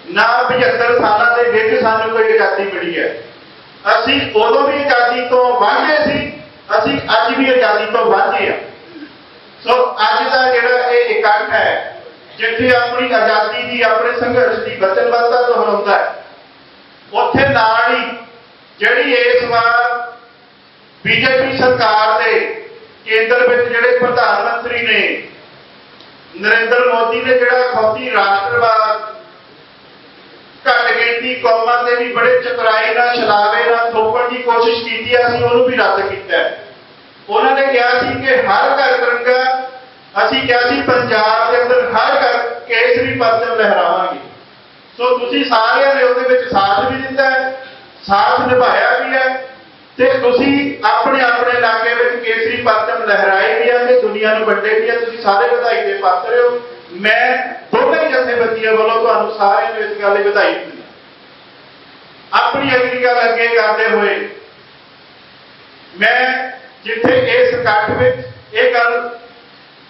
ਨਾ 75 ਸਾਲਾਂ ਦੇ ਵਿੱਚ ਸਾਨੂੰ ਕੋਈ ਆਜ਼ਾਦੀ ਮਿਲੀ ਹੈ। ਅਸੀਂ ਉਦੋਂ ਵੀ ਆਜ਼ਾਦੀ ਤੋਂ ਵਾਂਝੇ ਸੀ, ਅਸੀਂ ਅੱਜ ਵੀ ਆਜ਼ਾਦੀ ਤੋਂ ਵਾਂਝੇ ਹਾਂ। ਸੋ ਅੱਜ ਦਾ ਜਿਹੜਾ ਇਹ ਇਕੱਠ ਹੈ, ਜਿੱਥੇ ਆਪਣੀ ਆਜ਼ਾਦੀ ਦੀ, ਆਪਣੇ ਸੰਘਰਸ਼ ਦੀ ਵਚਨਬੱਧਤਾ ਦੁਹਰਾਉਂਦਾ ਹੈ, ਉੱਥੇ ਨਾਲ ਹੀ ਜਿਹੜੀ ਇਸ ਵਾਰ ਬੀਜੇਪੀ ਸਰਕਾਰ ਦੇ ਕੇਂਦਰ ਵਿੱਚ ਜਿਹੜੇ ਪ੍ਰਧਾਨ ਮੰਤਰੀ ਨੇ ਨਰਿੰਦਰ ਮੋਦੀ ਨੇ ਜਿਹੜਾ ਖੌਤੀ ਰਾਸ਼ਟਰਵਾਦ, ਘੱਟ ਗਿਣਤੀ ਕੌਮਾਂ ਦੇ ਵੀ ਬੜੇ ਚਤੁਰਾਈ ਨਾਲ, ਛਲਾਵੇ ਨਾਲ ਥੋਪਣ ਦੀ ਕੋਸ਼ਿਸ਼ ਕੀਤੀ ਹੈ, ਅਸੀਂ ਉਹਨੂੰ ਵੀ ਰੱਦ ਕੀਤਾ। ਉਹਨਾਂ ਨੇ ਕਿਹਾ ਸੀ ਕਿ ਹਰ ਘਰ ਤਿਰੰਗਾ, ਅਸੀਂ ਕਿਹਾ ਸੀ ਪੰਜਾਬ ਦੇ ਅੰਦਰ ਹਰ ਘਰ ਕੇਸਰੀ ਪਰਚਮ ਲਹਿਰਾਵਾਂਗੇ। ਸੋ ਤੁਸੀਂ ਸਾਰਿਆਂ ਨੇ ਉਹਦੇ ਵਿੱਚ ਸਾਥ ਵੀ ਦਿੱਤਾ ਹੈ, ਸਾਥ ਨਿਭਾਇਆ ਵੀ ਹੈ ਤੇ ਤੁਸੀਂ ਆਪਣੇ ਆਪਣੇ ਇਲਾਕੇ ਵਿੱਚ ਕੇਸਰੀ ਪਰਚਮ ਲਹਿਰਾਏ ਵੀ ਆ ਤੇ ਦੁਨੀਆ ਨੂੰ ਵੰਡੇ ਵੀ ਆ। ਤੁਸੀਂ ਸਾਰੇ ਵਧਾਈ ਦੇ ਪਾਤਰ ਹੋ। ਮੈਂ ਦੋਵੇਂ ਜਥੇਬੰਦੀਆਂ ਵੱਲੋਂ ਤੁਹਾਨੂੰ ਸਾਰਿਆਂ ਨੂੰ ਇਸ ਗੱਲ ਦੀ ਵਧਾਈ ਦਿੰਦਾ। ਆਪਣੀ ਅਗਲੀ ਗੱਲ ਅੱਗੇ ਕਰਦੇ ਹੋਏ ਮੈਂ ਜਿੱਥੇ ਇਸ ਇਕੱਠ ਵਿੱਚ ਇਹ ਗੱਲ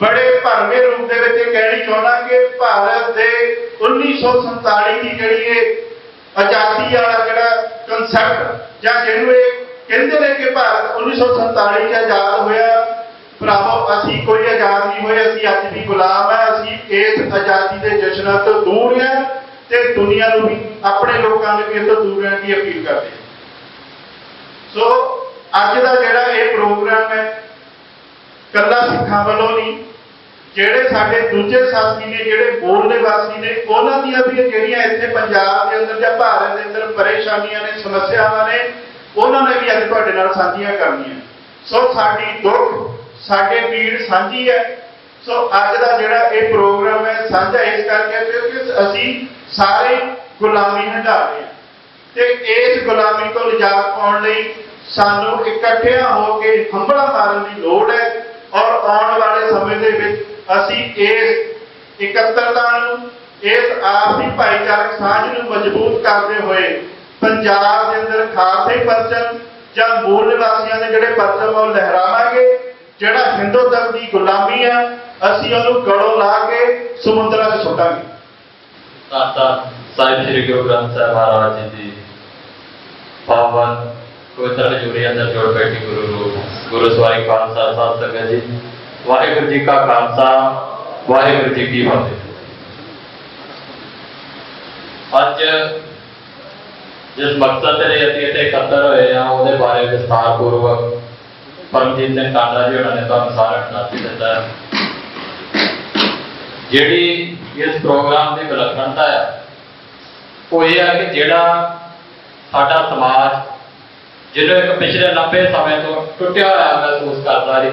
ਬੜੇ ਭਰਵੇਂ ਰੂਪ ਦੇ ਵਿੱਚ ਕਹਿਣੀ ਚਾਹੁੰਦਾ ਕਿ ਭਾਰਤ ਦੇ 1947 ਦੀ ਜਿਹੜੀ ਇਹ ਆਜ਼ਾਦੀ ਵਾਲਾ ਜਿਹੜਾ ਕਨਸੈਪਟ ਜਾਂ ਜਿਹਨੂੰ ਇਹ ਕਹਿੰਦੇ ਨੇ ਕਿ ਭਾਰਤ 1947 ਚ ਆਜ਼ਾਦ ਹੋਇਆ, ਭਰਾਵੋ ਅਸੀਂ ਕੋਈ ਆਜ਼ਾਦ ਨਹੀਂ ਹੋਏ, ਅਸੀਂ ਅੱਜ ਵੀ ਗੁਲਾਮ ਹੈ। ਅਸੀਂ ਇਸ ਆਜ਼ਾਦੀ ਦੇ ਜਸ਼ਨਾਂ ਤੋਂ ਦੂਰ ਹਾਂ ਤੇ ਦੁਨੀਆ ਨੂੰ ਵੀ, ਆਪਣੇ ਲੋਕਾਂ ਨੂੰ ਵੀ ਇਸ ਤੋਂ ਦੂਰ ਰਹਿਣ ਦੀ ਅਪੀਲ ਕਰਦੇ ਹਾਂ। ਸੋ ਅੱਜ ਦਾ ਜਿਹੜਾ ਇਹ ਪ੍ਰੋਗਰਾਮ ਹੈ ਕੱਲਾ ਸਿੱਖਾਂ ਵੱਲੋਂ ਨਹੀਂ, ਜਿਹੜੇ ਸਾਡੇ ਦੂਜੇ ਸਾਥੀ ਨੇ, ਜਿਹੜੇ ਮੂਲ ਨਿਵਾਸੀ ਨੇ, ਉਹਨਾਂ ਦੀਆਂ ਵੀ ਜਿਹੜੀਆਂ ਇੱਥੇ ਪੰਜਾਬ ਦੇ ਅੰਦਰ ਜਾਂ ਭਾਰਤ ਦੇ ਅੰਦਰ ਪਰੇਸ਼ਾਨੀਆਂ ਨੇ, ਸਮੱਸਿਆਵਾਂ ਨੇ, ਉਹਨਾਂ ਨੇ ਵੀ ਅੱਜ ਤੁਹਾਡੇ ਨਾਲ ਸਾਂਝੀਆਂ ਕਰਨੀਆਂ। सो साडी दुख साडे पीड़ साझी है। सो अज का जिहड़ा ये प्रोग्राम है साझा इस करके क्योंकि असी सारे गुलामी हंडा रहे हैं ते इस गुलामी तो निजात पाउण लई सानू इकट्ठियां होकर हंबड़ा मारन की लोड़ है। और आने वाले समय दे विच असी इस इकत्तरता नूं इस आपसी भाईचारक साझ नूं मजबूत करते हुए पंजाब के अंदर खालसे परचम ਜਾਂ मूल निवासियों के जोड़े परचम ਉਹ लहरावांगे। ਜਿਹੜਾ हिंदुत्व की गुलामी है ਅਸੀਂ ਉਹਨੂੰ ਗਲੋਂ ਲਾ ਕੇ ਸਮੁੰਦਰਾਂ 'ਚ ਸੁੱਟਾਂਗੇ। ਧੰਨ ਸਾਹਿਬ ਸ੍ਰੀ ਗੁਰੂ ਗ੍ਰੰਥ ਸਾਹਿਬ ਮਹਾਰਾਜ ਜੀ ਦੀ ਪਾਵਨ ਪਵਿੱਤਰ ਹਜ਼ੂਰੀ ਅੰਦਰ ਜੋੜ ਬੈਠੀ ਗੁਰੂ ਸਵਾਰੀ ਖਾਲਸਾ ਸਾਧ ਸੰਗਤ ਜੀ, ਵਾਹਿਗੁਰੂ ਜੀ ਕਾ ਖਾਲਸਾ ਵਾਹਿਗੁਰੂ ਜੀ ਕੀ ਫਤਿਹ। ਅੱਜ जिस मकसद से असीं इत्थे इकट्ठे होए हैं उसदे बारे विस्तार पूर्वक परमजीत सिंह टांडा जी उन्होंने तुहानूं सारा दस दिता है। जिहड़ी इस प्रोग्राम की विलक्षणता है वो ये है कि जिहड़ा साडा समाज जिहड़ा एक पिछले लंबे समय तो टुटिया होया महसूस करता जी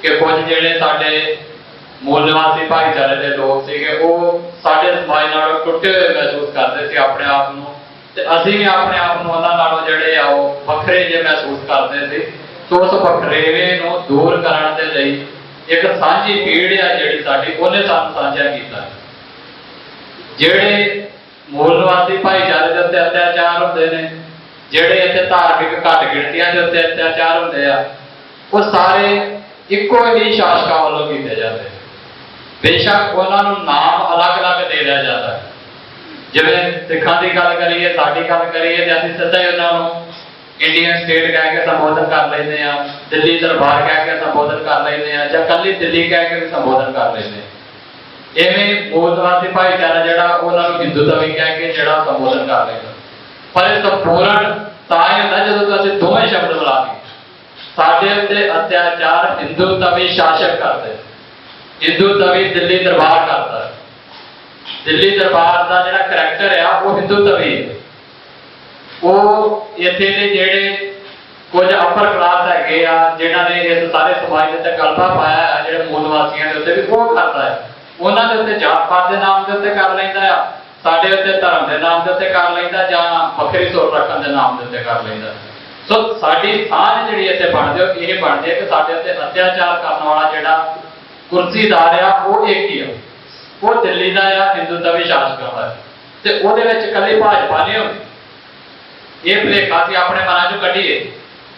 कि कुछ जिहड़े साडे मूल निवासी भाईचारे के लोग सीगे वो साडे समाज नालों टुटे हुए महसूस करते थे अपने आप नूं ते असीं भी अपने आप नूं उन्हां नालों जिहड़े आ ओह वखरे जे महसूस करते थे। तो उस वखरेवे नूं दूर करन दे लई एक सांझी पीड़ आ जिहड़ी साडी ओहने सानूं साझा कीता। जिहड़े मूल निवासी भाईचारे दे उत्ते अत्याचार हुंदे ने, जिहड़े इत्थे धार्मिक घट गिणतियां दे उत्ते अत्याचार हुंदे आ, वो सारे इक्को ही शासकां वल्लों कीते जाते। बेशक उन्हां नूं नाम अलग अलग दे दिया जाता है। जिवें सिखां दी गल करिए साडी गल करिए ते असीं सिद्धा ही उन्हां नूं इंडियन स्टेट कह के संबोधन कर लैंदे आ, दिल्ली दरबार कह के संबोधन कर लैंदे आ, जां कल्ली दिल्ली कह के भी संबोधन कर लैंदे आ। इवें मूल निवासी भाईचारा जिहड़ा उन्हां नूं हिंदुत्वी कह के जिहड़ा संबोधन कर लैंदा। पर इह संपूर्ण तां ही हुंदा जदों असीं दोवें शब्द मिला के साडे उत्ते अत्याचार हिंदुत्वी शासक करदे, हिंदुत्वी दिल्ली दरबार करदा। दिल्ली दरबार का जिहड़ा करैक्टर है वो हिंदुत्वी है। वो इत्थे दे जिहड़े कुछ अपर क्लास है जिन्हां ने इस सारे समाज के उत्ते गलबा पाया है, जिहड़े मूल निवासियों के उत्ते भी वो करता है। उन्हां दे उत्ते जात पात के नाम के उत्ते कर लैंदा है, साडे उत्ते धर्म के नाम के उत्ते कर लैंदा जां वखरी सोच रखण के नाम के उत्ते कर लैंदा। सो साडी साझ जिहड़ी इत्थे बनदी है ये बनदी है कि साडे उत्ते अत्याचार करन वाला जिहड़ा कुर्सीदार है वो एक ही है, वो दिल्ली का या हिंदुत्वी शासक है। तो वो कली भाजपा नहीं होती। ये भुलेखा असीं अपने मनां चों कढीए।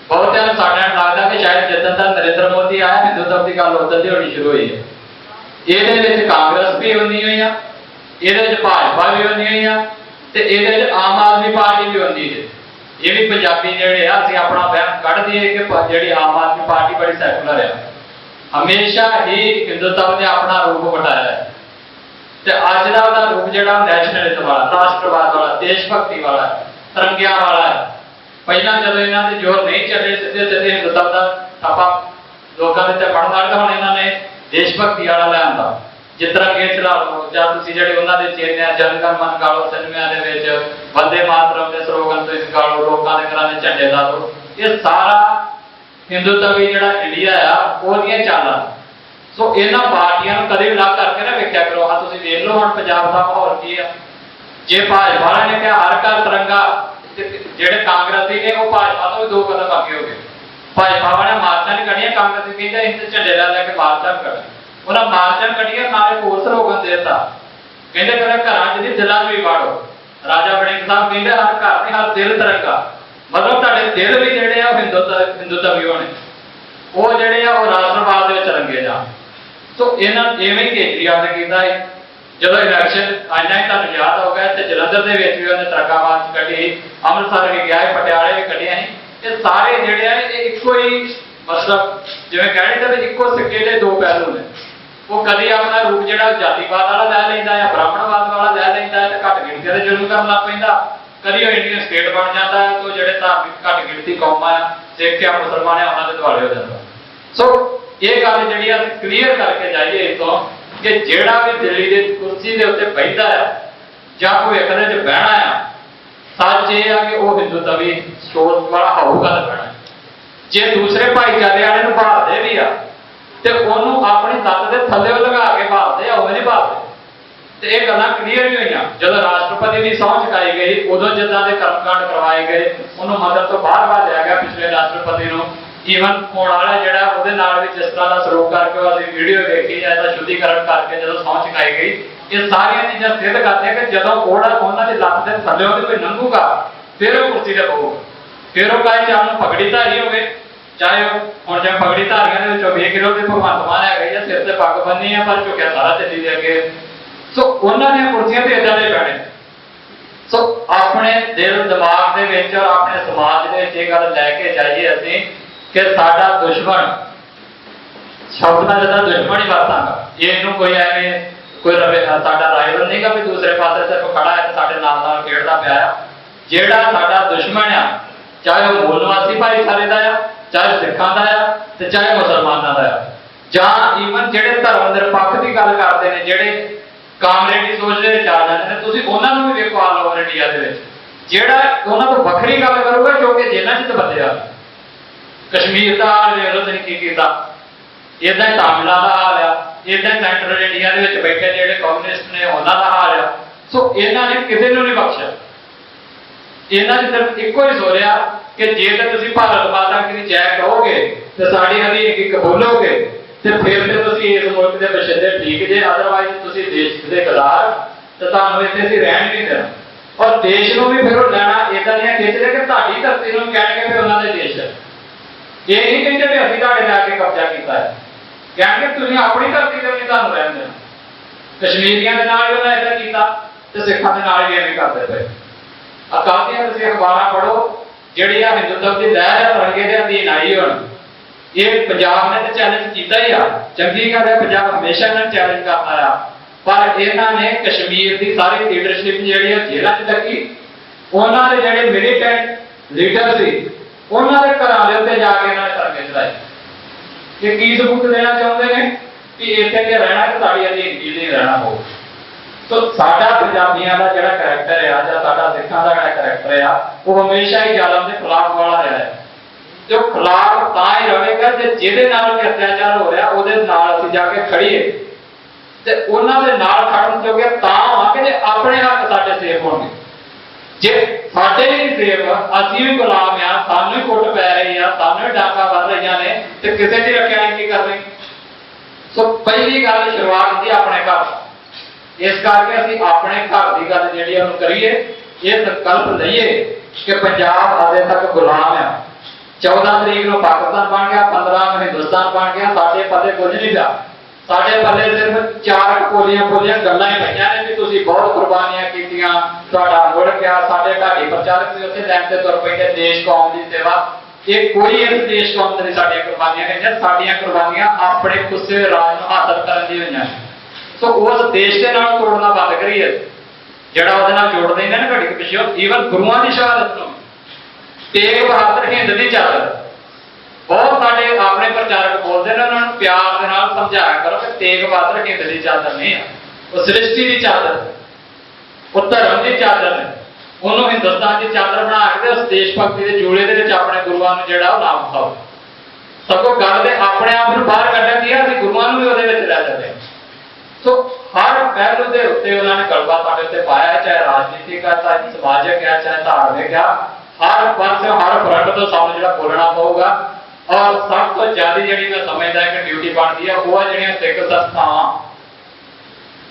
बहुतिआं नूं साडे नूं लगदा कि शायद जिद्दण दा नरेंद्र मोदी आया हिंदुत्व की गल उदण दी होनी शुरू हुई है। इहदे विच कांग्रेस भी होनी हुई है, इहदे विच भाजपा भी होनी हुई है, ते इहदे विच आम आदमी पार्टी भी होनी है। ये भी पंजाबी जिहड़े आ असीं अपना वहम कढ दईए कि जिहड़ी आम आदमी पार्टी बड़ी सैकुलर है, हमेशा ही हिंदुत्व ने अपना रूप वटाया है। ते अज दा उहदा रूप जिहड़ा नैशनलिज्म वाला, राष्ट्रवाद वाला, देशभक्ति वाला, तिरंगिਆਂ वाला है। पहला जब इन्हां दे जोर नहीं चले सीधे सीधे हिंदुत्व दा छापा लोकां दे ते पड़ लग हुण इन्हां ने देशभक्ति वाला ले आंदा। जिस तिरंगे चला लो जां तुसीं जिहड़े उन्हां दे चेहरे जनगण मन गा लो, सिनेमिਆਂ दे विच वंदे मातरम दे स्लोगन तुसीं गा लो, लोकां दे घरां दे झंडे ला लो। ये सारा हिंदुत्वी जिहड़ा इंडिया आ ओहदियां चालां। सो इन्हां पार्टियां नूं कदे भी ला करके ना वेख्या करो। हाँ तुसीं वेख लो हुण पंजाब दा माहौल की है। जे भाजपा वाले ने कहा हर घर तिरंगा, जिहड़े कांग्रेसी ने वो भाजपा तो भी दो कदम अगे हो गए। भाजपा वाले मार्चां नहीं कढ़ियां, कांग्रेसी कहंदे इत्थे झंडे ला लैके मार्चां कर। उन्हां मार्चां कढ़ियां नाल एक होर स्लोगन देता, कहंदे कदे घरां 'च नहीं दिलां 'च भी वाड़ो। राजा वड़िंग साहब कहंदे हर घर नहीं हर दिल तिरंगा। मतलब तुहाडे दिल भी जिहड़े आ हिंदुत्वी होने, वो जिहड़े आ वो राष्ट्रवाद दे विच रंगे जाण। तो इन्हां इवें केजरीवाल ने कीता है। जदों इलैक्शन आइया ही तुहानूं याद हो गया, जलंधर दे विच भी उहने तिरंगा मार्च कढी, अमृतसर भी गया, पटियाले भी कढिया है। ये सारे जिहड़े आ इक्को ही मतलब जिवें कहणे ते इक्को सिक्के दे दो पहलू ने। वो कदी अपना रूप जिहड़ा जातिवाद वाला लै लैंदा है, ब्राह्मणवाद वाला लै लैंदा है, घट गिणती दे जुल्म करन लग पैंदा। कदी इंडियन स्टेट बन जाता है तो जिहड़े धार्मिक घट गिणती कौमां आ, सिख आ, मुसलमान आ, उन्हां दे दुआले हो जांदा। सो ये गल जिहड़ी आ क्लीयर करके जाइए इतों कि जिहड़ा भी दिल्ली की कुर्सी के उत्ते बैठदा है जां भविख दे विच बहना है, सच ये है कि वो हिंदुत्वी सोच वाला होगा तो बहना। ਜੇ ਦੂਸਰੇ ਭਾਈਚਾਰੇ ਵਾਲੇ ਨੂੰ ਭਾਲਦੇ ਵੀ ਆ ਤੇ ਉਹਨੂੰ ਆਪਣੀ ਲੱਤ ਦੇ ਥੱਲੇ ਲਗਾ ਕੇ ਭਾਲਦੇ ਆ, ਉਹ ਨਹੀਂ ਭਾਲਦੇ। ਤੇ ਇਹ ਗੱਲਾਂ ਕਲੀਅਰ ਵੀ ਹੋਈਆਂ ਜਦੋਂ ਰਾਸ਼ਟਰਪਤੀ ਦੀ ਸਹੁੰ ਚੁਕਾਈ ਗਈ, ਉਦੋਂ ਜਿੱਦਾਂ ਦੇ ਕਰਮਕਾਂਡ ਕਰਵਾਏ ਗਏ, ਉਹਨੂੰ ਮਦਦ ਤੋਂ ਬਾਹਰ ਲਿਆ ਗਿਆ ਪਿਛਲੇ ਰਾਸ਼ਟਰਪਤੀ ਨੂੰ। ਈਵਨ ਹੋਣ ਵਾਲਾ ਜਿਹੜਾ ਉਹਦੇ ਨਾਲ ਵੀ ਜਿਸ ਤਰ੍ਹਾਂ ਦਾ ਸਲੂਕ ਕਰਕੇ ਉਹ ਅਸੀਂ ਵੀਡੀਓ ਦੇਖੀ ਜਾਂ ਇਹਦਾ ਸ਼ੁੱਧੀਕਰਨ ਕਰਕੇ ਜਦੋਂ ਸਹੁੰ ਚੁਕਾਈ ਗਈ, ਇਹ ਸਾਰੀਆਂ ਚੀਜ਼ਾਂ ਸਿੱਧ ਕਰਦੀਆਂ ਕਿ ਜਦੋਂ ਉਹਨਾਂ ਦੀ ਲੱਤ ਦੇ ਥੱਲੇ ਉਹਦੇ ਕੋਈ ਲੰਘੂਗਾ ਫਿਰ ਉਹ ਕੁਰਸੀ ਤੇ ਬਹੂਗਾ। ਫਿਰ ਉਹ ਚਾਹੇ ਨੂੰ ਪਗੜੀਧਾਰੀ ਹੋਵੇ, ਚਾਹੇ ਹੁਣ ਜਿਵੇਂ ਪਗੜੀਧਾਰੀਆਂ ਦੇ ਵਿੱਚੋਂ 20 ਕਿਲੋ ਦੇ ਭਗਵੰਤ ਮਾਨ ਹੈਗਾ ਜਾਂ ਸਿਰ ਤੇ ਪੱਗ ਬੰਨੀ ਆ ਪਰ ਝੁਕਿਆ ਸਾਰਾ ਚੱਲੀ ਦੇ ਅੱਗੇ। ਸੋ ਉਹਨਾਂ ਦੀਆਂ ਕੁਰਸੀਆਂ ਤੇ ਇਦਾਂ ਦੇ ਪੈਣੇ। ਸੋ ਆਪਣੇ ਦਿਲ ਦਿਮਾਗ ਦੇ ਵਿੱਚ ਔਰ ਆਪਣੇ ਸਮਾਜ ਦੇ ਵਿੱਚ ਇਹ ਗੱਲ ਲੈ ਕੇ ਜਾਈਏ ਅਸੀਂ ਕਿ ਸਾਡਾ ਦੁਸ਼ਮਣ ਸ਼ਬਦ ਨਾਲ ਜਿਹੜਾ ਦੁਸ਼ਮਣ ਹੀ ਵਰਤਾਂਗਾ, ਇਹਨੂੰ ਕੋਈ ਐਵੇਂ ਕੋਈ ਰਵੇ ਸਾਡਾ ਰਾਈਵਲ ਨਹੀਂਗਾ ਵੀ ਦੂਸਰੇ ਪਾਸੇ ਸਿਰਫ ਖੜਾ ਹੈ ਤੇ ਸਾਡੇ ਨਾਲ ਖੇਡਦਾ ਪਿਆ ਆ। ਜਿਹੜਾ ਸਾਡਾ ਦੁਸ਼ਮਣ ਆ, ਚਾਹੇ ਉਹ ਮੂਲ ਨਿਵਾਸੀ ਭਾਈਚਾਰੇ ਦਾ ਆ, ਚਾਹੇ ਸਿੱਖਾਂ ਦਾ ਆ ਤੇ ਚਾਹੇ ਮੁਸਲਮਾਨਾਂ ਦਾ ਆ, ਜਾਂ ਈਵਨ ਜਿਹੜੇ ਧਰਮ ਨਿਰਪੱਖ ਦੀ ਗੱਲ ਕਰਦੇ ਨੇ, ਜਿਹੜੇ ਕਾਮਰੇਡੀ ਸੋਚ ਦੇ ਵਿੱਚ ਆ ਜਾਂਦੇ ਨੇ, ਤੁਸੀਂ ਉਹਨਾਂ ਨੂੰ ਵੀ ਵੇਖੋ ਆਲ ਓਵਰ ਇੰਡੀਆ ਦੇ ਵਿੱਚ। ਜਿਹੜਾ ਉਹਨਾਂ ਤੋਂ ਵੱਖਰੀ ਗੱਲ ਕਰੂਗਾ ਕਿਉਂਕਿ ਜੇਲ੍ਹਾਂ 'ਚ ਦਬੱਦੇ ਆ। ਕਸ਼ਮੀਰ ਦਾ ਹਾਲ ਵੇਖ ਲਓ ਤੁਸੀਂ ਕੀ ਕੀਤਾ, ਇਦਾਂ ਹੀ ਤਾਮਿਲਾਂ ਦਾ ਹਾਲ ਆ, ਇਦਾਂ ਹੀ ਸੈਂਟਰਲ ਇੰਡੀਆ ਦੇ ਵਿੱਚ ਬੈਠੇ ਜਿਹੜੇ ਕਮਿਊਨਿਸਟ ਨੇ ਉਹਨਾਂ ਦਾ ਹਾਲ ਆ। ਸੋ ਇਹਨਾਂ ਨੇ ਕਿਸੇ ਨੂੰ ਨਹੀਂ ਬਖਸ਼ਿਆ। ਇਹਨਾਂ ਨੇ ਸਿਰਫ ਇੱਕੋ ਹੀ ਸੋਚਿਆ ਕਿ ਜੇ ਤਾਂ ਤੁਸੀਂ ਭਾਰਤ ਮਾਤਾ ਕੀ ਜੈ ਕਹੋਗੇ ਤੇ ਸਾਡੀ ਹਰੀ ਇੱਕ ਬੋਲੋਗੇ ਤੇ ਫਿਰ ਤੇ ਤੁਸੀਂ ਇਸ ਮੁਲਕ ਦੇ ਬਸ਼ਿੰਦੇ ਠੀਕ ਜੇ, ਅਦਰਵਾਈਜ਼ ਤੁਸੀਂ ਦੇਸ਼ ਦੇ ਖਿਲਾਫ ਤੇ ਤੁਹਾਨੂੰ ਇੱਥੇ ਅਸੀਂ ਰਹਿਣ ਨਹੀਂ ਦੇਣਾ। ਔਰ ਦੇਸ਼ ਨੂੰ ਵੀ ਫਿਰ ਉਹ ਲੈਣਾ ਇਦਾਂ ਦੀਆਂ ਖਿੱਚਦੇ ਕਿ ਤੁਹਾਡੀ ਧਰਤੀ ਨੂੰ ਕਹਿਣਗੇ ਫਿਰ ਉਹਨਾਂ ਦੇ ਦੇਸ਼ ਹੈ। ਇਹ ਨਹੀਂ ਕਹਿੰਦੇ ਵੀ ਅਸੀਂ ਤੁਹਾਡੇ ਲੈ ਕੇ ਕਬਜ਼ਾ ਕੀਤਾ ਹੈ, ਕਹਿਣਗੇ ਤੁਸੀਂ ਆਪਣੀ ਧਰਤੀ ਤੇ ਨਹੀਂ ਤੁਹਾਨੂੰ ਰਹਿਣ ਦੇਣਾ। ਕਸ਼ਮੀਰੀਆਂ ਦੇ ਨਾਲ ਵੀ ਉਹਨਾਂ ਇਦਾਂ ਕੀਤਾ ਤੇ ਸਿੱਖਾਂ ਦੇ ਨਾਲ ਵੀ ਐਵੇਂ ਕਰਦੇ ਪਏ। ਅਕਾਲ ਦੀਆਂ ਤੁਸੀਂ ਅਖਬਾਰਾਂ ਪੜ੍ਹੋ, ਜਿਹੜੀ ਆ ਹਿੰਦੂਤਵ ਦੀ ਲਹਿਰ ਤਿਰੰਗੇ ਦੇ ਅਧੀਨ ਆਈ ਹੁਣ। ਇਹ ਪੰਜਾਬ ਨੇ ਤਾਂ ਚੈਲੰਜ ਕੀਤਾ ਹੀ ਆ, ਚੰਗੀ ਗੱਲ ਹੈ, ਪੰਜਾਬ ਹਮੇਸ਼ਾ ਇਹਨਾਂ ਚੈਲੰਜ ਕਰਦਾ ਆ। ਪਰ ਇਹਨਾਂ ਨੇ ਕਸ਼ਮੀਰ ਦੀ ਸਾਰੀ ਲੀਡਰਸ਼ਿਪ ਜਿਹੜੀ ਆ ਜੇਲ੍ਹਾਂ 'ਚ ਲੱਗੀ। ਉਹਨਾਂ ਦੇ ਜਿਹੜੇ ਮਿਲੀਟੈਂਟ ਲੀਡਰ ਸੀ ਉਹਨਾਂ ਦੇ ਘਰਾਂ ਦੇ ਉੱਤੇ ਜਾ ਕੇ ਇਹਨਾਂ ਨੇ ਧਰਨੇ ਚਲਾਏ ਕਿ ਕੀ ਸਬੂਤ ਦੇਣਾ ਚਾਹੁੰਦੇ ਨੇ ਕਿ ਇੱਥੇ ਜੇ ਰਹਿਣਾ ਕਿ ਸਾਡੀ ਅਧੀਨਗੀ ਨਹੀਂ ਰਹਿਣਾ ਹੋਊ। ਸੋ ਸਾਡਾ ਪੰਜਾਬੀਆਂ ਦਾ ਜਿਹੜਾ ਕਰੈਕਟਰ ਆ ਜਾਂ ਸਾਡਾ ਸਿੱਖਾਂ ਦਾ ਜਿਹੜਾ ਕਰੈਕਟਰ ਆ ਉਹ ਹਮੇਸ਼ਾ ਹੀ ਜ਼ਾਲਮ ਦੇ ਖਿਲਾਫ ਵਾਲਾ ਰਿਹਾ ਹੈ। ਜੋ ਖਿਲਾਫ ਤਾਂ ਹੀ ਰਹੇਗਾ ਜੇ ਜਿਹਦੇ ਨਾਲ ਵੀ ਅਤਿਆਚਾਰ ਹੋ ਰਿਹਾ ਉਹਦੇ ਨਾਲ ਅਸੀਂ ਜਾ ਕੇ ਖੜੀਏ ਤੇ ਉਹਨਾਂ ਦੇ ਨਾਲ ਖੜਨ ਜੋਗੇ ਤਾਂ ਹੋਵਾਂਗੇ ਜੇ ਆਪਣੇ ਹੱਕ ਸਾਡੇ ਸੇਫ ਹੋਣਗੇ। ਜੇ ਸਾਡੇ ਹੀ ਸੇਫ ਅਸੀਂ ਵੀ ਗੁਲਾਮ ਆ, ਸਾਨੂੰ ਹੀ ਕੁੱਟ ਪੈ ਰਹੀ ਆ, ਸਾਨੂੰ ਹੀ ਡਾਕਾ ਵੱਧ ਰਹੀਆਂ ਨੇ ਤੇ ਕਿਸੇ ਦੀ ਰੱਖਿਆ ਨਹੀਂ ਕੀ ਕਰਨੀ। ਸੋ ਪਹਿਲੀ ਗੱਲ ਸ਼ੁਰੂਆਤ ਹੁੰਦੀ ਆਪਣੇ ਘਰ। ਇਸ ਕਰਕੇ ਅਸੀਂ ਆਪਣੇ ਘਰ ਦੀ ਗੱਲ ਜਿਹੜੀ ਉਹਨੂੰ ਕਰੀਏ, ਇਹ ਸੰਕਲਪ ਲਈਏ ਕਿ ਪੰਜਾਬ ਹਾਲੇ ਤੱਕ ਗੁਲਾਮ ਆ। 14 ਤਰੀਕ ਨੂੰ ਪਾਕਿਸਤਾਨ ਬਣ ਗਿਆ, 15 ਨੂੰ ਹਿੰਦੁਸਤਾਨ ਬਣ ਗਿਆ, ਸਾਡੇ ਪੱਲੇ ਕੁਝ ਨਹੀਂ ਪਿਆ। ਸਾਡੇ ਪੱਲੇ ਸਿਰਫ 4 ਪੋਲੀਆਂ ਗੱਲਾਂ ਹੀ ਪਈਆਂ ਨੇ ਵੀ ਤੁਸੀਂ ਬਹੁਤ ਕੁਰਬਾਨੀਆਂ ਕੀਤੀਆਂ, ਤੁਹਾਡਾ ਮੁੜ ਗਿਆ, ਸਾਡੇ ਢਾਡੀ ਪ੍ਰਚਾਰਕ ਵੀ ਉੱਥੇ ਲੈਣ ਤੇ ਤੁਰ ਪੈਂਦੇ ਦੇਸ਼ ਕੌਮ ਦੀ ਸੇਵਾ। ਇਹ ਕੋਈ ਇਸ ਦੇਸ਼ ਕੌਮ ਦੇ ਸਾਡੀਆਂ ਕੁਰਬਾਨੀਆਂ ਨਹੀਂ, ਸਾਡੀਆਂ ਕੁਰਬਾਨੀਆਂ ਆਪਣੇ ਗੁੱਸੇ ਰਾਜ ਨੂੰ ਹਾਸਲ ਕਰਨ ਦੀ ਹੋਈਆਂ। ਸੋ ਉਸ ਦੇਸ਼ ਦੇ ਨਾਲ ਤੋੜਨਾ ਬੰਦ ਕਰੀਏ, ਜਿਹੜਾ ਉਹਦੇ ਨਾਲ ਜੋੜ ਦਿੰਦੇ ਨੇ ਘੜੀ ਪਿੱਛੇ। ਈਵਨ ਗੁਰੂਆਂ ਦੀ ਸ਼ਹਾਦਤ ਨੂੰ, ਤੇਗ ਬਹਾਦਰ ਹਿੰਦ ਦੀ ਚਾਦਰ, ਬਹੁਤ ਸਾਡੇ ਆਪਣੇ ਪ੍ਰਚਾਰਕ ਬੋਲਦੇ ਨੇ, ਉਹਨਾਂ ਨੂੰ ਪਿਆਰ ਦੇ ਨਾਲ ਸਮਝਾਇਆ ਕਰੋ ਕਿ ਤੇਗ ਬਹਾਦਰ ਹਿੰਦ ਦੀ ਚਾਦਰ ਨਹੀਂ ਆ, ਉਹ ਸ੍ਰਿਸ਼ਟੀ ਦੀ ਚਾਦਰ, ਉਹ ਧਰਮ ਦੀ ਚਾਦਰ ਨੇ। ਉਹਨੂੰ ਹਿੰਦੁਸਤਾਨ ਦੀ ਚਾਦਰ ਬਣਾ ਕੇ ਉਸ ਦੇਸ਼ ਭਗਤੀ ਦੇ ਜੂਲੇ ਦੇ ਵਿੱਚ ਆਪਣੇ ਗੁਰੂਆਂ ਨੂੰ ਜਿਹੜਾ ਉਹ ਨਾਮ ਪਾਓ। ਸਗੋਂ ਗੱਲ ਦੇ ਆਪਣੇ ਆਪ ਨੂੰ ਬਾਹਰ ਕੱਢਣ ਦੀ ਆ, ਅਸੀਂ ਗੁਰੂਆਂ ਨੂੰ ਵੀ ਉਹਦੇ ਵਿੱਚ ਲੈ ਜਾਂਦੇ ਹਾਂ। ਸੋ ਹਰ ਪਹਿਲੂ ਦੇ ਉੱਤੇ ਉਹਨਾਂ ਨੇ ਗਲਬਾ ਸਾਡੇ ਉੱਤੇ ਪਾਇਆ, ਚਾਹੇ ਰਾਜਨੀਤਿਕ ਆ, ਚਾਹੇ ਸਮਾਜਿਕ ਆ, ਚਾਹੇ ਧਾਰਮਿਕ ਆ, ਹਰ ਪਾਸੇ ਹਰ ਫਰੰਟ ਤੋਂ ਸਾਨੂੰ ਜਿਹੜਾ ਬੋਲਣਾ ਪਊਗਾ। ਔਰ ਸਭ ਤੋਂ ਜ਼ਿਆਦਾ ਜਿਹੜੀ ਮੈਂ ਸਮਝਦਾ ਕਿ ਡਿਊਟੀ ਬਣਦੀ ਆ ਉਹ ਆ ਜਿਹੜੀਆਂ ਸਿੱਖ ਸੰਸਥਾਵਾਂ,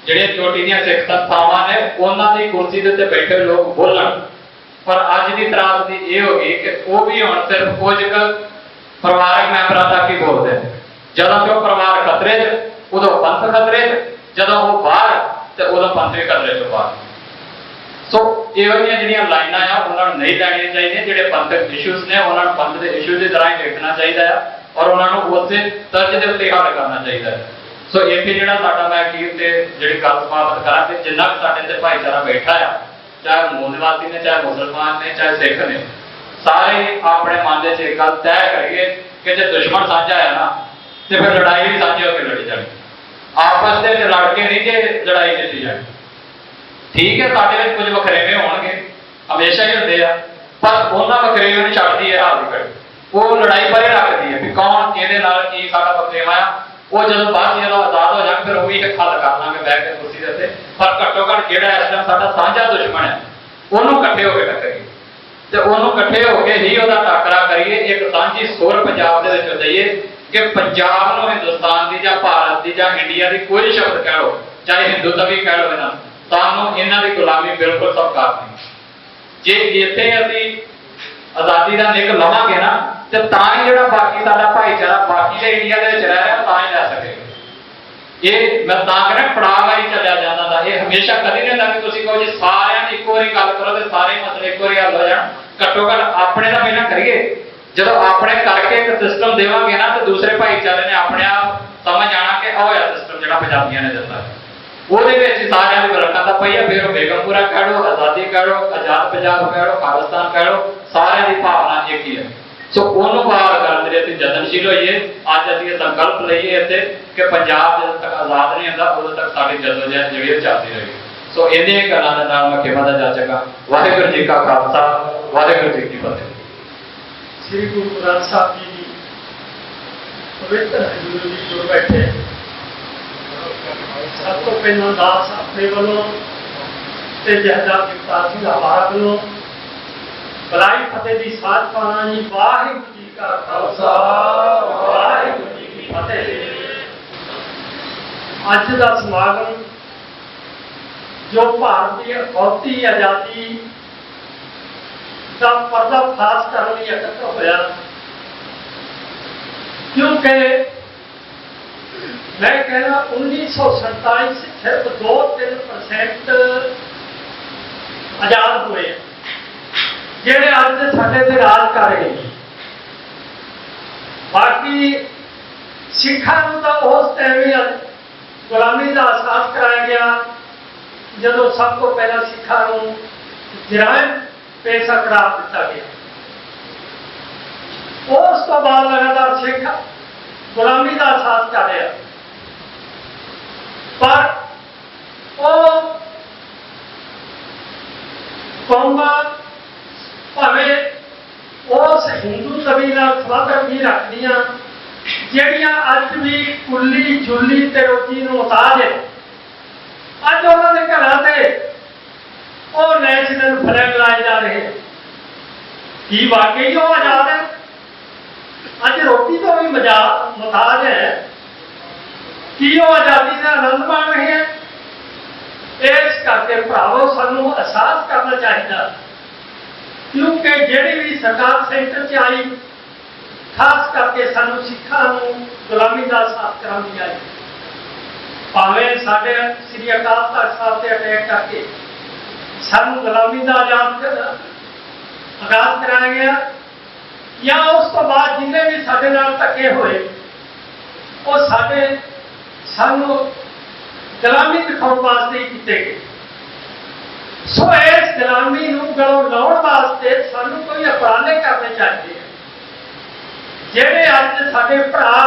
ਜਿਹੜੀਆਂ ਚੋਟੀ ਦੀਆਂ ਸਿੱਖ ਸੰਸਥਾਵਾਂ ਨੇ, ਉਹਨਾਂ ਦੀ ਕੁਰਸੀ ਦੇ ਉੱਤੇ ਬੈਠੇ ਲੋਕ ਬੋਲਣ। ਪਰ ਅੱਜ ਦੀ ਤਰਾਸਦੀ ਇਹ ਹੋ ਗਈ ਕਿ ਉਹ ਵੀ ਹੁਣ ਸਿਰਫ ਕੁਝ ਪਰਿਵਾਰਕ ਮੈਂਬਰਾਂ ਤੱਕ ਹੀ ਬੋਲਦੇ ਨੇ। ਜਦੋਂ ਕਿ ਉਹ ਪਰਿਵਾਰ ਖਤਰੇ 'ਚ, ਉਦੋਂ ਪੰਥ ਖਤਰੇ 'ਚ, ਜਦੋਂ ਉਹ ਬਾਹਰ ਤੇ ਉਦੋਂ ਪੰਥ ਵੀ ਖਤਰੇ 'ਚੋਂ ਬਾਹਰ। ਸੋ ਇਹੋ ਜਿਹੀਆਂ ਜਿਹੜੀਆਂ ਲਾਈਨਾਂ ਆ ਉਹਨਾਂ ਨੂੰ ਨਹੀਂ ਲੈਣੀਆਂ ਚਾਹੀਦੀਆਂ। ਜਿਹੜੇ ਪੰਥਕ ਇਸ਼ੂਜ਼ ਨੇ ਉਹਨਾਂ ਨੂੰ ਪੰਥ ਦੇ ਇਸ਼ੂ ਦੀ ਤਰ੍ਹਾਂ ਹੀ ਦੇਖਣਾ ਚਾਹੀਦਾ ਆ ਔਰ ਉਹਨਾਂ ਨੂੰ ਉਸੇ ਤਰਜ ਦੇ ਉੱਤੇ ਹੱਲ ਕਰਨਾ ਚਾਹੀਦਾ ਹੈ। ਸੋ ਇੱਥੇ ਜਿਹੜਾ ਸਾਡਾ ਮੈਂ ਅਖੀਰ ਤੇ ਜਿਹੜੀ ਗੱਲ ਸਮਾਪਤ ਕਰਾਂ ਕਿ ਜਿੰਨਾ ਵੀ ਸਾਡੇ ਤੇ ਭਾਈਚਾਰਾ ਬੈਠਾ ਆ, ਚਾਹੇ ਮੂਲ ਨਿਵਾਸੀ ਨੇ, ਚਾਹੇ ਮੁਸਲਮਾਨ ਨੇ, ਚਾਹੇ ਸਿੱਖ ਨੇ, ਸਾਰੇ ਆਪਣੇ ਮਨ ਦੇ 'ਚ ਇੱਕ ਗੱਲ ਤੈਅ ਕਰੀਏ ਕਿ ਜੇ ਦੁਸ਼ਮਣ ਸਾਂਝਾ ਆ ਨਾ ਤੇ ਫਿਰ ਲੜਾਈ ਵੀ ਸਾਂਝੀ ਹੋ ਕੇ ਲੜੀ ਜਾਣੀ। ਆਪਸ ਦੇ ਵਿੱਚ ਲੜ ਕੇ ਨਹੀਂ ਜੇ ਲੜਾਈ ਜਿੱਤੀ ਜਾਣੀ। ਠੀਕ ਹੈ, ਸਾਡੇ ਵਿੱਚ ਕੁਝ ਵਖਰੇਵੇਂ ਹੋਣਗੇ, ਹਮੇਸ਼ਾ ਹੀ ਹੁੰਦੇ ਆ, ਪਰ ਉਹਨਾਂ ਵਖਰੇਵਿਆਂ ਨੂੰ ਛੱਡਦੀ ਹੈ ਹਾਲ ਦੀ ਘੜੀ। ਉਹ ਲੜਾਈ ਪਰੇ ਰੱਖਦੀ ਹੈ ਵੀ ਕੌਣ ਕਿਹਦੇ ਨਾਲ ਕੀ ਸਾਡਾ ਵਖਰੇਵਾ ਆ। ਉਹ ਜਦੋਂ ਬਾਅਦ ਜਦੋਂ ਆਜ਼ਾਦ ਹੋ ਜਾਣ ਫਿਰ ਉਹ ਵੀ ਇੱਕ ਹੱਲ ਕਰ ਲਾਂਗੇ ਬਹਿ ਕੇ ਕੁਰਸੀ ਦੇ ਉੱਤੇ। ਪਰ ਘੱਟੋ ਘੱਟ ਜਿਹੜਾ ਇਸ ਟਾਈਮ ਸਾਡਾ ਸਾਂਝਾ ਦੁਸ਼ਮਣ ਹੈ ਉਹਨੂੰ ਇਕੱਠੇ ਹੋ ਕੇ ਟੱਕਰੀਏ ਤੇ ਉਹਨੂੰ ਇਕੱਠੇ ਹੋ ਕੇ ਹੀ ਉਹਦਾ ਟਾਕਰਾ ਕਰੀਏ। ਇੱਕ ਸਾਂਝੀ ਸੁਰ ਪੰਜਾਬ ਦੇ ਵਿੱਚ ਦਈਏ ਕਿ ਪੰਜਾਬ ਨੂੰ ਹਿੰਦੁਸਤਾਨ ਦੀ ਜਾਂ ਭਾਰਤ ਦੀ ਜਾਂ ਇੰਡੀਆ ਦੀ ਕੋਈ ਸ਼ਬਦ ਕਹਿ ਲਓ, ਚਾਹੇ ਹਿੰਦੂਤਵੀ ਕਹਿ ਲਓ, ਇਹਨਾਂ ਸਾਨੂੰ ਇਹਨਾਂ ਦੀ ਗੁਲਾਮੀ ਬਿਲਕੁਲ ਸਵੀਕਾਰ ਨਹੀਂ। ਜੇ ਇੱਥੇ ਅਸੀਂ ਆਜ਼ਾਦੀ ਦਾ ਨਿੱਘ ਲਵਾਂਗੇ ਨਾ ਤੇ ਤਾਂ ਹੀ ਜਿਹੜਾ ਬਾਕੀ ਸਾਡਾ ਭਾਈਚਾਰਾ ਬਾਕੀ ਦੇ ਇੰਡੀਆ ਦੇ ਵਿੱਚ ਰਹਿ ਰਿਹਾ ਤਾਂ ਹੀ ਲੈ ਸਕੇਗਾ। ਇਹ ਮੈਂ ਤਾਂ ਕਹਿੰਦਾ ਪੜਾਵਾਈ ਚੱਲਿਆ ਜਾਂਦਾ ਦਾ। ਇਹ ਹਮੇਸ਼ਾ ਕਦੀ ਨਹੀਂ ਹੁੰਦਾ ਕਿ ਤੁਸੀਂ ਕਹੋ ਜੀ ਸਾਰਿਆਂ ਨੇ ਇੱਕੋ ਵਾਰੀ ਗੱਲ ਕਰੋ ਤੇ ਸਾਰੇ ਮਸਲੇ ਇੱਕੋ ਵਾਰੀ ਹੱਲ ਹੋ ਜਾਣ। ਘੱਟੋ ਘੱਟ ਆਪਣੇ ਦਾ ਪਹਿਲਾਂ ਕਰੀਏ। ਜਦੋਂ ਆਪਣੇ ਕਰਕੇ ਇੱਕ ਸਿਸਟਮ ਦੇਵਾਂਗੇ ਨਾ ਤੇ ਦੂਸਰੇ ਭਾਈਚਾਰੇ ਨੇ ਆਪਣੇ ਆਪ ਸਮਝ ਆਣਾ ਕਿ ਆਹ ਹੋਇਆ ਸਿਸਟਮ ਜਿਹੜਾ ਪੰਜਾਬੀਆਂ ਨੇ ਦਿੱਤਾ। ਉਹਦੇ ਵਿੱਚ ਸਾਰਿਆਂ ਦੀ ਬਰਕਤ ਤਾਂ ਪਈ ਹੈ। ਫਿਰ ਉਹ ਬੇਗਮਪੁਰਾ ਕਹਿ ਲਓ, ਆਜ਼ਾਦੀ ਕਹਿ ਲਓ, ਆਜ਼ਾਦ ਪੰਜਾਬ ਕਹਿ ਲਓ, ਖਾਲਿਸਤਾਨ ਕਹਿ ਲਓ, ਸਾਰਿਆਂ ਦੀ ਭਾਵਨਾ ਇੱਕ ਹੀ ਹੈ। ਸੋ ਉਹਨੂੰ ਬਾਹਰ ਕਰਨ ਦੇ ਲਈ ਅਸੀਂ ਯਤਨਸ਼ੀਲ ਹੋਈਏ। ਅੱਜ ਅਸੀਂ ਇਹ ਸੰਕਲਪ ਲਈਏ ਇੱਥੇ ਕਿ ਪੰਜਾਬ ਜਦੋਂ ਤੱਕ ਆਜ਼ਾਦ ਨਹੀਂ ਹੁੰਦਾ ਉਦੋਂ ਤੱਕ ਸਾਡੀ ਜਦੋਜਹਿਦ ਜਿਹੜੀ ਚੱਲਦੀ ਰਹੇਗੀ। ਸੋ ਇਹਦੀਆਂ ਗੱਲਾਂ ਦੇ ਨਾਲ ਮੈਂ ਖਿਮਾ ਦਾ ਜਾ ਚੱਕਾਂ। ਵਾਹਿਗੁਰੂ ਜੀ ਕਾ ਖਾਲਸਾ, ਵਾਹਿਗੁਰੂ ਜੀ ਕੀ ਫਤਿਹ। ਸ੍ਰੀ ਗੁਰੂ ਗ੍ਰੰਥ ਸਾਹਿਬ ਜੀ ਦੀ ਪਵਿੱਤਰ ਹਜ਼ੂਰੀ ਵਿੱਚ ਜੁੜ ਬੈਠੇ। ਸਭ ਤੋਂ ਪਹਿਲਾਂ ਦਾਸ ਆਪਣੇ ਵੱਲੋਂ ਤੇ ਜਹਦਾਰ ਜਗਤਾਰ ਸਿੰਘ ਹਵਾਰਾ ਵੱਲੋਂ ਬਲਾਈ ਫਤਿਹ ਦੀ ਸਾਧ ਪਾਣਾ ਜੀ। ਵਾਹਿਗੁਰੂ ਜੀ ਕਾ ਖਾਲਸਾ, ਵਾਹਿਗੁਰੂ ਜੀ ਕੀ ਫਤਿਹ। ਅੱਜ ਦਾ ਸਮਾਗਮ ਜੋ ਭਾਰਤ ਦੀ ਅਖੌਤੀ ਆਜ਼ਾਦੀ ਦਾ ਪਰਦਾਫਾਸ਼ ਕਰਨ ਲਈ ਇਕੱਠਾ ਹੋਇਆ, ਕਿਉਂਕਿ ਮੈਂ ਕਹਿੰਦਾ 1947 ਸਿਰਫ 2-3% ਆਜ਼ਾਦ ਹੋਏ ਜਿਹੜੇ ਅੱਜ ਦੇ ਸਾਡੇ ਤੇ ਰਾਜ ਕਰ ਰਹੇ ਨੇ। ਬਾਕੀ ਸਿੱਖਾਂ ਨੂੰ ਤਾਂ ਉਸ ਟਾਈਮ ਹੀ ਗੁਲਾਮੀ ਦਾ ਅਹਿਸਾਸ ਕਰਾਇਆ ਗਿਆ ਜਦੋਂ ਸਭ ਤੋਂ ਪਹਿਲਾਂ ਸਿੱਖਾਂ ਨੂੰ ਜਰਾਇਮ ਪੇਸ਼ਾ ਕਰਾਰ ਦਿੱਤਾ ਗਿਆ। ਉਸ ਤੋਂ ਬਾਅਦ ਲਗਾਤਾਰ ਸਿੱਖ ਗੁਲਾਮੀ ਦਾ ਅਹਿਸਾਸ ਕਰ ਰਿਹਾ। ਪਰ ਉਹ ਕੌਮਾਂ ਭਾਵੇਂ ਉਸ ਹਿੰਦੂਤਵੀ ਨਾਲ ਸੰਬੰਧ ਵੀ ਰੱਖਦੀਆਂ ਜਿਹੜੀਆਂ ਅੱਜ ਵੀ ਕੁੱਲੀ ਚੁੱਲੀ ਤੇ ਰੋਟੀ ਨੂੰ ਮੁਹਤਾਜ ਹੈ। ਅੱਜ ਉਹਨਾਂ ਦੇ ਘਰਾਂ ਤੇ ਉਹ ਨੈਸ਼ਨਲ ਫਲੈਗ ਲਾਏ ਜਾ ਰਹੇ। ਕੀ ਵਾਕਈ ਉਹ ਆਜ਼ਾਦ ਹੈ? ਅੱਜ ਰੋਟੀ ਤੋਂ ਵੀ ਮੁਹਤਾਜ ਹੈ। ਕੀ ਉਹ ਆਜ਼ਾਦੀ ਦਾ ਆਨੰਦ ਮਾਣ ਰਹੇ ਹੈ? ਇਸ ਕਰਕੇ ਭਰਾਵੋ ਸਾਨੂੰ ਅਹਿਸਾਸ ਕਰਨਾ ਚਾਹੀਦਾ, ਕਿਉਂਕਿ ਜਿਹੜੀ ਵੀ ਸਰਕਾਰ ਸੈਂਟਰ 'ਚ ਆਈ ਖਾਸ ਕਰਕੇ ਸਾਨੂੰ ਸਿੱਖਾਂ ਨੂੰ ਗੁਲਾਮੀ ਦਾ ਅਹਿਸਾਸ ਕਰਾਉਂਦੀ ਆਈ। ਭਾਵੇਂ ਸਾਡੇ ਸ੍ਰੀ ਅਕਾਲ ਤਖ਼ਤ ਸਾਹਿਬ ਤੇ ਅਟੈਕ ਕਰਕੇ ਸਾਨੂੰ ਗੁਲਾਮੀ ਦਾ ਆਗਾਜ਼ ਕਰਾਇਆ ਗਿਆ, ਜਾਂ ਉਸ ਤੋਂ ਬਾਅਦ ਜਿੰਨੇ ਵੀ ਸਾਡੇ ਨਾਲ ਧੱਕੇ ਹੋਏ ਉਹ ਸਾਨੂੰ ਗੁਲਾਮੀ ਦਿਖਾਉਣ ਵਾਸਤੇ ਹੀ ਕੀਤੇ ਗਏ। ਸੋ ਇਸ ਗੁਲਾਮੀ ਨੂੰ ਗਲੋਂ ਲਾਉਣ ਵਾਸਤੇ ਸਾਨੂੰ ਕੋਈ ਉਪਰਾਲੇ ਕਰਨੇ ਚਾਹੀਦੇ ਆ। ਜਿਹੜੇ ਅੱਜ ਸਾਡੇ ਭਰਾ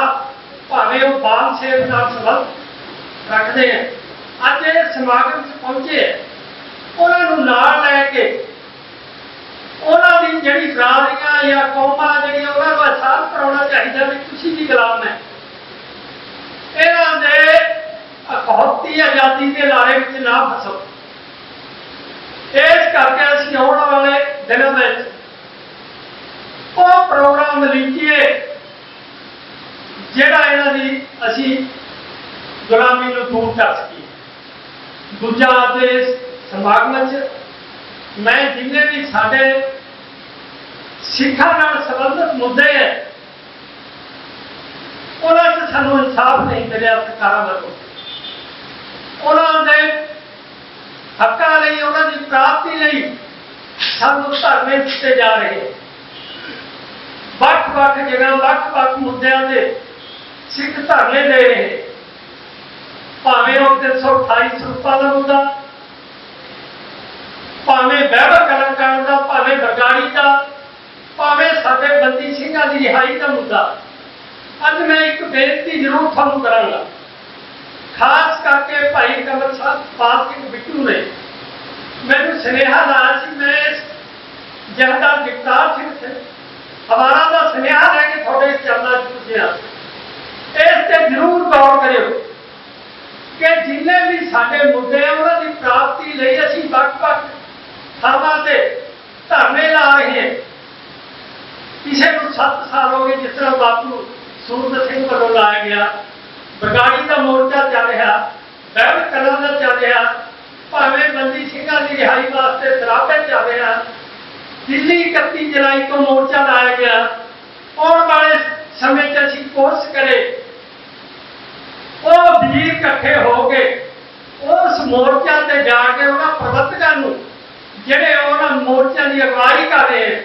ਭਾਵੇਂ ਉਹ ਬਾਲ ਸੇਵ ਨਾਲ ਸੰਬੰਧ ਰੱਖਦੇ ਆ, ਅੱਜ ਇਹ ਸਮਾਗਮ 'ਚ ਪਹੁੰਚੇ, ਉਹਨਾਂ ਨੂੰ ਨਾਲ ਲੈ ਕੇ ਉਹਨਾਂ ਦੀ ਜਿਹੜੀ ਬਰਾਦਰੀਆਂ ਜਾਂ ਕੌਮਾਂ ਜਿਹੜੀਆਂ ਉਹਨਾਂ ਨੂੰ ਅਹਿਸਾਸ ਕਰਾਉਣਾ ਚਾਹੀਦਾ ਵੀ ਤੁਸੀਂ ਵੀ ਗੁਲਾਮ ਹੈ। ਇਹਨਾਂ ਦੇ ਅਖੌਤੀ ਆਜ਼ਾਦੀ ਦੇ ਲਾਰੇ ਵਿੱਚ ਨਾ ਫਸੋ। ਇਸ ਕਰਕੇ ਅਸੀਂ ਆਉਣ ਵਾਲੇ ਦਿਨਾਂ ਵਿੱਚ ਉਹ ਪ੍ਰੋਗਰਾਮ ਲਿਖੀਏ ਜਿਹੜਾ ਇਹਨਾਂ ਦੀ ਅਸੀਂ ਗੁਲਾਮੀ ਨੂੰ ਦੂਰ ਕਰ ਸਕੀਏ। ਦੂਜਾ ਦੇ ਸਮਾਗਮ 'ਚ ਮੈਂ ਜਿੰਨੇ ਵੀ ਸਾਡੇ ਸਿੱਖਾਂ ਨਾਲ ਸੰਬੰਧਿਤ ਮੁੱਦੇ ਹੈ ਉਹਨਾਂ 'ਚ ਸਾਨੂੰ ਇਨਸਾਫ ਨਹੀਂ ਮਿਲਿਆ ਸਰਕਾਰਾਂ ਵੱਲੋਂ। ਉਹਨਾਂ ਦੇ ਹੱਕਾਂ ਲਈ, ਉਹਨਾਂ ਦੀ ਪ੍ਰਾਪਤੀ ਲਈ ਸਾਨੂੰ ਧਰਨੇ ਦਿੱਤੇ ਜਾ ਰਹੇ। ਵੱਖ-ਵੱਖ ਜਗ੍ਹਾ ਵੱਖ-ਵੱਖ ਮੁੱਦਿਆਂ ਤੇ ਸਿੱਖ ਧਰਨੇ ਦੇ ਰਹੇ, ਭਾਵੇਂ ਉਹ 328 ਸਰੂਪਾਂ ਦਾ ਮੁੱਦਾ, ਭਾਵੇਂ ਬਹਿਬਲ ਕਲਮਕਾਂਡ ਦਾ, ਭਾਵੇਂ ਬਰਗਾੜੀ ਦਾ, ਭਾਵੇਂ ਸਾਡੇ ਬੰਦੀ ਸਿੰਘਾਂ ਦੀ ਰਿਹਾਈ ਦਾ ਮੁੱਦਾ। ਅੱਜ ਮੈਂ ਇੱਕ ਬੇਨਤੀ ਜ਼ਰੂਰ ਤੁਹਾਨੂੰ ਕਰਾਂਗਾ, ਖਾਸ ਕਰਕੇ ਭਾਈ ਕਮਲ ਪਾਲ ਸਿੰਘ ਬਿੱਟੂ ਨੇ ਮੈਨੂੰ ਸੁਨੇਹਾ ਲਾਇਆ ਸੀ। ਮੈਂ ਜਹਦਾਰ ਜਗਤਾਰ ਸਿੰਘ हमारा तो सुनेहा लैके थोड़े चरणों च पुज्जिया। इस ते जरूर गौर करियो कि जिन्ने भी साडे मुद्दे हैं उन्हां दी प्राप्ति लई असीं वख-वख थावां ते धरने ला रहे हैं। पिछले कुछ 7 साल हो गए जिस तरह बापू सूरत सिंह वालों लाया गया, बरगाड़ी का मोर्चा चल रहा, बैल कलां का चल रहा, भावें बंदी सिंघां की रिहाई वास्ते सराबे चल रहा, दिल्ली 31 जुलाई को मोर्चा लाया गया। आने वाले समय च असीं कोशिश करें वो वीर इकट्ठे हो के उस मोर्चा ते जाके उन्हां प्रबंधकां नूं जिहड़े उन्हां मोर्चों की अगवाई कर रहे हैं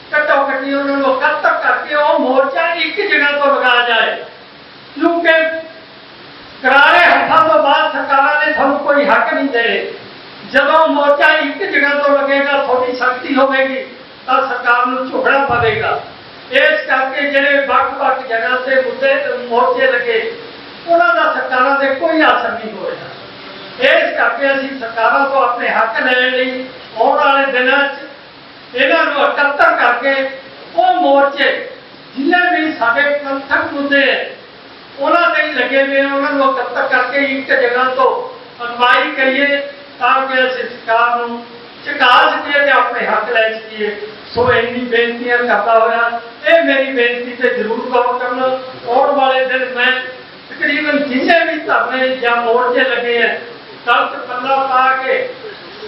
घट्टो घट्टी उन्होंने इकट्ठा करके वो मोर्चा एक जगह तो लगाया जाए, क्योंकि करारे हत्थों तो बाद सरकार ने थानू कोई हक नहीं दे। जदों मोर्चा एक जगह तो लगेगा थोड़ी शक्ति होगी तो सरकार को झुकना पड़ेगा। इस करके जिहड़े वख-वख जगह से मुद्दे मोर्चे लगे उन्होंने सरकारों से कोई असर नहीं होएगा। इस करके असीं सरकारों को अपने हक लैण लई आउण वाले दिनां इन्हां नूं इकट्ठा करके वो मोर्चे जिन्हें भी साडे पंथक मुद्दे उन्हां ते ही लगे हुए उन्हां नूं इकट्ठा करके एक जगह तो अगवाई करिए ताकि असीं सरकार नूं झुका सकीए ते अपने हक लै सकीए। सो इन्नी बेनतियां करदा होया ये मेरी बेनती ते जरूर गौर करना। आउण वाले दिन मैं तकरीबन जिन्हें भी धरने या मोर्चे लगे हैं गलत पल्ला पा के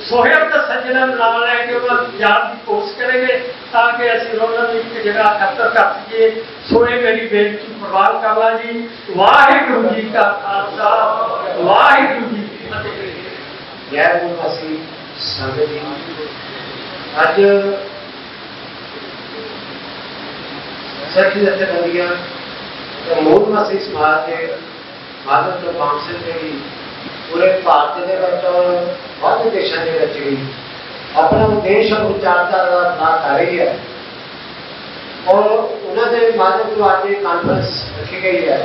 सोहेब का सज्जना नाम लैके उन्होंने जान की कोशिश करेंगे ताकि असं उन्होंने एक जगह इकट्ठा कर सकिए। सो ये मेरी बेनती प्रवान कर ला जी। वाहिगुरू जी का खालसा, वाहिगुरू जी की फतेह। गैर निवासी संगत जी अज सिख जथेबंदियां मूल निवासी समाज के माधव तो बांसर के पूरे भारत के बहुत देशों के भी अपना उद्देश्य और विचारधारा ना कर रही है और उन्होंने माध्यम तो आज एक कॉन्फ्रेंस रखी गई है।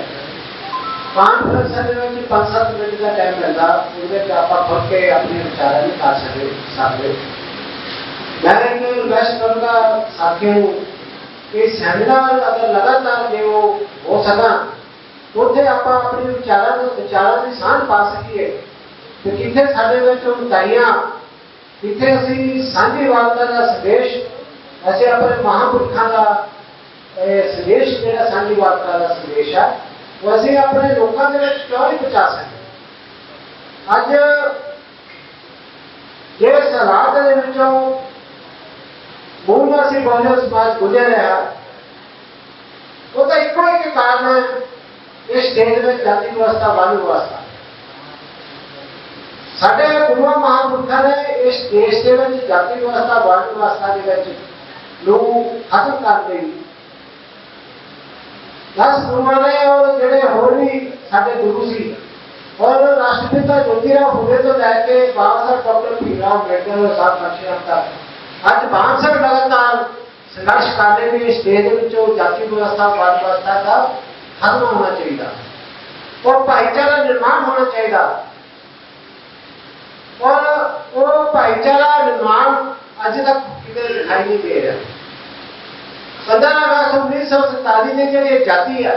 कॉन्फ्रेंस 5-7 मिनट का टाइम मिलता उसमें आप खुद के अपने विचार नहीं कर सकते। मैं एक रिक्वेस्ट करूँगा साथियों कि सैमीनार अगर लगातार जो हो सका उत्थे आप अपने विचारों की सांझ पा सकीए कि कितने साडे विच उदाइयां कितने असीं सांझीवालता का संदेश असीं अपने महापुरखों का संदेश जिहड़ा सांझीवालता का संदेश है वो असीं अपने लोगों के विच क्यों नहीं पहुंचा सकते। अज जिस हालात दे विचों मूल निवासी बहुजन समाज गुजर रहा वो तो इको एक कारण है इस देश में जाति व्यवस्था वाली व्यवस्था। साडे गुरुओं महापुरखों ने इस देश के जाति व्यवस्था वाली व्यवस्था के खत्म कर दी। 10 गुरुओं ने और जोड़े होर भी साडे गुरु सी और राष्ट्रपिता ज्योतिराव फुले तो लैके बाबा साहब डॉक्टर भीमराव अम्बेडकर और साहब बख्शी तक अज बांसर लगातार संघर्ष करने में इस देश में जाति व्यवस्था वाली व्यवस्था का खत्म होना चाहिए और भाईचारा निर्माण होना चाहिए और वो भाईचारा निर्माण अज तक कितने दिखाई नहीं दे रहा। 15 अगस्त 1947 में जी आजादी है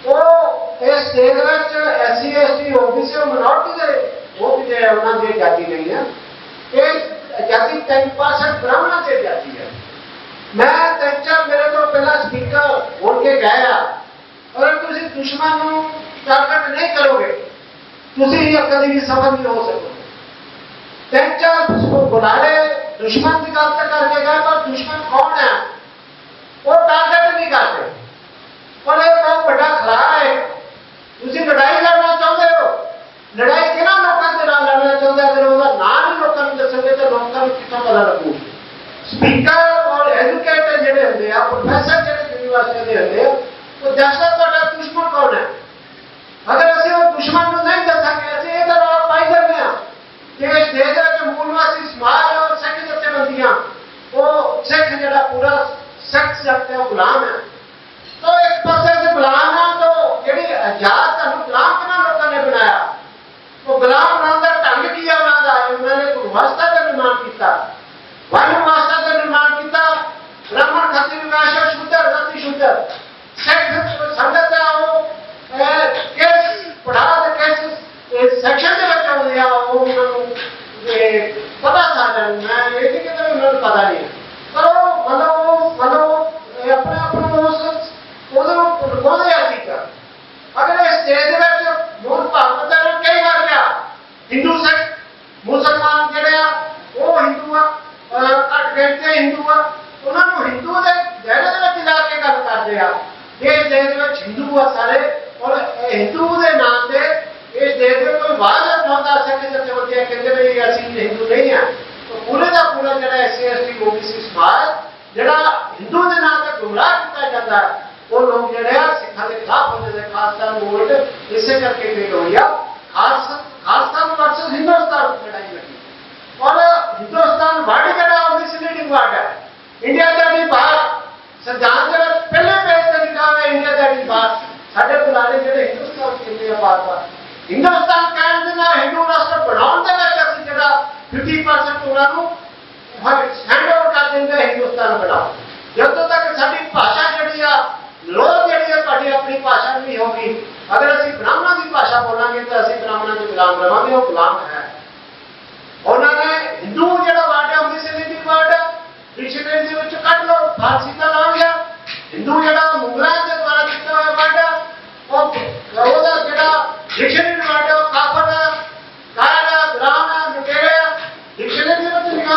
वो इस देश में SC ST OBC और मिनोरिटी के वोट जो है उन्होंने आजादी नहीं है। ये आजादी 3% ब्राह्मणों की आजादी है। मैं मेरे को पहला स्पीकर बोल के गया अगर तुम दुश्मन को टारगेट नहीं करोगे कभी भी सफल नहीं हो सकोगे। बुलाए दुश्मन की गल करके गए पर दुश्मन कौन है वो टारगेट नहीं करते और एक बहुत बड़ा खला है। तुम लड़ाई लड़ना चाहते हो लड़ाई कि लोगों के नाम लड़ना चाहते अगर वह नाम ही लोगों को दसोगे तो लोगों को कितों पता लगू। स्पीकर और एजुकेटर जोड़े होंगे प्रोफेसर जो यूनिवर्सिटी के होंगे वो दसदा तो दुश्मन कौन है। अगर असं वो दुश्मन को नहीं दसांगे असं ये रौला पाई जाते हैं कि इस देश के मूल निवासी समाज और सिख जथेबंदियां वो सिख जो पूरा सिख सकते हैं गुलाम है। तो एक पासे से गुलाम है तो जी आजाद गुलाम कितना लोगों ने बनाया वो गुलाम बनाने का ढंग की है उन्होंने व्यवस्था का निर्माण किया वन व्यवस्था का निर्माण किया ब्राह्मण खत्री विवाह ਸੰਗਤ ਆ ਉਹ ਕਿਸ ਪੜਾਅ ਦੇ ਕਿਸ ਸੈਕਸ਼ਨ ਦੇ ਵਿੱਚ ਆਉਂਦੇ ਆ, ਉਹ ਉਹਨਾਂ ਨੂੰ ਪਤਾ ਸਾਡਾ ਮੈਂ ਇਹ ਨਹੀਂ ਕਹਿੰਦਾ ਉਹਨਾਂ ਨੂੰ ਪਤਾ ਨਹੀਂ, ਪਰ ਉਹ ਮਤਲਬ ਆਪਣੇ ਆਪ ਨੂੰ ਉਹਨੂੰ ਲੁਕਾਉਂਦੇ ਆ ਚੀਜ਼ਾਂ। ਅਗਰ ਇਸ ਦੇਸ਼ ਦੇ ਵਿੱਚ ਮੂਲ ਭਾਵਨਾ ਨੂੰ ਕਈ ਵਾਰ ਕਿਹਾ ਹਿੰਦੂ ਸਿੱਖ ਮੁਸਲਮਾਨ ਜਿਹੜੇ ਆ ਉਹ ਹਿੰਦੂ ਆ, ਘੱਟ ਗਿਣਤੀ ਹਿੰਦੂ ਆ, ਉਹਨਾਂ ਨੂੰ ਹਿੰਦੂ ਦੇ ਦਾਇਰੇ ਦੇ ਵਿੱਚ ਲਾ ਕੇ ਗੱਲ ਕਰਦੇ ਆ। ਇਸ ਦੇਸ਼ ਦੇ ਵਿੱਚ ਹਿੰਦੂ ਆ ਸਾਰੇ, ਔਰ ਹਿੰਦੂ ਦੇ ਨਾਮ ਤੇ ਇਸ ਦੇਸ਼ ਦੇ ਕੋਈ ਬਾਹਰ ਉਠਾਉਂਦਾ ਸਕੇ ਤੇ ਚੋਟੀਆਂ ਕਹਿੰਦੇ ਵੀ ਅਸੀਂ ਹਿੰਦੂ ਨਹੀਂ ਆ। ਪੂਰੇ ਦਾ ਪੂਰਾ ਜਿਹੜਾ SC/ST OBC ਸਮਾਜ ਜਿਹੜਾ ਹਿੰਦੂ ਦੇ ਨਾਮ ਤੇ ਗੁੰਮਰਾਹ ਕੀਤਾ ਜਾਂਦਾ, ਉਹ ਲੋਕ ਜਿਹੜੇ ਆ ਸਿੱਖਾਂ ਦੇ ਖਿਲਾਫ ਹੁੰਦੇ ਨੇ। ਖਾਲਸਾ ਮੂਵਮੈਂਟ ਇਸੇ ਕਰਕੇ ਗਈ ਹੋਈ ਆ। ਖਾਲਸਾ ਵਰਸਸ ਹਿੰਦੁਸਤਾਨ ਲੜਾਈ ਲੱਗੀ, ਔਰ ਹਿੰਦੁਸਤਾਨ ਵਰਡ ਜਿਹੜਾ ਉਹ ਮਿਸਲੀਡਿੰਗ ਵਰਡ ਹੈ। ਇੰਡੀਆ ਦਾ ਵੀ ਬਾਤ ਸੰਵਿਧਾਨ ਦੇ ਵਿੱਚ ਪਹਿਲੇ ਪੇਜ ਤੇ ਲਿਖਾ ਹੋਇਆ ਇੰਡੀਆ ਦਾ ਵੀ ਬਾਤ, ਸਾਡੇ ਪੁਰਾਣੇ ਜਿਹੜੇ ਹਿੰਦੁਸਤਾਨ ਕਹਿੰਦੇ ਆ ਬਾਤ ਹਿੰਦੁਸਤਾਨ ਕਹਿਣ ਦੇ ਨਾਲ ਹਿੰਦੂ ਰਾਸ਼ਟਰ ਬਣਾਉਣ ਦੇ ਵਿੱਚ ਅਸੀਂ ਜਿਹੜਾ 50% ਉਹਨਾਂ ਨੂੰ ਹੈਂਡ ਓਵਰ ਕਰ ਦਿੰਦੇ ਹਿੰਦੁਸਤਾਨ ਬਣਾਓ। ਜਦੋਂ ਤੱਕ ਸਾਡੀ ਭਾਸ਼ਾ ਜਿਹੜੀ ਆ ਲੋਕ ਜਿਹੜੀ ਆ ਤੁਹਾਡੀ ਆਪਣੀ ਭਾਸ਼ਾ ਨਹੀਂ ਹੋਗੀ, ਅਗਰ ਅਸੀਂ ਬ੍ਰਾਹਮਣਾਂ ਦੀ ਭਾਸ਼ਾ ਬੋਲਾਂਗੇ ਤਾਂ ਅਸੀਂ ਬ੍ਰਾਹਮਣਾਂ ਦੇ ਗੁਲਾਮ ਰਵਾਂਗੇ, ਉਹ ਗੁਲਾਮ ਹੈ। ਉਹਨਾਂ ਨੇ ਹਿੰਦੂ ਜਿਹੜਾ ਵਰਡ ਹੈ ਮਿਸਲੀਡਿੰਗ ਵਰਡ ਹੈ, ਡਿਕਸ਼ਨਰੀ ਦੇ ਵਿੱਚ ਕੱਢ ਲਓ, ਫਾਰਸੀ ਦਾ ਨਾਮ ਹੈ। ਹਿੰਦੂ ਜਿਹੜਾ ਮੁਗਲਾਂ ਦੇ ਦੁਆਰਾ ਦਿੱਤਾ ਹੋਇਆ ਵਰਡ ਹੈ, ਉਹਦਾ ਜਿਹੜਾ ਡਿਕਸ਼ਨਰੀ ਵਰਡ ਹੈ ਉਹ ਕਾਫਰ ਹੈ, ਕਾਇਰ ਹੈ, ਗੁਲਾਮ ਹੈ, ਲੁਟੇਰੇ ਹੈ। ਡਿਕਸ਼ਨਰੀ ਦੇ ਵਿੱਚ ਲਿਖਾ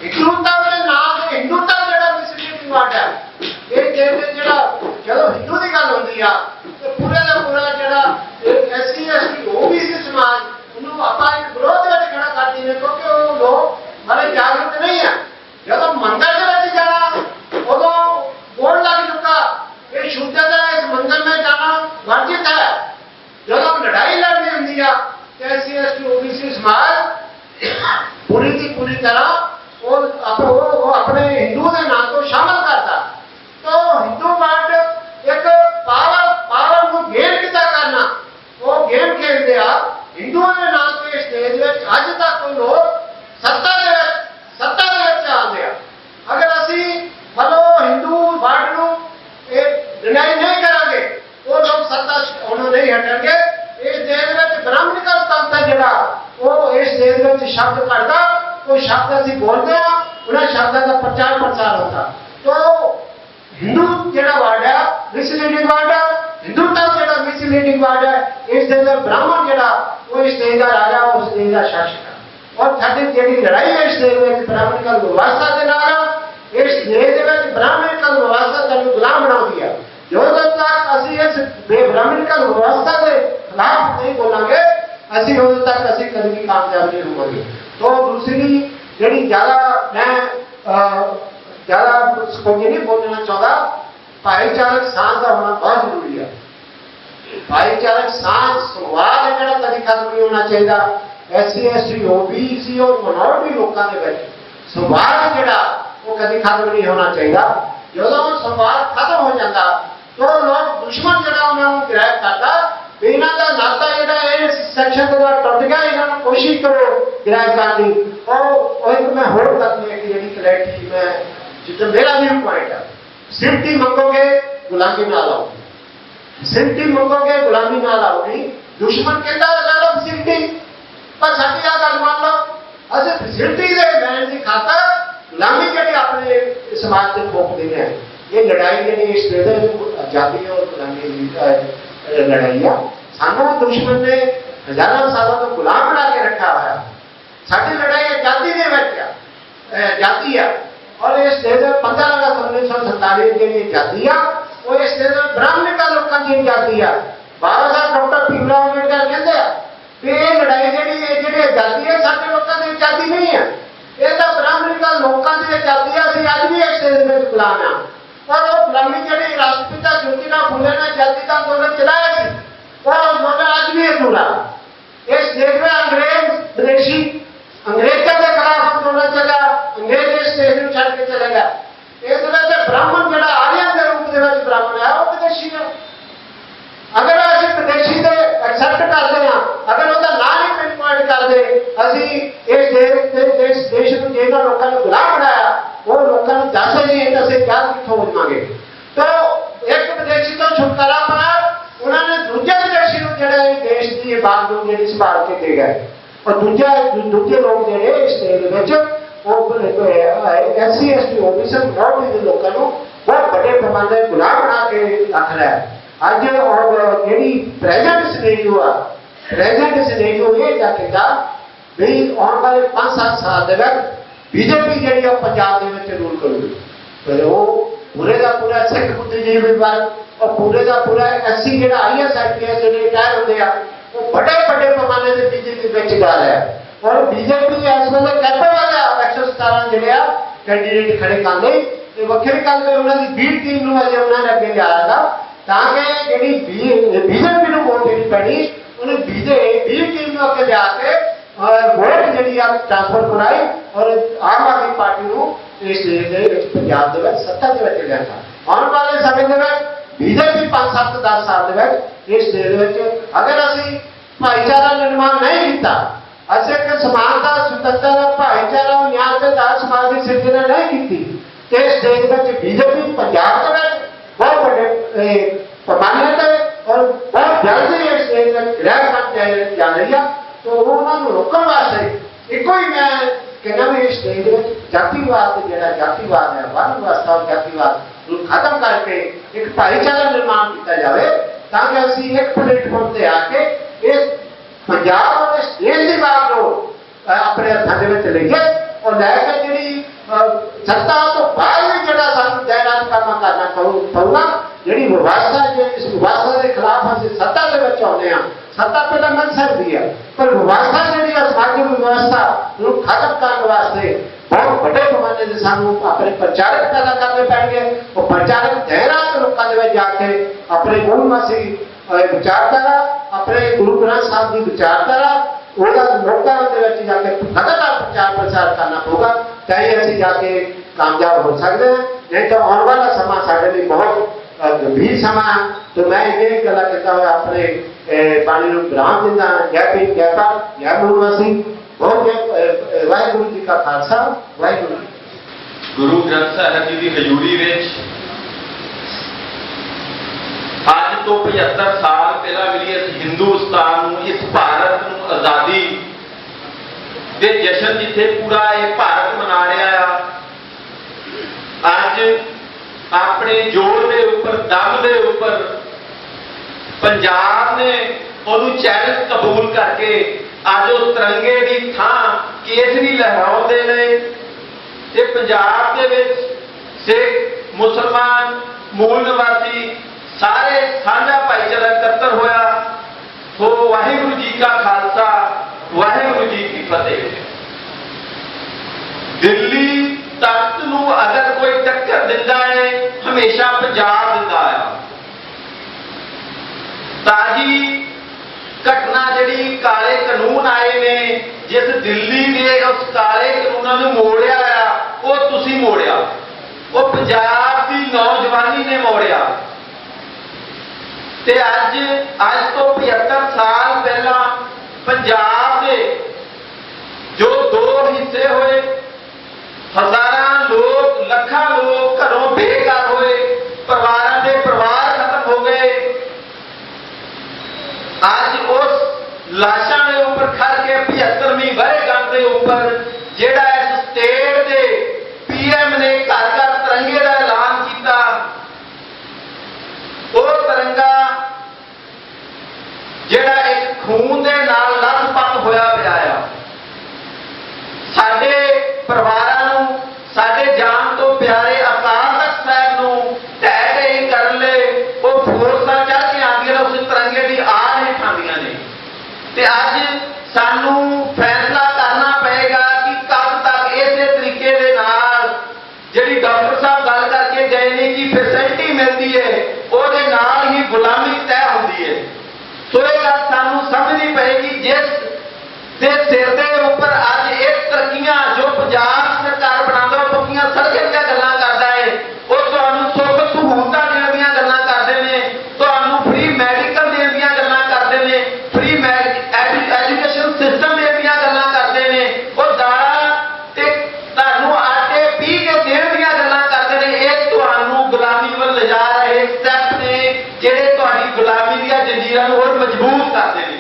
ਹਿੰਦੂਤਾ ਦੇ ਨਾਮ ਤੇ ਹਿੰਦੂਤਾ ਜਿਹੜਾ ਮਿਸਲੀਡਿੰਗ ਵਰਡ ਹੈ। ਇਹ ਜਿਹੜਾ ਜਦੋਂ ਹਿੰਦੂ ਦੀ ਗੱਲ ਹੁੰਦੀ ਆ ਤੇ ਪੂਰੇ ਦਾ ਪੂਰਾ ਜਿਹੜਾ SC/ST OBC ਸਮਾਜ ਉਹਨੂੰ ਆਪਾਂ ਇੱਕ ਵਿਰੋਧ ਵਿੱਚ ਖੜਾ ਕਰਦੀ ਨੇ, ਕਿਉਂਕਿ ਉਹ ਲੋਕ ਬੜੇ ਜਾਗਰੂਕ ਨਹੀਂ ਆ। ਜਦੋਂ ਮੰਦਰ ਦੇ ਵਿੱਚ ਜਾਣਾ ਉਦੋਂ ਬੋਰਡ ਲੱਗ ਚੁੱਕਾ ਇਹ ਸ਼ੂਦਰ ਦਾ ਇਸ ਮੰਦਰ में जाना वर्जित है। ਜਦੋਂ ਲੜਾਈ ਲੜਨੀ ਹੁੰਦੀ ਆ ਤੇ SC/ST OBC ਸਮਾਜ ਪੂਰੀ ਦੀ ਪੂਰੀ ਤਰ੍ਹਾਂ ਉਹ ਆਪਣੇ ਹਿੰਦੂ ਦੇ ਨਾਮ ਤੋਂ ਸ਼ਾਮਲ ਕਰਦਾ। तो हिंदू वर्ड एक पावर को गेन किता करना, वो गेम खेलते आ हिंदुओं के नाम के स्टेज में अज तक कोई लोग सत्ता दे आते हैं। अगर असी मतलब हिंदू वर्ड को डिनाई नहीं करांगे वो लोग सत्ता उन्होंने नहीं हटेंगे। इस देश में ब्राह्मणिकल तंत्र जिहड़ा वो इस देश में शब्द करता, वो शब्द असी बोलते हैं, उन्हें शब्दों का प्रचार प्रसार होता। तो हिंदू ਜਿਹੜਾ ਵਰਡ ਹੈ ਮਿਸਲੀਡਿੰਗ ਵਰਡ ਹੈ, ਹਿੰਦੂਤਾ ਜਿਹੜਾ ਮਿਸਲੀਡਿੰਗ ਵਰਡ ਹੈ। ਇਸ ਦੇ ਨਾਲ ਬ੍ਰਾਹਮਣ ਜਿਹੜਾ ਉਹ ਇਸ ਦੇਸ਼ ਦਾ ਰਾਜਾ, ਉਸ ਦੇਸ਼ ਦਾ ਸ਼ਾਸਕ ਹੈ। ਔਰ ਸਾਡੀ ਜਿਹੜੀ ਲੜਾਈ ਹੈ ਇਸ ਦੇਸ਼ ਵਿੱਚ ਬ੍ਰਾਹਮਣਿਕਲ ਵਿਵਸਥਾ ਦੇ ਨਾਲ, ਇਸ ਦੇਸ਼ ਦੇ ਵਿੱਚ ਬ੍ਰਾਹਮਣਿਕਲ ਵਿਵਸਥਾ ਸਾਨੂੰ ਗੁਲਾਮ ਬਣਾਉਂਦੀ ਹੈ। ਜਦੋਂ ਤੱਕ ਅਸੀਂ ਇਸ ਬ੍ਰਾਹਮਣਿਕਲ ਵਿਵਸਥਾ ਦੇ ਖਿਲਾਫ ਨਹੀਂ ਬੋਲਾਂਗੇ ਅਸੀਂ ਉਦੋਂ ਤੱਕ ਅਸੀਂ ਕਦੇ ਵੀ ਕਾਮਯਾਬ ਨਹੀਂ ਹੋਵਾਂਗੇ। तो दूसरी ਜਿਹੜੀ ज़्यादा कुछ नहीं बोलना चाहता, भाईचारक सांझ का होना बहुत जरूरी है। भाईचारक सांझ संवाद है जो कभी खत्म नहीं होना चाहिए। SC/ST OBC और माइनॉरिटी लोगों के बीच संवाद जो वो कभी खत्म नहीं होना चाहिए। जो संवाद खत्म हो जाता तो लोग दुश्मन जो उन्होंने गिरफ्तार करता, इन्हों का नाता जो सैक्शन के बाद टुट गया, इन्होंने कोशिश करो गिरफ्तार की। और एक मैं होर करनी है कि जी क्लैरिटी में जितना मेरा व्यू पॉइंट है, सिमटी मंगोगे गुलामी ना लाओगी, सिमटी मंगोगे गुलामी ना लाओगी। दुश्मन कहता ला लो सिमटी, पर साडी आ गल मान लो अस सिमटी दे लैण दी खातर गुलामी जी अपने समाज से थोप देने हैं। ये लड़ाई जी इस आजादी और गुलामी लड़ाई है। सानू दुश्मन ने हजारों सालों तो गुलाम बना के रखा हुआ। साडी लड़ाई आजादी दे विच जाती है। और इस देश 15 अगस्त 1947 की आजादी है वो इस देश में ब्राह्मणिकल लोगों की आजादी है। बाबा साहब डॉक्टर भीमराव अम्बेडकर कहते हैं कि ये लड़ाई जी आजादी है सारे लोगों की आजादी नहीं है, ये तो ब्राह्मणिकल लोगों की आजादी है। असं अज भी इस देश में गुलाम हाँ। और वो गुलामी जी राष्ट्रपिता ज्योतिराव फुले ने आजादी का आंदोलन चलाया और आंदोलन अज भी अधूरा। इस देश में अंग्रेज विदेशी अंग्रेजों के खिलाफ आंदोलन चला, अंग्रेज इस देश में छड़ के चले गया। इस ब्राह्मण जो आर्यन के रूप में ब्राह्मण है वो विदेशी है। अगर असं विदेशी से एक्सेप्ट करते हैं, अगर उसका ना ही पिन पॉइंट करते असी इस देश में जिन्होंने लोगों ने गुलाम बनाया वो लोगों ने दस नहीं तो असं क्या कितों हो जाएंगे। तो एक विदेशी छुटकारा पाया उन्होंने दूजे विदेशी जोड़े देश की बागडोर जी संभाल के दे गए और दूजे लोग जोड़े इस देश SC ST OBC मिनोरिटी के लोगों को बहुत बड़े पैमाने गुलाम बना के रख रहा है। अज और जी प्रेजेंट सिनेरियो आ प्रेजेंट सिनेरियो ये कहता भी आने वाले 5-7 साल के बीजेपी जी पंजाब के रूल करूगी फिर वो पूरे का पूरा सिख बुद्धिजीवी वर्ग और पूरे का पूरा SC जो IAS IPS जो रिटायर होते हैं वो बड़े बड़े पैमाने से बीजेपी में जा रहा है और बीजेपी इस वे कैपेबल है 117 जो कैंडीडेट खड़े करने वक्री गल उन्होंने बी टीम अजे उन्होंने अगे लिया था ताकि जी बीजेपी को वोट देनी पैनी उन्हें बी टीम अगे लिया के वोट जी ट्रांसफर कराई और आम आदमी पार्टी को इस पंजाब के सत्ता के लिया था। आने वाले समय में बीजेपी 5-7-10 साल इस देश अगर असी भाईचारा निर्माण नहीं किया असे एक समानता स्वतंत्रता भाईचारा न्याय के तहत समाज की सिरजना नहीं की इस देश में बीजेपी पंजाब के बहुत बड़े पैमाने पर और बहुत जल्दी इस देश में ग्रह बन जा रही है तो उन्होंने रोकने वास्ते एको ही मैं कहना भी इस देश में जातिवाद जो जातिवाद है वर्ण व्यवस्था और जातिवाद खत्म करके एक भाईचारा निर्माण किया जाए ताकि असी एक प्लेटफॉर्म से आके इस पंजाब और इस देश की बात को अपने हथों में लेके और लैके जी सत्ता तो बाद में जो दैरात काम करना पड़ेगा जी व्यवस्था इस व्यवस्था के खिलाफ असं सत्ता के आने सत्ता पहला मिल सकती है पर व्यवस्था जी सामाजिक व्यवस्था खत्म करने वास्ते बहुत बड़े पैमाने से सानू अपने प्रचारक पैदा करने पैणगे और प्रचारक दैरात लोगों के जाके अपने मूलवासी विचारधारा अपने गुरु ग्रंथ साहब की विचारधारा लोगों के जाके लगातार प्रचार प्रसार करना होगा तभी असी जाके कामयाब हो सकते हैं नहीं तो आने वाला समा साढ़े लिए बहुत गंभीर समा है। तो मैं ये गल कहता हुआ अपने पानी को विराम देना जय भीम जय भारत जय मूलवासी बहुत वाहिगुरु जी का खालसा वाहिगुरु गुरु ग्रंथ साहब जी की हजूरी में आज तो 75 साल पहला मिली इस हिंदुस्तान इस भारत को आजादी के जश्न जिथे पूरा ये भारत मना रहा है अज अपने जोर के ऊपर दम के ऊपर पंजाब ने उन्होंने चैलेंज कबूल करके अज उस तिरंगे की थां केसरी लहराते ने पंजाब के सिख मुसलमान मूल निवासी सारे साझा भाईचारा इकट्ठा होया तो वाहिगुरु जी का खालसा वाहिगुरु जी की फतेह। दिल्ली तख्त नूं अगर कोई टक्कर दिंदा है हमेशा पंजाब दिंदा है। ताजी घटना जी काले कानून आए ने जिस दिल्ली ने उस काले कानूनों को मोड़िया वो तुसी मोड़िया वो पंजाब की नौजवानी ने मोड़िया ते अज तो 75 साल पहला पंजाब के जो दो हिस्से हुए हजारां लोग लखां लोग घरों बेघर हुए परिवारों के परिवार खत्म हो गए अज उस लाशा के ऊपर खड़ के 75वीं वर्षगांठ के ऊपर जेड़ा इस स्टेट के PM ने घर घर तिरंगे का ऐलान किया वो तिरंगा जेड़ा एक खून के नाल लथपथ होया पिया आ साडे परिवारां नूं साडे जान तो प्यारे अकाल तख्त साहब नूं ढह ढेरी करन लई वो फोर्सां चढ़ के आंदियां उस तिरंगे की आड़ हेठ आंदियां ने ते अज सानू फैसला करना पएगा कि कब तक इसे तरीके दे नाल जिहड़ी डॉक्टर साहब गल करके गए ने कि फैसिलिटी मिलती है ਉਹਦੇ नाल ही गुलामी तय होती है। सो ये गल सानू समझनी पएगी जिस दे सिर दे ऊपर अज एक तरक्कियां जो पंजाब सरकार बनांदा पक्कियां सड़कां दी गल्लां करदा है वो तुहानू सुख सहूलतां देण दीयां गल्लां करदे ने तुहानू फ्री मैडिकल देण दीयां गल्लां करदे ने फ्री एजुकेशन सिस्टम देण दीयां गल्लां करदे ने वो दाड़ा ते तुहानू आटे पी के देण दीयां गल्लां करदे ने ये तुहानू गुलामी वल ले जा रहे स्टेप ने ਜਿਹੜੇ ਤੁਹਾਡੀ ਗੁਲਾਮੀ ਦੀਆਂ ਜੰਜੀਰਾਂ ਨੂੰ ਹੋਰ ਮਜ਼ਬੂਤ ਕਰਦੇ ਨੇ।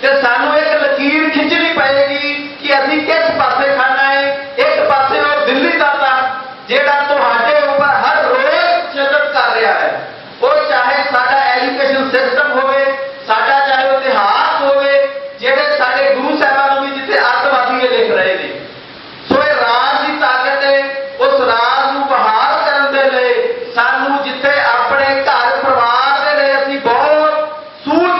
ਤੇ ਸਾਨੂੰ ਇੱਕ ਲਕੀਰ ਖਿੱਚਣੀ ਪਏਗੀ ਕਿ ਅਸੀਂ ਕਿਸ ਪਾਸੇ ਖਾਣਾ ਹੈ। ਇੱਕ ਪਾਸੇ ਉਹ ਦਿੱਲੀ ਦਾ ਜਿਹੜਾ ਤੁਹਾਡੇ ਉੱਪਰ ਹਰ ਰੋਜ਼ ਸ਼ਿੱਦਤ ਕਰ ਰਿਹਾ ਹੈ, ਉਹ ਚਾਹੇ ਸਾਡਾ ਐਜੂਕੇਸ਼ਨ ਸਿਸਟਮ ਹੋਵੇ, ਸਾਡਾ ਚਾਹੇ ਉਹ ਇਤਿਹਾਸ ਹੋਵੇ, ਜਿਹੜੇ ਸਾਡੇ ਗੁਰੂ ਸਾਹਿਬਾਨ ਨੂੰ ਵੀ ਜਿੱਥੇ ਅੱਤਵਾਦੀ ਲਿਖ ਰਹੇ ਨੇ। ਸੋ ਇਹ ਰਾਜ ਦੀ ਤਾਕਤ ਹੈ। ਉਸ ਰਾਜ ਨੂੰ ਬਹਾਲ ਕਰਨ ਦੇ ਲਈ ਸਾਨੂੰ ਜਿੱਥੇ ਆਪਣੇ ਘਰ ਪਰਿਵਾਰ ਦੇ ਲਈ ਅਸੀਂ ਬਹੁਤ ਸੂਝ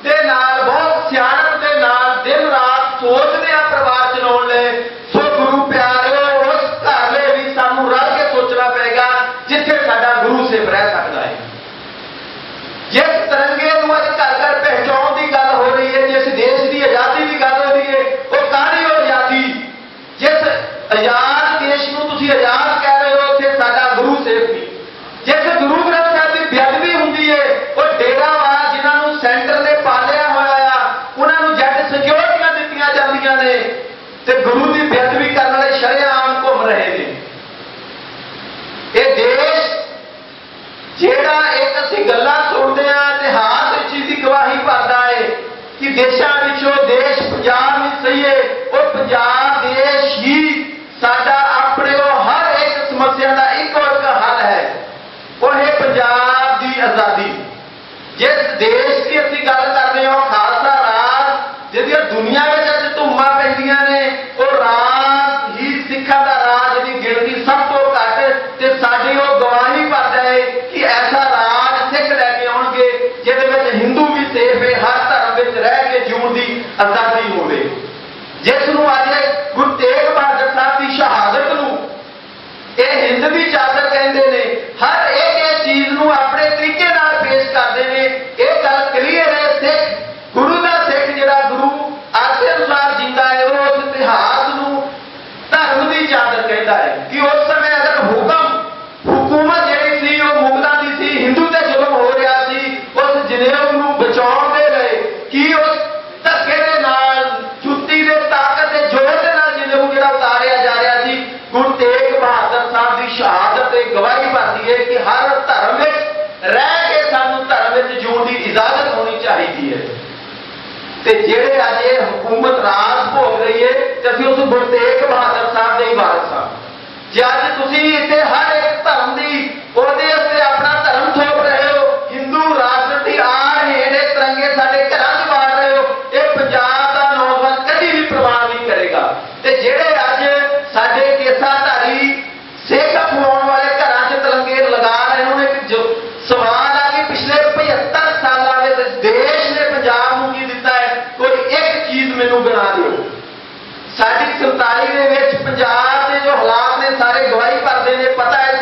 ਦੇ ਨਾਲ, ਬਹੁਤ ਸਿਆਣਪ ਦੇ ਨਾਲ ਦਿਨ ਰਾਤ ਸੋਚਦੇ ਹਾਂ ਪਰਿਵਾਰ ਚਲਾਉਣ ਲਈ, ਸੋ ਗੁਰੂ ਪਿਆਰਿਓ ਉਸ ਘਰ ਲਈ ਵੀ ਸਾਨੂੰ ਰਲ ਕੇ ਸੋਚਣਾ ਪਏਗਾ ਜਿੱਥੇ ਸਾਡਾ ਗੁਰੂ ਸਿਰ ਰਹਿ ਸਕਦਾ ਹੈ। ਜਿਸ ਤਿਰੰਗੇ ਨੂੰ ਅੱਜ ਘਰ ਘਰ ਪਹਿਚਾਉਣ ਦੀ ਗੱਲ ਹੋ ਰਹੀ ਹੈ, ਜਿਸ ਦੇਸ਼ ਦੀ ਆਜ਼ਾਦੀ ਦੀ ਗੱਲ ਹੋ ਰਹੀ ਹੈ, ਉਹ ਕਾਹਦੀ ਉਹ ਆਜ਼ਾਦੀ? ਜਿਸ ਆਜ਼ਾਦ ਦੇਸ਼ ਨੂੰ ਤੁਸੀਂ ਆਜ਼ਾਦ ਕਹਿ ਰਹੇ ਹੋ, ਉੱਥੇ ਸਾਡਾ ਗੁਰੂ ਸੇਵ ਨਹੀਂ। ਜਿਸ ਗੁਰੂ ਗ੍ਰੰਥ ਸਾਹਿਬ ਦੀ ਬੇਅਦਬੀ ਹੁੰਦੀ ਹੈ, ਉਹ ਡੇਰਾਵਾਰ ਜਿਨ੍ਹਾਂ ਨੂੰ ਸੈਂਟਰ ਨੇ ਪਾਲਿਆ ਹੋਇਆ ਆ, ਉਹਨਾਂ ਨੂੰ ਜੱਟ ਸਿਕਿਉਰਟੀਆਂ ਦਿੱਤੀਆਂ ਜਾਂਦੀਆਂ ਨੇ ਤੇ ਗੁਰੂ ਦੀ ਬੇਅਦਬੀ ਕਰਨ ਵਾਲੇ ਸ਼ਰੇਆਮ ਘੁੰਮ ਰਹੇ ਨੇ। ਇਹ ਦੇਸ਼ ਜਿਹੜਾ ਇੱਕ ਅਸੀਂ ਗੱਲਾਂ ਸੁਣਦੇ ਹਾਂ, ਇਤਿਹਾਸ ਇਸ ਚੀਜ਼ ਦੀ ਗਵਾਹੀ ਭਰਦਾ ਹੈ ਕਿ ਦੇਸ਼ਾਂ ਵਿੱਚੋਂ ਦੇਸ਼ ਪੰਜਾਬ ਵਿੱਚ ਸਹੀ ਹੈ, ਉਹ ਪੰਜਾਬ ਦੇਸ਼ ਹੀ ਸਾਡਾ ਆਪਣੇ ਉਹ ਹਰ ਇੱਕ ਸਮੱਸਿਆ ਦਾ ਇੱਕੋ ਇੱਕ ਹੱਲ ਹੈ, ਉਹ ਹੈ ਪੰਜਾਬ ਦੀ ਆਜ਼ਾਦੀ। ਜਿਸ ਦੇਸ਼ ਦੀ ਅਸੀਂ ਗੱਲ ਕਰਦੇ ਹਾਂ, ਖਾਲਸਾ ਰਾਜ ਜਿਹਦੀਆਂ ਦੁਨੀਆ ਵਿੱਚ ਅੱਜ ਧੂਮਾਂ ਪੈਂਦੀਆਂ ਨੇ, ਉਹ ਰਾਜ ਹੀ ਸਿੱਖਾਂ ਦਾ ਰਾਜ ਦੀ ਗਿਣਤੀ ਸਭ ਤੋਂ ਘੱਟ, ਤੇ ਸਾਡੀ ਉਹ ਗਵਾਹੀ ਭਰਦਾ ਹੈ ਕਿ ਐਸਾ ਰਾਜ ਸਿੱਖ ਲੈ ਕੇ ਆਉਣਗੇ ਜਿਹਦੇ ਵਿੱਚ ਹਿੰਦੂ ਵੀ ਸੇਫ ਹੈ, ਹਰ ਧਰਮ ਵਿੱਚ ਰਹਿ ਕੇ ਜਿਉਣ ਦੀ ਆਜ਼ਾਦੀ ਹੋਵੇ। ਜਿਸ ਨੂੰ ਅੱਜ ਗੁਰੂ ਤੇਗ ਬਹਾਦਰ ਸਾਹਿਬ ਦੀ ਸ਼ਹਾਦਤ ਨੂੰ ਇਹ ਹਿੰਦ ਦੀ ਚਾਦਰ ਕਹਿੰਦੇ ਨੇ, ਹਰ ਇੱਕ ਇਹ ਚੀਜ਼ ਨੂੰ ਆਪਣੇ ਤਰੀਕੇ ਨਾਲ ਪੇਸ਼ ਕਰਦੇ ਨੇ। ਇਹ ਗੱਲ ਕਲੀਅਰ ਹੈ, ਸਿੱਖ ਗੁਰੂ ਦਾ ਸਿੱਖ ਜਿਹੜਾ ਗੁਰੂ ਆਖੇ ਅਨੁਸਾਰ ਜਿੰਦਾ ਹੈ, ਉਹ ਉਸ ਇਤਿਹਾਸ ਨੂੰ ਧਰਮ ਦੀ ਚਾਦਰ ਕਹਿੰਦਾ ਹੈ ਕਿ ਉਸ ਸਮੇਂ ਅਗਰ ਹੁਕੂਮਤ ਜਿਹੜੀ ਸੀ ਉਹ ਮੁਗਲਾਂ ਦੀ ਸੀ, ਹਿੰਦੂ ਤੇ ਜ਼ੁਲਮ ਹੋ ਰਿਹਾ ਸੀ, ਉਸ ਜਨੇਊ ਨੂੰ ਬਚਾਉਣ ਦੇ ਲਈ ਕੀ ਉਸ ਧੱਕੇ ਦੇ ਨਾਲ, ਜੁੱਤੀ ਦੇ ਤਾਕਤ ਦੇ ਜ਼ੋਰ ਦੇ ਨਾਲ ਜਨੇਊ ਜਿਹੜਾ ਉਤਾਰਿਆ ਜਾ ਰਿਹਾ ਸੀ, ਗੁਰੂ ਤੇਗ ਬਹਾਦਰ ਸਾਹਿਬ ਦੀ ਸ਼ਹਾਦਤ ਤੇ ਗਵਾਹੀ ਭਰਦੀ ਹੈ ਕਿ ਹਰ ਧਰਮ ਵਿੱਚ ਰਹਿ ਕੇ ਸਾਨੂੰ ਧਰਮ ਵਿੱਚ ਜਿਉਣ ਦੀ ਇਜਾਜ਼ਤ ਹੋਣੀ ਚਾਹੀਦੀ ਹੈ। ਤੇ ਜਿਹੜੇ ਅੱਜ ਇਹ ਹਕੂਮਤ ਰਾਜ ਭੋਗ ਰਹੀ ਹੈ, ਤੇ ਅਸੀਂ ਉਸ ਗੁਰੂ ਤੇਗ ਬਹਾਦਰ ਸਾਹਿਬ ਦੇ ਹੀ ਵਾਰਸ ਹਾਂ। ਜੇ ਅੱਜ ਤੁਸੀਂ ਇੱਥੇ ਹਰ ਇੱਕ ਧਰਮ ਦੀ ਉਹਦੇ ਉੱਤੇ ਆਪਣਾ ਧਰਮ ਥੋਪ ਰਹੇ ਹੋ, ਹਿੰਦੂ ਰਾਸ਼ਟਰ ਦੀ ਆੜ ਹੇਠ ਇਹ ਤਿਰੰਗੇ ਸਾਡੇ ਘਰਾਂ 'ਚ ਵਾੜ ਰਹੇ ਹੋ, ਇਹ ਪੰਜਾਬ ਦਾ ਨੌਜਵਾਨ ਕਦੀ ਵੀ ਪ੍ਰਵਾਨ ਨਹੀਂ ਕਰੇਗਾ। ਤੇ ਜਿਹੜੇ ਅੱਜ ਸਾਡੇ ਕੇਸਾਧਾਰੀ ਸਿੱਖ ਅਖਵਾਉਣ ਵਾਲੇ ਘਰਾਂ 'ਚ ਤਿਰੰਗੇ ਲਗਾ ਰਹੇ ਹੁਣ ਇੱਕ ਸਵਾਲ ਆ ਕਿ ਪਿਛਲੇ 75 ਸਾਲਾਂ ਵਿੱਚ ਦੇਸ਼ ਨੇ ਪੰਜਾਬ ਨੂੰ ਕੀ ਦਿੱਤਾ ਹੈ? ਕੋਈ ਇੱਕ ਚੀਜ਼ ਮੈਨੂੰ ਗਿਣਾ ਦਿਓ। ਸਾਡੀ 47 ਦੇ ਵਿੱਚ ਪੰਜਾਬ ਦੇ ਜੋ ਹਾਲਾਤ ਨੇ ਸਾਰੇ ਗਵਾਹੀ ਭਰਦੇ ਨੇ। ਪਤਾ ਹੈ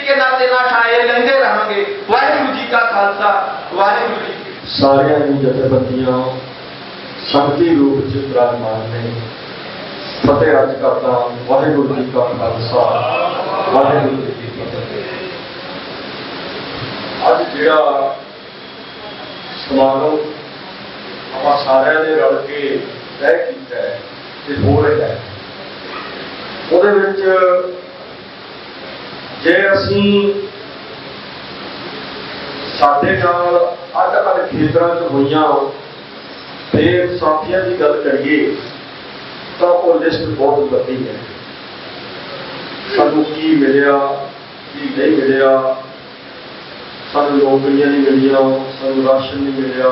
के नाते ना ठाए लेंदे रहांगे। वाहिगुरू जी का खालसा, वाहिगुरू जी की फतेह। सारियां दी जथेबंदियां संगती रूप च विराजमान ने। फतेह अर्ज करदा वाहिगुरू जी का खालसा, वाहिगुरू जी की फतेह। अज जिहड़ा समागम आपां सारिਆਂ ने रल के तय कीता है ते हो रहा है, ਉਹਦੇ ਵਿੱਚ ਜੇ ਅਸੀਂ ਸਾਡੇ ਨਾਲ ਅੱਡ-ਅੱਡ ਖੇਤਰਾਂ 'ਚ ਹੋਈਆਂ ਬੇਇਨਸਾਫੀਆਂ ਦੀ ਗੱਲ ਕਰੀਏ ਤਾਂ ਉਹ ਲਿਸਟ ਬਹੁਤ ਵੱਡੀ ਹੈ। ਸਾਨੂੰ ਕੀ ਮਿਲਿਆ, ਕੀ ਨਹੀਂ ਮਿਲਿਆ, ਸਾਨੂੰ ਨੌਕਰੀਆਂ ਨਹੀਂ ਮਿਲੀਆਂ, ਸਾਨੂੰ ਰਾਸ਼ਨ ਨਹੀਂ ਮਿਲਿਆ,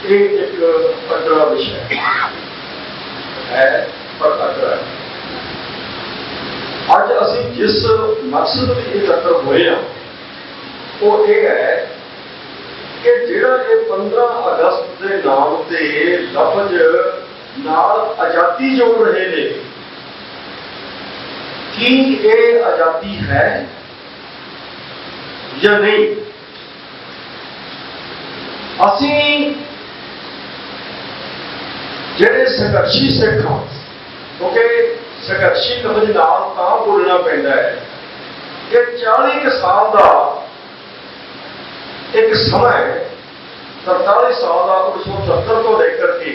ਇਹ ਇੱਕ ਵੱਡਾ ਵਿਸ਼ਾ ਹੈ ਪਰ ਅੱਡਾ ਹੈ। ਅੱਜ ਅਸੀਂ ਜਿਸ ਮਕਸਦ ਲਈ ਇਕੱਤਰ ਹੋਏ ਹਾਂ ਉਹ ਇਹ ਹੈ ਕਿ ਜਿਹੜਾ ਇਹ 15 ਅਗਸਤ ਦੇ ਨਾਮ ਤੇ ਲਫ਼ਜ਼ ਨਾਲ ਆਜ਼ਾਦੀ ਜੋੜ ਰਹੇ ਨੇ, ਕੀ ਇਹ ਆਜ਼ਾਦੀ ਹੈ ਜਾਂ ਨਹੀਂ। ਅਸੀਂ ਜਿਹੜੇ ਸੰਘਰਸ਼ੀ ਸਿੱਖ ਹਾਂ, ਕਿਉਂਕਿ ਸੰਘਰਸ਼ੀ ਲਫ਼ਜ਼ ਨਾਲ ਤਾਂ ਬੋਲਣਾ ਪੈਂਦਾ ਹੈ ਕਿ 40 ਸਾਲ ਦਾ ਇੱਕ ਸਮਾਂ ਹੈ, 43 ਸਾਲ ਦਾ 1970 ਤੋਂ ਲੈ ਕਰਕੇ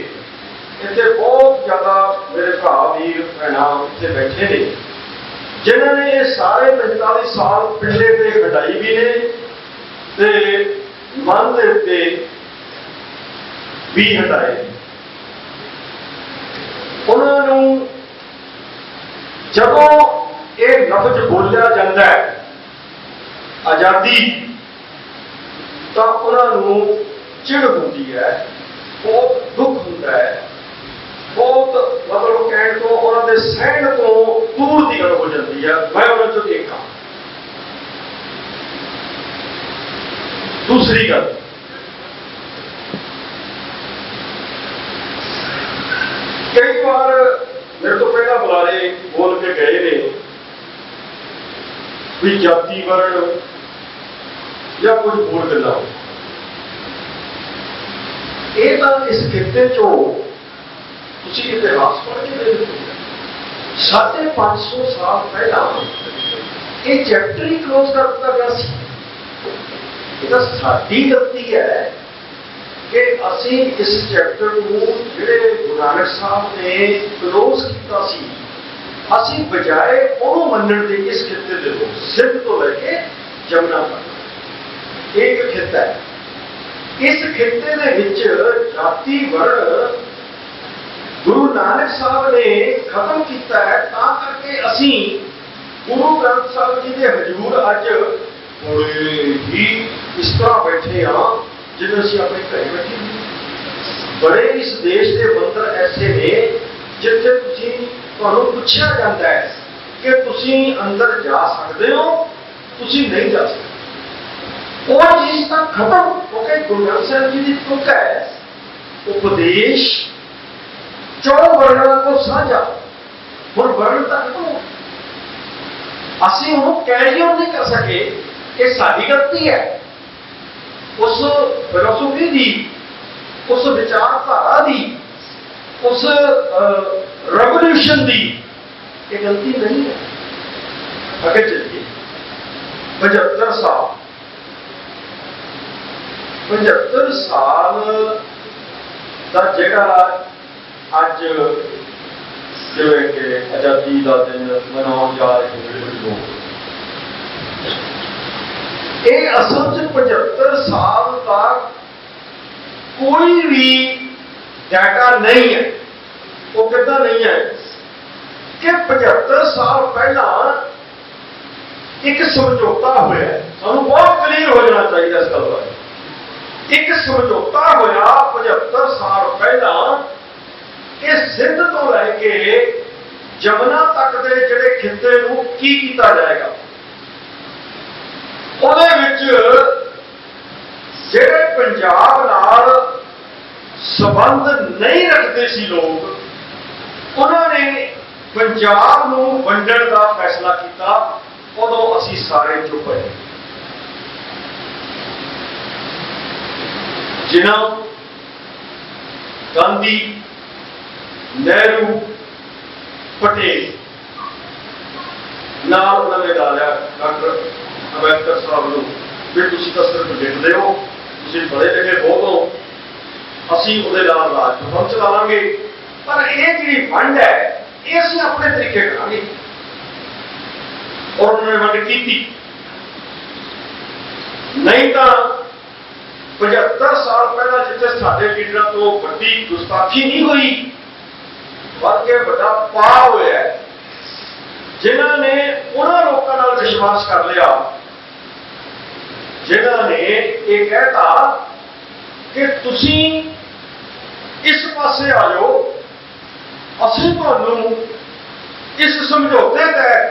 ਇੱਥੇ ਬਹੁਤ ਜ਼ਿਆਦਾ ਮੇਰੇ ਭਰਾ ਵੀਰ ਭੈਣਾਂ ਇੱਥੇ ਬੈਠੇ ਨੇ ਜਿਨ੍ਹਾਂ ਨੇ ਇਹ ਸਾਰੇ 45 ਸਾਲ ਪਿੰਡੇ ਤੇ ਹਟਾਈ ਵੀ ਨੇ ਤੇ ਮਨ ਦੇ ਉੱਤੇ ਵੀ ਹਟਾਏ। ਉਹਨਾਂ ਨੂੰ ਜਦੋਂ ਇਹ ਲਫ਼ਜ਼ ਬੋਲਿਆ ਜਾਂਦਾ ਹੈ ਆਜ਼ਾਦੀ, ਤਾਂ ਉਹਨਾਂ ਨੂੰ ਚਿੜ ਹੁੰਦੀ ਹੈ, ਬਹੁਤ ਦੁੱਖ ਹੁੰਦਾ ਹੈ, ਬਹੁਤ ਮਤਲਬ ਕਹਿਣ ਤੋਂ ਉਹਨਾਂ ਦੇ ਸਹਿਣ ਤੋਂ ਦੂਰ ਦੀ ਗੱਲ ਹੋ ਜਾਂਦੀ ਹੈ। ਮੈਂ ਉਹਨਾਂ ਚੋਂ ਇੱਕ ਹਾਂ। ਦੂਸਰੀ ਗੱਲ, ਕਈ ਵਾਰ ਮੇਰੇ ਤੋਂ ਪਹਿਲਾਂ ਬੁਲਾਰੇ ਬੋਲ ਕੇ ਗਏ ਨੇ ਵੀ ਜਾਤੀ ਵਰਣ ਜਾਂ ਕੁਝ ਹੋਰ ਗੱਲਾਂ। ਇਹ ਤਾਂ ਇਸ ਖਿੱਤੇ ਚੋਂ ਤੁਸੀਂ ਇਤਿਹਾਸ ਪੜ੍ਹ ਕੇ ਦੇਖੋ, 550 ਸਾਲ ਪਹਿਲਾਂ ਇਹ ਚੈਪਟਰ ਹੀ ਕਲੋਜ਼ ਕਰ ਦਿੱਤਾ ਗਿਆ ਸੀ। ਇਹ ਤਾਂ ਸਾਡੀ ਗਲਤੀ ਹੈ ਕਿ ਅਸੀਂ ਇਸ ਚੈਪਟਰ ਨੂੰ ਜਿਹੜੇ ਗੁਰੂ ਨਾਨਕ ਸਾਹਿਬ ਨੇ ਕਲੋਜ਼ ਕੀਤਾ ਸੀ, ਅਸੀਂ ਬਜਾਏ ਉਹਨੂੰ ਮੰਨਣ ਦੇ ਇਸ ਖਿੱਤੇ ਦੇ ਲੋਕ ਸਿੰਧ ਤੋਂ ਲੈ ਕੇ ਜਮਨਾ ਤੱਕ ਇਹ ਇੱਕ ਖਿੱਤਾ ਹੈ। ਇਸ ਖਿੱਤੇ ਦੇ ਵਿੱਚ ਜਾਤੀ ਵਰਣ ਗੁਰੂ ਨਾਨਕ ਸਾਹਿਬ ਨੇ ਖਤਮ ਕੀਤਾ ਹੈ। ਤਾਂ ਕਰਕੇ ਅਸੀਂ ਗੁਰੂ ਗ੍ਰੰਥ ਸਾਹਿਬ ਜੀ ਦੇ ਹਜ਼ੂਰ ਅੱਜ ਬੜੇ ਹੀ ਇਸ ਤਰ੍ਹਾਂ ਬੈਠੇ ਹਾਂ ਜਿਵੇਂ ਅਸੀਂ ਆਪਣੇ ਘਰੇ ਬੈਠੇ ਹਾਂ। ਬੜੇ ਇਸ ਦੇਸ਼ ਦੇ ਮੰਤਰ ਐਸੇ ਨੇ ਜਿੱਥੇ ਤੁਹਾਨੂੰ ਪੁੱਛਿਆ ਜਾਂਦਾ ਹੈ ਕਿ ਤੁਸੀਂ ਅੰਦਰ ਜਾ ਸਕਦੇ ਹੋ, ਤੁਸੀਂ ਨਹੀਂ ਜਾ ਸਕਦੇ। ਉਹ ਚੀਜ਼ ਤਾਂ ਖਤਮ ਹੋ ਕੇ ਗੁਰੂ ਗ੍ਰੰਥ ਸਾਹਿਬ ਜੀ ਦੀ ਤੁਕ ਹੈ, ਉਪਦੇਸ਼ 4 ਵਰਣਾਂ ਕੋ ਸਾਂਝਾ। ਹੁਣ ਵਰਣ ਤਾਂ ਖਤਮ, ਅਸੀਂ ਉਹਨੂੰ ਕੈਰੀਅਰ ਨਹੀਂ ਕਰ ਸਕੇ, ਇਹ ਸਾਡੀ ਗਲਤੀ ਹੈ। ਉਸ ਫਿਲਾਸਫੀ ਦੀ, ਉਸ ਵਿਚਾਰਧਾਰਾ ਦੀ, ਉਸ ਰੈਵੋਲੂਸ਼ਨ ਦੀ ਇਹ ਗਲਤੀ ਨਹੀਂ ਹੈ। ਅੱਗੇ ਚੱਲੀਏ। 75 ਸਾਲ ਦਾ ਜਿਹੜਾ ਅੱਜ ਜਿਵੇਂ ਕਿ ਆਜ਼ਾਦੀ ਦਾ ਦਿਨ ਮਨਾਉਣ ਜਾ ਰਹੇ ਲੋਕ, ਇਹ ਅਸਲ 'ਚ 75 ਸਾਲ ਦਾ ਕੋਈ ਵੀ ਡਾਟਾ ਨਹੀਂ ਹੈ। ਉਹ ਕਿੱਦਾਂ ਨਹੀਂ ਹੈ ਕਿ 75 ਸਾਲ ਪਹਿਲਾਂ ਇੱਕ ਸਮਝੌਤਾ ਹੋਇਆ। ਸਾਨੂੰ ਬਹੁਤ ਕਲੀਅਰ ਹੋ ਜਾਣਾ ਚਾਹੀਦਾ ਇਸ ਗੱਲ ਬਾਰੇ। ਇੱਕ ਸਮਝੌਤਾ ਹੋਇਆ 75 ਸਾਲ ਪਹਿਲਾਂ ਕਿ ਸਿੰਧ ਤੋਂ ਲੈ ਕੇ ਜਮਨਾ ਤੱਕ ਦੇ ਜਿਹੜੇ ਖਿੱਤੇ ਨੂੰ ਕੀ ਕੀਤਾ ਜਾਏਗਾ। ਉਹਦੇ ਵਿੱਚ ਜਿਹੜੇ ਪੰਜਾਬ ਨਾਲ ਸੰਬੰਧ ਨਹੀਂ ਰੱਖਦੇ ਸੀ ਲੋਕ, ਉਹਨਾਂ ਨੇ ਪੰਜਾਬ ਨੂੰ ਵੰਡਣ ਦਾ ਫੈਸਲਾ ਕੀਤਾ उदों असीं सारे चुप रहे। जिन्हां गांधी, नेहरू, पटेल नाल उन्होंने ला लिया डॉक्टर अंबेडकर साहब को भी तुसीं तां सिर्फ लिखदे हो, तुसीं पढ़े लिखे बहुत हो, असीं उहदे नाल राज भवन चला लांगे, पर ये जिहड़ी वंड है ये असीं अपने तरीके करांगे। और उन्होंने वंड की नहीं तो 75 साल पहला जिथे साडे लीडरां तो वड्डी गुस्ताखी नहीं हुई, बल्कि बड़ा पाप होया है जिन्हां ने उन्हां लोकां नाल विश्वास कर लिया जिन्हां ने ये कहता कि तुसीं इस पासे आ जाओ, असीं तुहानूं इस समझौते तहत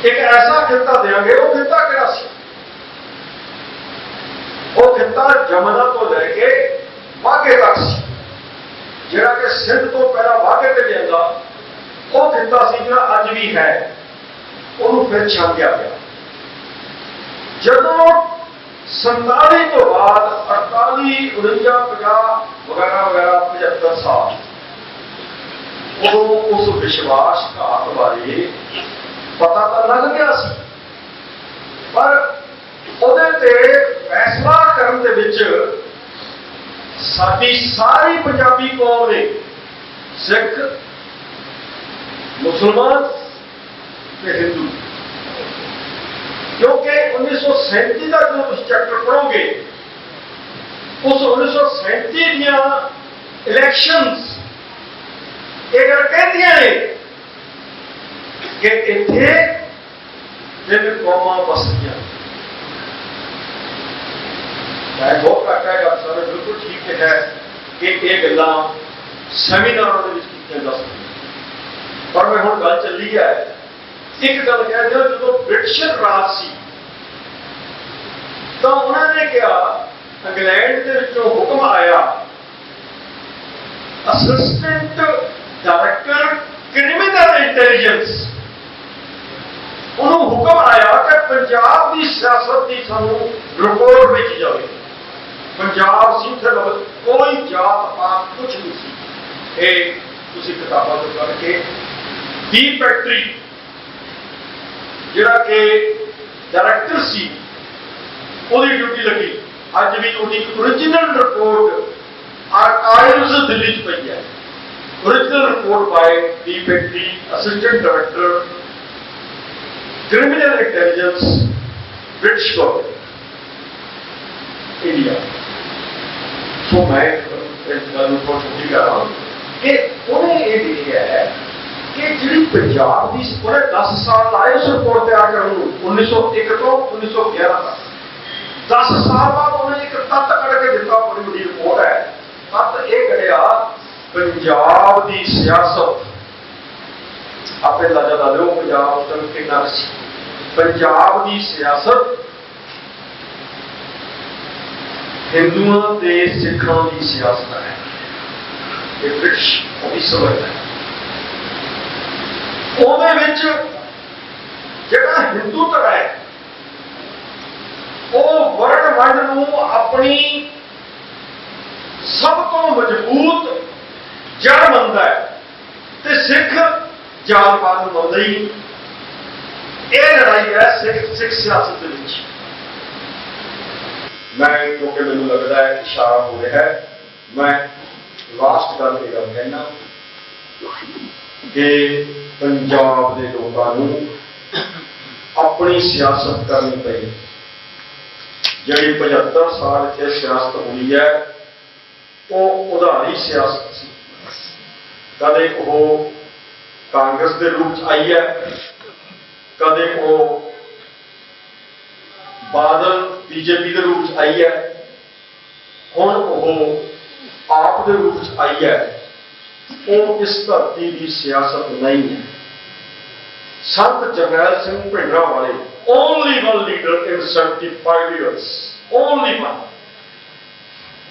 एक ऐसा खिता देंगे। वो खिता किहड़ा सी? वो खिता जमुना तो लैके वाघे तक सी, जिहड़ा कि सिंध तो पहला वाघे ते लिआंदा वो खिता सी जिहड़ा अज भी है, उहनूं फिर छांगिया गया। जदों 47 तो बाद 48, 49, 50 वगैरह वगैरह 75 साल उदों उस विश्वासघात बारे पता तो लग गया सी, पर ਉਹਦੇ ਤੇ फैसला करने दे विच साडी सारी पंजाबी कौम ने, सिख, मुसलमान ते हिंदू, क्योंकि 1937 का जो तुम चैप्टर पढ़ोगे उस 1937 दियां इलैक्शनस ये गल कहदियां ने कि इत्थे 3 कौमां बसदियां। मैं बहुत घट है गल सारे बिल्कुल ठीक है कि ये गल्लां सैमीनारां दे विच कीतियां जा सकदियां, पर मैं हुण गल चली है एक गल कह दिया, जो ब्रिटिश राज सी तो उन्होंने कहा इंग्लैंड के विचों हुक्म आया असिस्टेंट डायरेक्टर क्रिमिनल इंटैलीजेंस, उन्होंने हुक्म आया कि पंजाब की सियासत की सानू रिपोर्ट भेजी जाए। पंजाब सी थे कोई जात पात कुछ नहीं सी। ये तुसीं किताबां चों पढ़ के डी फैक्ट्री जिहड़ा कि डायरेक्टर सी ਉਹਦੀ ड्यूटी लगी, अज भी ਉਹਦੀ ओरिजिनल रिपोर्ट आर्काइव्स दिल्ली च पई है। Original report by D Petrie assistant director criminal intelligence British government India. So मैं इस गल को छुट्टी कर रहा हूँ कि उन्हें ये लिखा है कि जी पंजाब की पूरे 10 साल लाए उस रिपोर्ट तैयार करने 1901 तो 1911 तक। 10 साल बाद उन्हें एक तत्त करके दिता, बड़ी बड़ी रिपोर्ट है। तत्त यह कढ़िया पंजाब की सियासत आप अंदाजा ला लो पंजाब उस टाइम कितना सी। पंजाब की सियासत हिंदुओं के सिखों की सियासत है, ये ब्रिटिश की समझ है। जिहड़ा हिंदू धड़ा है वो वर्ण वंड नूं अपनी सब तो मजबूत जड़ मनता है, ते सिख जात पात नूं मनदा ही। यह लड़ाई है सिख सियासत दे विच। मैं क्योंकि मैनूं लगता है इशारा हो रहा है, मैं लास्ट गल ये गल कहना कि पंजाब के लोगों नूं अपनी सियासत करनी पई। जिहड़ी 75 साल इत्थे सियासत हुई है वो उधारी सियासत सी। कदे वो कांग्रेस के रूप च आई है, कदे वो बादल बीजेपी के रूप च आई है, हुण वो आप के रूप च आई है। वो इस धरती की सियासत नहीं है। संत जरनैल सिंह भिंडरा वाले only one leader in 75 years, only one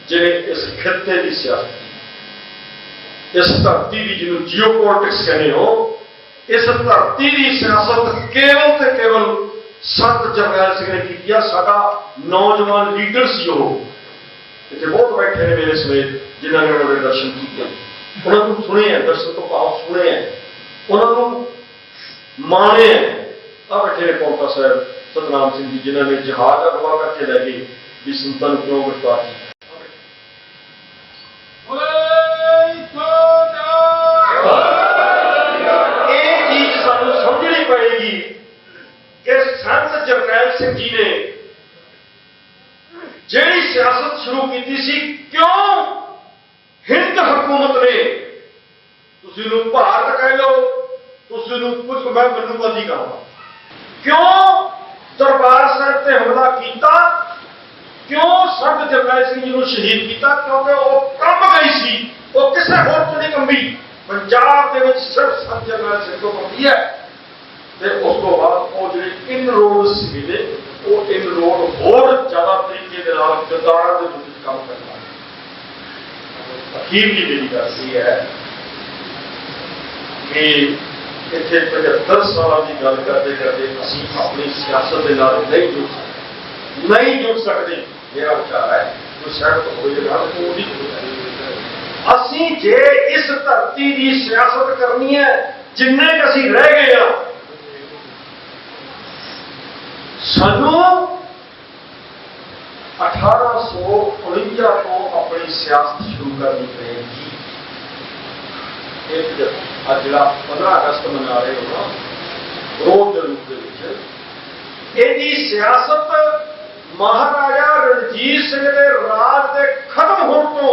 जिन्हें इस खिते की सियासत, इस धरती की जिन्होंने जियोपॉलिटिक्स कहने हो, इस धरती की सियासत केवल ते केवल संत जरनैल सिंह ने की है। साडा नौजवान लीडर सी वो इतने बहुत बैठे ने मेरे समेत जिन्होंने उन्होंने दर्शन किए, उन्होंने सुने हैं, दर्शन तो भाव सुने हैं, उन्होंने माने हैं। आ बैठे ने पौंटा साहब सतनाम सिंह जी जिन्होंने जहाज अगवा करके लै गए भी संतां नूं क्यों गिरफ्तार किया। समझनी पड़ेगी कि संत जरनैल सिंह जी ने जिहड़ी सियासत शुरू की सी, क्यों हिंद हुकूमत ने तुसीं नूं भारत कह लो, तुसीं नूं कुछ मैं मनुवादी कहां, क्यों दरबार साहिब ते हमला किया, क्यों संत जरनैल सिंह जी नूं शहीद किया? क्योंकि वो कंब गई सी, वो किसी होर तो नहीं कंबी, पंजाब दे विच सिर्फ संत जरनैल सिंह तो कंबी है। ते उस तो बाद वो जिहड़े इन रोड सीगे वो इन रोड होर ज्यादा तरीके दे नाल गद्दारां दे विच काम करना। अखीरली मेरी गल यह है कि इत्थे 75 साल की गल करते करते असीं अपनी सियासत के नाल नहीं जुड़ सकते। मेरा विचार है कोई सहमत होएगा तो वो नहीं। असीं जे इस धरती की सियासत करनी है, जिन्ने क असीं रह गए हैं, सानू 1849 को अपनी सियासत शुरू करनी पड़ेगी। एक जो 15 अगस्त मना रहे हो ना, रोड के रूप में सियासत महाराजा रणजीत सिंह के राज के खत्म होने तो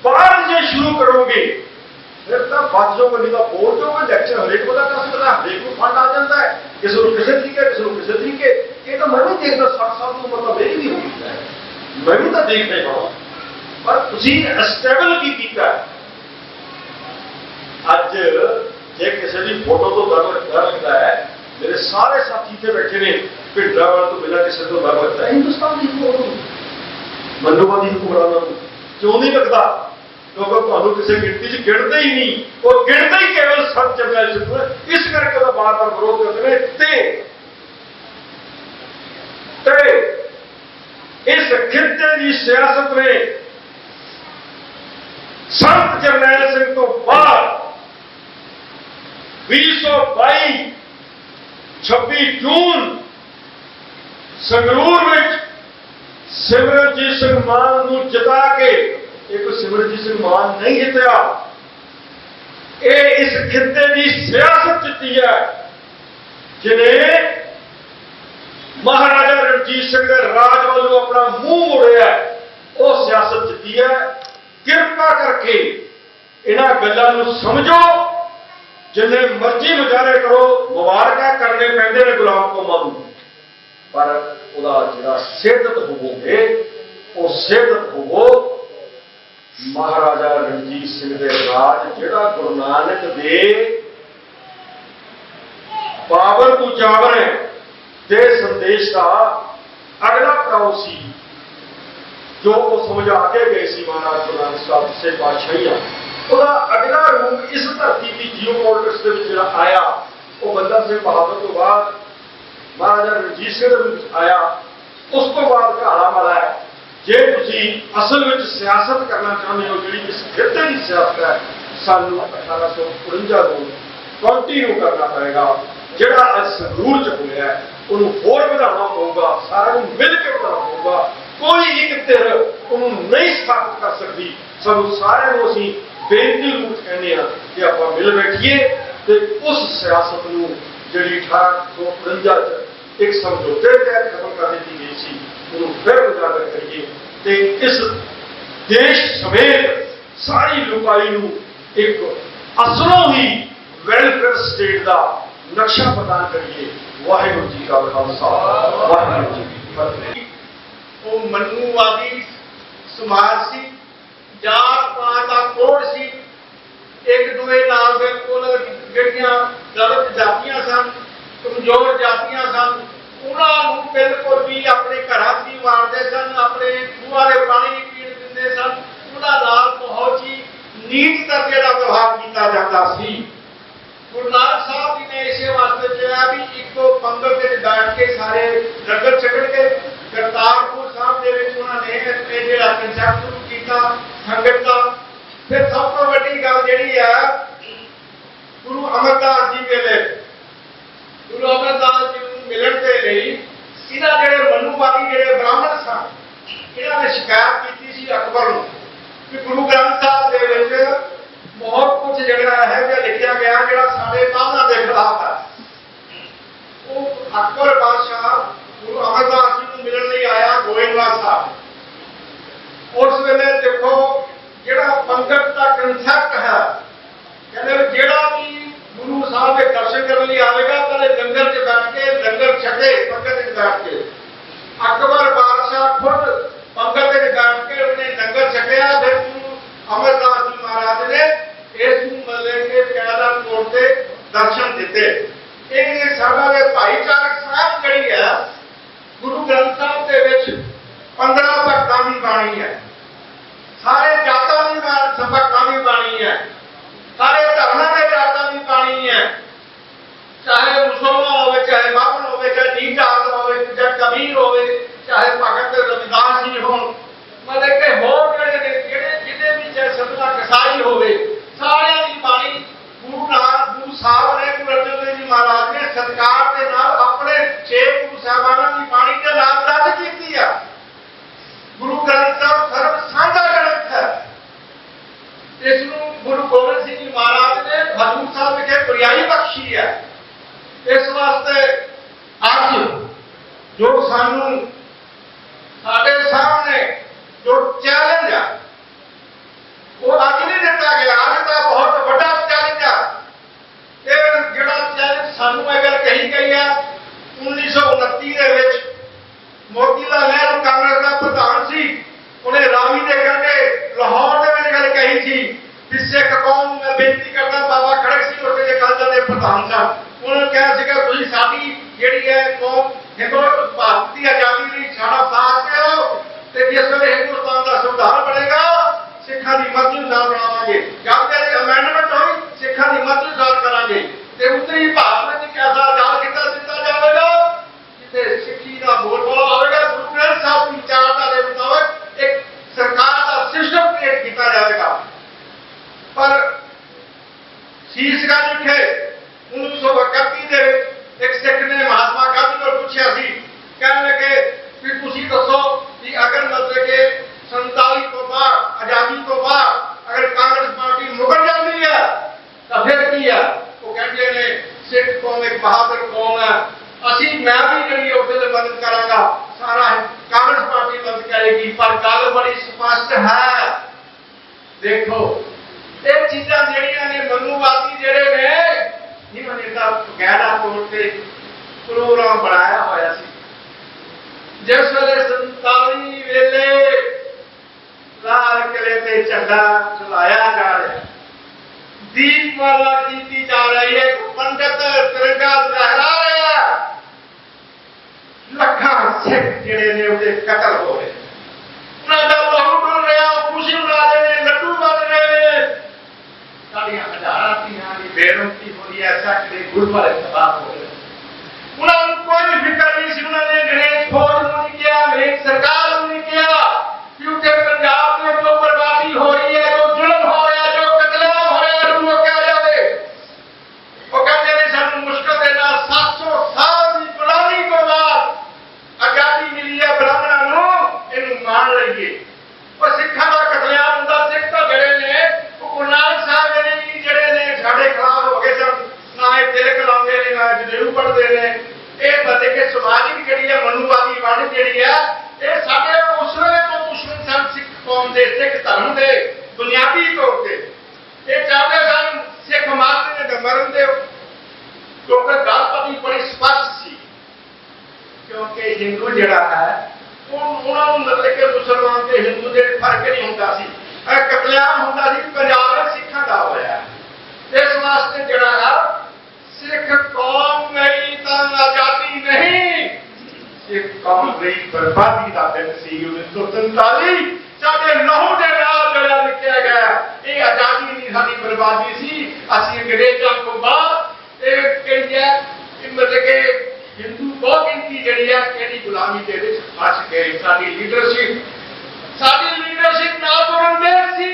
बाद जे शुरू करोगे फिर तो बच जाओगे, नहीं तो बोल जाओगे। इलेक्शन हरेक बंदा कर सकता है, हरेक को फंड आ जाता है, किसी को किसी तरीके, किसी को किसी तरीके। ये तो मैं भी देखता 60 साल की उम्र तो मेरी भी हो गई है, मैं भी तो देख रहा हूं, पर तुसी स्टेबल की कीता है। अज जे किसी की फोटो तो डर लगता है, मेरे सारे साथी थे बैठे ने भिंडरावाल तो बिना किसी को डर लगता है। हिंदुस्तान की मनुवादी हुक्मरानों को क्यों नहीं लगता? क्योंकि तुहानू किसी गिनती च गिनते ही नहीं, और गिनते ही केवल संत जरनैल सिंह। इस करके तो बार बार विरोध करते हैं। इस खिते की सियासत में संत जरनैल सिंह तो बाद 2022 26 जून संगरूर में सिमरनजीत सिंह मान को जिता के, एक सिमरनजीत सिंह मान नहीं जितया, ये इस खिते की सियासत जीती है जिन्हें महाराजा रणजीत सिंह के राज वालों अपना मुंह मोड़िया, वो सियासत जीती है। कृपा करके इन्हां गल्लां नूं समझो, जिन्हें मर्जी मुजाहरे करो, मुबारक करने पैंदे ने गुलाम कौमां नूं, पर उहदा जिहड़ा सिद्धत होवोगे वो सिद्धत होवो महाराजा रणजीत सिंह के राज, जिहड़ा गुरु नानक दे बाबर तू जावर है दे संदेश का अगला पड़ाव सी, जो वो समझा के गए सी महाराज गुरु नानक साहब से पातशाहियां। ਉਹਦਾ अगला रूप इस धरती की जियोपॉलिटिक्स ਦੇ ਵਿੱਚ ਜਿਹੜਾ आया, वो बंदा सिंह बहादुर तो बाद महाराजा रणजीत सिंह ਦੇ ਵਿੱਚ आया। उस तो बाद घाड़ा वाला है। जे तुसी असल में सियासत करना चाहते हो, जी इस खिते की सियासत है, सानू 1849 को कंटिन्यू करना पड़ेगा। ਜਿਹੜਾ ਅੱਜ ਸੰਗਰੂਰ ਚ ਹੋਇਆ ਉਹਨੂੰ ਹੋਰ ਵਧਾਉਣਾ ਪਊਗਾ, ਸਾਰਿਆਂ ਨੂੰ ਮਿਲ ਕੇ ਵਧਾਉਣਾ ਪਊਗਾ। ਕੋਈ ਇੱਕ ਧਿਰ ਉਹਨੂੰ ਨਹੀਂ ਸਥਾਪਿਤ ਕਰ ਸਕਦੀ। ਸਾਨੂੰ ਸਾਰਿਆਂ ਨੂੰ ਅਸੀਂ बेनती रूप कहने कि आप मिल बैठिए तो उस सियासत को जी 1849 एक समझौते तहत खत्म कर दी गई थी, उन्होंने फिर उजागर करिए तो इस देश समेत सारी लुकाई को एक असलों ही वेलफेयर स्टेट का नक्शा प्रदान करिए। वाहिगुरू जी का खालसा, वाहिगुरू जी की फतेह। वो मनुवादी समाज सी, जात पात का कोड सी, एक दूए नाल दे कोल ਜਿਹੜੀਆਂ ਗਲਤ ਜਾਤੀਆਂ ਸਨ, ਕਮਜ਼ੋਰ ਜਾਤੀਆਂ ਸਨ, ਉਹਨਾਂ ਨੂੰ ਬਿਲਕੁਲ ਵੀ ਆਪਣੇ ਘਰਾਂ 'ਚ ਹੀ ਮਾਰਦੇ ਸਨ, ਆਪਣੇ ਖੂਹਾਂ ਦੇ ਪਾਣੀ ਨਹੀਂ ਪੀਣ ਦਿੰਦੇ ਸਨ। ਉਹਨਾਂ ਨਾਲ ਬਹੁਤ ਹੀ ਨੀਚ ਦਾ ਜਿਹੜਾ ਵਿਵਹਾਰ ਕੀਤਾ ਜਾਂਦਾ ਸੀ। गुरु नानक साहब जी ने इसे वास्ते कहा भी एक पंगत में बैठ के सारे लंगर छकण के करतारपुर साहब के विच उन्होंने ये जिहड़ा कंसेप्ट शुरू किया संगत का। फिर सब तो वड्डी गल जिहड़ी है गुरु अमरदास जी वेले गुरु अमरदास जी नूं मिलण दे लई इन्हां जिहड़े मनुवादी जिहड़े ब्राह्मण सन इन्हां ने शिकायत की सी अकबर नूं कि गुरु ग्रंथ साहब दे विच बहुत कुछ जगह है जो लिखा गया जो साढ़े कामना के खिलाफ है। वो अकबर बादशाह गुरु अमरदास जी को मिलने नहीं आया गोविंदवाल साहब। उस वेले देखो जो पंगत का कंसेप्ट है कहते जो भी गुरु साहब के दर्शन करने लिए आएगा पहले लंगर च बैठ के लंगर छके पंगत च बैठ के। अकबर बादशाह खुद पंगत च बैठ के उन्हें लंगर छकया। फिर अमरदास जी महाराज ने इस मतलब के कायदा तौर पर दर्शन दिते। ये साडा भाईचारक साहब जी है गुरु ग्रंथ साहब के 15 भगतां की बाणी है, सारे जातां की भगतां की बाणी है, सारे धर्मां के जातां की बाणी है, चाहे मुसलमान हो चाहे बामन हो चाहे नीच जात हो चाहे कबीर हो चाहे भगत रविदास जी हो मतलब कि होर जिन्हें भी चाहे सतना कसाई हो सारे की बाणी गुरु साहब ने गुरु अर्जन देव जी महाराज ने सरकार के नाल अपने 6 गुरु साहबानों की बाणी के नाम दर्ज की है। गुरु ग्रंथ साहब सर्व साझा ग्रंथ है। इसनूं गुरु गोबिंद सिंह जी महाराज ने हजूर साहब विखे बरियाई बख्शी है। इस वास्ते अज जो सानू साडे सामने जो चैलेंज है वो अज नहीं दिता गया, अज का बहुत बड़ा चैलेंज है। जो चैलेंज सानू अगर कही गई है 1929 के मोतीलाल नेहरू कांग्रेस का प्रधान सी उन्हें रावी के कंढे लाहौर के गल कही थी कि सिख कौम मैं बेनती करता बाबा खड़क सिंह उस अकाली के प्रधान सन उन्होंने कहा तुम साडी जिहड़ी है कौम हिंदू भारत की आजादी लई साडा साथ दो ते जिस वेले हिंदुस्तान का संविधान बनेगा सिखां दी मर्जी अनुसार बनावांगे। जब तक अमेंडमेंट होई सिखां दी मर्जी अनुसार करांगे ते उत्तरी भारत में कैसा आजाद दिता जाएगा जिथे सिक्खी का बोलबाला होगा। गुरु ग्रंथ साहब की विचारधारा के मुताबिक एक सरकार का सिस्टम क्रिएट किया जाएगा। पर शीर्षगंज विखे 1931 के एक सिख ने महात्मा गांधी को पूछा सी कहने लगे कि तुसीं दसो कि अगर मतलब के 47 तो बाद आजादी तो बाद अगर कांग्रेस पार्टी मुकर जाती है तो फिर की है। वो कहते हैं सिख कौम एक बहादुर कौम है असी मैं भी जी उस मदद करांगा सारा कांग्रेस पार्टी मदद करेगी। पर गल बड़ी स्पष्ट है। देखो ये चीज़ां जिहड़ियां ने मनुवादी जिहड़े ने इन्होंने तो गहरा तौर पर प्रोग्राम बनाया होया सी। जिस वेले 47 वेले लाल किले ते झंडा चलाया जा रहा दीपमाला की जा रही है पंडित तिरंगा लहरा रहा लखां सिख जिहड़े ने उहदे कतल हो रहे उन्हां दा लहू डुल रहा खुशी मना रहे हैं लड्डू बन रहे हैं साड़ियां हजारां धीआं दी बेरुखी हो रही है सच दे गुरबारे तबाह हो रहे उन्होंने कोई फिक्र नहीं सी। उन्होंने अंग्रेज फौज को नहीं किया अंग्रेज सरकार को नहीं किया क्योंकि पंजाब में जो बर्बादी हो रही है जो जुल्म हो रहा है जो कतलेआम हो रहा है वो क्या जाए वो कहते हैं सानू मुश्किल देना 700 साल की गुलामी के बाद आजादी मिली है ब्राह्मणों को इन मान लीजिए। और सिखा का कतलेआम होंदा सिख तो जड़े ने गुरु नानक साहब ने भी जड़े ने साढ़े खिलाफ हो गए सन ना ये तिलक लाते ने ना जनेऊ पढ़ते हैं। ये बदले के समाजिक जी मनुवादी वंड जी है ये साढ़े उस वेले तो दुश्मन सन सिख कौम के सिख धर्म के बुनियादी तौर पर ये चाहते सन सिख मारते ने मरन दे क्योंकि गलपति बड़ी स्पष्ट सी क्योंकि हिंदू जड़ा है उन्होंने मतलब कि मुसलमान के हिंदू के फर्क नहीं होता सी कतलेआम होता सी पंजाब में सिखा का होया। इस वास्ते जड़ा है सिख कौम नहीं तो आजादी नहीं सिख कौम गई बर्बादी का दिन सी 1947 साडे लहू के नाल जड़ा लिखा गया ये आजादी नहीं साडी बर्बादी सी। असीं अंग्रेज़ां तो बाद मतलब कि हिंदू बहुत गिनती जी है गुलामी के फस गए। साडी लीडरशिप ना तुरन देर सी।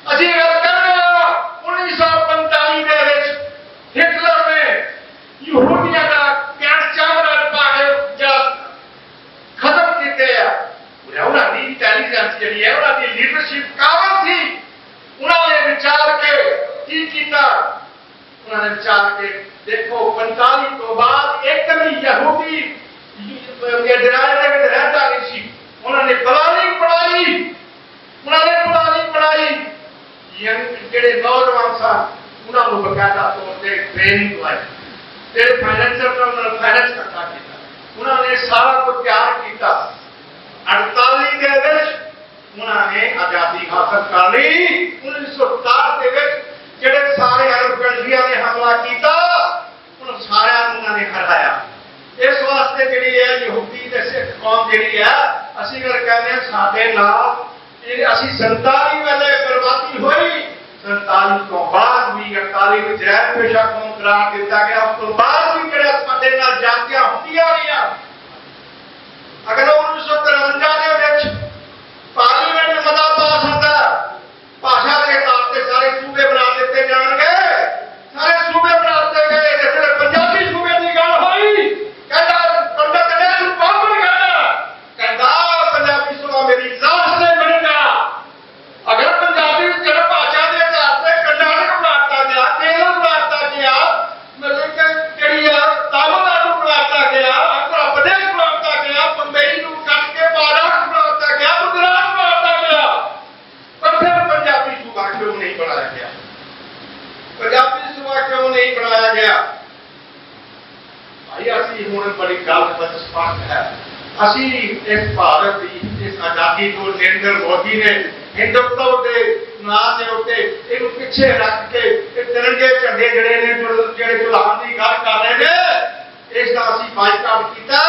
असी गल कर रहे हो 1945 के हिटलर ने यहूदियों का गैस चावल खत्म किए। उन्होंने इंटेलिजेंस जी है, उन्होंने लीडरशिप काबल थी। उन्होंने विचार के की किया, उन्होंने विचार के देखो 45 तो बाद एक भी यहूदी इजराइल के रहता नहीं सी। उन्होंने प्लानिंग बनाई ਜਿਹੜੇ नौजवान सन उन्होंने बकायदा तौर पर ट्रेनिंग दवाई, ਜਿਹੜੇ फाइनेंशियल उन्होंने फाइनेंस करता किया। उन्होंने सारा कुछ तैयार किया। 48 के उन्होंने आजादी हासिल कर ली। 1967 के ਜਿਹੜੇ सारे अरब कंट्रियां ने हमला किया उन सारे उन्होंने हराया। इस वास्ते जी है यहूदी ते सिख कौम जी है असी गल कहते हैं साडे नाल 47 वेले बर्बादी हुई। 47 तो बाद भी 48 में जैन पेशा कौम करार दिता गया। उस तो बाद भी जो साडे नाल जातियां होंदियां रहियां। अगर 1953 के पार्लीमेंट में मता पास होता भाषा के तौर पर सारे सूबे बना दिते जाएंगे। सारे सूबे बना दिते गए। जैसे पंजाबी सूबे की गल हुई कहता पंडित नेहरू बाबर कहता पंजाबी सूबा मेरी लाश से बनेगा। अगर पंजाबी भाषा के तौर पर कर्नाटक बनाता गया, केरल बनाता गया, मतलब कि तमिलनाडु बनाता गया, आंध्र प्रदेश बनाता गया, बंबई को कट के महाराष्ट्र बनाता गया, गुजरात बनाता गया, पर फिर पंजाबी सूबा क्यों नहीं बनाया गया? पंजाबी सूबा क्यों नहीं बनाया गया? भाई असी हूं बड़ी गल स्पष्ट है। असी इस भारत की इस आजादी को नरेंद्र मोदी ने हिंदुत्व के नाम के उत्ते इन पिछे रख के तिरंगे झंडे जड़े ने जेड़े चलान की गल कर रहे हैं इसका असी बाइकाट किया।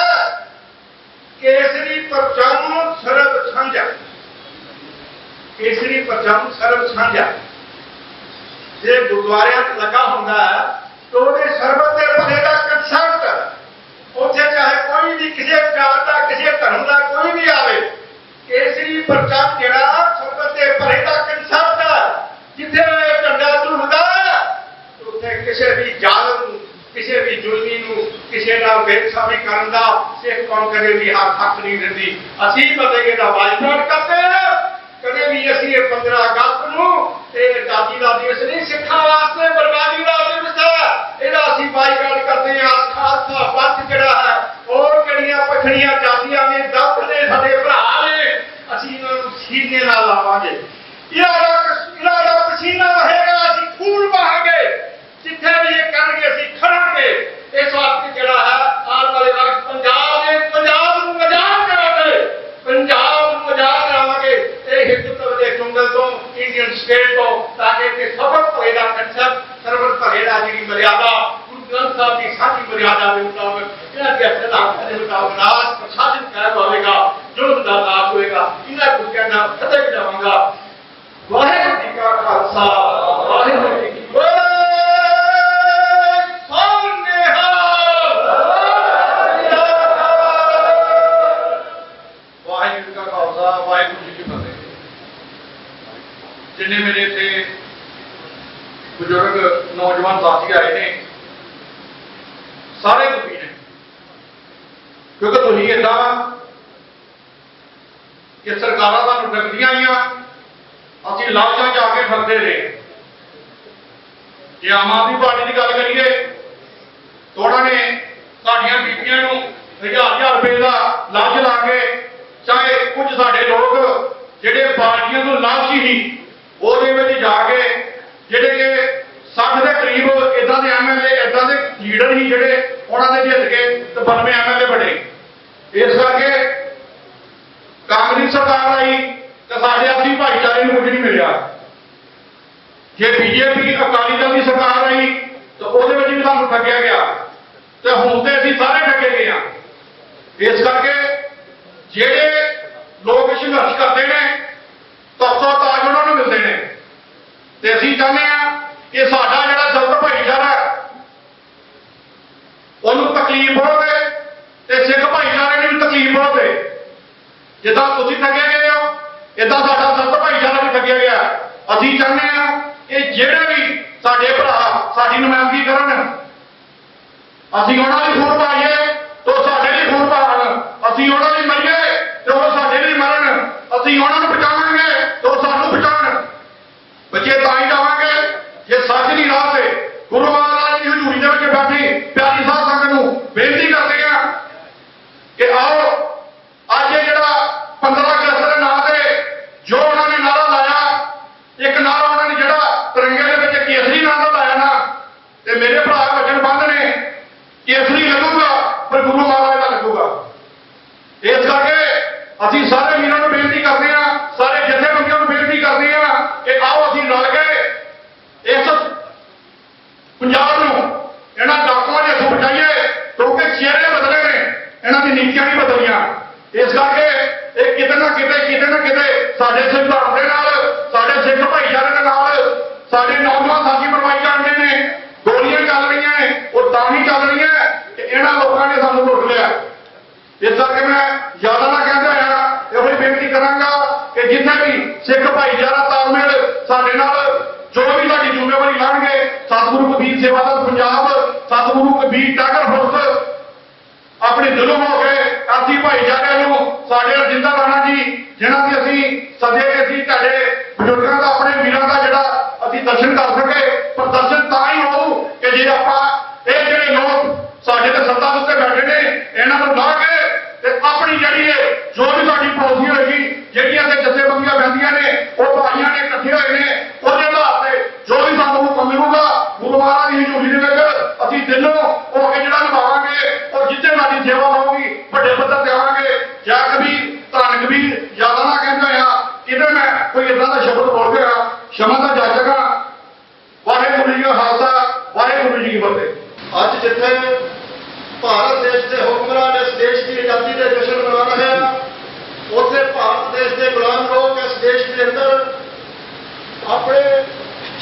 केसरी परचम सरब साझा, केसरी परचम सरब साझा जे गुरुद्वारे लगा होंगे तो सरबत के भले का कंसर्ट उत्थे चाहे कोई भी किसी जात का किसी धर्म का कोई भी आवे केसरी परचम जड़ा सरबत के भले का कंसर्ट जिथे झंडा झूलदा उत्थे किसी भी जालम किसी भी जुल्मी किसी ना बेइंसाफी करन दा सिख कौम कदे भी हक नहीं देती। असी बदले का बाइकाट करते हैं। कदे भी असी 15 अगस्त आजादी का दिवस नहीं सिखा वास्ते बर्बादी का दिवस है। ਇਹਦਾ ਅਸੀਂ ਬਾਈਕਾਟ ਕਰਦੇ ਹਾਂ। ਖਾਲਸਾ ਪੰਥ ਜਿਹੜਾ ਹੈ और ਜਿਹੜੀਆਂ ਪਛੜੀਆਂ ਜਾਤੀਆਂ ਨੇ ਦਫ ਨੇ ਸਾਡੇ ਭਰਾ ਨੇ ਅਸੀਂ ਇਹਨਾਂ ਨੂੰ ਸੀਨੇ ਨਾਲ ਲਾਵਾਂਗੇ। ਇਹਨਾਂ ਦਾ ਪਸੀਨਾ ਵਹੇਗਾ, ਅਸੀਂ ਖੂਨ ਬਹਾਂਗੇ। ਜਿੱਥੇ ਵੀ ਇਹ ਕਰਨਗੇ ਅਸੀਂ ਖੜਾਂਗੇ। ਇਸ ਵਾਸਤੇ ਜਿਹੜਾ ਹੈ ਆਉਣ ਵਾਲੇ ਵਕਤ ਪੰਜਾਬ ਨੂੰ ਆਜ਼ਾਦ ਕਰਾਂਗੇ। ਪੰਜਾਬ ਨੂੰ ਆਜ਼ਾਦ ਕਰਾਵਾਂਗੇ ਇਹ ਹਿੰਦੂਤਵ ਦੇ ਜੰਗਲ ਤੋਂ इंडियन स्टेट को ताकि सबक पड़ेगा कंसेप्ट सर्वत पड़ेगा जी मर्यादा गुरु ग्रंथ साहब की सारी मर्यादा के मुताबिक राज प्रशासन कायम होगा। जो नाज होगा इन्हें कुछ कहना सदैव जाऊंगा। वाहिगुरू जी का खालसा वाहिगुरू जी की वाहिगुरू का खालसा वाहिगुरू जी की फतेह। जिन्हें मेरे इतने बुजुर्ग नौजवान साथी आए ने सारे दुखी ने क्योंकि तुम इदा कि सरकार सानू ठगदियां आईया असी लालचा जाके ठगते रहे। जे आम आदमी पार्टी की गल करिए तो उन्होंने साडियां बीबियां नूं 1000 रुपए का लालच ला के चाहे कुछ साडे लोग जिहड़े पार्टियां नूं लालची ही ਉਹਦੇ जाके ਜਿਹੜੇ कि 60 के करीब इदा के MLA इदा के लीडर ही ਜਿਹੜੇ ਉਹਨਾਂ ਦੇ ਜਿੱਤ के 92 MLA बने। इस करके कांग्रेस सरकार आई तो साढ़े आपसी भाईचारे में कुछ नहीं मिला। जे बीजेपी अकाली दल की सरकार आई तो ਉਹਦੇ ਵਿੱਚ भी ਸਾਨੂੰ ठगਿਆ गया तो ਹੁਣ ਤੇ ਅਸੀਂ ਸਾਰੇ ठगे गए हैं। इस करके ਜਿਹੜੇ लोग संघर्ष करते हैं तख्तो ताज उन्होंने मिलते हैं। तो असीं चाहते हैं कि साडा जिहड़ा दलत भाईचारा तकलीफ बहुत है ते सिख भाईचारे की भी तकलीफ बहुत है। जिदा तुसीं ठगे गए हो इदा साडा संत भाईचारा भी ठगिया गया। असीं चाहुंदे हां कि जिहड़े भी साडे भरा साडी नुमाइंदगी करन, असीं उहनां दी खून पाईए तो साडे लिए खून पाउण, असीं उहनां दी मरीए तो वो साडे लिए मरन, असीं उहनां नूं बचावांगे तो सानूं बचाउण। बच्चे तां ही जावांगे जे सच दी राह ते गुरु महाराज की हजूरी दे विच बैठी प्यारी साध संगत नूं बेनती करदे हां कि आओ अज जिहड़ा 15 अगस्त के नाम से जो उन्होंने नारा लाया, एक नारा उन्होंने जिहड़ा तिरंगे दे विच केसरी नारा लाया ना, ते मेरे भरा वचनबंध ने केसरी लगूगा पर गुरु महाराज का लगूगा। इस करके असीं सारे वीरां नूं बेनती करदे हां, सारे जथेबंदियां नूं बेनती करदे हां कि आओ असीं रल के इस पंजाब नूं इन्हां डाकुआं दे हत्थों बचाईए, क्योंकि चेहरे बदले ने, इन्हां दी नीतियां नहीं बदलियां। इस करके ਇਹ ਕਿਤੇ ਨਾ ਕਿਤੇ ਸਾਡੇ ਸੰਵਿਧਾਨ ਦੇ ਨਾਲ, ਸਾਡੇ ਸਿੱਖ ਭਾਈਚਾਰੇ ਦੇ ਨਾਲ ਸਾਡੇ ਨੌਜਵਾਨ ਸਾਥੀ ਮਰਵਾਈ ਜਾਂਦੇ ਨੇ, ਗੋਲੀਆਂ ਚੱਲ ਰਹੀਆਂ ਨੇ, ਉਹ ਤਾਂ ਹੀ ਚੱਲ ਰਹੀਆਂ ਕਿ ਇਹਨਾਂ ਲੋਕਾਂ ਨੇ ਸਾਨੂੰ ਲੁੱਟ ਲਿਆ। ਇਸ ਕਰਕੇ ਮੈਂ ਜ਼ਿਆਦਾ ਨਾ ਕਹਿੰਦਾ ਹਾਂ, ਇਹੋ ਹੀ ਬੇਨਤੀ ਕਰਾਂਗਾ ਕਿ ਜਿੱਥੇ ਵੀ ਸਿੱਖ ਭਾਈਚਾਰਾ ਤਾਲਮੇਲ ਸਾਡੇ ਨਾਲ ਜੋ ਵੀ ਸਾਡੀ ਜ਼ਿੰਮੇਵਾਰੀ ਲਾਣਗੇ, ਸਤਿਗੁਰੂ ਕਬੀਰ ਸੇਵਾਦਲ ਪੰਜਾਬ, ਸਤਿਗੁਰੂ ਕਬੀਰ ਟਾਗਰ ਫੋਰਸ अपने दिलों हो गए आसी भाईचारे साढ़े जिंदा राणा जी जिन्हों की असी सदे असी तुहाडे बजुर्गों का अपने वीरों का जिहड़ा असी दर्शन कर सके। पर दर्शन तां ही होऊ कि जे आपां ये जिहड़े लोग साडे ते सत्ता उत्ते बैठे ने इन्हां नूं ला के ते अपनी जिहड़ी है जो भी साडी पॉलिसी होएगी, जिहड़ियां ते जथेबंदियां बहंदियां ने, वो भाईयां ने इकट्ठे होए ने, ਉਹਦੇ आधार ते जो भी सानूं हुकम मिलूगा गुरु महाराज की हजूरी दे विच असी दिलों हो के जिहड़ा निभावांगे और जिथे साडी सेवा होगी ਵੱਡੇ ਪੱਧਰ ਤੇ आवांगे। ਜਾਂ कबीर ਧੰਨ कबीर ਜ਼ਿਆਦਾ ਨਾ ਕਹਿੰਦਾ ਹੋਇਆ ਕਿਤੇ मैं कोई इदां ਦਾ शब्द बोल ਗਿਆ, क्षमा ਦਾ ਜਾਚਕ ਹਾਂ। ਵਾਹਿਗੁਰੂ ਜੀ ਕਾ ਖਾਲਸਾ, ਵਾਹਿਗੁਰੂ ਜੀ ਕੀ ਫਤਿਹ। ਅੱਜ ਜਿੱਥੇ ਭਾਰਤ ਦੇਸ਼ ਦੇ ਹੁਕਮਰਾਨ ਇਸ ਦੇਸ਼ ਦੀ ਆਜ਼ਾਦੀ ਦੇ ਜਸ਼ਨ ਮਨਾ ਰਹੇ ਹਨ, ਉੱਥੇ ਭਾਰਤ ਦੇਸ਼ ਦੇ ਗੁਲਾਮ ਲੋਕ ਇਸ ਦੇਸ਼ ਦੇ ਅੰਦਰ ਆਪਣੇ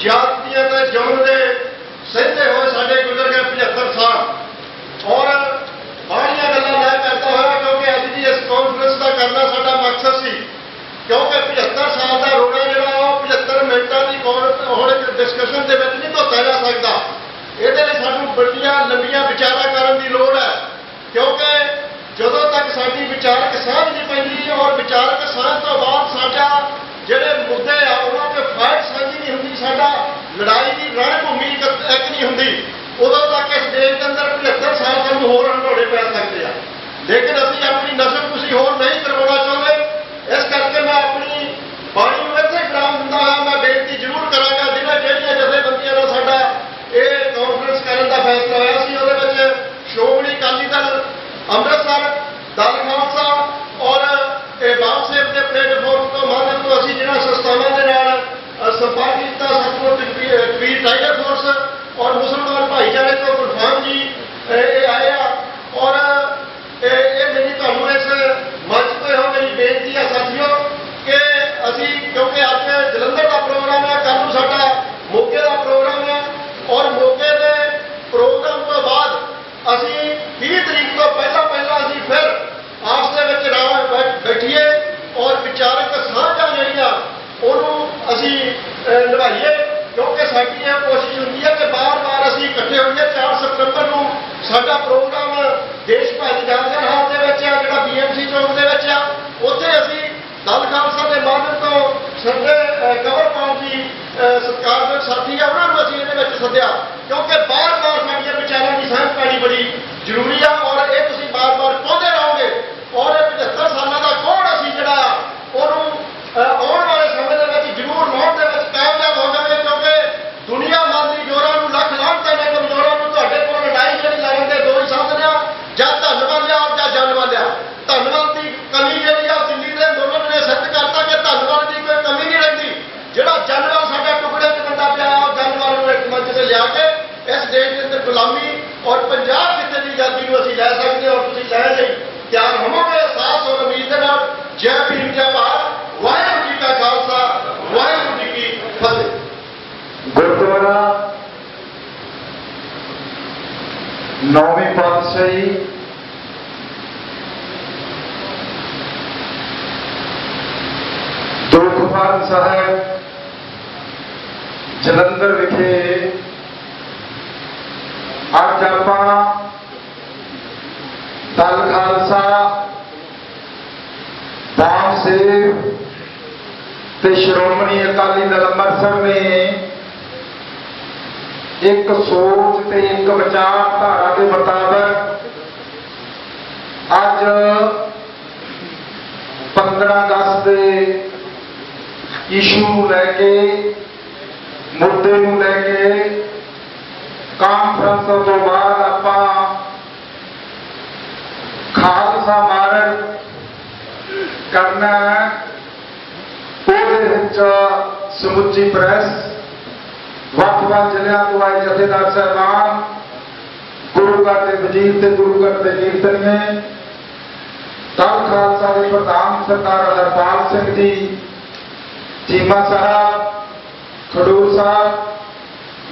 ਜਾਤੀਆਂ ਦੇ ਜੁਰਮ ਦੇ ਸਹਿੰਦੇ ਹੋਏ ਸਾਡੇ ਗੁਜ਼ਰ ਗਏ 75 ਸਾਲ। ਔਰ ਬਾਹਰੀਆਂ ਗੱਲਾਂ ਨਾ ਕਰਦਾ ਹੋਇਆ, ਕਿਉਂਕਿ ਅੱਜ ਦੀ ਇਸ ਕਾਨਫਰੰਸ ਦਾ ਕਰਨਾ ਸਾਡਾ ਮਕਸਦ ਸੀ, ਕਿਉਂਕਿ 75 ਸਾਲ ਦਾ ਰੋਣਾ ਜਿਹੜਾ ਉਹ 75 ਮਿੰਟਾਂ ਦੀ ਹੁਣ ਡਿਸਕਸ਼ਨ ਦੇ ਵਿੱਚ ਨਹੀਂ ਧੋਤਾ ਜਾ ਸਕਦਾ। ਇਹਦੇ ਲਈ ਸਾਨੂੰ ਵੱਡੀਆਂ ਲੰਬੀਆਂ ਵਿਚਾਰਾਂ ਕਰਨ ਦੀ ਲੋੜ ਹੈ, ਕਿਉਂਕਿ ਜਦੋਂ ਤੱਕ ਸਾਡੀ ਵਿਚਾਰਕ ਸਾਂਝ ਨਹੀਂ ਪੈਂਦੀ ਔਰ ਵਿਚਾਰਕ ਸਾਂਝ ਤੋਂ ਬਾਅਦ ਸਾਡਾ ਜਿਹੜੇ ਮੁੱਦੇ ਆ ਉਹਨਾਂ ਤੇ ਫਾਈਟ ਸਾਂਝੀ ਨਹੀਂ ਹੁੰਦੀ, ਸਾਡਾ ਲੜਾਈ ਦੀ ਰਣਭੂਮੀ ਇੱਕ ਨਹੀਂ ਹੁੰਦੀ, ਉਦੋਂ ਤੱਕ ਇਸ ਦੇਸ਼ ਦੇ ਅੰਦਰ 75 ਸਾਲ ਸਾਨੂੰ ਹੋਰ ਹੰਡੋੜੇ ਪੈ ਸਕਦੇ ਆ। ਲੇਕਿਨ ਅਸੀਂ ਆਪਣੀ ਨਸਲ ਕੁਸ਼ੀ ਹੋਰ ਨਹੀਂ ਕਰਵਾਉਣਾ ਚਾਹੁੰਦੇ। ਇਸ ਕਰਕੇ ਮੈਂ ਆਪਣੀ ਬਾਣੀ ਨੂੰ ਇੱਥੇ ਵਿਰਾਮ ਦਿੰਦਾ ਹਾਂ। ਮੈਂ ਬੇਨਤੀ ਜ਼ਰੂਰ ਕਰਾਂਗਾ ਜਿਹੜੀਆਂ ਜਥੇਬੰਦੀਆਂ ਨਾਲ ਸਾਡਾ ਇਹ ਕਾਨਫਰੰਸ ਕਰਨ ਦਾ ਫੈਸਲਾ ਹੋਇਆ ਸੀ, ਉਹਦੇ ਵਿੱਚ ਸ਼੍ਰੋਮਣੀ ਅਕਾਲੀ ਦਲ ਅੰਮ੍ਰਿਤਸਰ, ਦਲ ਖਾਲਸਾ ਔਰ ਬਾਲ ਸੇਵ ਦੇ ਪਲੇਟਫਾਰਮ ਤੋਂ ਮਾਧਿਅਮ ਤੋਂ ਅਸੀਂ ਜਿਹੜਾ ਸੰਸਥਾਵਾਂ ਦੇ ਨਾਲ ਸੰਪਰਕ ਕੀਤਾ, ਸਤਿਗੁਰੂ ਕਬੀਰ ਟਾਈਗਰ ਫੋਰਸ ਔਰ ਮੁਸਲਮਾਨ ਭਾਈਚਾਰੇ ਤੋਂ ਗੁਰਫਾਮ ਜੀ ਇਹ ਆਏ ਆ। ਔਰ ਇਹ ਮੇਰੀ ਤੁਹਾਨੂੰ ਇਸ ਮੰਚ ਤੇ ਹੋ ਮੇਰੀ ਬੇਨਤੀ ਹੈ ਸਾਥੀਓ ਕਿ ਅਸੀਂ ਕਿਉਂਕਿ ਅੱਜ ਜਲੰਧਰ ਦਾ ਪ੍ਰੋਗਰਾਮ ਹੈ, ਕੱਲ੍ਹ ਨੂੰ ਸਾਡਾ ਮੋਗੇ ਦਾ ਪ੍ਰੋਗਰਾਮ ਹੈ ਔਰ ਮੋਗੇ ਦੇ ਪ੍ਰੋਗਰਾਮ ਤੋਂ ਬਾਅਦ ਅਸੀਂ 20 ਤਰੀਕ ਤੋਂ ਪਹਿਲਾਂ ਅਸੀਂ ਫਿਰ ਆਪਸ ਦੇ ਵਿੱਚ ਬੈਠੀਏ ਔਰ ਵਿਚਾਰਕ ਸਾਂਝਾਂ ਜਿਹੜੀਆਂ ਉਹਨੂੰ ਅਸੀਂ ਨਿਭਾਈਏ, ਕਿਉਂਕਿ ਸਾਡੀ ਇਹ ਕੋਸ਼ਿਸ਼ ਹੁੰਦੀ ਹੈ ਕਿ ਬਾਰ-ਬਾਰ ਅਸੀਂ ਇਕੱਠੇ ਹੋਈਏ। 4 ਸਤੰਬਰ ਨੂੰ ਸਾਡਾ ਪ੍ਰੋਗਰਾਮ ਦੇਸ਼ ਭਰ ਜਾਂਦੇ ਹਾਲ ਦੇ ਵਿੱਚ ਆ, ਜਿਹੜਾ BMC ਚੌਂਕ ਦੇ ਵਿੱਚ ਆ, ਉੱਥੇ ਅਸੀਂ ਦਲ ਖਾਲਸਾ ਦੇ ਮਾਧਿਅਮ ਤੋਂ ਸਾਡੇ ਕਵਰਪਾਲ ਜੀ ਸਤਿਕਾਰਯੋਗ ਸਾਥੀ ਆ, ਉਹਨਾਂ ਨੂੰ ਅਸੀਂ ਇਹਦੇ ਵਿੱਚ ਸੱਦਿਆ, ਕਿਉਂਕਿ ਬਾਰ-ਬਾਰ ਸਾਡੀਆਂ ਵਿਚਾਰਾਂ ਦੀ ਸਾਂਝ ਪਾਣੀ ਬੜੀ ਜ਼ਰੂਰੀ ਆ ਔਰ ਇਹ ਤੁਸੀਂ ਬਾਰ-ਬਾਰ ਕਹਿੰਦੇ ਰਹੋਗੇ। ਔਰ ਇਹ 75 ਸਾਲਾਂ ਦਾ ਕੋੜ ਅਸੀਂ ਜਿਹੜਾ ਉਹਨੂੰ ਆਉਣ ਵਾਲੇ ਸਮੇਂ ਦੇ ਵਿੱਚ ਜ਼ਰੂਰ ਲਾਉਣ ਦੇ ਵਿੱਚ ਕਾਮਯਾਬ ਹੋ ਜਾਵੇ, ਕਿਉਂਕਿ ਦੁਨੀਆ ਮੰਨਦੀ ਜੋਰਾਂ ਨੂੰ ਲੱਖ ਲਾਹਣਤਾਂ ਨੇ ਕਮਜ਼ੋਰਾਂ ਨੂੰ। ਤੁਹਾਡੇ ਕੋਲ ਲੜਾਈ ਜਿਹੜੀ ਲੜਨ ਦੇ ਦੋ ਹੀ ਸਾਧਨ ਆ, ਜਾਂ ਧੰਨਵਾਦ ਲਿਆ ਜਾਂ ਜਨਵਾਦ ਲਿਆ। ਧੰਨਵਾਦ ਦੀ ਕਮੀ ਜਿਹੜੀ ਆ ਦਿੱਲੀ ਦੇ ਅੰਦੋਲਨ ਨੇ ਸਿੱਧ ਕਰਤਾ ਕਿ ਧੰਨਵਾਦ ਦੀ ਕੋਈ ਕਮੀ ਨਹੀਂ ਰਹਿੰਦੀ। ਜਿਹੜਾ ਜਨਵਾਦ ਸਾਡਾ ਟੁਕੜੇ 'ਚ ਬੰਦਾ ਪਿਆ ਉਹ ਜਨਵਾਦ ਨੂੰ ਇੱਕ ਮੰਚ ਤੇ ਲਿਆ ਕੇ ਇਸ ਦੇਸ਼ ਦੇ ਅੰਦਰ ਗੁਲਾਮੀ ਔਰ ਪੰਜਾਬ ਕਿਤੇ ਦੀ ਆਜ਼ਾਦੀ ਨੂੰ ਅਸੀਂ ਲੈ ਸਕਦੇ ਔਰ ਤੁਸੀਂ ਲੈਣ ਲਈ ਤਿਆਰ ਹੋਵੋਗੇ। ਸਾਥ ਔਰ ਉਮੀਦ ਦੇ ਨਾਲ ਜੈ ਭੀਮ ਜੈ ਭਾਰਤ। ਵਾਹਿਗੁਰੂ ਜੀ ਕਾ ਖਾਲਸਾ, ਵਾਹਿਗੁਰੂ ਜੀ ਕੀ ਫਤਿਹ। ਗੁਰਦੁਆਰਾ नौवीं पातशाही दुखपाल साहब जलंधर विखे अज आपां दल खालसा बाम सेव ते श्रोमणी अकाली दल अंमृतसर ने एक सोच ते एक विचारधारा के मुताबिक अज 15 अगस्त के इशू लैके मुद्दे नूं लैके कांफ्रेंस तो बाद आपां खालसा मार्च करना ਉਹਦੇ ਵਿੱਚ ਸਮੁੱਚੀ ਪ੍ਰੈਸ ਵੱਖ-ਵੱਖ ਜ਼ਿਲ੍ਹਿਆਂ ਤੋਂ ਆਏ ਜਥੇਦਾਰ ਸਾਹਿਬਾਨ ਗੁਰੂ ਘਰ ਦੇ ਵਜ਼ੀਰ ਤੇ ਗੁਰੂ ਘਰ ਦੇ ਕੀਰਤਨੀਏ ਦਲ ਖਾਲਸਾ ਦੇ ਪ੍ਰਧਾਨ ਸਰਦਾਰ ਹਰਪਾਲ ਸਿੰਘ ਜੀ ਚੀਮਾ ਸਾਹਿਬ ਖਡੂਰ ਸਾਹਿਬ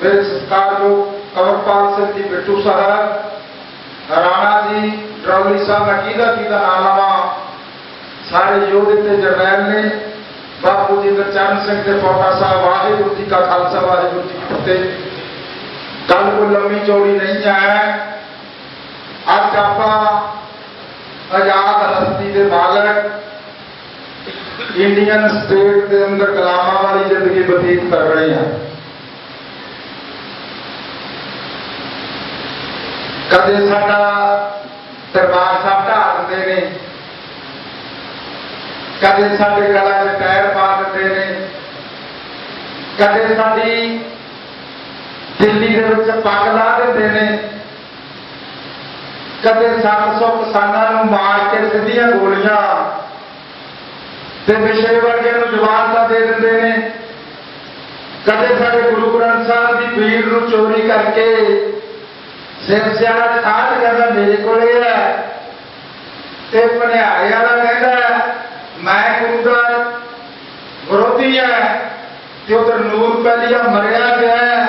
ਮੇਰੇ ਸਤਿਕਾਰਯੋਗ ਅਮਰਪਾਲ ਸਿੰਘ ਜੀ ਬਿੱਟੂ ਸਾਹਿਬ ਰਾਣਾ ਜੀ ਡਰੌਲੀ ਸਾਹਿਬ ਮੈਂ ਕਿਹਦਾ ਨਾਮ ਲਵਾਂ ਸਾਰੇ ਯੋਧੇ ਤੇ ਜਰਨੈਲ ਨੇ बापू जी गुरचरण सिंह के पौटा साहब वाहिगुरू जी का खालसा वाहिगुरू जी की फतेह। गल कोई लंबी चौड़ी नहीं है। अज आप आजाद हस्ती के मालक इंडियन स्टेट के अंदर गुलामां वाली जिंदगी बतीत कर रहे हैं। कदे साडा दरबार साहब ढा दिंदे ने, कदे साडे गला च पैर पा दिंदे ने, कदे साडी दिल्ली दे विच पग ला दिंदे ने, कदे 700 किसानां नूं मार के सिद्धियां गोलियां ते विशे वर्गे नूं जवानता दे दिंदे ने, कदे साडे गुरु ग्रंथ साहिब दी भीड़ नूं चोरी करके सिर सियाड़ा साध करना मेरे कोले है ते भनियारे वाला कहंदा मैं गुरु का विरोधी है ते उधर नूर पैलिया मरिया गया है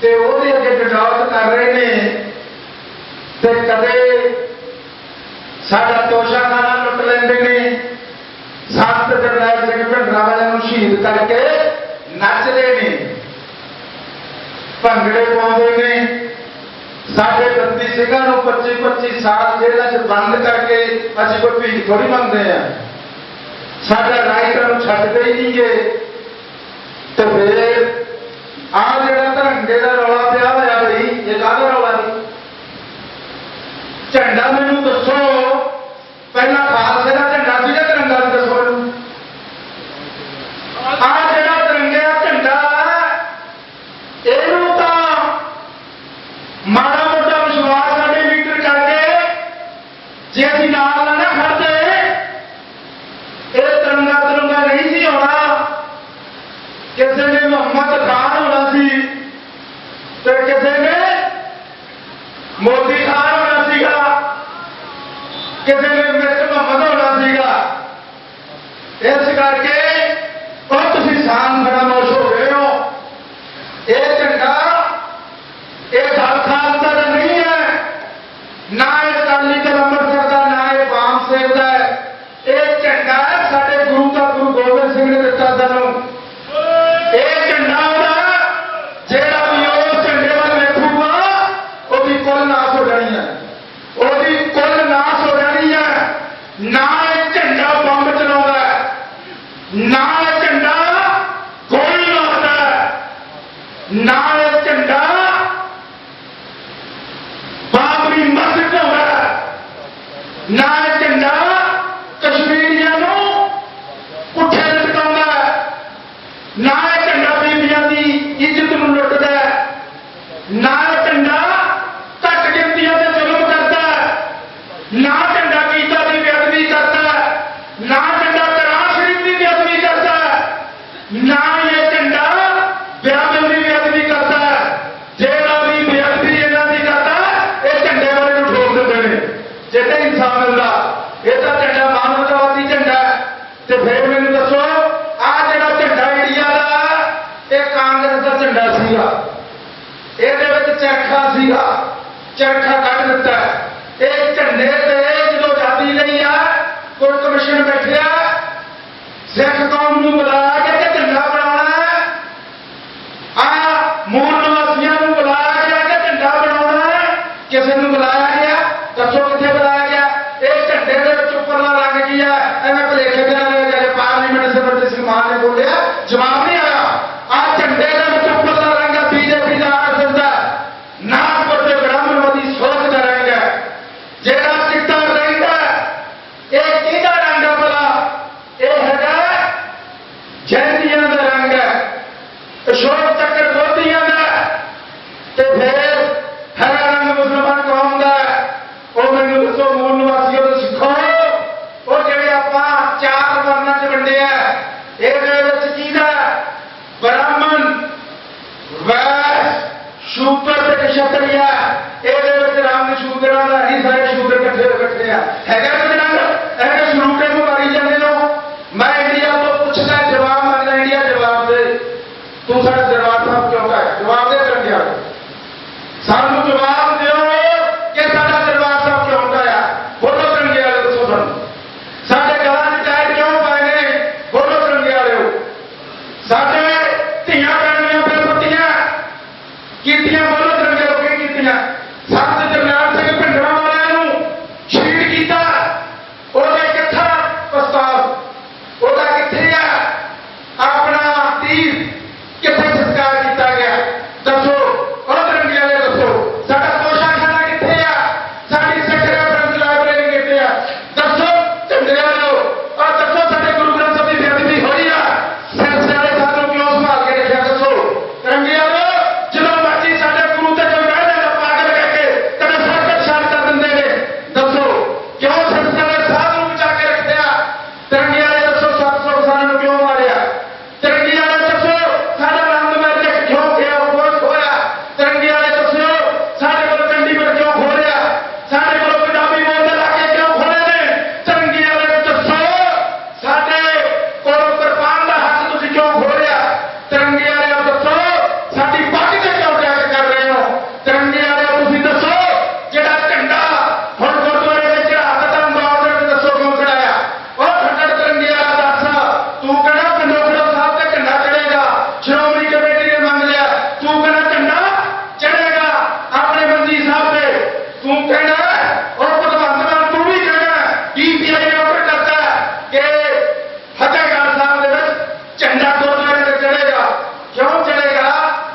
ते ओहदे अगे डडौत कर रहे ने ते कदे साडा तोशाखाना लुट लैंदे ने, संत जरनैल सिंह भिंडरां वाले नूं शहीद करके नचदे ने, भंगड़े पाउंदे ने, साडे 32 सिंघां नूं 25-25 साल जेल੍ਹਾਂ 'ਚ बंद करके असीं कोई भीख थोड़ी मंगदे हैं। साडा राइट नूं छड्डदे ही नहीं गे ते फिर आ जिहड़ा धरंगे दा रौला पिया होया बई ये काहदा रौला सी? झंडा मैनूं दसो, पहला खालसे दा झंडा सी जां तिरंगा सी? दसो मैनूं। आ जिहड़ा तिरंगे दा झंडा इहनूं तां माड़ा मोटा विश्वास साडे लीडर करके जे असीं नाल ना खड़दे तिरंगा नहीं सी होना। किसी ने मोहम्मद खान होना सी ते किसी ने मोदी खान होना सीगा, किसी ने मिर्च मोहम्मद होना सीगा। इस करके और तुसीं शान फरामोश हो गए हो। यह झंडा ये दल खालसा का नहीं है, ना ये अकाली दल अंमृतसर का, ना ये वाम सेव का है। ਇਹ ਝੰਡਾ ਸਾਡੇ ਗੁਰੂ ਦਾ ਗੁਰੂ ਗੋਬਿੰਦ ਸਿੰਘ ਨੇ ਦਿੱਤਾ ਸਾਨੂੰ। ਇਹ ਝੰਡਾ ਉਹਦਾ ਜਿਹੜਾ ਵੀ ਉਹ ਝੰਡੇ ਵੱਲ ਵੇਖੂਗਾ ਉਹਦੀ ਕੁੱਲ ਨਾਸ ਹੋ ਜਾਣੀ ਹੈ, ਉਹਦੀ ਕੁੱਲ ਨਾਸ ਹੋ ਜਾਣੀ ਹੈ। ਨਾ ਇਹ ਝੰਡਾ ਬੰਬ ਚਲਾਉਂਦਾ, ਨਾ ਇਹ ਝੰਡਾ ਗੋਲੀ ਮਾਰਦਾ, ਨਾ ਇਹ ਝੰਡਾ ਬਾਬਰੀ ਮਸਜਿਦ ਢਾਉਂਦਾ, ਨਾ ਇਹ ਝੰਡਾ कश्मीरियों पुठे लटकाउंदा, ना यह झंडा बीबियां की इज्जत नूं लुटदा, ना यह झंडा घट गिनतियां ते जुल्म करदा, ना झंडा गीता की बेअदबी करदा, ना झंडा कुरान शरीफ की बेअदबी करदा, ना यह झंडा ब्याह की बेअदबी करदा। जेड़ा भी बेअदबी इन्हां दी करदा ये झंडे वाले नूं ठोक दिंदे ने, जे ते इंसाफ मिलदा। ये तो झंडा मानवतावादी झंडा है। तो फिर मैंने दसो आ जिहड़ा झंडा इंडिया का ये कांग्रेस का झंडा सीगा, ये चरखा सीगा, चरखा कट दिता। एक झंडे ते जो आजादी लई आ कोई कमिशन बैठिया सिख कौम नूं बुला के झंडा बनाउणा आ मूल निवासियों नूं बुला के झंडा बनाउणा किसी नूं बुलाया गया दसो कित्थे बुलाया गया। इस झंडे दे विच उपरला रंग की है एवें भुलेखे दे नाल जदे पार्लीमेंट सिमरजीत सिंह मान ने बोलिया जवाब नहीं आया। आ झंडे दे विच उपरला रंग बीजेपी दा आरएसएस दा नागपुर दे ब्राह्मणवादी सोच दा रंग है। जेड़ा चिट्टा रंग है ये किहदा रंग है भला ये हैगा जैनियां दा रंग है अशोक चक्र मोदियां दा ते फिर हैगा रंग मुसलमान कौम दा। ਉਹ ਮੈਨੂੰ ਦੱਸੋ ਮੂਲ ਨਿਵਾਸੀਆਂ ਨੂੰ ਸਿੱਖੋ ਉਹ ਜਿਹੜੇ ਆਪਾਂ 4 ਵਰਨਾਂ 'ਚ ਵੰਡੇ ਆ ਇਹਦੇ ਵਿੱਚ ਕਿਹਦਾ ਬ੍ਰਾਹਮਣ ਵੈਸ਼ ਸ਼ੂਦਰ ਤੇ ਕਸ਼ਤਰੀਆ ਇਹਦੇ ਵਿੱਚ ਰਾਮ ਸ਼ੂਦਰਾਂ ਦਾ ਨਹੀਂ ਸਾਰੇ ਸ਼ੂਦਰ ਇਕੱਠੇ ਆ ਹੈਗਾ ਕੋਈ ਰੰਗ ਇਹਦੇ ਸ਼ਰੂਟੇ ਨੂੰ ਮਾਰੀ ਜਾਂਦੇ ਹੋ। ਮੈਂ ਇੰਡੀਆ ਤੋਂ ਪੁੱਛਦਾ ਜਵਾਬ ਮੰਗਦਾ ਇੰਡੀਆ ਜਵਾਬ ਦੇ ਤੂੰ ਸਾਡਾ ਦਰਬਾਰ ਸਾਹਿਬ ਕਿਉਂ ਹੈ ਜਵਾਬ ਦੇ ਕਰਨਿਆ ਸਾਨੂੰ ਜਵਾਬ ਦਿਓ ਕਿ ਸਾਡਾ ਦਰਬਾਰ ਸਾਹਿਬ ਕਿਉਂ ਹੁੰਦਾ ਆ ਬੋਲੋ ਕਰਨਗੇ ਵਾਲੇ ਦੱਸੋ ਸਾਨੂੰ ਸਾਡੇ ਗਲਾਂ 'ਚ ਟਾਇਰ ਕਿਉਂ ਪਾਏ ਨੇ ਬੋਲੋ ਕਰਨਗੇ ਵਾਲਿਓ। ਸਾਡੇ ਧੀਆਂ ਭੈਣਾਂ ਬੇਪਤੀਆਂ ਕੀਤੀਆਂ ਬੋਲੋ ਕਰਨਗੇ ਲੋਕਾਂ ਕੀਤੀਆਂ। ਸੰਤ ਜਰਨੈਲ ਸਿੰਘ ਭਿੰਡਰਾਂ ਵਾਲਿਆਂ ਨੂੰ ਸ਼ਹੀਦ ਕੀਤਾ ਉਹਦਾ ਕਿੱਥਾ ਪ੍ਰਸਤਾਵ ਉਹਦਾ ਕਿੱਥੇ ਆ ਆਪਣਾ ਤੀਰ ਕਿੱਥੇ ਸੰਸਕਾਰ ਕੀਤਾ ਗਿਆ ਦੱਸੋ ਉਹ ਕਰਨਗੇ ਵਾਲੇ ਦੱਸੋ। ਸਾਡਾ ਤੋਸ਼ਾਖਾਨਾ ਕਿੱਥੇ ਆ ਸਾਡੀ ਸਿੱਖ ਰੈਫਰੈਂਸ ਲਾਇਬ੍ਰੇਰੀ ਕਿੱਥੇ ਆ ਦੱਸੋ ਝੰਡੇ ਵਾਲਿਓ। ਆ ਦੱਸੋ ਸਾਡੇ ਗੁਰੂ ਗ੍ਰੰਥ ਸਾਹਿਬ ਦੀ ਬੇਅਦਬੀ ਹੋਈ ਆ ਸਿਰਸੇ ਵਾਲੇ ਸਾਨੂੰ ਕਿਉਂ ਸੰਭਾਲ ਕੇ ਰੱਖਿਆ ਦੱਸੋ ਕਰਨਗੇ ਵਾਲਿਓ। ਜਦੋਂ ਮਰਜ਼ੀ ਸਾਡੇ ਗੁਰੂ ਤੇ ਕੋਈ ਬਹਿ ਜਾਂਦਾ ਪਾਗਲ ਕਹਿ ਕੇ ਕਦੇ ਸਰਕਟ ਛੱਡ ਕਰ ਦਿੰਦੇ ਨੇ ਦੱਸੋ ਕਿਉਂ ਸਿਰਸੇ ਵਾਲੇ ਸਾਹਿਬ ਨੂੰ ਬਚਾ ਕੇ ਰੱਖਿਆ ਕਰਨਗੇ ਵਾਲੇ ਦੱਸੋ 700 ਕਿਸਾਨਾਂ ਨੂੰ ਕਿਉਂ ਮਾਰਿਆ ਕਰਨਗੇ ਵਾਲੇ ਦੱਸੋ ਸਾਡਾ ਆਨੰਦ ਮੈਰਿਜ ਕਿਉਂ ਗਿਆ ਉਹ ਹੋਇਆ ਕਰਨਗੇ ਵਾਲੇ ਦੱਸੋ ਸਾਡੇ ਕੋਲ ਚੰਡੀਗੜ੍ਹ ਕਿਉਂ ਖੋਲਿਆ ਸਾਡੇ ਕੋਲ ਪੰਜਾਬੀ ਬੋਲਦੇ ਇਲਾਕੇ ਕਿਉਂ ਖੋਲੇ ਨੇ ਕਰਨਗੇ ਵਾਲੇ ਦੱਸੋ ਸਾਡੇ ਕੋਲ ਕੁਰਬਾਨ ਦਾ ਹੱਕ ਤੁਸੀਂ ਕਿਉਂ ਖੋਲਿਆ ਕਰਨਗੇ ਵਾਲੇ ਦੱਸੋ ਸਾਡੀ ਪੱਗ ਤੇ ਕਿਉਂ ਟੈਕ ਕਰ ਰਹੇ ਹੋ ਕਰਨਗੇ ਵਾਲੇ ਤੁਸੀਂ ਦੱਸੋ ਜਿਹੜਾ ਝੰਡਾ ਹੁਣ ਗੁਰਦੁਆਰੇ ਵਿੱਚ ਚੜਾ ਦਿੱਤਾ ਅੰਦੌਰ ਦੇ ਦੱਸੋ ਕਿਉਂ ਚੜਾਇਆ ਉਹ ਠੱਡੜ ਕਰਨਗੇ ਵਾਲਾ ਦੱਸ ਤੂੰ ਕਹਿੰਦਾ ਪੰਡੋਖੜਾ ਸਾਹਿਬ ਤੇ ਝੰਡਾ ਚੜੇਗਾ ਸ਼੍ਰੋਮਣੀ ਕਮੇਟੀ ਨੇ ਮੰਗ ਲਿਆ ਤੂੰ ਕਹਿੰਦਾ ਝੰਡਾ ਚੜੇਗਾ ਆਪਣੇ ਮੰਜੀ ਸਾਹਿਬ ਤੇ ਤੂੰ ਕਹਿੰਦਾ ਉਹ ਭਗਵੰਤ ਮਾਨ ਤੂੰ ਵੀ ਕਹਿੰਦਾ ਪੀਪੀਆਈ ਨੇ ਆਰਡਰ ਕਰਤਾ ਕਿ ਫਤਿਹਗੜ੍ਹ ਸਾਹਿਬ ਦੇ ਵਿੱਚ ਝੰਡਾ ਗੁਰਦੁਆਰੇ ਤੇ ਚੜੇਗਾ ਕਿਉਂ ਚੜੇਗਾ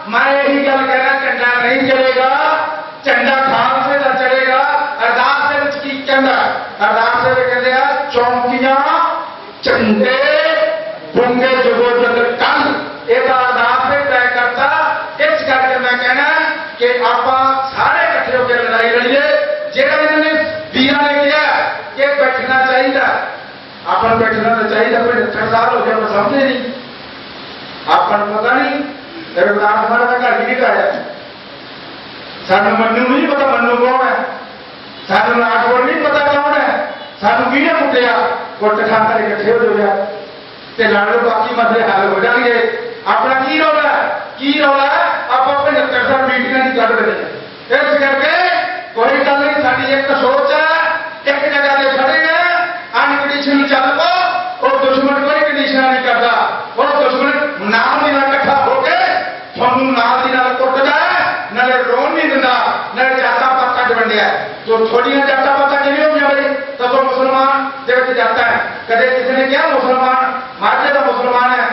ਮੈਂ ਇਹੀ ਗੱਲ ਕਹਿਣਾ ਝੰਡਾ ਨਹੀਂ ਚੜੇਗਾ ਝੰਡਾ ਖਾਲਸੇ ਦਾ ਚੜੇਗਾ। ਅਰਦਾਸ ਦੇ ਵਿੱਚ ਕੀ ਕਹਿੰਦਾ ਅਰਦਾਸ ਦੇ ਵਿੱਚ ਕਹਿੰਦੇ ਆ ਚੌਂਕੀਆਂ ਝੰਡੇ ਬੁੰਗੇ ਜਗੋ ਜਗ ਕੱਲ ਇਹਦਾ ਅਰਦਾਸ ਨੇ ਤੈਅ ਕਰਤਾ। ਇਸ ਕਰਕੇ ਮੈਂ ਕਹਿਣਾ ਕਿ ਆਪਾਂ ਸਾਰੇ ਇਕੱਠੇ ਹੋ ਕੇ ਲੜਾਈ ਲੜੀਏ। ਜਿਹੜਾ ਇਹਨਾਂ ਨੇ ਵੀਰਾਂ ਨੇ ਕਿਹਾ ਕਿ ਬੈਠਣਾ ਚਾਹੀਦਾ ਆਪਾਂ ਨੂੰ ਬੈਠਣਾ ਤਾਂ ਚਾਹੀਦਾ ਪਰ 70 ਸਾਲ ਹੋ ਗਏ ਆਪਾਂ ਸਮਝੇ ਨਹੀਂ ਆਪਾਂ ਨੂੰ ਪਤਾ ਨਹੀਂ ਰਵਿਦਾਸ ਮਹਾਰਾਜ ਦਾ ਘਰ ਕਿਹਨੇ ਢਾਇਆ ਸਾਨੂੰ ਮੰਨੂ ਨਹੀਂ ਪਤਾ ਮੰਨੂ ਕੌਣ ਹੈ ਸਾਨੂੰ ਨਾਗਪੁਰ ਨਹੀਂ ਪਤਾ ਕੌਣ ਹੈ ਸਾਨੂੰ ਕਿਹਨੇ ਕੁੱਟਿਆ ਕੁੱਟ ਖਾ ਕੇ ਇਕੱਠੇ ਹੋ ਜਾਓ ਤੇ ਲੜ ਲਓ ਬਾਕੀ ਮਸਲੇ ਹੱਲ ਹੋ ਜਾਣਗੇ। ਆਪਣਾ ਕੀ ਰੌਲਾ ਆਪਾਂ 75 ਸਾਲ ਮੀਟਿੰਗਾਂ ਦੀ ਕੱਢ ਦਿੰਦੇ ਇਸ ਕਰਕੇ ਕੋਈ ਗੱਲ ਨਹੀਂ ਸਾਡੀ ਇੱਕ ਸੋਚ ਹੈ ਇੱਕ ਜਗ੍ਹਾ ਤੇ ਖੜੇ ਨੇ ਅਨਕੰਡੀਸ਼ਨਲ ਚੱਲ ਪਓ ਉਹ ਦੁਸ਼ਮਣ ਕੋਈ ਕੰਡੀਸ਼ਨਾਂ ਨਹੀਂ ਕਰਦਾ ਉਹ ਦੁਸ਼ਮਣ ਨਾਲ ਦੀ ਨਾਲ ਇਕੱਠਾ ਹੋ ਕੇ ਤੁਹਾਨੂੰ ਨਾਲ ਦੀ ਨਾਲ ਕੁੱਟਦਾ ਨਾਲੇ ਰੋਣ ਨਹੀਂ ਦਿੰਦਾ ਨਾਲੇ ਜਾਤਾਂ ਪਾਤਾਂ 'ਚ ਵੰਡਿਆ ਜੋ ਥੋੜੀਆਂ ਜਾਤਾਂ ਪਾਤਾਂ ਕਿਵੇਂ ਹੋ ਜਾਵੇ ਤਾਂ ਮੁਸਲਮਾਨ ਦੇ ਵਿੱਚ ਜਾਤਾਂ ਹੈ। ਕਦੇ ਕਿਸੇ ਨੇ ਕਿਹਾ ਮੁਸਲਮਾਨ ਮਾਝੇ ਦਾ ਮੁਸਲਮਾਨ ਹੈ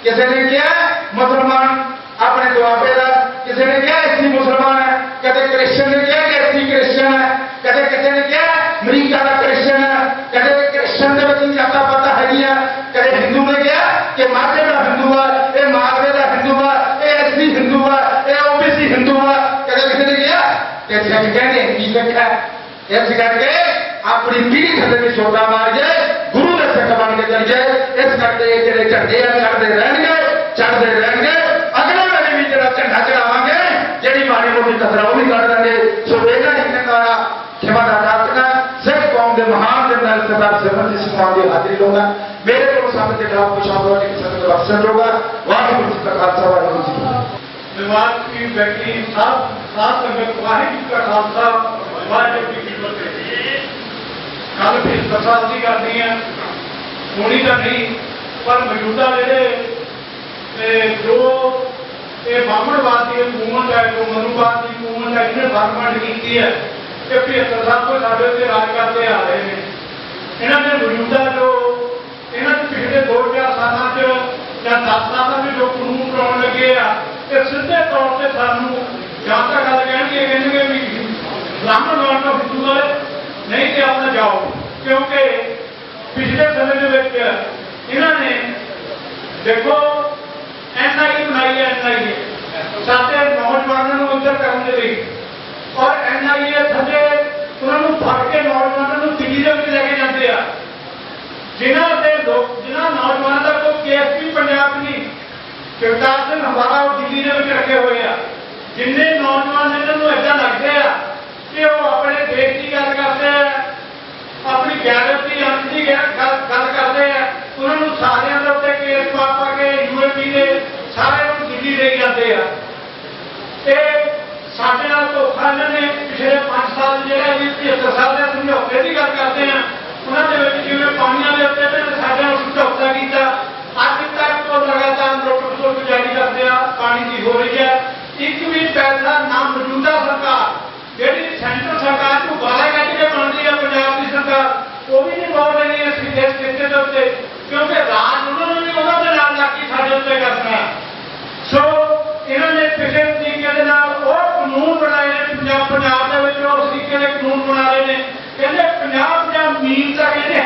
ਕਿਸੇ ਨੇ ਕਿਹਾ ਮੁਸਲਮਾਨ ਆਪਣੇ ਦੁਆਬੇ ਦਾ ਕਿਸੇ ਨੇ ਕਿਹਾ ਐਸੀ ਮੁਸਲਮਾਨ ਹੈ ਕਦੇ ਕ੍ਰਿਸਚਨ ਨੇ ਕਿਹਾ ਕਿ ਐਸੀ ਕ੍ਰਿਸਚਨ ਹੈ ਕਦੇ ਕਿਸੇ ਨੇ ਕਿਹਾ ਅਮਰੀਕਾ ਦਾ ਕ੍ਰਿਸਚਨ ਹੈ ਕਦੇ ਕ੍ਰਿਸਚਨ ਦੇ ਵਿੱਚ ਜਾਤਾਂ ਪਾਤਾਂ ਹੈਗੀਆਂ ਕਦੇ ਹਿੰਦੂ ਨੇ ਕਿਹਾ ਕਿ ਮਾਝੇ ਦਾ ਹਿੰਦੂ ਆ ਇਹ ਮਾਲਵੇ ਦਾ ਹਿੰਦੂ ਆ ਇਹ ਐਸੀ ਹਿੰਦੂ ਆ ਇਹ ਓਬੀਸੀ ਹਿੰਦੂ ਆ ਕਦੇ ਕਿਸੇ ਨੇ ਕਿਹਾ ਕਿ ਸਿੱਖ ਕਹਿੰਦੇ ਕੀ ਸਿੱਖ ਹੈ ਇਸ ਕਰਕੇ ਆਪਣੀ ਪੀੜ੍ਹੀ ਥੱਲੇ ਵੀ ਛੋਟਾ ਮਾਰ ਜਾਏ ਗੁਰੂ ਦੇ ਸਿੱਖ ਬਣ ਕੇ ਚੱਲ ਜਾਏ। ਇਸ ਕਰਕੇ ਇਹ ਜਿਹੜੇ ਝੰਡੇ ਆ ਚੜ੍ਹਦੇ ਰਹਿਣਗੇ ਅਗਲੇ ਵੇਲੇ ਵੀ ਜਿਹੜਾ ਝੰਡਾ ਚੜਾਵਾਂਗੇ ਜਿਹੜੀ ਮਾੜੀ ਮੋਟੀ ਕਸਰ ਉਹ ਵੀ ਕੱਢ ਦਾਂਗੇ। ਸੋ ਇਹਦਾ ਹੀ ਕਹਿੰਦਾ ਖਿਮਾ ਦਾ ਦਾਤਨਾ ਸਿੱਖ ਕੌਮ ਦੇ ਮਹਾਨ ਜਨਰਲ ਸਰਦਾਰ ਸਿਮਰਜੀਤ ਸਿੰਘ ਮਾਨ ਦੀ ਹਾਜ਼ਰੀ ਲਊਗਾ। ਮੇਰੇ ਕੋਲ ਸਾਹਮਣੇ ਦੇ ਜਵਾਬ ਪੁੱਛਾਂਗਾ ਕਿ ਕਿਸੇ ਨੂੰ ਬਖਸ਼ਣ ਹੋਗਾ। ਵਾਹਿਗੁਰੂ ਜੀ ਕਾ ਖਾਲਸਾ ਵਾਹਿਗੁਰੂ ਜੀ ਕੀ ਫਤਿਹ। दिमाग की व्यक्ति साथ संगत वाहिगुरू का खालसा वाहिगुरू जी की फतेह। कल फिर सरकार की करनी है होनी तो नहीं पर मौजूदा जो ये ब्राह्मणवाद की मूवमेंट है जो मनुवाद की मूवमेंट है इन्हें फॉर्मेट की है कि 75 साल को साढ़े उत्ते राज करते आ रहे हैं। इन्होंने मौजूदा जो इन्होंने पिछले 2-4 सालों या 10 सालों में जो कानून बनाने लगे आ सीधे तौर पर सानू या तो गल कहेंगे भी ब्राह्मणवाद का हिंदू वाले नहीं तो अपना जाओ, क्योंकि पिछले समय के इन्होंने देखो NIA बनाई है NIA साढ़े नौजवानों को उधर करने के लिए और NIA थले उन्होंने फड़ के नौजवानों को दिल्ली के लेके जाते हैं जिन्होंने लोग जिन्होंने नौजवानों का कोई केस भी पंजाब नहीं शिवराज सिंह हमारा दिल्ली के रखे हुए हैं। जिन्हें नौजवान इन्होंने ऐसा लगते हैं कि वो अपने देश की गल करते हैं अपनी गैरत की अंत की गल करते हैं उन्होंने सारे उत्ते केस पा के UAP के सारे दिल्ली ले जाते हैं। ये साढ़े नाल धोखा इन्होंने पिछले 5 साल जो 75 साल के समझौते की गल करते हैं उन्होंने जिम्मे पानियों के उत्ते साढ़े समझौता किया अज तक तो लगातार लुट जारी करते हैं पानी की हो रही है। एक भी पैसा ना मौजूदा सरकार जी सेंट्रल सरकार को गाला कट के बनती है पंजाब की सरकार वो भी नहीं बोल रही है सीधे स्थिति के उत्ते क्योंकि राज उन्होंने भी उन्होंने नाल लग के साढ़े उत्ते करना। सो इन्होंने पिछले तरीके के नाल वो कानून बनाए पंजाब के उस तरीके के कानून बना रहे हैं कहते 50 मील तक ये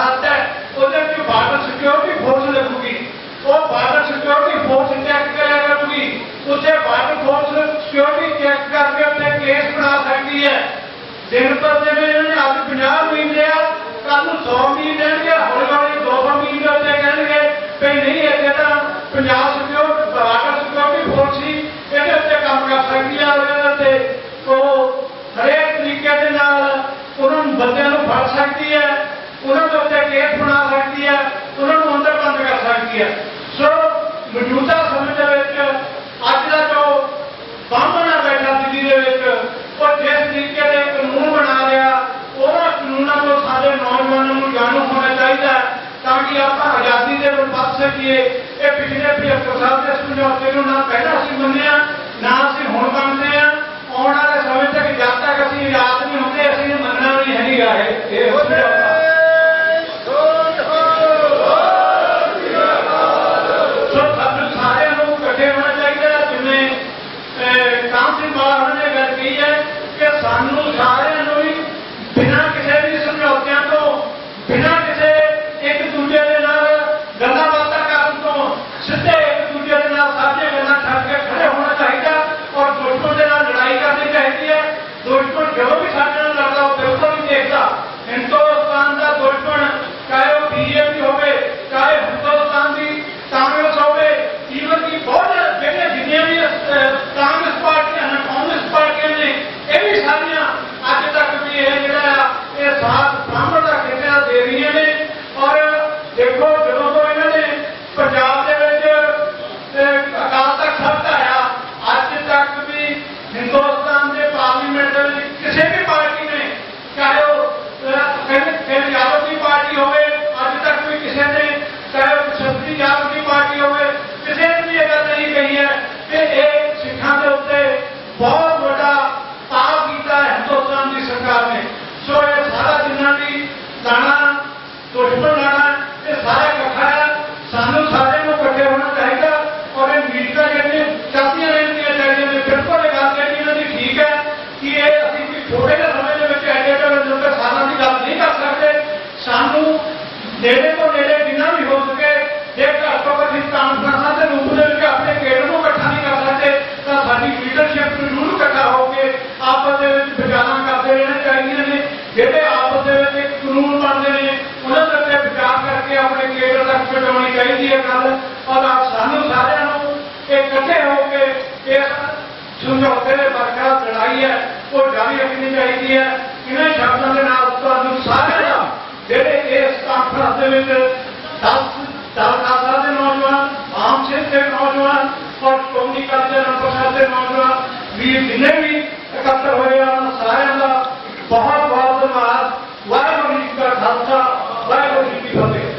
हद है ਉਹਦੇ ਵਿੱਚ ਬਾਰਡਰ ਸਿਕਿਉਰਿਟੀ ਫੋਰਸ ਲੱਗੂਗੀ ਉਹ ਬਾਰਡਰ ਸਿਕਿਉਰਿਟੀ ਫੋਰਸ ਚੈੱਕ ਕਰਿਆ ਕਰੂਗੀ ਉੱਥੇ ਬਾਰਡਰ ਫੋਰਸ ਸਿਕਿਉਰਿਟੀ ਚੈੱਕ ਕਰਕੇ ਉੱਤੇ ਕੇਸ ਬਣਾ ਸਕਦੀ ਹੈ। ਦਿਨ ਪਰ ਦਿਨ ਇਹਨਾਂ ਨੇ ਅੱਜ 50 ਮੀਲ ਲਿਆ ਕੱਲ ਨੂੰ 100 ਮੀਲ ਦੇਣਗੇ ਹੌਲੀ ਹੌਲੀ 200 ਮੀਲ ਦੇ ਉੱਤੇ ਕਹਿਣਗੇ ਵੀ ਨਹੀਂ ਇਹ ਜਿਹੜਾ Punjab security border security force ਸੀ ਇਹਦੇ ਉੱਤੇ ਕੰਮ ਕਰ ਸਕਦੀ ਹੈ ਉਹਦੇ ਉੱਤੇ ਉਹ ਹਰੇਕ ਤਰੀਕੇ ਦੇ ਨਾਲ ਉਹਨਾਂ ਨੂੰ ਬੰਦਿਆਂ ਨੂੰ ਫੜ ਸਕਦੀ ਹੈ उन्होंने उत्ते केस बना सकती है उन्होंने अंदर बंद कर सकती है। सो मौजूदा समय अज का जो बामना बैठा दिल्ली और जिस तरीके के कानून बना रहा उन्होंने कानूनों को सारे नौजवानों को जानू होना चाहिए ताकि आप आज़ादी से बच सकीए। ये पिछले 75 साल के समझौते को ना पहला असीं मन्निया ना असीं हुण मनते हैं आने वाले समय तक जब तक असीं आज़ाद नहीं होंगे असीं मनना भी है नहीं गा। सानू सारे बिना किसी भी समझौतियों तो बिना किसी एक दूजे के नाल गल्लां बातां करन तो सीधे एक दूजे के नाल सारियां गल्लां छड्ड के खड़े होना चाहिए और दुश्मन के नाल लड़ाई करनी चाहिए है। दुश्मन जो भी साडे नाल लड़दा वो बिल्कुल नहीं देखता हिंदुस्तान का दुश्मन चाहे वो BJP होवे चाहे हिंदुस्तान की कांग्रेस होवे इवन की बहुत जगह जिन्हें भी कांग्रेस पार्टियां हैं कांग्रेस पार्टियां ने ये भी सारियां अज तक भी ये साथ ब्राह्मण का खिंचा दे रही ने और देखो जो तो इन्होंने पंजाब के अकाल तख्त हटाया अज तक भी हिंदुस्तान के पार्लीमेंट किसी भी पार्टी ने चाहे वो यादव की पार्टी हो अज तक भी किसी ने चाहे वो क्षत्रिय यादव की पार्टी हो किसी ने भी यह नहीं कही है कि एक सिखा के उत्ते बहुत बड़ा पाप किया हिंदुस्तान की सरकार ने। सो ये सारा जिन्ना भी लाना दुश्मन लाना ये सारा इकट्ठा है सानू सारे को इकट्ठे होना चाहिए और ये मीडिया जैसे चलती रहनी चाहिए बिल्कुल गल जी ठीक है कि ये अभी थोड़े जे समय के एडे एडे सालों की गल नहीं कर सकते सानू नेड़े तो नेड़े जिन्ना भी हो सके जे घर तो कभी कानफ्रेंसा के रूप में अपने केडर को इकट्ठा नहीं कर सकते तो साडी लीडरशिप जरूर इकट्ठा होकर आपस विचार करते रहना चाहिए ने जेडे आपस कानून बनते हैं उन्होंने उत्ते विचार करके अपने केडर तक पहुंचानी चाहिए है गल और सानू सारियां इकट्ठे होकर इस समझौते के बरकरार लड़ाई है वो जारी रखनी चाहिए है। इन्हें शब्दों के नाल तुहानू सारियां जेडे इस कांफ्रेंस के 10 साल के नौजवान आम सिंह के नौजवान और कौमी कल्चर ਵੀਰ ਜਿੰਨੇ ਵੀ ਇਕੱਤਰ ਹੋਏ ਆ ਸਾਰਿਆਂ ਦਾ ਬਹੁਤ ਬਹੁਤ ਧੰਨਵਾਦ। ਵਾਹਿਗੁਰੂ ਜੀ ਕਾ ਖਾਲਸਾ ਵਾਹਿਗੁਰੂ ਜੀ ਕੀ ਫਤਿਹ।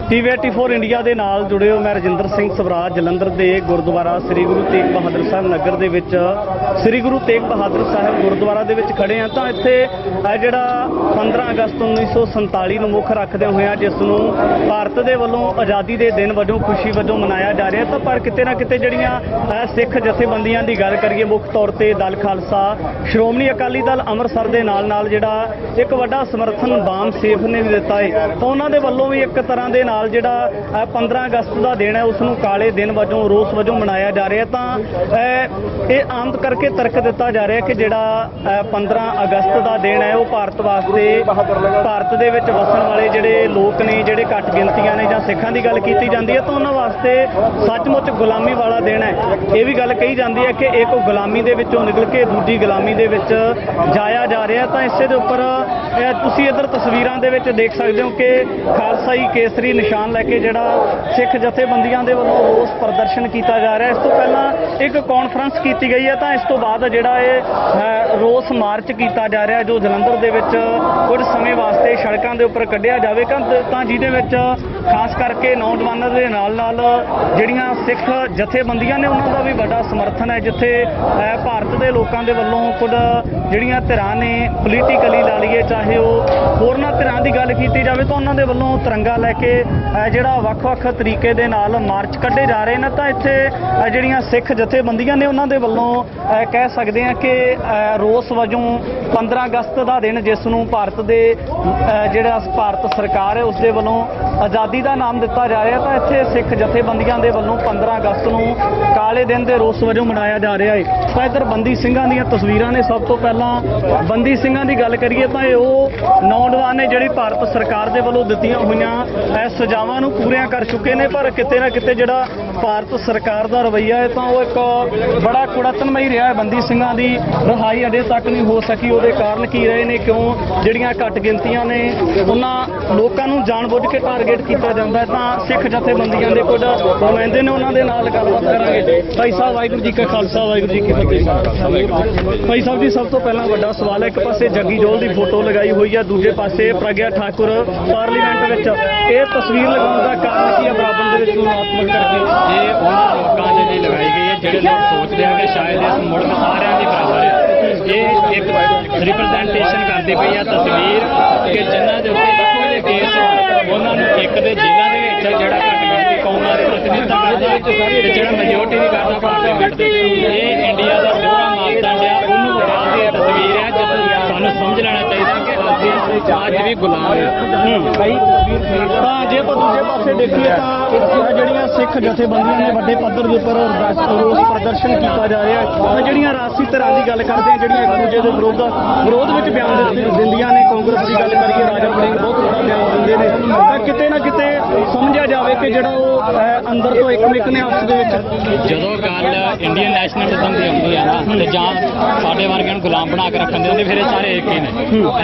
TV84 ਇੰਡੀਆ ਦੇ ਨਾਲ ਜੁੜੇ ਹੋ। ਮੈਂ ਰਜਿੰਦਰ ਸਿੰਘ ਸਵਰਾਜ ਜਲੰਧਰ ਦੇ ਗੁਰਦੁਆਰਾ ਸ੍ਰੀ ਗੁਰੂ ਤੇਗ ਬਹਾਦਰ ਸਾਹਿਬ ਨਗਰ ਦੇ ਵਿੱਚ ਸ੍ਰੀ ਗੁਰੂ ਤੇਗ ਬਹਾਦਰ ਸਾਹਿਬ ਗੁਰਦੁਆਰਾ ਦੇ ਵਿੱਚ ਖੜੇ ਹਾਂ ਤਾਂ ਇੱਥੇ ਜਿਹੜਾ 15 ਅਗਸਤ 1947 ਨੂੰ ਮੁੱਖ ਰੱਖਦੇ ਹੋਇਆ ਜਿਸ ਨੂੰ ਭਾਰਤ ਦੇ ਵੱਲੋਂ ਆਜ਼ਾਦੀ ਦੇ ਦਿਨ ਵਜੋਂ ਖੁਸ਼ੀ ਵਜੋਂ ਮਨਾਇਆ ਜਾ ਰਿਹਾ ਤਾਂ ਪਰ ਕਿਤੇ ਨਾ ਕਿਤੇ ਜਿਹੜੀਆਂ ਸਿੱਖ ਜਥੇਬੰਦੀਆਂ ਦੀ ਗੱਲ ਕਰੀਏ ਮੁੱਖ ਤੌਰ ਤੇ ਦਲ ਖਾਲਸਾ ਸ਼੍ਰੋਮਣੀ ਅਕਾਲੀ ਦਲ ਅੰਮ੍ਰਿਤਸਰ ਦੇ ਨਾਲ ਜਿਹੜਾ ਇੱਕ ਵੱਡਾ ਸਮਰਥਨ ਬਾਮ ਸੇਫ ਨੇ ਵੀ ਦਿੱਤਾ ਹੈ ਤਾਂ ਉਹਨਾਂ ਦੇ ਵੱਲੋਂ ਵੀ ਇੱਕ ਤਰ੍ਹਾਂ ਦੇ ਨਾਲ ਜਿਹੜਾ 15 ਅਗਸਤ ਦਾ ਦਿਨ ਹੈ ਉਸ ਨੂੰ ਕਾਲੇ ਦਿਨ ਵਜੋਂ ਰੋਸ ਵਜੋਂ ਮਨਾਇਆ ਜਾ ਰਿਹਾ ਤਾਂ ਇਹ ਆਮ ਕਰਕੇ ਤਰਕ ਦਿੱਤਾ ਜਾ ਰਿਹਾ ਕਿ ਜਿਹੜਾ 15 ਅਗਸਤ ਦਾ ਦਿਨ ਹੈ ਉਹ ਭਾਰਤ ਵਾਸਤੇ ਭਾਰਤ ਦੇ ਵਿੱਚ ਵਸਣ ਵਾਲੇ ਜਿਹੜੇ ਲੋਕ ਨੇ ਜਿਹੜੇ ਘੱਟ ਗਿਣਤੀਆਂ ਨੇ ਜਾਂ ਸਿੱਖਾਂ ਦੀ ਗੱਲ ਕੀਤੀ ਜਾਂਦੀ ਹੈ ਤਾਂ ਉਹਨਾਂ ਵਾਸਤੇ ਸੱਚਮੁੱਚ ਗੁਲਾਮੀ ਵਾਲਾ ਦਿਨ ਹੈ। ਇਹ ਵੀ ਗੱਲ ਕਹੀ ਜਾਂਦੀ ਹੈ ਕਿ ਇੱਕ ਗੁਲਾਮੀ ਦੇ ਵਿੱਚੋਂ ਨਿਕਲ ਕੇ ਦੂਜੀ ਗੁਲਾਮੀ ਦੇ ਵਿੱਚ ਜਾਇਆ ਜਾ ਰਿਹਾ ਤਾਂ ਇਸੇ ਦੇ ਉੱਪਰ ਤੁਸੀਂ ਇੱਧਰ ਤਸਵੀਰਾਂ ਦੇ ਵਿੱਚ ਦੇਖ ਸਕਦੇ ਹੋ ਕਿ ਖਾਲਸਾਈ ਕੇਸਰੀ ਨਿਸ਼ਾਨ ਲੈ ਕੇ ਜਿਹੜਾ ਸਿੱਖ ਜਥੇਬੰਦੀਆਂ ਦੇ ਵੱਲੋਂ ਰੋਸ ਪ੍ਰਦਰਸ਼ਨ ਕੀਤਾ ਜਾ ਰਿਹਾ। ਇਸ ਤੋਂ ਪਹਿਲਾਂ ਇੱਕ ਕਾਨਫਰੰਸ ਕੀਤੀ ਗਈ ਹੈ ਤਾਂ ਇਸ ਤੋਂ ਬਾਅਦ ਜਿਹੜਾ ਇਹ ਰੋਸ ਮਾਰਚ ਕੀਤਾ ਜਾ ਰਿਹਾ ਜੋ ਜਲੰਧਰ ਦੇ ਵਿੱਚ ਕੁਝ ਸਮੇਂ ਵਾਸਤੇ ਸੜਕਾਂ ਦੇ ਉੱਪਰ ਕੱਢਿਆ ਜਾਵੇਗਾ ਤਾਂ ਜਿਹਦੇ ਵਿੱਚ ਖਾਸ ਕਰਕੇ ਨੌਜਵਾਨਾਂ ਦੇ ਨਾਲ ਜਿਹੜੀਆਂ ਸਿੱਖ ਜਥੇਬੰਦੀਆਂ ਨੇ ਉਹਨਾਂ ਦਾ ਵੀ ਵੱਡਾ ਸਮਰਥਨ ਹੈ ਜਿੱਥੇ ਭਾਰਤ ਦੇ ਲੋਕਾਂ ਦੇ ਵੱਲੋਂ ਕੁਝ ਜਿਹੜੀਆਂ ਧਿਰਾਂ ਨੇ ਪੋਲੀਟੀਕਲੀ ਲਾ ਲਈਏ ਚਾਹੇ ਉਹ ਹੋਰਨਾਂ ਧਿਰਾਂ ਦੀ ਗੱਲ ਕੀਤੀ ਜਾਵੇ ਤਾਂ ਉਹਨਾਂ ਦੇ ਵੱਲੋਂ ਤਿਰੰਗਾ ਲੈ ਕੇ ਜਿਹੜਾ ਵੱਖ-ਵੱਖ ਤਰੀਕੇ ਦੇ ਨਾਲ ਮਾਰਚ ਕੱਢੇ ਜਾ ਰਹੇ ਨੇ ਤਾਂ ਇੱਥੇ ਜਿਹੜੀਆਂ ਸਿੱਖ ਜਥੇਬੰਦੀਆਂ ਨੇ ਉਹਨਾਂ ਦੇ ਵੱਲੋਂ ਕਹਿ ਸਕਦੇ ਹਾਂ ਕਿ ਰੋਸ ਵਜੋਂ 15 ਅਗਸਤ ਦਾ ਦਿਨ ਜਿਸ ਨੂੰ ਭਾਰਤ ਦੇ ਜਿਹੜਾ ਭਾਰਤ ਸਰਕਾਰ ਹੈ ਉਸ ਦੇ ਵੱਲੋਂ ਆਜ਼ਾਦੀ ਦਾ ਨਾਮ ਦਿੱਤਾ ਜਾ ਰਿਹਾ ਤਾਂ ਇੱਥੇ ਸਿੱਖ ਜਥੇਬੰਦੀਆਂ ਦੇ ਵੱਲੋਂ 15 ਅਗਸਤ ਨੂੰ ਕਾਲੇ ਦਿਨ ਦੇ ਰੋਸ ਵਜੋਂ ਮਨਾਇਆ ਜਾ ਰਿਹਾ ਹੈ। ਤਾਂ ਇੱਧਰ ਬੰਦੀ ਸਿੰਘਾਂ ਦੀਆਂ ਤਸਵੀਰਾਂ ਨੇ। ਸਭ ਤੋਂ ਪਹਿਲਾਂ ਬੰਦੀ ਸਿੰਘਾਂ ਦੀ ਗੱਲ ਕਰੀਏ ਤਾਂ ਇਹ ਉਹ ਨੌਜਵਾਨ ਨੇ ਜਿਹੜੀ ਭਾਰਤ ਸਰਕਾਰ ਦੇ ਵੱਲੋਂ ਦਿੱਤੀਆਂ ਹੋਈਆਂ ਸਜ਼ਾਵਾਂ ਨੂੰ ਪੂਰੀਆਂ ਕਰ ਚੁੱਕੇ ਨੇ ਪਰ ਕਿਤੇ ਨਾ ਕਿਤੇ ਜਿਹੜਾ ਭਾਰਤ ਸਰਕਾਰ ਦਾ ਰਵੱਈਆ ਹੈ ਤਾਂ ਉਹ ਇੱਕ ਬੜਾ ਕੁੜਤਨਮਈ ਰਿਹਾ ਹੈ। ਬੰਦੀ ਸਿੰਘਾਂ ਦੀ ਰਿਹਾਈ ਅਜੇ ਤੱਕ ਨਹੀਂ ਹੋ ਸਕੀ। ਉਹਦੇ ਕਾਰਨ ਕੀ ਰਹੇ ਨੇ, ਕਿਉਂ ਜਿਹੜੀਆਂ ਘੱਟ ਗਿਣਤੀਆਂ ਨੇ ਉਹਨਾਂ ਲੋਕਾਂ ਨੂੰ ਜਾਣਬੁੱਝ ਕੇ ਟਾਰਗੇਟ ਕੀਤਾ ਜਾਂਦਾ ਹੈ ਤਾਂ ਸਿੱਖ ਜਥੇਬੰਦੀਆਂ ਦੇ ਕੁਝ ਨੁਮਾਇੰਦੇ ਨੇ ਉਹਨਾਂ ਦੇ ਨਾਲ ਗੱਲਬਾਤ ਕਰਾਂਗੇ। ਭਾਈ ਸਾਹਿਬ ਵਾਹਿਗੁਰੂ ਜੀ ਕਾ ਖਾਲਸਾ ਵਾਹਿਗੁਰੂ ਜੀ ਕੀ ਫਤਿਹ। ਭਾਈ ਸਾਹਿਬ ਜੀ ਸਭ ਤੋਂ ਪਹਿਲਾਂ ਵੱਡਾ ਸਵਾਲ ਹੈ, ਇੱਕ ਪਾਸੇ ਜੱਗੀ ਜੋਲ ਦੀ ਫੋਟੋ ਲਗਾਈ ਹੋਈ ਹੈ, ਦੂਜੇ ਪਾਸੇ ਪ੍ਰਗਿਆ ਠਾਕੁਰ ਪਾਰਲੀਮੈਂਟ ਵਿੱਚ, ਇਹ ਤਸਵੀਰ ਲਗਾਉਣ ਦਾ ਕਾਰਨ ਕੀ ਹੈ ਬਰਾਬਰ ਦੇ ਵਿੱਚ ਤੁਲਨਾਤਮਕ ਕਰਕੇ? ਇਹ ਉਹਨਾਂ ਲੋਕਾਂ ਦੇ ਲਈ ਲਗਾਈ ਗਈ ਹੈ ਜਿਹੜੇ ਲੋਕ ਸੋਚਦੇ ਆ ਕਿ ਸ਼ਾਇਦ ਇਸ ਮੁਲਕ ਸਾਰਿਆਂ ਦੀ ਬਰਾਬਰ ਹੈ। ਇਹ ਇੱਕ ਰਿਪਰੈਜ਼ੈਂਟੇਸ਼ਨ ਕਰਦੀ ਪਈ ਹੈ ਤਸਵੀਰ ਕਿ ਜਿਨ੍ਹਾਂ ਦੇ ਉੱਤੇ ਇੱਕੋ ਜਿਹੇ ਕੇਸ ਹੋਣ ਉਹਨਾਂ ਨੂੰ ਇੱਕ ਦੇ ਜ਼ਿਲ੍ਹਾ ਦੇ ਵਿੱਚ ਜਿਹੜਾ ਘੱਟ ਗਿਣਤੀ ਕੌਮਾਂ ਦੇ ਪ੍ਰਤੀਨਿਧਤਾ ਕਰਦਾ ਤੇ ਜਿਹੜਾ ਮੈਜੋਰਟੀ ਦੀ ਕਰਦਾ ਪਾਰਲੀਮੈਂਟ ਦੇ ਇਹ ਇੰਡੀਆ ਦਾ ਦੋਹਰਾ ਮਾਪਦੰਡ ਹੈ ਉਹਨੂੰ ਵਧਾਉਣ ਦੀ ਤਸਵੀਰ ਹੈ ਜਦੋਂ ਸਾਨੂੰ ਸਮਝ ਲੈਣਾ ਚਾਹੀਦਾ ਕਿ ਅੱਜ ਵੀ ਗੁਲਾਮ ਹੈ। ਤਾਂ ਜੇ ਆਪਾਂ ਦੂਜੇ ਪਾਸੇ ਦੇਖੀਏ ਤਾਂ ਜਿਹੜੀਆਂ ਸਿੱਖ ਜਥੇਬੰਦੀਆਂ ਨੇ ਵੱਡੇ ਪੱਧਰ ਦੇ ਉੱਪਰ ਰੋਸ ਪ੍ਰਦਰਸ਼ਨ ਕੀਤਾ ਜਾ ਰਿਹਾ ਹੈ ਤਾਂ ਜਿਹੜੀਆਂ ਰਾਜਸੀ ਧਿਰਾਂ ਦੀ ਗੱਲ ਕਰਦੇ ਆ ਜਿਹੜੀਆਂ ਇੱਕ ਦੂਜੇ ਦੇ ਵਿਰੋਧ ਵਿੱਚ ਬਿਆਨ ਦਿੰਦੀਆਂ ਨੇ, ਕਾਂਗਰਸ ਦੀ ਗੱਲ ਕਰੀਏ ਰਾਜਾ ਵੜਿੰਗ ਬਹੁਤ ਵੱਡਾ ਬਿਆਨ ਦਿੰਦੇ ਨੇ ਤਾਂ ਕਿਤੇ ਨਾ ਕਿਤੇ ਸਮਝਿਆ ਜਾਵੇ ਕਿ ਜਿਹੜਾ ਉਹ ਅੰਦਰ ਤੋਂ ਇੱਕ ਨੇ ਆਪਸ ਦੇ ਵਿੱਚ ਜਦੋਂ ਗੱਲ ਇੰਡੀਅਨ ਨੈਸ਼ਨਲਿਜ਼ਮ ਦੀ ਹੁੰਦੀ ਹੈ ਨਾ ਤੇ ਜਾਂ ਸਾਡੇ ਵਰਗਿਆਂ ਨੂੰ ਗੁਲਾਮ ਬਣਾ ਕੇ ਰੱਖਣ ਦੇ ਹੁੰਦੇ ਫਿਰ ਇਹ ਸਾਰੇ ਇੱਕ ਹੀ ਨੇ।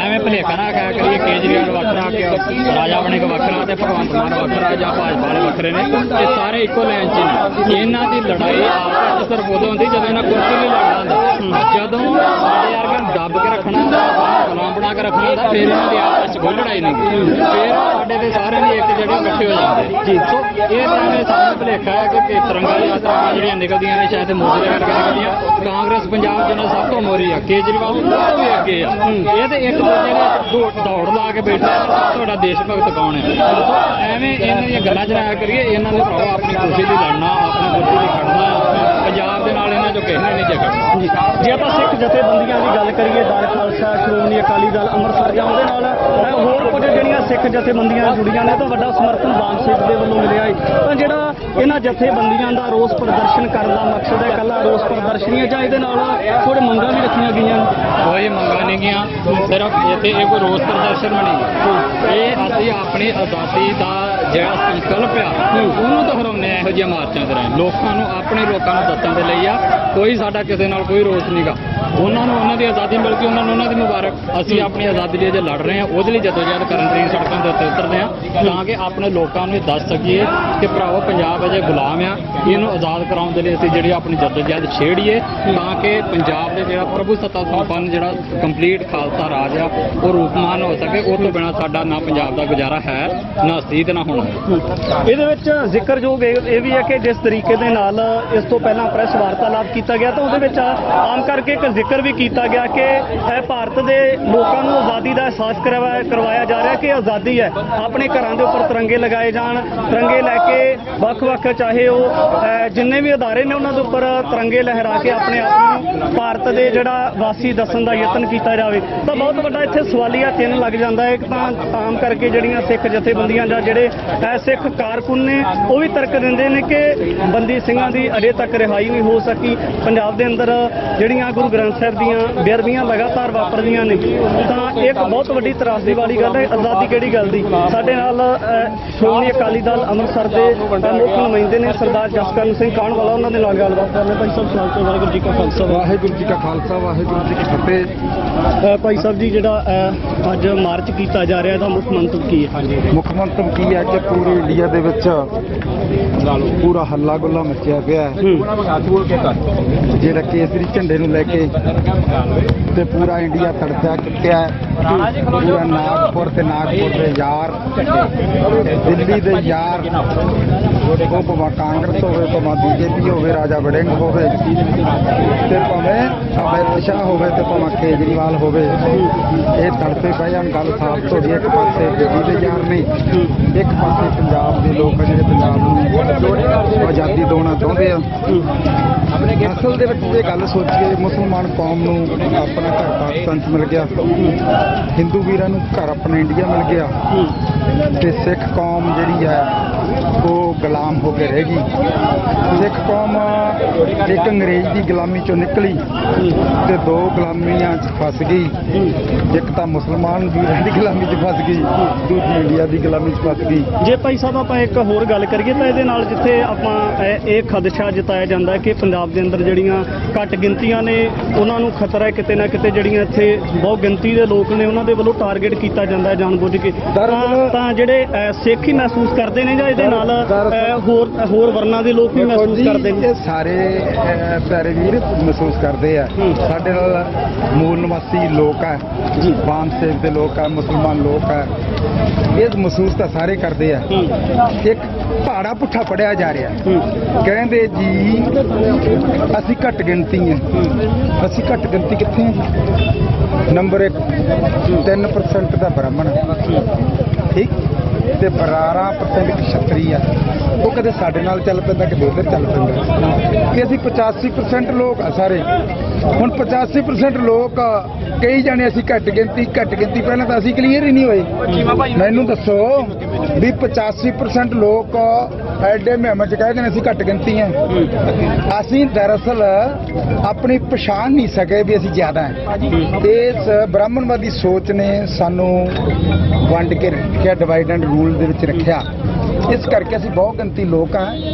ਐਵੇਂ ਭੁਲੇਖਾ ਨਾ ਕਹਿ ਕਰੀਏ ਕੇਜਰੀਵਾਲ ਵੱਖਰਾ ਕਿ ਰਾਜਾ ਵੜਿੰਗ ਵੱਖਰਾ ਤੇ ਭਗਵੰਤ ਮਾਨ ਵੱਖਰਾ ਜਾਂ ਭਾਜਪਾ ਵਾਲੇ ਵੱਖਰੇ ਨੇ, ਇਹ ਸਾਰੇ ਇੱਕੋ ਲਾਈਨ 'ਚ ਨੇ। ਇਹਨਾਂ ਦੀ ਲੜਾਈ ਆਪਸ 'ਚ ਸਿਰਫ ਉਦੋਂ ਹੁੰਦੀ ਜਦੋਂ ਇਹਨਾਂ ਕੁਰਸੀ ਲਈ ਲੜਨਾ ਹੁੰਦਾ। ਜਦੋਂ ਸਾਡੇ ਵਰਗਿਆਂ ਨੂੰ ਦੱਬ ਕੇ ਰੱਖਣਾ ਗੁਲਾਮ ਬਣਾ ਬਚਾ ਕੇ ਰੱਖਣਾ ਹੁੰਦਾ, ਫਿਰ ਇਹਨਾਂ ਦੀ ਆਪਸ 'ਚ ਕੋਈ ਲੜਾਈ ਨਹੀਂ ਗੀ। ਫਿਰ ਸਾਡੇ ਦੇ ਸਾਰਿਆਂ ਦੀ ਇੱਕ ਜਿਹੜੇ ਇਕੱਠੇ ਹੋ ਜਾਂਦੇ ਜੀ। ਸੋ ਇਹ ਤਾਂ ਐਵੇਂ ਸਾਨੂੰ ਭੁਲੇਖਾ ਹੈ ਕਿ ਤਿਰੰਗਾ ਯਾਤਰਾਵਾਂ ਜਿਹੜੀਆਂ ਨਿਕਲਦੀਆਂ ਨੇ ਸ਼ਾਇਦ ਮੋਦੀ ਦੇ ਕਰਕੇ ਨਿਕਲਦੀਆਂ। ਕਾਂਗਰਸ ਪੰਜਾਬ ਜਿਹਨਾਂ ਸਭ ਤੋਂ ਮੋਰੀ ਆ, ਕੇਜਰੀਵਾਲ ਉਹ ਤੋਂ ਵੀ ਅੱਗੇ ਆ। ਇਹ ਤੇ ਇੱਕ ਦੂਜੇ ਦੇ ਦੌੜ ਲਾ ਕੇ ਬੈਠੇ ਤੁਹਾਡਾ ਦੇਸ਼ ਭਗਤ ਕੌਣ ਹੈ। ਸੋ ਐਵੇਂ ਇਹਨਾਂ ਦੀਆਂ ਗੱਲਾਂ 'ਚ ਨਾ ਕਰੀਏ। ਇਹਨਾਂ ਦੇ ਭਰਾਵਾ ਆਪਣੀ ਖੁਸ਼ੀ ਦੀ ਲੜਨਾ, ਆਪਣੀ ਖੁਸ਼ੀ ਦੀ ਖੜਨਾ, ਪੰਜਾਬ ਦੇ ਨਾਲ ਇਹਨਾਂ ਚੋਂ ਕਿਸੇ ਨੇ ਨਹੀਂ ਝਗੜਨਾ। ਜੇ ਆਪਾਂ ਸਿੱਖ ਜਥੇਬੰਦੀਆਂ ਦੀ ਗੱਲ ਕਰੀਏ, ਦਲ ਖਾਲਸਾ, ਸ਼੍ਰੋਮਣੀ ਅਕਾਲੀ ਦਲ ਅੰਮ੍ਰਿਤਸਰ ਜਾਂ ਉਹਦੇ ਨਾਲ ਹੋਰ ਕੁਝ ਜਿਹੜੀਆਂ ਸਿੱਖ ਜਥੇਬੰਦੀਆਂ ਜੁੜੀਆਂ ਨੇ ਤਾਂ ਵੱਡਾ ਸਮਰਥਨ ਬਾਨ ਸਿੰਘ ਦੇ ਵੱਲੋਂ ਮਿਲਿਆ ਹੈ। ਤਾਂ ਜਿਹੜਾ ਇਹਨਾਂ ਜਥੇਬੰਦੀਆਂ ਦਾ ਰੋਸ ਪ੍ਰਦਰਸ਼ਨ ਕਰਨ ਦਾ ਮਕਸਦ ਹੈ ਇਕੱਲਾ ਰੋਸ ਪ੍ਰਦਰਸ਼ਨੀ ਹੈ ਜਾਂ ਇਹਦੇ ਨਾਲ ਥੋੜੇ ਮੰਗਾਂ ਵੀ ਰੱਖੀਆਂ ਗਈਆਂ ਨੇ? ਕੋਈ ਮੰਗਾਂ ਨਹੀਂ ਗਈਆਂ, ਸਿਰਫ ਇੱਥੇ ਇਹ ਕੋਈ ਰੋਸ ਪ੍ਰਦਰਸ਼ਨ ਬਣੀ। ਇਹ ਅਸੀਂ ਆਪਣੀ ਆਜ਼ਾਦੀ ਦਾ ਜਿਹੜਾ ਸੰਕਲਪ ਆ ਉਹਨੂੰ ਦੁਹਰਾਉਂਦੇ ਆ ਇਹੋ ਜਿਹੀਆਂ ਮਾਰਚਾਂ ਦੇ ਰਾਹੀਂ। ਲੋਕਾਂ ਨੂੰ ਆਪਣੇ ਲੋਕਾਂ ਨੂੰ ਦੱਸਣ ਦੇ ਲਈ ਆ। ਕੋਈ ਸਾਡਾ ਕਿਸੇ ਨਾਲ ਕੋਈ ਰੋਸ ਨਹੀਂਗਾ। ਉਹਨਾਂ ਨੂੰ ਉਹਨਾਂ ਦੀ ਆਜ਼ਾਦੀ ਮਿਲ ਗਈ, ਉਹਨਾਂ ਨੂੰ ਉਹਨਾਂ ਦੀ ਮੁਬਾਰਕ। ਅਸੀਂ ਆਪਣੀ ਆਜ਼ਾਦੀ ਲਈ ਜੇ ਲੜ ਰਹੇ ਹਾਂ ਉਹਦੇ ਲਈ ਜਦੋਜਹਿਦ ਕਰਨ ਲਈ ਸੜਕਾਂ ਦੇ ਉੱਤੇ ਉਤਰਦੇ ਹਾਂ ਤਾਂ ਕਿ ਆਪਣੇ ਲੋਕਾਂ ਨੂੰ ਇਹ ਦੱਸ ਸਕੀਏ ਕਿ ਭਰਾਵੋ ਪੰਜਾਬ ਅਜੇ ਗੁਲਾਮ ਆ, ਇਹਨੂੰ ਆਜ਼ਾਦ ਕਰਾਉਣ ਦੇ ਲਈ ਅਸੀਂ ਜਿਹੜੀ ਆਪਣੀ ਜਦੋਜਹਿਦ ਛੇੜੀਏ ਤਾਂ ਕਿ ਪੰਜਾਬ ਦੇ ਜਿਹੜਾ ਪ੍ਰਭੂ ਸੱਤਾ ਸੰਪੰਨ ਜਿਹੜਾ ਕੰਪਲੀਟ ਖਾਲਸਾ ਰਾਜ ਆ ਉਹ ਰੂਪਮਾਨ ਹੋ ਸਕੇ। ਉਹ ਤੋਂ ਬਿਨਾਂ ਸਾਡਾ ਨਾ ਪੰਜਾਬ ਦਾ ਗੁਜ਼ਾਰਾ ਹੈ, ਨਾ ਅਸੀਂ ਤੇ ਨਾ ਹੋਣਾ। ਇਹਦੇ ਵਿੱਚ ਜ਼ਿਕਰਯੋਗ ਇਹ ਵੀ ਹੈ ਕਿ ਜਿਸ ਤਰੀਕੇ ਦੇ ਨਾਲ ਇਸ ਤੋਂ ਪਹਿਲਾਂ ਪ੍ਰੈਸ ਵਾਰਤਾਲਾਪ ਕੀਤਾ ਗਿਆ ਤਾਂ ਉਹਦੇ ਵਿੱਚ ਆਮ ਕਰਕੇ ਇੱਕ ਜ਼ਿਕਰ ਵੀ ਕੀਤਾ ਗਿਆ ਕਿ ਇਹ ਭਾਰਤ ਦੇ ਲੋਕਾਂ ਨੂੰ ਆਜ਼ਾਦੀ ਦਾ ਅਹਿਸਾਸ ਕਰਵਾਇਆ ਜਾ ਰਿਹਾ ਕਿ ਆਜ਼ਾਦੀ ਹੈ। ਆਪਣੇ ਘਰਾਂ ਦੇ ਉੱਪਰ ਤਿਰੰਗੇ ਲਗਾਏ ਜਾਣ, ਤਿਰੰਗੇ ਲੈ ਕੇ ਵੱਖ-ਵੱਖ ਚਾਹੇ ਉਹ ਜਿੰਨੇ ਵੀ ਅਦਾਰੇ ਨੇ ਉਹਨਾਂ ਦੇ ਉੱਪਰ ਤਿਰੰਗੇ ਲਹਿਰਾ ਕੇ ਆਪਣੇ ਆਪ ਨੂੰ ਭਾਰਤ ਦੇ ਜਿਹੜਾ ਵਾਸੀ ਦੱਸਣ ਦਾ ਯਤਨ ਕੀਤਾ ਜਾਵੇ। ਤਾਂ ਬਹੁਤ ਵੱਡਾ ਇੱਥੇ ਸਵਾਲੀਆ ਚਿੰਨ੍ਹ ਲੱਗ ਜਾਂਦਾ ਹੈ। ਤਾਂ ਆਮ ਕਰਕੇ ਜਿਹੜੀਆਂ ਸਿੱਖ ਜਥੇਬੰਦੀਆਂ ਜਾਂ ਜਿਹੜੇ ਸਿੱਖ ਕਾਰਕੁਨ ਨੇ ਉਹ ਵੀ ਤਰਕ ਦਿੰਦੇ ਨੇ ਕਿ ਬੰਦੀ ਸਿੰਘਾਂ ਦੀ ਅਜੇ ਤੱਕ ਰਿਹਾਈ ਨਹੀਂ ਹੋ ਸਕੀ। ਪੰਜਾਬ ਦੇ ਅੰਦਰ ਜਿਹੜੀਆਂ ਗੁਰੂ ਗ੍ਰੰਥ ਸਾਹਿਬ ਦੀਆਂ ਬੇਅਦਬੀਆਂ ਲਗਾਤਾਰ ਵਾਪਰਦੀਆਂ ਨੇ। ਤਾਂ ਇੱਕ ਬਹੁਤ ਵੱਡੀ ਤਰਾਸਦੀ ਵਾਲੀ ਗੱਲ ਹੈ। ਆਜ਼ਾਦੀ ਕਿਹੜੀ ਗੱਲ ਦੀ? ਸਾਡੇ ਨਾਲ ਸ਼੍ਰੋਮਣੀ ਅਕਾਲੀ ਦਲ ਅੰਮ੍ਰਿਤਸਰ ਦੇ ਮੁੱਖ ਨੁਮਾਇੰਦੇ ਨੇ ਸਰਦਾਰ ਜਸਕਰਨ ਸਿੰਘ ਕਾਹਨਵਾਲਾ, ਉਹਨਾਂ ਦੇ ਨਾਲ ਗੱਲਬਾਤ ਕਰਨੇ। ਭਾਈ ਸਾਹਿਬ ਸਵਾਲ ਤੋਂ ਵਾਹਿਗੁਰੂ ਜੀ ਕਾ ਖਾਲਸਾ, ਵਾਹਿਗੁਰੂ ਜੀ ਕਾ ਖਾਲਸਾ, ਵਾਹਿਗੁਰੂ ਜੀ ਕੀ ਫਤਿਹ। ਭਾਈ ਸਾਹਿਬ ਜੀ, ਜਿਹੜਾ ਅੱਜ ਮਾਰਚ ਕੀਤਾ ਜਾ ਰਿਹਾ ਇਹਦਾ ਮੁੱਖ ਮੰਤਵ ਕੀ ਹੈ? ਮੁੱਖ ਮੰਤਵ ਕੀ ਹੈ ਕਿ ਪੂਰੇ ਇੰਡੀਆ ਦੇ ਵਿੱਚ ਪੂਰਾ ਹੱਲਾ ਗੁੱਲਾ ਮਚਿਆ ਪਿਆ ਹੈ। ਜਿਹੜਾ ਕੇਸਰੀ ਝੰਡੇ ਨੂੰ ਲੈ ਕੇ ਤੇ ਪੂਰਾ ਇੰਡੀਆ ਤੜਫਿਆ ਕੁੱਟਿਆ। ਪੂਰਾ ਨਾਗਪੁਰ ਤੇ ਨਾਗਪੁਰ ਦੇ ਯਾਰ, ਦਿੱਲੀ ਦੇ ਯਾਰ, ਉਹ ਭਾਵੇਂ ਕਾਂਗਰਸ ਹੋਵੇ, ਭਾਵੇਂ ਬੀਜੇਪੀ ਹੋਵੇ, ਰਾਜਾ ਵੜਿੰਗ ਹੋਵੇ ਤੇ ਭਾਵੇਂ ਅਮਿਤ ਸ਼ਾਹ ਹੋਵੇ ਤੇ ਭਾਵੇਂ ਕੇਜਰੀਵਾਲ ਹੋਵੇ, ਇਹ ਤੜਪੇ ਪਏ ਹਨ। ਗੱਲ ਸਾਫ਼ ਹੋ ਗਈ। ਇੱਕ ਪਾਸੇ ਦਿੱਲੀ ਦੇ ਯਾਰ ਨੇ, ਇੱਕ ਪਾਸੇ ਪੰਜਾਬ ਦੇ ਲੋਕ ਜਿਹੜੇ ਪੰਜਾਬ ਨੂੰ ਆਜ਼ਾਦੀ ਦਿਵਾਉਣਾ ਚਾਹੁੰਦੇ ਆ। ਅਸਲ ਦੇ ਵਿੱਚ ਇਹ ਗੱਲ ਸੋਚੀਏ, ਮੁਸਲਮਾਨ ਕੌਮ ਨੂੰ ਆਪਣਾ ਘਰ ਪਾਕਿਸਤਾਨ 'ਚ ਮਿਲ ਗਿਆ, ਹਿੰਦੂ ਵੀਰਾਂ ਨੂੰ ਘਰ ਆਪਣਾ ਇੰਡੀਆ ਮਿਲ ਗਿਆ ਤੇ ਸਿੱਖ ਕੌਮ ਜਿਹੜੀ ਹੈ ਉਹ ਗੁਲਾਮ ਹੋ ਕੇ ਰਹਿ ਗਈ। ਸਿੱਖ ਕੌਮ ਇੱਕ ਅੰਗਰੇਜ਼ ਦੀ ਗੁਲਾਮੀ ਚੋਂ ਨਿਕਲੀ ਤੇ ਦੋ ਗੁਲਾਮੀਆਂ 'ਚ ਫਸ ਗਈ। ਇੱਕ ਤਾਂ ਮੁਸਲਮਾਨ ਵੀਰਾਂ ਦੀ ਗੁਲਾਮੀ 'ਚ ਫਸ ਗਈ, ਦੂਜੀ ਇੰਡੀਆ ਦੀ ਗੁਲਾਮੀ 'ਚ ਫਸ ਗਈ। ਜੇ ਭਾਈ ਸਾਹਿਬ ਆਪਾਂ ਇੱਕ ਹੋਰ ਗੱਲ ਕਰੀਏ ਤਾਂ ਇਹਦੇ ਨਾਲ ਜਿੱਥੇ ਆਪਾਂ ਇਹ ਖਦਸ਼ਾ ਜਤਾਇਆ ਜਾਂਦਾ ਹੈ ਕਿ ਪੰਜਾਬ ਦੇ ਅੰਦਰ ਜਿਹੜੀਆਂ ਘੱਟ ਗਿਣਤੀਆਂ ਨੇ ਉਹਨਾਂ ਨੂੰ ਖਤਰਾ ਹੈ ਕਿਤੇ ਨਾ ਕਿਤੇ, ਜਿਹੜੀਆਂ ਇੱਥੇ ਬਹੁਤ ਗਿਣਤੀ ਦੇ ਲੋਕ ਨੇ ਉਹਨਾਂ ਦੇ ਵੱਲੋਂ ਟਾਰਗੇਟ ਕੀਤਾ ਜਾਂਦਾ ਹੈ ਜਾਣਬੁੱਝ ਕੇ। ਤਾਂ ਜਿਹੜੇ ਸਿੱਖ ਹੀ ਮਹਿਸੂਸ ਕਰਦੇ ਨੇ ਜਾਂ ਇਹਦੇ ਨਾਲ ਹੋਰ ਵਰਨਾਂ ਦੇ ਲੋਕ ਵੀ ਮਹਿਸੂਸ ਕਰਦੇ ਨੇ? ਇਹ ਸਾਰੇ ਪਿਆਰੇ ਵੀਰ ਮਹਿਸੂਸ ਕਰਦੇ ਆ। ਸਾਡੇ ਨਾਲ ਮੂਲ ਨਿਵਾਸੀ ਲੋਕ ਆ, ਬਾਮ ਸੇਖ ਦੇ ਲੋਕ ਆ, ਮੁਸਲਮਾਨ ਲੋਕ ਆ, ਇਹ ਮਹਿਸੂਸ ਤਾਂ ਸਾਰੇ ਕਰਦੇ ਆ। ਇੱਕ ਪਹਾੜਾ ਪੁੱਠਾ ਪੜਿਆ ਜਾ ਰਿਹਾ। ਕਹਿੰਦੇ ਜੀ ਅਸੀਂ ਘੱਟ ਗਿਣਤੀ ਆ। ਅਸੀਂ ਘੱਟ ਗਿਣਤੀ ਕਿੱਥੇ ਆ? ਨੰਬਰ 1 3% ਦਾ ਬ੍ਰਾਹਮਣ, ਠੀਕ, ਤੇ 12% ਖੱਤਰੀ ਆ। ਉਹ ਕਦੇ ਸਾਡੇ ਨਾਲ ਚੱਲ ਪੈਂਦਾ, ਕਦੇ ਉਧਰ ਚੱਲ ਪੈਂਦਾ। ਕਿ ਅਸੀਂ 85% ਲੋਕ ਆ ਸਾਰੇ। ਹੁਣ 85% ਲੋਕ ਕਈ ਜਾਣੇ ਅਸੀਂ ਘੱਟ ਗਿਣਤੀ ਪਹਿਲਾਂ ਤਾਂ ਅਸੀਂ ਕਲੀਅਰ ਹੀ ਨਹੀਂ ਹੋਏ। ਮੈਨੂੰ ਦੱਸੋ ਵੀ 85% ਲੋਕ ਐਡੇ ਮੁਹਿੰਮ ਚ ਕਹਿੰਦੇ ਨੇ ਅਸੀਂ ਘੱਟ ਗਿਣਤੀ ਆ। ਅਸੀਂ ਦਰਅਸਲ ਆਪਣੀ ਪਛਾਣ ਨਹੀਂ ਸਕੇ ਵੀ ਅਸੀਂ ਜ਼ਿਆਦਾ ਹਾਂ। ਇਸ ਬ੍ਰਾਹਮਣਵਾਦੀ ਸੋਚ ਨੇ ਸਾਨੂੰ ਵੰਡ ਕੇ ਰੱਖਿਆ, ਡਿਵਾਈਡ ਐਂਡ ਰੂਲ ਦੇ ਵਿੱਚ ਰੱਖਿਆ। ਇਸ ਕਰਕੇ ਅਸੀਂ ਬਹੁਤ ਗਿਣਤੀ ਲੋਕ ਆ।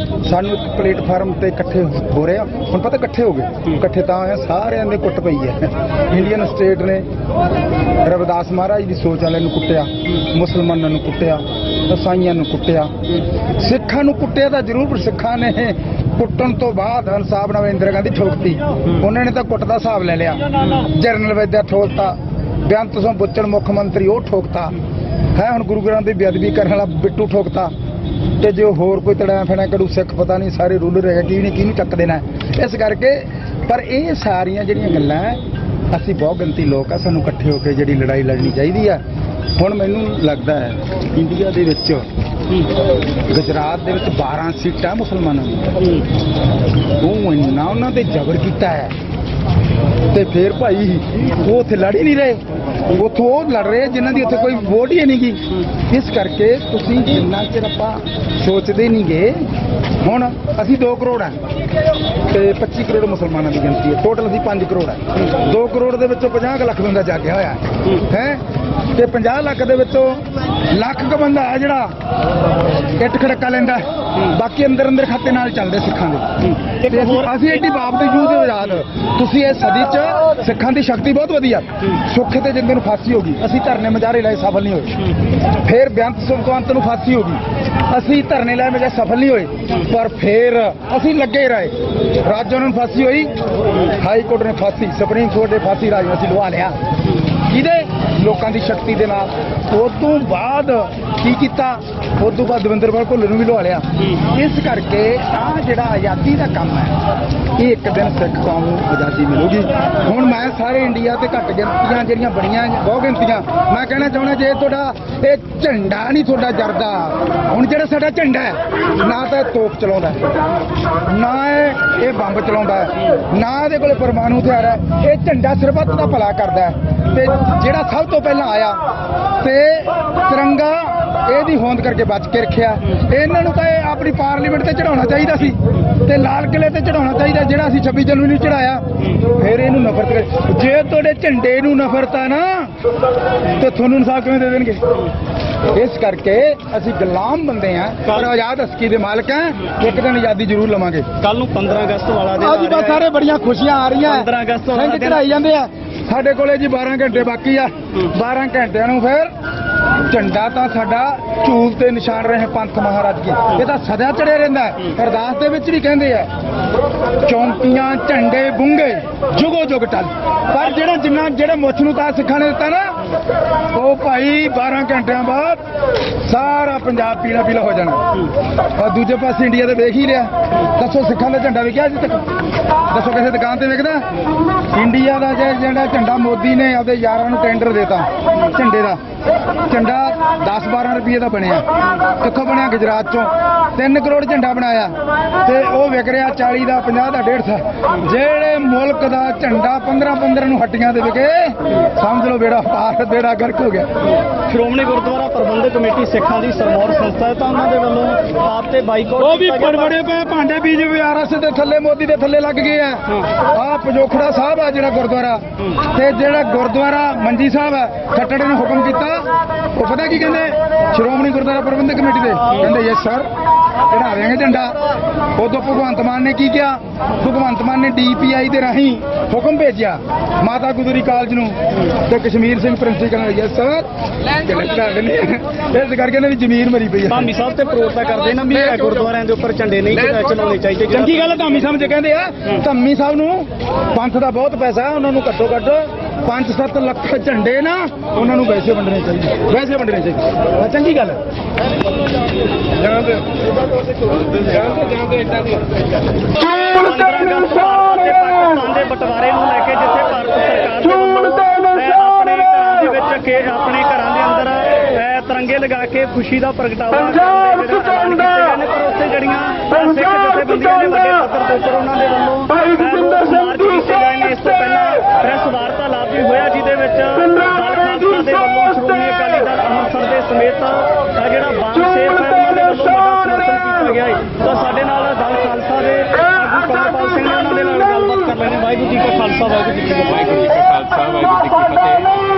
ਸਾਨੂੰ ਇੱਕ ਪਲੇਟਫਾਰਮ ਤੇ ਇਕੱਠੇ ਹੋ ਰਹੇ ਆ। ਹੁਣ ਪਤਾ ਇਕੱਠੇ ਹੋ ਗਏ, ਇਕੱਠੇ ਤਾਂ ਹੋਏ ਸਾਰਿਆਂ ਦੇ ਕੁੱਟ ਪਈ ਹੈ। ਇੰਡੀਅਨ ਸਟੇਟ ਨੇ ਰਵਿਦਾਸ ਮਹਾਰਾਜ ਦੀ ਸੋਚ ਵਾਲਿਆਂ ਨੂੰ ਕੁੱਟਿਆ, ਮੁਸਲਮਾਨਾਂ ਨੂੰ ਕੁੱਟਿਆ, ਈਸਾਈਆਂ ਨੂੰ ਕੁੱਟਿਆ, ਸਿੱਖਾਂ ਨੂੰ ਕੁੱਟਿਆ ਤਾਂ ਜ਼ਰੂਰ। ਸਿੱਖਾਂ ਨੇ ਕੁੱਟਣ ਤੋਂ ਬਾਅਦ ਇਨਸਾਫ ਨਾਲ ਇੰਦਰਾ ਗਾਂਧੀ ਠੋਕਤੀ। ਉਹਨਾਂ ਨੇ ਤਾਂ ਕੁੱਟ ਦਾ ਹਿਸਾਬ ਲੈ ਲਿਆ। ਜਰਨਲ ਵੈਦਿਆ ਠੋਲਤਾ, ਬੇਅੰਤ ਸਿੰਘ ਬੁੱਚੜ ਮੁੱਖ ਮੰਤਰੀ ਉਹ ਠੋਕਤਾ ਹੈ। ਹੁਣ ਗੁਰੂ ਗ੍ਰੰਥ ਦੀ ਬੇਅਦਬੀ ਕਰਨ ਵਾਲਾ ਬਿੱਟੂ ਠੋਕਤਾ ਤੇ ਜੇ ਹੋਰ ਕੋਈ ਤੜਾ ਫੈਣਾ ਕਰੂ ਸਿੱਖ ਪਤਾ ਨਹੀਂ ਸਾਰੇ ਰੂਲਰ ਹੈਗਾ ਕਿਹਨੂੰ ਚੱਕ ਦੇਣਾ। ਇਸ ਕਰਕੇ ਪਰ ਇਹ ਸਾਰੀਆਂ ਜਿਹੜੀਆਂ ਗੱਲਾਂ ਅਸੀਂ ਬਹੁਤ ਗਿਣਤੀ ਲੋਕ ਆ, ਸਾਨੂੰ ਇਕੱਠੇ ਹੋ ਕੇ ਜਿਹੜੀ ਲੜਾਈ ਲੜਨੀ ਚਾਹੀਦੀ ਆ। ਹੁਣ ਮੈਨੂੰ ਲੱਗਦਾ ਹੈ ਇੰਡੀਆ ਦੇ ਵਿੱਚ ਗੁਜਰਾਤ ਦੇ ਵਿੱਚ 12 ਸੀਟਾਂ ਮੁਸਲਮਾਨਾਂ ਨੂੰ, ਉਹ ਇੰਨਾ ਉਹਨਾਂ ਤੇ ਜ਼ਬਰ ਕੀਤਾ ਹੈ ਤੇ ਫਿਰ ਭਾਈ ਉਹ ਉੱਥੇ ਲੜ ਹੀ ਨਹੀਂ ਰਹੇ, ਉੱਥੋਂ ਉਹ ਲੜ ਰਹੇ ਜਿਨ੍ਹਾਂ ਦੀ ਉੱਥੇ ਕੋਈ ਵੋਟ ਹੀ ਨਹੀਂ ਗੀ। ਇਸ ਕਰਕੇ ਤੁਸੀਂ ਜਿੰਨਾ ਚਿਰ ਆਪਾਂ ਸੋਚਦੇ ਨਹੀਂ ਗਏ, ਹੁਣ ਅਸੀਂ 2 ਕਰੋੜ ਆ ਤੇ 25 ਕਰੋੜ ਮੁਸਲਮਾਨਾਂ ਦੀ ਗਿਣਤੀ ਹੈ, ਟੋਟਲ ਅਸੀਂ 5 ਕਰੋੜ ਹੈ। 2 ਕਰੋੜ ਦੇ ਵਿੱਚੋਂ 50 ਲੱਖ ਬੰਦਾ ਜਾਗਿਆ ਹੋਇਆ ਹੈ ਤੇ 50 ਲੱਖ ਦੇ ਵਿੱਚੋਂ ਲੱਖ ਕੁ ਬੰਦਾ ਹੈ ਜਿਹੜਾ ਇੱਟ ਖੜਕਾ ਲੈਂਦਾ, ਬਾਕੀ ਅੰਦਰ ਖਾਤੇ ਨਾਲ ਚੱਲਦੇ ਸਿੱਖਾਂ ਦੇ। ਤੇ ਅਸੀਂ ਐਡੀ ਬਾਪ ਦੇ ਯੂਥ ਦੇ ਆਜ਼ਾਦ, ਤੁਸੀਂ ਇਸ ਸਦੀ 'ਚ ਸਿੱਖਾਂ ਦੀ ਸ਼ਕਤੀ ਬਹੁਤ ਵਧੀਆ। ਸੁੱਖ ਤੇ ਜਿੰਦੇ ਨੂੰ ਫਾਂਸੀ ਹੋ ਗਈ, ਅਸੀਂ ਧਰਨੇ ਮੁਜ਼ਾਹਰੇ ਲਾਏ ਸਫਲ ਨਹੀਂ ਹੋਏ। ਫਿਰ ਬੇਅੰਤ ਸਿੰਘ ਨੂੰ ਫਾਂਸੀ ਹੋ ਗਈ, ਅਸੀਂ ਧਰਨੇ ਲਾਏ ਮੁਜ਼ਾਹਰੇ ਸਫਲ ਨਹੀਂ ਹੋਏ। ਪਰ ਫਿਰ ਅਸੀਂ ਲੱਗੇ ਰਹੇ, ਰਾਜਾ ਨੂੰ ਫਾਂਸੀ ਹੋਈ, ਹਾਈ ਕੋਰਟ ਨੇ ਫਾਂਸੀ, ਸੁਪਰੀਮ ਕੋਰਟ ਨੇ ਫਾਂਸੀ ਰਾਜ ਨੂੰ ਅਸੀਂ ਲਵਾ ਲਿਆ। ਕਿਹਦੇ? ਲੋਕਾਂ ਦੀ ਸ਼ਕਤੀ ਦੇ ਨਾਲ। ਉਸ ਤੋਂ ਬਾਅਦ ਕੀ ਕੀਤਾ? ਉਸ ਤੋਂ ਬਾਅਦ ਦਵਿੰਦਰਪਾਲ ਭੁੱਲਰ ਨੂੰ ਵੀ ਲਵਾ ਲਿਆ। ਇਸ ਕਰਕੇ ਆਹ ਜਿਹੜਾ ਆਜ਼ਾਦੀ ਦਾ ਕੰਮ ਹੈ, ਇਹ ਇੱਕ ਦਿਨ ਸਿੱਖ ਕੌਮ ਨੂੰ ਆਜ਼ਾਦੀ ਮਿਲੂਗੀ। ਹੁਣ ਮੈਂ ਸਾਰੇ ਇੰਡੀਆ ਤੇ ਘੱਟ ਗਿਣਤੀਆਂ ਜਿਹੜੀਆਂ ਬੜੀਆਂ ਬਹੁਤ ਗਿਣਤੀਆਂ, ਮੈਂ ਕਹਿਣਾ ਚਾਹੁੰਦਾ ਜੇ ਤੁਹਾਡਾ ਇਹ ਝੰਡਾ ਨਹੀਂ ਤੁਹਾਡਾ ਜਰਦਾ, ਹੁਣ ਜਿਹੜਾ ਸਾਡਾ ਝੰਡਾ ਹੈ ਨਾ ਤਾਂ ਤੋਪ ਚਲਾਉਂਦਾ, ਨਾ ਇਹ ਬੰਬ ਚਲਾਉਂਦਾ, ਨਾ ਇਹਦੇ ਕੋਲ ਪਰਮਾਣੂ ਹਥਿਆਰ ਹੈ। ਇਹ ਝੰਡਾ ਸਰਬੱਤ ਦਾ ਭਲਾ ਕਰਦਾ ਤੇ ਜਿਹੜਾ ਸਭ ਤੋਂ ਪਹਿਲਾਂ ਆਇਆ ਤੇ ਤਿਰੰਗਾ ਇਹਦੀ ਹੋਂਦ ਕਰਕੇ ਬਚ ਕੇ ਰੱਖਿਆ। ਇਹਨਾਂ ਨੂੰ ਤਾਂ ਇਹ ਆਪਣੀ ਪਾਰਲੀਮੈਂਟ ਤੇ ਚੜਾਉਣਾ ਚਾਹੀਦਾ ਸੀ ਤੇ ਲਾਲ ਕਿਲੇ ਤੇ ਚੜਾਉਣਾ ਚਾਹੀਦਾ, ਜਿਹੜਾ ਅਸੀਂ 26 ਜਨਵਰੀ ਨੂੰ ਚੜਾਇਆ। ਫਿਰ ਇਹਨੂੰ ਨਫ਼ਰਤ ਕਰ, ਜੇ ਤੁਹਾਡੇ ਝੰਡੇ ਨੂੰ ਨਫ਼ਰਤ ਆ ਨਾ ਤੇ ਤੁਹਾਨੂੰ ਇਨਸਾਫ ਕਿਵੇਂ ਦੇ ਦੇਣਗੇ? ਇਸ ਕਰਕੇ ਅਸੀਂ ਗੁਲਾਮ ਬੰਦੇ ਆ ਪਰ ਆਜ਼ਾਦ ਹਸਕੀ ਦੇ ਮਾਲਕ ਆ। ਇੱਕ ਦਿਨ ਆਜ਼ਾਦੀ ਜ਼ਰੂਰ ਲਵਾਂਗੇ। ਕੱਲ ਨੂੰ 15 ਅਗਸਤ ਵਾਲਾ ਦਿਨ ਅੱਜ ਬਸ ਸਾਰੇ ਬੜੀਆਂ ਖੁਸ਼ੀਆਂ ਆ ਰਹੀਆਂ। 15 ਅਗਸਤ ਵਾਲਾ ਦਿਨ ਚੜਾਈ ਜਾਂਦੇ ਆ। ਸਾਡੇ ਕੋਲੇ ਜੀ 12 ਘੰਟੇ ਬਾਕੀ ਆ। 12 ਘੰਟਿਆਂ ਨੂੰ ਫਿਰ ਝੰਡਾ ਤਾਂ ਸਾਡਾ ਝੂਲ ਤੇ ਨਿਸ਼ਾਨ ਰਹੇ ਪੰਥ ਮਹਾਰਾਜ ਕੀ, ਇਹ ਤਾਂ ਸਦਾ ਚੜਿਆ ਰਹਿੰਦਾ। ਅਰਦਾਸ ਦੇ ਵਿੱਚ ਵੀ ਕਹਿੰਦੇ ਆ ਚੌਂਕੀਆਂ ਝੰਡੇ ਬੁੰਗੇ ਜੁਗੋ ਜੁਗ ਟਲ। ਪਰ ਜਿਹੜੇ ਮੁੱਛ ਨੂੰ ਤਾਂ ਸਿੱਖਾਂ ਨੇ ਦਿੱਤਾ ਨਾ, ਉਹ ਭਾਈ 12 ਘੰਟਿਆਂ ਬਾਅਦ ਸਾਰਾ ਪੰਜਾਬ ਪੀਲਾ ਪੀਲਾ ਹੋ ਜਾਣਾ। ਔਰ ਦੂਜੇ ਪਾਸੇ ਇੰਡੀਆ ਤੇ ਵੇਖ ਹੀ ਲਿਆ। ਦੱਸੋ ਸਿੱਖਾਂ ਦਾ ਝੰਡਾ ਵਿਕਿਆ ਅਜੇ ਤੱਕ? ਦੱਸੋ ਕਿਸੇ ਦੁਕਾਨ ਤੇ ਵਿਕਦਾ? ਇੰਡੀਆ ਦਾ ਜਿਹੜਾ ਝੰਡਾ ਮੋਦੀ ਨੇ ਆਪਦੇ ਯਾਰਾਂ ਨੂੰ ਟੈਂਡਰ ਦੇਤਾ ਝੰਡੇ ਦਾ, ਝੰਡਾ 10-12 ਰੁਪਏ ਦਾ ਬਣਿਆ। ਕਿੱਥੋਂ ਬਣਿਆ? ਗੁਜਰਾਤ ਚੋਂ। 3 ਕਰੋੜ ਝੰਡਾ ਬਣਾਇਆ ਤੇ ਉਹ ਵਿਕ ਰਿਹਾ 40 ਦਾ, 50 ਦਾ, 150। ਜਿਹੜੇ ਮੁਲਕ ਦਾ ਝੰਡਾ 15-15 ਨੂੰ ਹੱਟੀਆਂ ਦੇ ਵਿਕੇ, ਸਮਝ ਲਓ ਬੇੜਾ ਪਾਰ, ਬੇੜਾ ਗਰਕ ਹੋ ਗਿਆ। ਸ਼੍ਰੋਮਣੀ ਗੁਰਦੁਆਰਾ ਪ੍ਰਬੰਧਕ ਕਮੇਟੀ ਸਿੱਖਾਂ ਦੀ ਸਰਮੌਰ ਸੰਸਥਾ ਹੈ, ਤਾਂ ਉਹਨਾਂ ਦੇ ਵੱਲੋਂ ਆਪ ਤੇ ਬਾਈਕਾਟ ਉਹ ਵੀ ਬੜੇ ਪਏ ਭਾਂਡੇ ਬੀਜੇਪੀ ਆਰਐਸ ਦੇ ਥੱਲੇ, ਮੋਦੀ ਦੇ ਥੱਲੇ ਲੱਗ ਗਏ ਆ। ਆਹ ਪਜੋਖੜਾ ਸਾਹਿਬ ਆ ਜਿਹੜਾ ਗੁਰਦੁਆਰਾ, ਤੇ ਜਿਹੜਾ ਗੁਰਦੁਆਰਾ ਮੰਜੀ ਸਾਹਿਬ ਹੈ, ਖੱਟੜ ਨੇ ਹੁਕਮ ਕੀਤਾ। ਉਹ ਪਤਾ ਕੀ ਕਹਿੰਦੇ? ਸ਼੍ਰੋਮਣੀ ਗੁਰਦੁਆਰਾ ਪ੍ਰਬੰਧਕ ਕਮੇਟੀ ਦੇ ਕਹਿੰਦੇ ਯੈਸ ਸਰ ਚੜਾ ਦੇਵਾਂਗੇ ਝੰਡਾ। ਉਦੋਂ ਭਗਵੰਤ ਮਾਨ ਨੇ ਕੀ ਕਿਹਾ? ਭਗਵੰਤ ਮਾਨ ਨੇ DPI ਦੇ ਰਾਹੀਂ ਹੁਕਮ ਭੇਜਿਆ ਮਾਤਾ ਗੁਜਰੀ ਕਾਲਜ ਨੂੰ ਤੇ ਕਸ਼ਮੀਰ ਸਿੰਘ ਪ੍ਰਿੰਸੀਪਲ ਨੇ ਯੈਸ ਸਰ ਚੜਾ ਦੇਣੇ। ਇਸ ਕਰਕੇ ਇਹਨਾਂ ਦੀ ਜ਼ਮੀਨ ਮਰੀ ਪਈ ਹੈ। ਧਾਮੀ ਸਾਹਿਬ ਤੇ ਪ੍ਰੋਟੈਸਟ ਕਰਦੇ ਨਾ ਵੀ ਗੁਰਦੁਆਰਿਆਂ ਦੇ ਉੱਪਰ ਝੰਡੇ ਨਹੀਂ ਚਲਾਉਣੇ ਚਾਹੀਦੇ। ਚੰਗੀ ਗੱਲ ਹੈ। ਧਾਮੀ ਸਾਹਿਬ ਜੇ ਕਹਿੰਦੇ ਆ, ਧਾਮੀ ਸਾਹਿਬ ਨੂੰ ਪੰਥ ਦਾ ਬਹੁਤ ਪੈਸਾ, ਉਹਨਾਂ ਨੂੰ ਘੱਟੋ ਘੱਟ 5-7 ਲੱਖ ਝੰਡੇ ਨਾ ਉਹਨਾਂ ਨੂੰ ਵੈਸੇ ਵੰਡਣੇ ਚਾਹੀਦੇ, ਵੈਸੇ ਵੰਡਣੇ ਚਾਹੀਦੇ। ਚੰਗੀ ਗੱਲ ਹੈ। ਪਾਕਿਸਤਾਨ ਦੇ ਬਟਵਾਰੇ ਨੂੰ ਲੈ ਕੇ ਜਿੱਥੇ ਭਾਰਤ ਸਰਕਾਰ ਆਪਣੇ ਘਰਾਂ ਦੇ ਅੰਦਰ ਤਿਰੰਗੇ ਲਗਾ ਕੇ ਖੁਸ਼ੀ ਦਾ ਪ੍ਰਗਟਾਵਾ ਪਰ ਉੱਥੇ ਜਿਹੜੀਆਂ ਸਿੱਖ ਜਥੇਬੰਦੀਆਂ ਨੇ ਵੱਡੇ ਪੱਧਰ ਦੇ ਉੱਪਰ ਉਹਨਾਂ ਦੇ ਵੱਲੋਂ ਮਾਰਚ ਕੀਤੇ ਗਏ ਨੇ। ਇਸ ਤੋਂ ਪਹਿਲਾਂ ਪ੍ਰੈਸ ਵਾਰਤਾ ਲਾਭ ਵੀ ਹੋਇਆ, ਜਿਹਦੇ ਵਿੱਚ ਦਲ ਖਾਲਸਾ ਦੇ ਵੱਲੋਂ ਸ਼੍ਰੋਮਣੀ ਅਕਾਲੀ ਦਲ ਅੰਮ੍ਰਿਤਸਰ ਦੇ ਸਮੇਤ ਜਿਹੜਾ ਬਾਂਸੇਰ ਸਾਹਿਬ ਉਹਨਾਂ ਦੇ ਵੱਲੋਂ ਵੱਡਾ ਸਮਰਥਨ ਕੀਤਾ ਗਿਆ ਹੈ। ਤਾਂ ਸਾਡੇ ਨਾਲ ਦਲ ਖਾਲਸਾ ਦੇ ਆਗੂ ਕਮਲਪਾਲ ਸਿੰਘ ਨੇ, ਉਹਨਾਂ ਦੇ ਨਾਲ ਗੱਲਬਾਤ ਕਰ ਲੈਣੀ। ਵਾਹਿਗੁਰੂ ਜੀ ਕਾ ਖਾਲਸਾ, ਵਾਹਿਗੁਰੂ ਜੀ ਕੀ ਫਤਿਹ। ਵਾਹਿਗੁਰੂ ਜੀ ਕਾ ਖਾਲਸਾ, ਵਾਹਿਗੁਰੂ ਜੀ ਕੀ ਫਤਿਹ।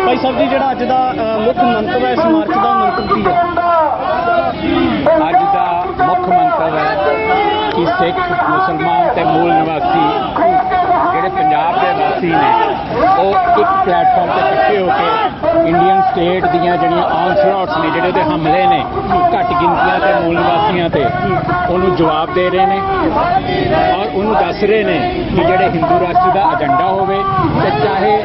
ਭਾਈ ਸਾਹਿਬ ਜੀ, ਜਿਹੜਾ ਅੱਜ ਦਾ ਮੁੱਖ ਮੰਤਵ ਹੈ ਇਸ ਮਾਰਚ ਦਾ, ਮੰਤਵ ਕੀ ਹੈ? ਅੱਜ ਦਾ ਮੁੱਖ ਮੰਤਵ ਹੈ ਕਿ ਸਿੱਖ, ਮੁਸਲਮਾਨ ਤੇ ਮੂਲ ਨਿਵਾਸੀ ਜਿਹੜੇ ਪੰਜਾਬ ਦੇ ਵਾਸੀ ਨੇ ਉਹ ਇੱਕ ਪਲੇਟਫਾਰਮ ਤੇ ਇਕੱਠੇ ਹੋ ਕੇ ਇੰਡੀਅਨ ਸਟੇਟ ਦੀਆਂ ਜਿਹੜੀਆਂ ਆਨਸਲੌਟਸ ਨੇ, ਜਿਹੜੇ ਉਹਦੇ ਹਮਲੇ ਨੇ ਘੱਟ ਗਿਣਤੀਆਂ ਤੇ ਮੂਲ ਨਿਵਾਸੀਆਂ ਤੇ, ਉਹਨੂੰ ਜਵਾਬ ਦੇ ਰਹੇ ਨੇ ਔਰ ਉਹਨੂੰ ਦੱਸ ਰਹੇ ਨੇ ਕਿ ਜਿਹੜੇ ਹਿੰਦੂ ਰਾਸ਼ਟਰ ਦਾ ਏਜੰਡਾ ਹੋਵੇ ਤੇ ਚਾਹੇ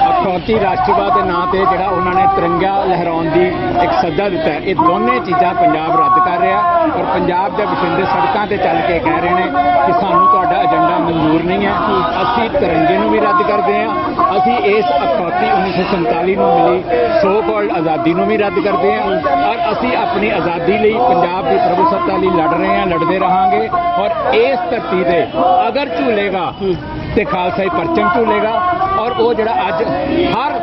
ਅਖੌਤੀ ਰਾਸ਼ਟਰਵਾਦ ਦੇ ਨਾਂ ਤੇ ਜਿਹੜਾ ਉਹਨਾਂ ਨੇ ਤਿਰੰਗਾ ਲਹਿਰਾਉਣ ਦੀ ਇੱਕ ਸੱਦਾ ਦਿੱਤਾ ਹੈ, ਇਹ ਦੋਨੇ ਚੀਜ਼ਾਂ ਪੰਜਾਬ ਰੱਦ ਕਰ ਰਿਹਾ ਔਰ ਪੰਜਾਬ ਦੇ ਵਸਿੰਦੇ ਸੜਕਾਂ ਤੇ ਚੱਲ ਕੇ ਕਹਿ ਰਹੇ ਨੇ ਕਿ ਸਾਨੂੰ ਤੁਹਾਡਾ ਏਜੰਡਾ ਮਨਜ਼ੂਰ ਨਹੀਂ ਹੈ। ਅਸੀਂ ਤਿਰੰਗੇ ਨੂੰ ਵੀ ਰੱਦ ਕਰਦੇ ਹਾਂ, ਅਸੀਂ ਇਸ ਅਖੌਤੀ 1947 ਨੂੰ ਮਿਲੀ ਸੋ ਕਾਲਡ ਆਜ਼ਾਦੀ ਨੂੰ ਵੀ ਰੱਦ ਕਰਦੇ ਹਾਂ ਔਰ ਅਸੀਂ ਆਪਣੀ ਆਜ਼ਾਦੀ ਲਈ, ਪੰਜਾਬ ਦੀ ਪ੍ਰਭੂਸੱਤਾ ਲਈ ਲੜ ਰਹੇ ਹਾਂ, ਲੜਦੇ ਰਹਾਂਗੇ ਔਰ ਇਸ ਧਰਤੀ ਤੇ ਅਗਰ ਝੂਲੇਗਾ ਤੇ ਖਾਲਸਾਈ ਪਰਚਮ ਝੂਲੇਗਾ ਔਰ ਉਹ ਜਿਹੜਾ ਅੱਜ ਹਰ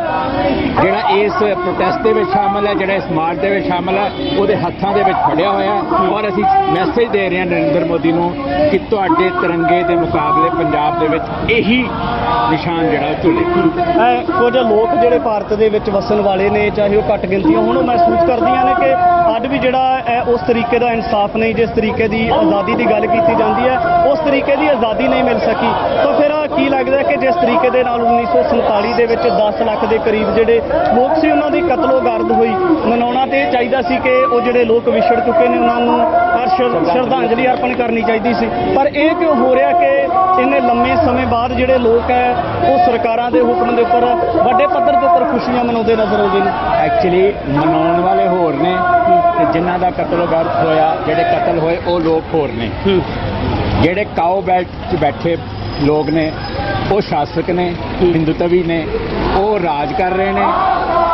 ਜਿਹੜਾ ਇਸ ਪ੍ਰੋਟੈਸਟ ਦੇ ਵਿੱਚ ਸ਼ਾਮਲ ਹੈ, ਜਿਹੜਾ ਇਸ ਮਾਰਚ ਦੇ ਵਿੱਚ ਸ਼ਾਮਲ ਹੈ, ਉਹਦੇ ਹੱਥਾਂ ਦੇ ਵਿੱਚ ਫੜਿਆ ਹੋਇਆ ਔਰ ਅਸੀਂ ਮੈਸੇਜ ਦੇ ਰਹੇ ਹਾਂ ਨਰਿੰਦਰ ਮੋਦੀ ਨੂੰ ਕਿ ਤੁਹਾਡੇ ਤਿਰੰਗੇ ਦੇ ਮੁਕਾਬਲੇ ਪੰਜਾਬ ਦੇ ਵਿੱਚ ਇਹੀ ਨਿਸ਼ਾਨ ਜਿਹੜਾ ਝੂਲੇ। ਕੁਝ ਲੋਕ ਜਿਹੜੇ ਭਾਰਤ ਦੇ ਵਿੱਚ ਵਸਣ ਵਾਲੇ ਨੇ, ਚਾਹੇ ਉਹ ਘੱਟ ਗਿਣਤੀਆਂ ਹੁਣ, ਉਹ ਮਹਿਸੂਸ ਕਰਦੀਆਂ ਨੇ ਕਿ ਅੱਜ ਵੀ ਜਿਹੜਾ ਹੈ ਉਸ ਤਰੀਕੇ ਦਾ ਇਨਸਾਫ ਨਹੀਂ, ਜਿਸ ਤਰੀਕੇ ਦੀ ਆਜ਼ਾਦੀ ਦੀ ਗੱਲ ਕੀਤੀ ਜਾਂਦੀ ਹੈ ਉਸ ਤਰੀਕੇ ਦੀ ਆਜ਼ਾਦੀ ਨਹੀਂ ਮਿਲ ਸਕੀ। ਤਾਂ ਫਿਰ ਕੀ ਲੱਗਦਾ ਕਿ ਜਿਸ ਤਰੀਕੇ ਦੇ ਨਾਲ 1947 ਦੇ ਵਿੱਚ 10 ਲੱਖ ਦੇ ਕਰੀਬ ਜਿਹੜੇ ਲੋਕ ਸੀ ਉਹਨਾਂ ਦੀ ਕਤਲੋਗਾਰਦ ਹੋਈ, ਮਨਾਉਣਾ ਤੇ ਚਾਹੀਦਾ ਸੀ ਕਿ ਉਹ ਜਿਹੜੇ ਲੋਕ ਵਿਛੜ ਚੁੱਕੇ ਨੇ ਉਹਨਾਂ ਨੂੰ ਸ਼ਰਧਾਂਜਲੀ ਅਰਪਣ ਕਰਨੀ ਚਾਹੀਦੀ ਸੀ, ਪਰ ਇਹ ਕਿਉਂ ਹੋ ਰਿਹਾ ਕਿ ਇੰਨੇ ਲੰਮੇ ਸਮੇਂ ਬਾਅਦ ਜਿਹੜੇ ਲੋਕ ਹੈ ਉਹ ਸਰਕਾਰਾਂ ਦੇ ਹੁਕਮ ਦੇ ਉੱਪਰ ਵੱਡੇ ਪੱਧਰ ਦੇ ਉੱਪਰ ਖੁਸ਼ੀਆਂ ਮਨਾਉਂਦੇ ਨਜ਼ਰ ਆਉਂਦੇ ਨੇ? ਐਕਚੁਅਲੀ ਮਨਾਉਣ ਵਾਲੇ ਹੋਰ ਨੇ ਤੇ ਜਿਨ੍ਹਾਂ ਦਾ ਕਤਲੋਗਾਰਦ ਹੋਇਆ, ਜਿਹੜੇ ਕਤਲ ਹੋਏ ਉਹ ਲੋਕ ਹੋਰ ਨੇ। ਜਿਹੜੇ ਕਾਓ ਬੈਲਟ 'ਚ ਬੈਠੇ ਲੋਕ ਨੇ ਉਹ ਸ਼ਾਸਕ ਨੇ, ਹਿੰਦੂਤਵੀ ਨੇ, ਉਹ ਰਾਜ ਕਰ ਰਹੇ ਨੇ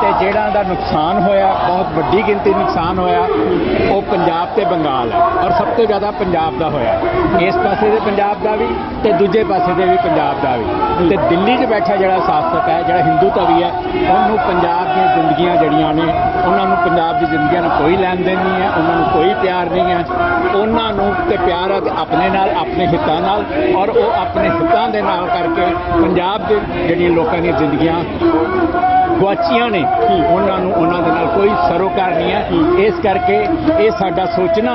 ਤੇ ਜਿਹੜਾ ਦਾ ਨੁਕਸਾਨ ਹੋਇਆ, ਬਹੁਤ ਵੱਡੀ ਗਿਣਤੀ ਨੁਕਸਾਨ ਹੋਇਆ, ਉਹ ਪੰਜਾਬ ਤੇ ਬੰਗਾਲ ਹੈ ਔਰ ਸਭ ਤੋਂ ਜ਼ਿਆਦਾ ਪੰਜਾਬ ਦਾ ਹੋਇਆ। ਇਸ ਪਾਸੇ ਦੇ ਪੰਜਾਬ ਦਾ ਵੀ ਤੇ ਦੂਜੇ ਪਾਸੇ ਦੇ ਵੀ ਪੰਜਾਬ ਦਾ ਵੀ। ਤੇ ਦਿੱਲੀ 'ਚ ਬੈਠਾ ਜਿਹੜਾ ਸ਼ਾਸਕ ਹੈ, ਜਿਹੜਾ ਹਿੰਦੂਤਵੀ ਹੈ, ਉਹਨੂੰ ਪੰਜਾਬ ਦੀਆਂ ਜ਼ਿੰਦਗੀਆਂ ਜਿਹੜੀਆਂ ਨੇ, ਉਹਨਾਂ ਨੂੰ ਪੰਜਾਬ ਦੀ ਜ਼ਿੰਦਗੀਆਂ ਨਾਲ ਕੋਈ ਲੈਣ ਦੇਣ ਨਹੀਂ ਹੈ, ਉਹਨਾਂ ਨੂੰ ਕੋਈ ਪਿਆਰ ਨਹੀਂ ਹੈ। ਉਹਨਾਂ ਨੂੰ ਤੇ ਪਿਆਰ ਹੈ ਆਪਣੇ ਨਾਲ, ਆਪਣੇ ਹਿੱਤਾਂ ਨਾਲ ਔਰ ਉਹ ਆਪਣੇ ਹਿੱਤਾਂ ਦੇ ਨਾਲ ਕਰਕੇ ਪੰਜਾਬ ਦੇ ਜਿਹੜੀਆਂ ਲੋਕਾਂ ਦੀਆਂ ਜ਼ਿੰਦਗੀਆਂ ਗੁਆਚੀਆਂ ਨੇ, ਉਹਨਾਂ ਦੇ ਨਾਲ ਕੋਈ ਸਰੋਕਾਰ ਨਹੀਂ ਹੈ। ਇਸ ਕਰਕੇ ਇਹ ਸਾਡਾ ਸੋਚਣਾ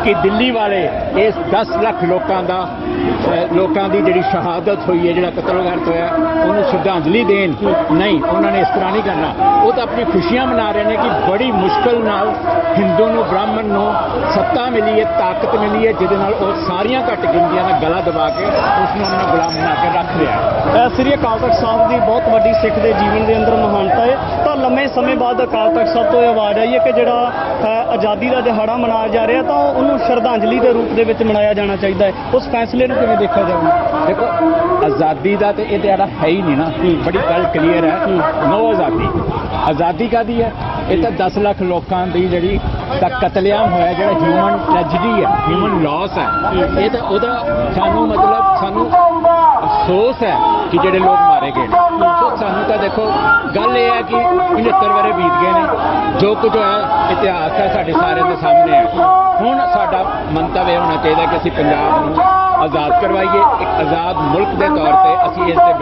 ਕਿ ਦਿੱਲੀ ਵਾਲੇ ਇਸ 10 ਲੱਖ ਲੋਕਾਂ ਦੀ ਜਿਹੜੀ ਸ਼ਹਾਦਤ ਹੋਈ ਹੈ, ਜਿਹੜਾ ਕਤਲੋਗਾਰਦ ਹੋਇਆ, ਉਹਨੂੰ ਸ਼ਰਧਾਂਜਲੀ ਦੇਣ, ਨਹੀਂ, ਉਹਨਾਂ ਨੇ ਇਸ ਤਰ੍ਹਾਂ ਨਹੀਂ ਕਰਨਾ। ਉਹ ਤਾਂ ਆਪਣੀ ਖੁਸ਼ੀਆਂ ਮਨਾ ਰਹੇ ਨੇ ਕਿ ਬੜੀ ਮੁਸ਼ਕਲ ਨਾਲ ਹਿੰਦੂ ਨੂੰ, ਬ੍ਰਾਹਮਣ ਨੂੰ ਸੱਤਾ ਮਿਲੀ ਹੈ, ਤਾਕਤ ਮਿਲੀ ਹੈ, ਜਿਹਦੇ ਨਾਲ ਉਹ ਸਾਰੀਆਂ ਘੱਟ ਗਿਣਤੀਆਂ ਦਾ ਗਲਾ ਦਬਾ ਕੇ ਉਸ ਨੂੰ ਆਪਣਾ ਗੁਲਾਮ ਬਣਾ ਕੇ ਰੱਖ ਰਿਹਾ ਹੈ। ਸ੍ਰੀ ਅਕਾਲ ਤਖਤ ਸਾਹਿਬ ਦੀ ਬਹੁਤ ਵੱਡੀ ਸਿੱਖ ਦੇ ਜੀਵਨ ਦੇ ਅੰਦਰ ਮਹਾਨਤਾ ਹੈ, ਤਾਂ ਲੰਮੇ ਸਮੇਂ ਬਾਅਦ ਅਕਾਲ ਤਖਤ ਸਾਹਿਬ ਤੋਂ ਇਹ ਆਵਾਜ਼ ਆਈ ਹੈ ਕਿ ਜਿਹੜਾ ਆਜ਼ਾਦੀ ਦਾ ਦਿਹਾੜਾ ਮਨਾਇਆ ਜਾ ਰਿਹਾ ਤਾਂ ਉਹਨੂੰ ਸ਼ਰਧਾਂਜਲੀ ਦੇ ਰੂਪ ਦੇ ਵਿੱਚ ਮਨਾਇਆ ਜਾਣਾ ਚਾਹੀਦਾ ਹੈ। ਉਸ ਫੈਸਲੇ ਨੂੰ ਕਿਵੇਂ ਦੇਖਿਆ ਜਾਊਗਾ? ਦੇਖੋ, ਆਜ਼ਾਦੀ ਦਾ ਤੇ ਇਹ ਦਿਹਾੜਾ ਹੈ ਹੀ ਨਹੀਂ ਨਾ, ਬੜੀ ਗੱਲ ਕਲੀਅਰ ਹੈ। ਨੋ ਆਜ਼ਾਦੀ। ਆਜ਼ਾਦੀ ਕਾਹਦੀ ਹੈ? ਇਹ ਤਾਂ 10 ਲੱਖ ਲੋਕਾਂ ਦੀ ਜਿਹੜੀ ਤਾਂ ਕਤਲੇਆਮ ਹੋਇਆ, ਜਿਹੜਾ ਹਿਊਮਨ ਟ੍ਰੈਜਡੀ ਹੈ, ਹਿਊਮਨ ਲਾਸ ਹੈ, ਇਹ ਤਾਂ ਉਹਦਾ ਸਾਨੂੰ ਸਾਨੂੰ ਅਫਸੋਸ ਹੈ ਕਿ ਜਿਹੜੇ ਲੋਕ ਮਾਰੇ ਗਏ ਨੇ। ਸੋ ਸਾਨੂੰ ਤਾਂ ਦੇਖੋ, ਗੱਲ ਇਹ ਹੈ ਕਿ 75 ਵਰ੍ਹੇ ਬੀਤ ਗਏ ਨੇ, ਜੋ ਕੁਝ ਹੋਇਆ ਇਤਿਹਾਸ ਹੈ, ਸਾਡੇ ਸਾਰਿਆਂ ਦੇ ਸਾਹਮਣੇ ਹੈ। ਹੁਣ ਸਾਡਾ ਮੰਤਵ ਇਹ ਹੋਣਾ ਚਾਹੀਦਾ ਕਿ ਅਸੀਂ ਪੰਜਾਬ ਨੂੰ ਆਜ਼ਾਦ ਕਰਵਾਈਏ, ਇੱਕ ਆਜ਼ਾਦ ਮੁਲਕ ਦੇ ਤੌਰ ਤੇ ਅਸੀਂ ਇਸ ਦੇ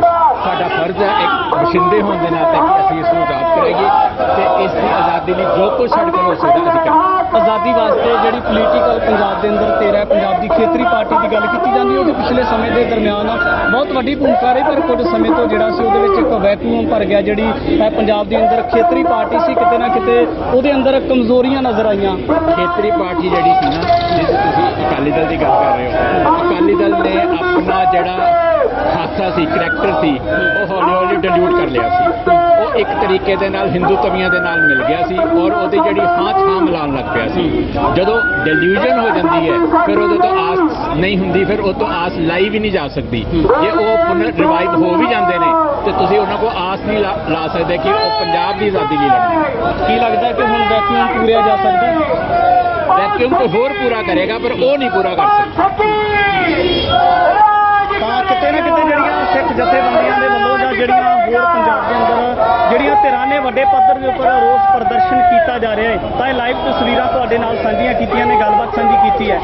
ਸਾਡਾ ਫਰਜ਼ ਹੈ ਇੱਕ ਵਸਿੰਦੇ ਹੋਣ ਦੇ ਨਾਤੇ ਕਿ ਅਸੀਂ ਇਸ ਨੂੰ ਆਜ਼ਾਦ ਕਰਾਈਏ ਤੇ ਇਸ ਦੀ ਆਜ਼ਾਦੀ ਲਈ ਜੋ ਕੁਝ ਸਾਡੇ ਕੋਲ ਹੋ ਸਕਦਾ ਅਸੀਂ ਕਰਾਂਗੇ। ਆਜ਼ਾਦੀ ਵਾਸਤੇ ਜਿਹੜੀ ਪੋਲੀਟੀਕਲ ਪੰਜਾਬ ਦੇ ਅੰਦਰ 13 ਪੰਜਾਬ ਦੀ ਖੇਤਰੀ ਪਾਰਟੀ ਦੀ ਗੱਲ ਕੀਤੀ ਜਾਂਦੀ ਹੈ, ਉਹਦੇ ਪਿਛਲੇ ਸਮੇਂ ਦੇ ਦਰਮਿਆਨ ਬਹੁਤ ਵੱਡੀ ਭੂਮਿਕਾ ਰਹੀ, ਪਰ ਕੁਝ ਸਮੇਂ ਤੋਂ ਜਿਹੜਾ ਸੀ ਉਹਦੇ ਵਿੱਚ ਇੱਕ ਵੈਕੂਮ ਭਰ ਗਿਆ। ਜਿਹੜੀ ਪੰਜਾਬ ਦੇ ਅੰਦਰ ਖੇਤਰੀ ਪਾਰਟੀ ਸੀ, ਕਿਤੇ ਨਾ ਕਿਤੇ ਉਹਦੇ ਅੰਦਰ ਕਮਜ਼ੋਰੀਆਂ ਨਜ਼ਰ ਆਈਆਂ। ਖੇਤਰੀ ਪਾਰਟੀ ਜਿਹੜੀ ਸੀ ਨਾ, ਜਿਸ ਤੁਸੀਂ ਅਕਾਲੀ ਦਲ ਦੀ ਗੱਲ ਕਰ ਰਹੇ ਹੋ, ਅਕਾਲੀ ਦਲ ਨੇ ਆਪਣਾ ਜਿਹੜਾ ਖਾਸਾ ਸੀ, ਕਰੈਕਟਰ ਸੀ, ਉਹ ਹੌਲੀ ਹੌਲੀ ਡਿਲੂਟ ਕਰ ਲਿਆ ਸੀ। ਉਹ ਇੱਕ ਤਰੀਕੇ ਦੇ ਨਾਲ ਹਿੰਦੂਤਵੀਆਂ ਦੇ ਨਾਲ ਮਿਲ ਗਿਆ ਸੀ ਔਰ ਉਹਦੀ ਜਿਹੜੀ ਹਾਂ ਮਿਲਾਉਣ ਲੱਗ ਪਿਆ ਸੀ। ਜਦੋਂ ਡਿਲੂਜਨ ਹੋ ਜਾਂਦੀ ਹੈ ਫਿਰ ਉਹਦੇ ਤੋਂ ਆਸ ਨਹੀਂ ਹੁੰਦੀ, ਫਿਰ ਉਹ ਤੋਂ ਆਸ ਲਾਈ ਵੀ ਨਹੀਂ ਜਾ ਸਕਦੀ। ਜੇ ਉਹ ਪੁਨਰ ਰਿਵਾਈਵ ਹੋ ਵੀ ਜਾਂਦੇ ਨੇ ਤੇ ਤੁਸੀਂ ਉਹਨਾਂ ਕੋਲ ਆਸ ਨਹੀਂ ਲਾ ਸਕਦੇ ਕਿ ਉਹ ਪੰਜਾਬ ਦੀ ਆਜ਼ਾਦੀ ਲਈ ਲੜਨਗੇ। ਕੀ ਲੱਗਦਾ ਕਿ ਹੁਣ ਵੈਕਿਊਮ ਪੂਰਿਆ ਜਾ ਸਕਦਾ? ਵੈਕਿਊਮ ਕੋਈ ਹੋਰ ਪੂਰਾ ਕਰੇਗਾ ਪਰ ਉਹ ਨਹੀਂ ਪੂਰਾ ਕਰ ਸਕਦਾ। ਤਾਂ ਕਿਤੇ ਨਾ ਕਿਤੇ ਜਿਹੜੀਆਂ ਸਿੱਖ ਜਥੇਬੰਦੀਆਂ ਦੇ ਵੱਲੋਂ ਜਾਂ ਜਿਹੜੀਆਂ ਹੋਰ ਪੰਜਾਬ ਦੇ ਅੰਦਰ ਜਿਹੜੀਆਂ ਧਿਰਾਂ ਨੇ ਵੱਡੇ ਪੱਧਰ ਦੇ ਉੱਪਰ ਰੋਸ ਪ੍ਰਦਰਸ਼ਨ ਕੀਤਾ ਜਾ ਰਿਹਾ ਹੈ, ਤਾਂ ਇਹ ਲਾਈਵ ਤਸਵੀਰਾਂ ਤੁਹਾਡੇ ਨਾਲ ਸਾਂਝੀਆਂ ਕੀਤੀਆਂ ਨੇ, ਗੱਲਬਾਤ ਸਾਂਝੀ ਕੀਤੀ ਹੈ।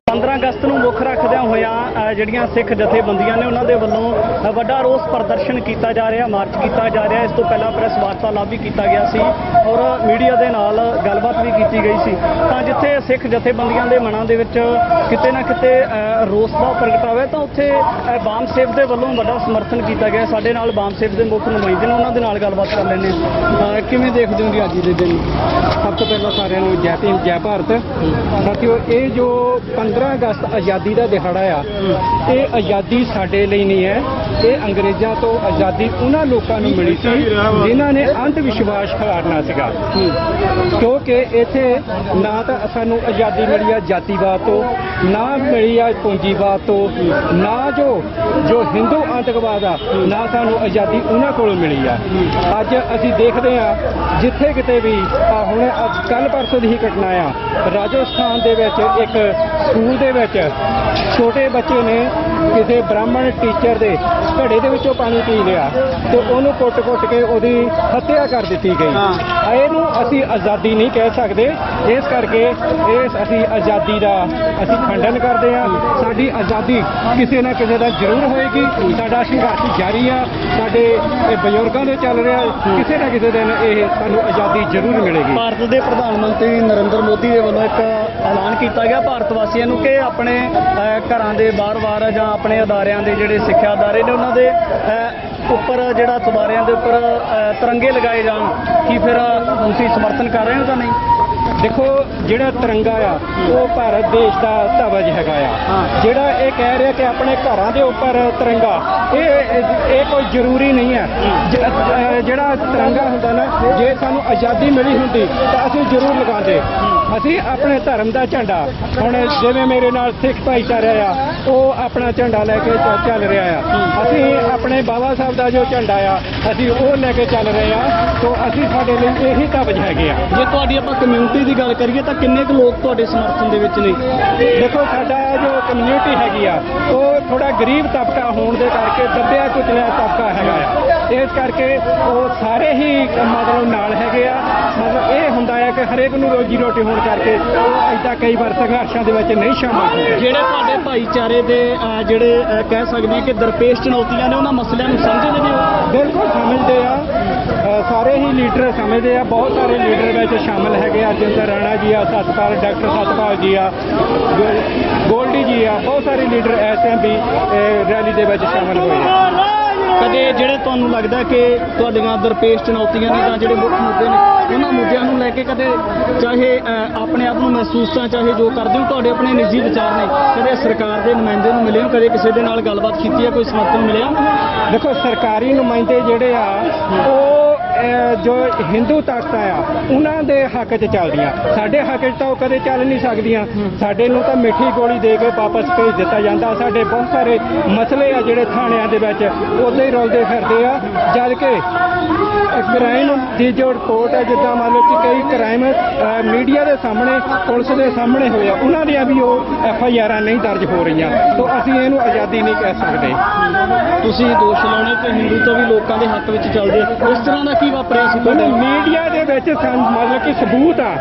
15 ਅਗਸਤ ਨੂੰ ਮੁੱਖ ਰੱਖਦਿਆਂ ਹੋਇਆਂ ਜਿਹੜੀਆਂ ਸਿੱਖ ਜਥੇਬੰਦੀਆਂ ਨੇ ਉਹਨਾਂ ਦੇ ਵੱਲੋਂ ਵੱਡਾ ਰੋਸ ਪ੍ਰਦਰਸ਼ਨ ਕੀਤਾ ਜਾ ਰਿਹਾ, ਮਾਰਚ ਕੀਤਾ ਜਾ ਰਿਹਾ। ਇਸ ਤੋਂ ਪਹਿਲਾਂ ਪ੍ਰੈਸ ਵਾਰਤਾਲਾਪ ਵੀ ਕੀਤਾ ਗਿਆ ਸੀ ਔਰ ਮੀਡੀਆ ਦੇ ਨਾਲ ਗੱਲਬਾਤ ਵੀ ਕੀਤੀ ਗਈ ਸੀ। ਤਾਂ ਜਿੱਥੇ ਸਿੱਖ ਜਥੇਬੰਦੀਆਂ ਦੇ ਮਨਾਂ ਦੇ ਵਿੱਚ ਕਿਤੇ ਨਾ ਕਿਤੇ ਰੋਸ ਦਾ ਪ੍ਰਗਟਾਵਾ ਤਾਂ ਉੱਥੇ ਬਾਮ ਸੇਵ ਦੇ ਵੱਲੋਂ ਵੱਡਾ ਸਮਰਥਨ ਕੀਤਾ ਗਿਆ। ਸਾਡੇ ਨਾਲ ਬਾਮ ਸੇਵ ਦੇ ਮੁੱਖ ਨੁਮਾਇੰਦੇ ਨੇ, ਉਹਨਾਂ ਦੇ ਨਾਲ ਗੱਲਬਾਤ ਕਰ ਲੈਂਦੇ ਹਾਂ। ਕਿਵੇਂ ਦੇਖਦੇ ਹੋ ਜੀ ਅੱਜ ਦੇ ਦਿਨ? ਸਭ ਤੋਂ ਪਹਿਲਾਂ ਸਾਰਿਆਂ ਨੂੰ ਜੈ ਭੀਮ ਜੈ ਭਾਰਤ। ਸਾਥੀਓ, ਇਹ ਜੋ 15 ਅਗਸਤ ਆਜ਼ਾਦੀ ਦਾ ਦਿਹਾੜਾ ਆ, ਇਹ ਆਜ਼ਾਦੀ ਸਾਡੇ ਲਈ ਨਹੀਂ ਹੈ, ਇਹ ਅੰਗਰੇਜ਼ਾਂ ਤੋਂ ਆਜ਼ਾਦੀ ਉਹਨਾਂ ਲੋਕਾਂ ਨੂੰ ਮਿਲੀ ਸੀ ਜਿਨ੍ਹਾਂ ਨੇ ਅੰਧ ਵਿਸ਼ਵਾਸ ਖਿਲਾਰਨਾ ਸੀਗਾ। ਕਿਉਂਕਿ ਇੱਥੇ ਨਾ ਤਾਂ ਸਾਨੂੰ ਆਜ਼ਾਦੀ ਮਿਲੀ ਆ ਜਾਤੀਵਾਦ ਤੋਂ, ਨਾ ਮਿਲੀ ਆ ਪੂੰਜੀਵਾਦ ਤੋਂ, ਨਾ ਜੋ ਹਿੰਦੂ ਆਤੰਕਵਾਦ ਆ, ਨਾ ਸਾਨੂੰ ਆਜ਼ਾਦੀ ਉਹਨਾਂ ਕੋਲੋਂ ਮਿਲੀ ਆ। ਅੱਜ ਅਸੀਂ ਦੇਖਦੇ ਆ ਜਿੱਥੇ ਕਿਤੇ ਵੀ ਹੁਣ ਕੱਲ ਪਰਸੋਂ ਦੀ ਹੀ ਘਟਨਾ ਆ, ਰਾਜਸਥਾਨ ਦੇ ਵਿੱਚ ਇੱਕ ਸਕੂਲ ਦੇ ਵਿੱਚ ਛੋਟੇ ਬੱਚੇ ਨੇ ਕਿਸੇ ਬ੍ਰਾਹਮਣ ਟੀਚਰ ਦੇ ਘੜੇ ਦੇ ਵਿੱਚੋਂ ਪਾਣੀ ਪੀ ਲਿਆ ਤੇ ਉਹਨੂੰ ਕੁੱਟ-ਕੁੱਟ ਕੇ ਉਹਦੀ ਹੱਤਿਆ ਕਰ ਦਿੱਤੀ ਗਈ। ਇਹਨੂੰ ਅਸੀਂ ਆਜ਼ਾਦੀ ਨਹੀਂ ਕਹਿ ਸਕਦੇ। ਇਸ ਕਰਕੇ ਅਸੀਂ ਆਜ਼ਾਦੀ ਦਾ ਅਸੀਂ ਖੰਡਨ ਕਰਦੇ ਹਾਂ। ਸਾਡੀ ਆਜ਼ਾਦੀ ਕਿਸੇ ਨਾ ਕਿਸੇ ਦਾ ਜ਼ਰੂਰ ਹੋਏਗੀ। ਸਾਡਾ ਸੰਘਰਸ਼ ਜਾਰੀ ਆ, ਸਾਡੇ ਬਜ਼ੁਰਗਾਂ ਦੇ ਚੱਲ ਰਿਹਾ। ਕਿਸੇ ਨਾ ਕਿਸੇ ਦਿਨ ਇਹ ਸਾਨੂੰ ਆਜ਼ਾਦੀ ਜ਼ਰੂਰ ਮਿਲੇਗੀ। ਭਾਰਤ ਦੇ ਪ੍ਰਧਾਨ ਮੰਤਰੀ ਨਰਿੰਦਰ ਮੋਦੀ ਦੇ ਵੱਲੋਂ ਇੱਕ ਐਲਾਨ ਕੀਤਾ ਗਿਆ ਭਾਰਤ ਵਾਸੀਆਂ ਨੂੰ ਕਿ ਆਪਣੇ ਘਰਾਂ ਦੇ ਬਾਹਰ ਜਾਂ ਆਪਣੇ ਅਦਾਰਿਆਂ ਦੇ ਜਿਹੜੇ ਸਿੱਖਿਆ ਅਦਾਰੇ ਨੇ ਉਹਨਾਂ ਦੇ ਉੱਪਰ ਜਿਹੜਾ ਚੁਬਾਰਿਆਂ ਦੇ ਉੱਪਰ ਤਿਰੰਗੇ ਲਗਾਏ ਜਾਣ। ਕੀ ਫਿਰ ਤੁਸੀਂ ਸਮਰਥਨ ਕਰ ਰਹੇ ਹੋ ਜਾਂ ਨਹੀਂ? ਦੇਖੋ, ਜਿਹੜਾ ਤਿਰੰਗਾ ਆ ਉਹ ਭਾਰਤ ਦੇਸ਼ ਦਾ ਧਵਜ ਹੈਗਾ ਆ। ਜਿਹੜਾ ਇਹ ਕਹਿ ਰਿਹਾ ਕਿ ਆਪਣੇ ਘਰਾਂ ਦੇ ਉੱਪਰ ਤਿਰੰਗਾ, ਇਹ ਕੋਈ ਜ਼ਰੂਰੀ ਨਹੀਂ ਹੈ। ਜਿਹੜਾ ਤਿਰੰਗਾ ਹੁੰਦਾ ਨਾ, ਜੇ ਸਾਨੂੰ ਆਜ਼ਾਦੀ ਮਿਲੀ ਹੁੰਦੀ ਤਾਂ ਅਸੀਂ ਜ਼ਰੂਰ ਲਗਾਉਂਦੇ। ਅਸੀਂ ਆਪਣੇ ਧਰਮ ਦਾ ਝੰਡਾ, ਹੁਣ ਜਿਵੇਂ ਮੇਰੇ ਨਾਲ ਸਿੱਖ ਭਾਈਚਾਰਾ ਆ, ਉਹ ਆਪਣਾ ਝੰਡਾ ਲੈ ਕੇ ਚੱਲ ਰਿਹਾ ਆ। ਅਸੀਂ ਆਪਣੇ ਬਾਬਾ ਸਾਹਿਬ ਦਾ ਜੋ ਝੰਡਾ ਆ, ਅਸੀਂ ਉਹ ਲੈ ਕੇ ਚੱਲ ਰਹੇ ਆ। ਤੋਂ ਅਸੀਂ ਸਾਡੇ ਲਈ ਇਹੀ ਧਵਜ ਹੈਗੇ ਆ। ਜੇ ਤੁਹਾਡੀ ਆਪਾਂ ਕਮਿਊਨਿਟੀ ਦੀ ਗੱਲ ਕਰੀਏ ਤਾਂ ਕਿੰਨੇ ਕੁ ਲੋਕ ਤੁਹਾਡੇ ਸਮਰਥਨ ਦੇ ਵਿੱਚ ਨੇ? ਦੇਖੋ, ਸਾਡਾ ਜੋ ਕਮਿਊਨਿਟੀ ਹੈਗੀ ਆ ਉਹ ਥੋੜਾ ਗਰੀਬ ਤਬਕਾ ਹੋਣ ਦੇ ਕਰਕੇ ਦੱਬਿਆ ਕੁਚਲਿਆ ਤਬਕਾ ਹੈਗਾ ਆ। ਇਸ ਕਰਕੇ ਉਹ ਸਾਰੇ ਹੀ ਮਤਲਬ ਨਾਲ ਹੈਗੇ ਆ। ਮਤਲਬ ਇਹ ਹੁੰਦਾ ਹੈ ਕਿ ਹਰੇਕ ਨੂੰ ਰੋਜੀ ਰੋਟੀ ਹੋਣ ਕਰਕੇ ਉਹ ਇੱਦਾਂ ਕਈ ਵਾਰ ਸੰਘਰਸ਼ਾਂ ਦੇ ਵਿੱਚ ਨਹੀਂ ਸ਼ਾਮਲ ਹੁੰਦੇ। ਜਿਹੜੇ ਤੁਹਾਡੇ ਭਾਈਚਾਰੇ ਦੇ ਜਿਹੜੇ ਕਹਿ ਸਕਦੇ ਆ ਕਿ ਦਰਪੇਸ਼ ਚੁਣੌਤੀਆਂ ਨੇ, ਉਹਨਾਂ ਮਸਲਿਆਂ ਨੂੰ ਸਮਝਦੇ ਨੇ? ਬਿਲਕੁਲ ਸਮਝਦੇ ਆ। ਸਾਰੇ ਹੀ ਲੀਡਰ ਸਮਝਦੇ ਆ। ਬਹੁਤ ਸਾਰੇ ਲੀਡਰ ਵਿੱਚ ਸ਼ਾਮਲ ਹੈਗੇ ਆ। ਜਿੰਦਰ ਰਾਣਾ ਜੀ ਆ, ਸਤਪਾਲ, ਡਾਕਟਰ ਸਤਪਾਲ ਜੀ ਆ, ਗੋਲਡੀ ਜੀ ਆ, ਬਹੁਤ ਸਾਰੇ ਲੀਡਰ ਐਸੇ ਵੀ ਰੈਲੀ ਦੇ ਵਿੱਚ ਸ਼ਾਮਲ ਹੋਏ ਆ। ਕਦੇ ਜਿਹੜੇ ਤੁਹਾਨੂੰ ਲੱਗਦਾ ਕਿ ਤੁਹਾਡੀਆਂ ਦਰਪੇਸ਼ ਚੁਣੌਤੀਆਂ ਨੇ ਜਾਂ ਜਿਹੜੇ ਮੁੱਖ ਮੁੱਦੇ ਨੇ, ਉਹਨਾਂ ਮੁੱਦਿਆਂ ਨੂੰ ਲੈ ਕੇ ਕਦੇ ਚਾਹੇ ਆਪਣੇ ਆਪ ਨੂੰ ਮਹਿਸੂਸ ਤਾਂ ਚਾਹੇ ਜੋ ਕਰਦੇ ਹੋ, ਤੁਹਾਡੇ ਆਪਣੇ ਨਿੱਜੀ ਵਿਚਾਰ ਨੇ, ਕਦੇ ਸਰਕਾਰ ਦੇ ਨੁਮਾਇੰਦੇ ਨੂੰ ਮਿਲੇ ਹੋ, ਕਦੇ ਕਿਸੇ ਦੇ ਨਾਲ ਗੱਲਬਾਤ ਕੀਤੀ ਹੈ, ਕੋਈ ਸਮਰਥਨ ਮਿਲਿਆ? ਦੇਖੋ, ਸਰਕਾਰੀ ਨੁਮਾਇੰਦੇ ਜਿਹੜੇ ਆ ਉਹ ਜੋ ਹਿੰਦੂ ਤਾਕਤਾਂ ਆ ਉਹਨਾਂ ਦੇ ਹੱਕ 'ਚ ਚੱਲਦੀਆਂ। ਸਾਡੇ ਹੱਕ 'ਚ ਤਾਂ ਉਹ ਕਦੇ ਚੱਲ ਨਹੀਂ ਸਕਦੀਆਂ। ਸਾਡੇ ਨੂੰ ਤਾਂ ਮਿੱਠੀ ਗੋਲੀ ਦੇ ਕੇ ਵਾਪਸ ਭੇਜ ਦਿੱਤਾ ਜਾਂਦਾ। ਸਾਡੇ ਬਹੁਤ ਸਾਰੇ ਮਸਲੇ ਆ ਜਿਹੜੇ ਥਾਣਿਆਂ ਦੇ ਵਿੱਚ ਉੱਦਾਂ ਹੀ ਰੁਲਦੇ ਫਿਰਦੇ ਆ। ਜਦ ਕਿ ਕ੍ਰਾਈਮ ਦੀ ਜੋ ਰਿਪੋਰਟ ਹੈ, ਜਿੱਦਾਂ ਮੰਨ ਲਓ ਕਿ ਕਈ ਕ੍ਰਾਈਮ ਮੀਡੀਆ ਦੇ ਸਾਹਮਣੇ, ਪੁਲਿਸ ਦੇ ਸਾਹਮਣੇ ਹੋਏ ਆ, ਉਹਨਾਂ ਦੀਆਂ ਵੀ ਉਹ FIR'ਾਂ ਨਹੀਂ ਦਰਜ ਹੋ ਰਹੀਆਂ। ਤਾਂ ਅਸੀਂ ਇਹਨੂੰ ਆਜ਼ਾਦੀ ਨਹੀਂ ਕਹਿ ਸਕਦੇ। ਤੁਸੀਂ ਦੋਸ਼ ਲਾਉਣੇ ਕਿ ਹਿੰਦੂ ਵੀ ਲੋਕਾਂ ਦੇ ਹੱਕ ਵਿੱਚ ਚੱਲਦੇ, ਇਸ ਤਰ੍ਹਾਂ ਦਾ ਕੀ ਵਾਪਰਿਆ ਸੀ ਤੁਹਾਡੇ? ਮੀਡੀਆ ਦੇ ਵਿੱਚ ਮਤਲਬ ਕਿ ਸਬੂਤ ਆ,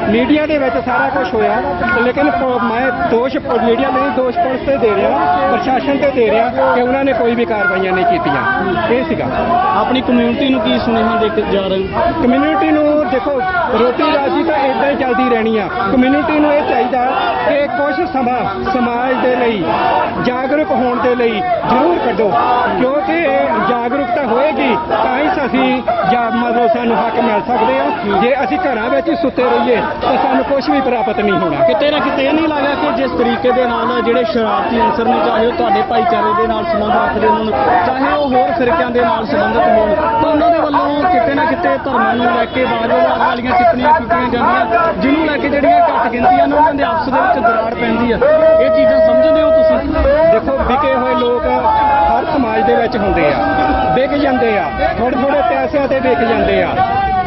ਮੀਡੀਆ ਦੇ ਵਿੱਚ ਸਾਰਾ ਕੁਝ ਹੋਇਆ। ਲੇਕਿਨ ਮੈਂ ਦੋਸ਼ ਮੀਡੀਆ ਨਹੀਂ, ਦੋਸ਼ ਪੁਲਿਸ ਤੇ ਦੇ ਰਿਹਾ, ਪ੍ਰਸ਼ਾਸਨ ਤੇ ਦੇ ਰਿਹਾ ਕਿ ਉਹਨਾਂ ਨੇ ਕੋਈ ਵੀ ਕਾਰਵਾਈਆਂ ਨਹੀਂ ਕੀਤੀਆਂ। ਇਹ ਸੀਗਾ। ਆਪਣੀ ਕਮਿਊਨਿਟੀ ਨੂੰ ਕੀ ਸੁਨੇਹਾ ਦੇ ਕੇ ਜਾ ਰਹੇ? ਕਮਿਊਨਿਟੀ ਨੂੰ ਦੇਖੋ, ਰੋਟੀ ਰਾਜੀ ਤਾਂ ਇੱਦਾਂ ਹੀ ਚੱਲਦੀ ਰਹਿਣੀ ਆ। ਕਮਿਊਨਿਟੀ ਨੂੰ ਇਹ ਚਾਹੀਦਾ ਕਿ ਕੁਝ ਸਮਾਂ ਸਮਾਜ ਦੇ ਲਈ ਜਾਗਰੂਕ ਹੋਣ ਦੇ ਲਈ ਜ਼ਰੂਰ ਕੱਢੋ, ਕਿਉਂਕਿ ਜਾਗਰੂਕਤਾ ਹੋਏਗੀ ਤਾਂ ਹੀ ਅਸੀਂ ਮਤਲਬ ਸਾਨੂੰ ਹੱਕ ਮਿਲ ਸਕਦੇ ਆ। ਜੇ ਅਸੀਂ ਘਰਾਂ ਵਿੱਚ ਹੀ ਸੁੱਤੇ ਰਹੀਏ ਤਾਂ ਸਾਨੂੰ ਕੁਝ ਵੀ ਪ੍ਰਾਪਤ ਨਹੀਂ ਹੋਣਾ। ਕਿਤੇ ਨਾ ਕਿਤੇ ਇਹ ਨਹੀਂ ਲੱਗਾ ਕਿ ਜਿਸ ਤਰੀਕੇ ਦੇ ਨਾਲ ਜਿਹੜੇ ਸ਼ਰਾਰਤੀ ਅਨਸਰ ਨੇ, ਚਾਹੇ ਉਹ ਤੁਹਾਡੇ ਭਾਈਚਾਰੇ ਦੇ ਨਾਲ ਸੰਬੰਧ ਰੱਖਦੇ ਹੋਣ, ਚਾਹੇ ਉਹ ਹੋਰ ਫਿਰਕਿਆਂ ਦੇ ਨਾਲ ਸੰਬੰਧਿਤ ਹੋਣ, ਤਾਂ ਉਹਨਾਂ ਦੇ ਵੱਲੋਂ ਕਿਤੇ ਨਾ ਕਿਤੇ ਧਰਮਾਂ ਨੂੰ ਲੈ ਕੇ ਵਾਰ-ਵਾਰ ਵਾਲੀਆਂ ਟਿੱਪਣੀਆਂ ਕੀਤੀਆਂ ਜਾਂਦੀਆਂ, ਜਿਹਨੂੰ ਲੈ ਕੇ ਜਿਹੜੀਆਂ ਘੱਟ ਗਿਣਤੀਆਂ ਨੇ ਉਹਨਾਂ ਦੇ ਆਪਸ ਦੇ ਵਿੱਚ ਦਰਾੜ ਪੈਂਦੀ ਆ। ਇਹ ਚੀਜ਼ਾਂ ਸਮਝਦੇ ਹੋ ਤੁਸੀਂ? ਦੇਖੋ, ਵਿਕੇ ਹੋਏ ਲੋਕ ਹਰ ਸਮਾਜ ਦੇ ਵਿੱਚ ਹੁੰਦੇ ਆ, ਵਿਕ ਜਾਂਦੇ ਆ, ਥੋੜੇ ਥੋੜੇ ਪੈਸਿਆਂ ਤੇ ਵਿਕ ਜਾਂਦੇ ਆ।